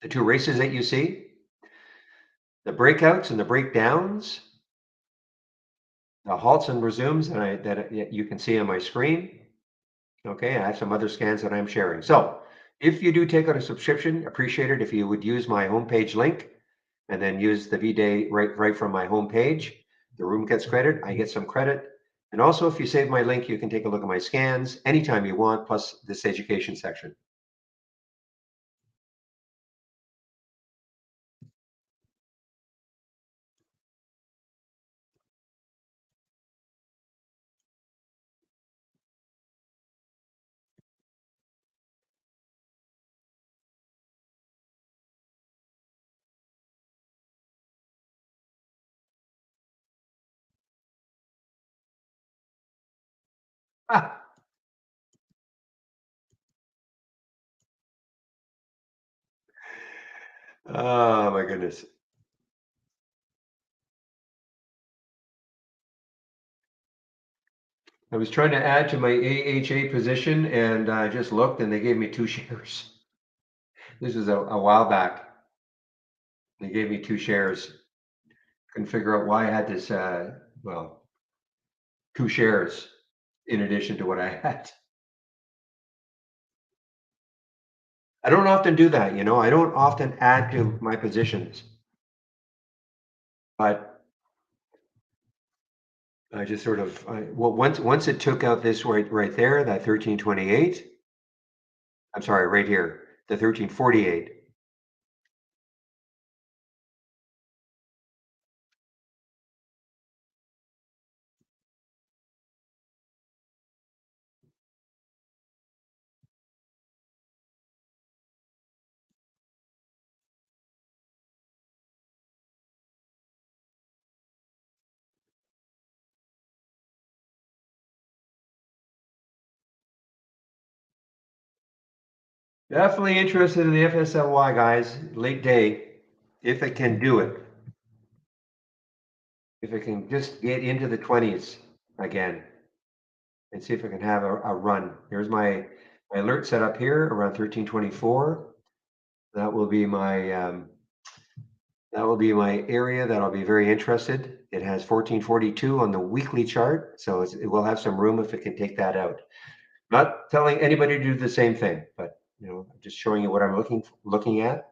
The two races that you see, the breakouts and the breakdowns, the halts and resumes that you can see on my screen. Okay, I have some other scans that I'm sharing. So if you do take out a subscription, appreciate it if you would use my homepage link and then use the V-Day right from my homepage. The room gets credit, I get some credit. And also, if you save my link, you can take a look at my scans anytime you want, plus this education section. Ah, oh my goodness. I was trying to add to my AHA position and I just looked and they gave me two shares. This was a while back. They gave me two shares. Couldn't figure out why I had this, well, two shares in addition to what I had. I don't often do that, you know. I don't often add to my positions, but I just sort of, well, once it took out this right there, that 1328. I'm sorry, right here, the 1348. Definitely interested in the FSLY, guys. Late day, if it can do it. If it can just get into the 20s again and see if it can have a run. Here's my alert set up here around 1324. That will be my area that I'll be very interested. It has 1442 on the weekly chart, so it will have some room if it can take that out. Not telling anybody to do the same thing, but I'm just showing you what I'm looking at.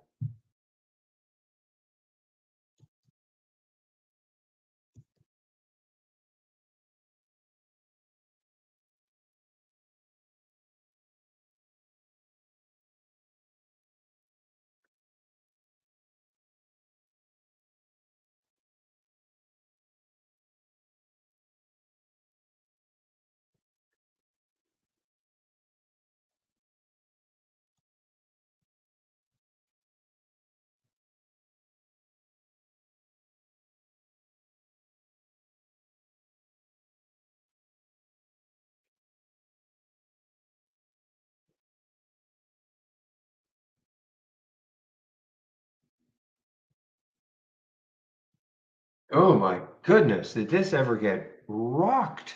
Oh my goodness, did this ever get rocked?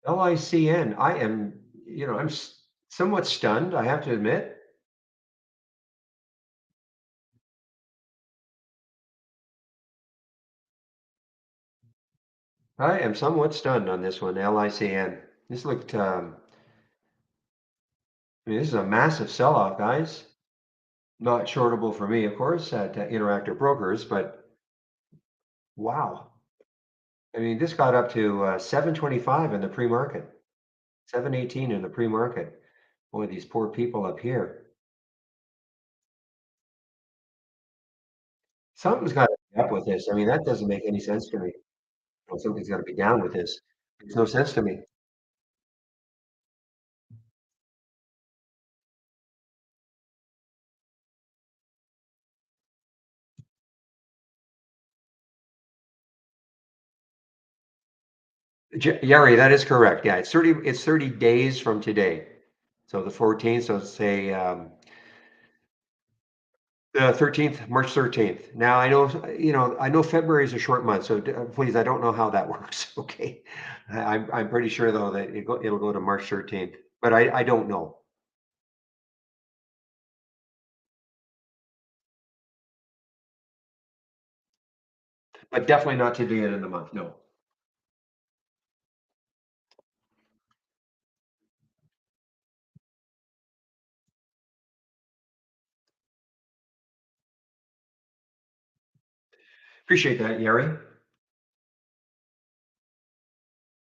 LICN. I am, I'm somewhat stunned, I have to admit. I am somewhat stunned on this one, LICN. This looked, I mean, this is a massive sell-off, guys. Not shortable for me, of course, at Interactive Brokers, but wow. I mean, this got up to 725 in the pre-market, 718 in the pre-market. Boy, these poor people up here. Something's got to be up with this. I mean, that doesn't make any sense to me. Well, something's got to be down with this. Makes no sense to me. Yari, that is correct. Yeah, it's 30 days from today. So the 14th, so say the 13th, March 13th. Now I know February is a short month, so please, I don't know how that works. Okay, I'm pretty sure though that it'll go to March 13th, but I don't know. But definitely not to the end of the month. No. Appreciate that, Yari.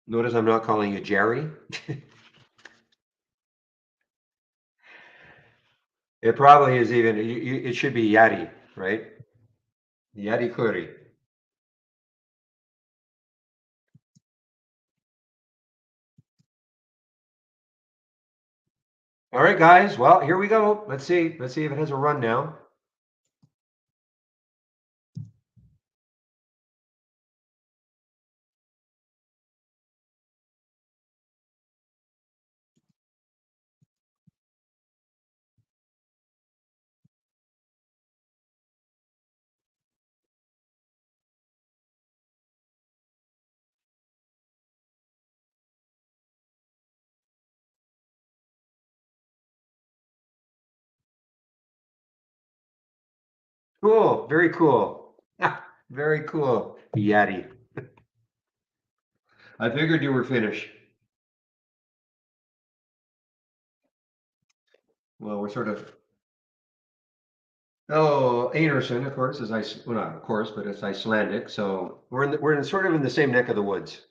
Notice I'm not calling you Jerry. It probably is even. It should be Yadi, right? Yadi Kuri. All right, guys. Well, here we go. Let's see. Let's see if it has a run now. Cool. Very cool. Very cool. Yaddy. I figured you were finished. Well, we're sort of, oh, Anderson, of course, is well, not of course, but it's Icelandic. So we're in sort of in the same neck of the woods.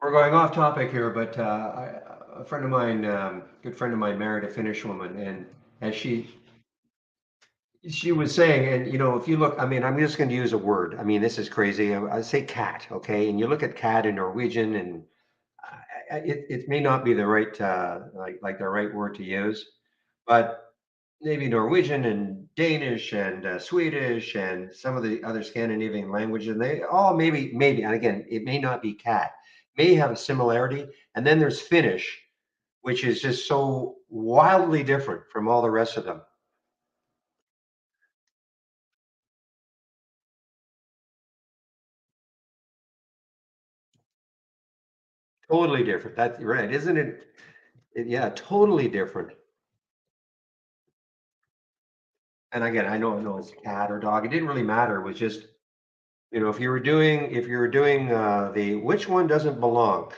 We're going off topic here, but a friend of mine, good friend of mine, married a Finnish woman, and as she was saying, and if you look, I mean, I'm just going to use a word. I mean, this is crazy. I say cat, okay, and you look at cat in Norwegian, and it may not be the right like the right word to use, but maybe Norwegian and Danish and Swedish and some of the other Scandinavian languages, and they all maybe, and again, it may not be cat, may have a similarity. And then there's Finnish, which is just so wildly different from all the rest of them. Totally different. That's right, isn't it? Yeah, totally different. And again, I know it's cat or dog. It didn't really matter. It was just, if you were doing the which one doesn't belong.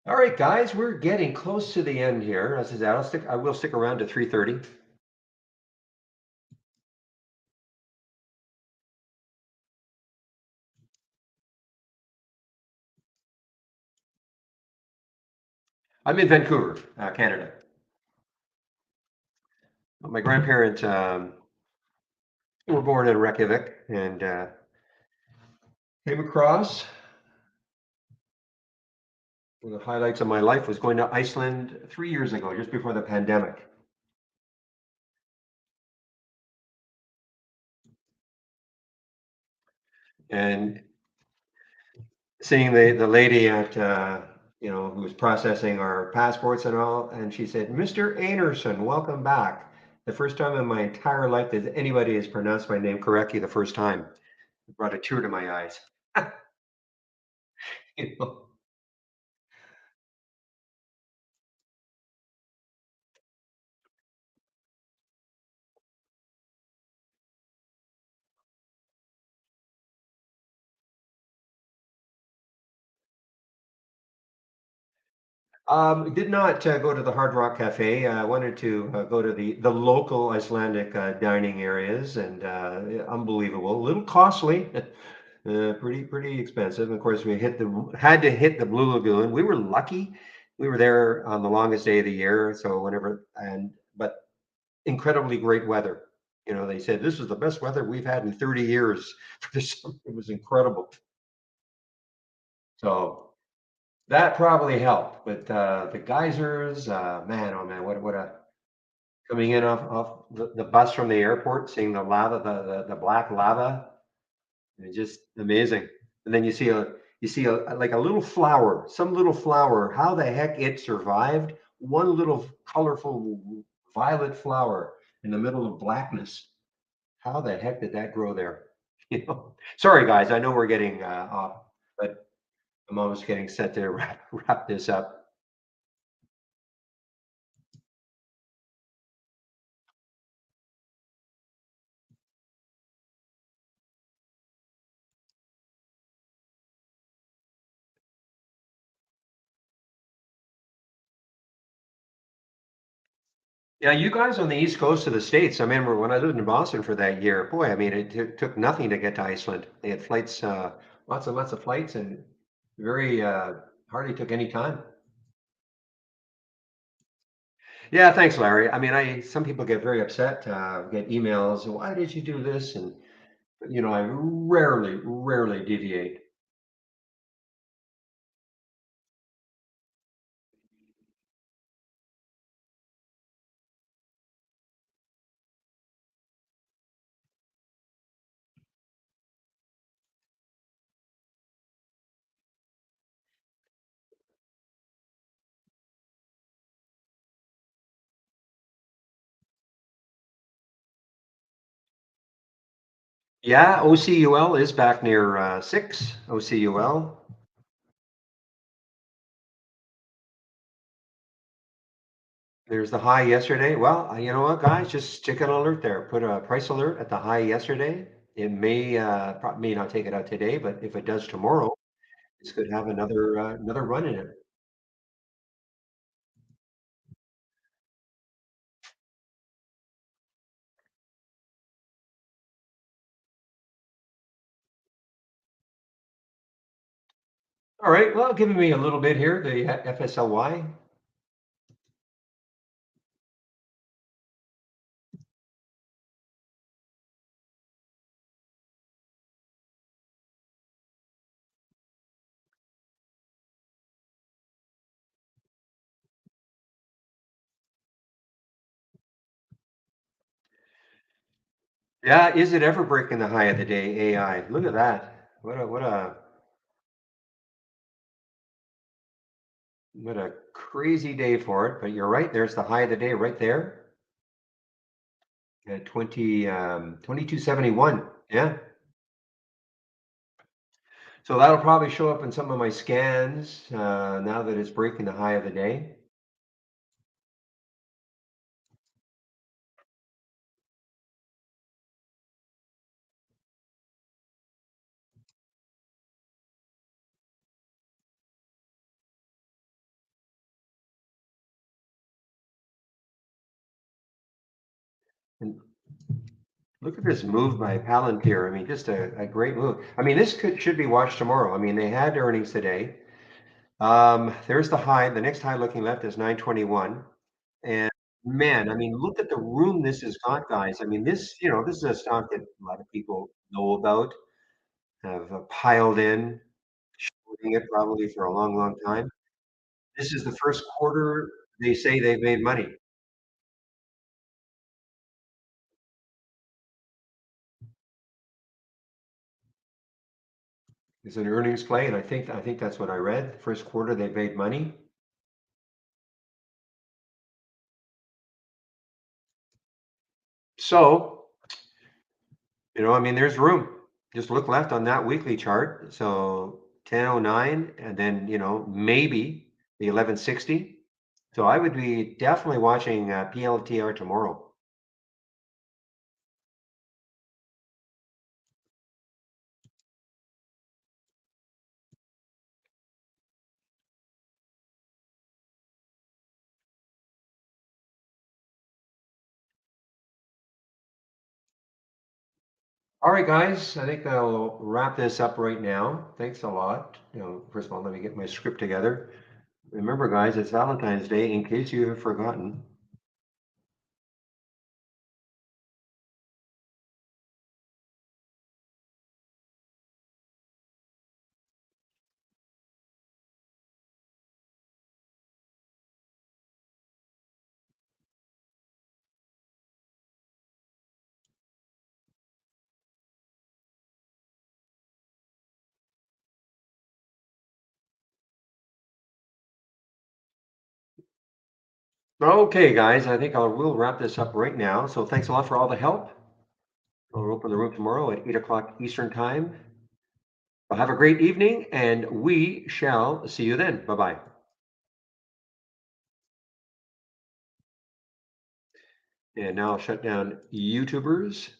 All right, guys, we're getting close to the end here. As I said, I will stick around to 3:30. I'm in Vancouver, Canada. My grandparents were born in Reykjavik, and came across one of the highlights of my life was going to Iceland 3 years ago, just before the pandemic. And seeing the lady at who was processing our passports and all, and she said, "Mr. Anderson, welcome back." The first time in my entire life that anybody has pronounced my name correctly the first time. It brought a tear to my eyes. You know? Did not go to the Hard Rock Cafe. I wanted to go to the local Icelandic dining areas, and unbelievable, a little costly, pretty expensive. Of course, we had to hit the Blue Lagoon. We were lucky; we were there on the longest day of the year, so whenever but incredibly great weather. They said this is the best weather we've had in 30 years. It was incredible. So that probably helped. But the geysers, man, oh man, what a coming in off the bus from the airport, seeing the lava, the black lava, it's just amazing. And then you see a like a little flower, some little flower. How the heck it survived? One little colorful violet flower in the middle of blackness. How the heck did that grow there? Sorry guys, I know we're getting off, but I'm almost getting set to wrap this up. Yeah, you guys on the East Coast of the States. I remember when I lived in Boston for that year. Boy, I mean, it took nothing to get to Iceland. They had flights, lots and lots of flights, and very hardly took any time. Yeah, thanks, Larry. I mean, I some people get very upset, get emails. Why did you do this? And I rarely deviate. Yeah, OCUL is back near 6. OCUL. There's the high yesterday. Well, you know what, guys? Just stick an alert there. Put a price alert at the high yesterday. It may not take it out today, but if it does tomorrow, this could have another run in it. All right. Well, giving me a little bit here. The FSLY. Yeah, is it ever breaking the high of the day? AI. Look at that. What a crazy day for it. But you're right. There's the high of the day right there at 2271. Yeah. So that'll probably show up in some of my scans now that it's breaking the high of the day. And look at this move by Palantir. I mean, just a great move. I mean, this should be watched tomorrow. I mean, they had earnings today. There's the high. The next high looking left is 921. And man, I mean, look at the room this has got, guys. I mean, this is a stock that a lot of people know about, have piled in, shorting it probably for a long, long time. This is the first quarter they say they've made money. It's an earnings play, and I think that's what I read. First quarter they made money. So, I mean, there's room. Just look left on that weekly chart. So 1009 and then, maybe the 1160. So I would be definitely watching PLTR tomorrow. All right, guys, I think I'll wrap this up right now. Thanks a lot. First of all, let me get my script together. Remember, guys, it's Valentine's Day in case you have forgotten. Okay, guys, I think we'll wrap this up right now. So thanks a lot for all the help. We'll open the room tomorrow at 8 o'clock Eastern Time. Well, have a great evening, and we shall see you then. Bye-bye. And now I'll shut down YouTubers.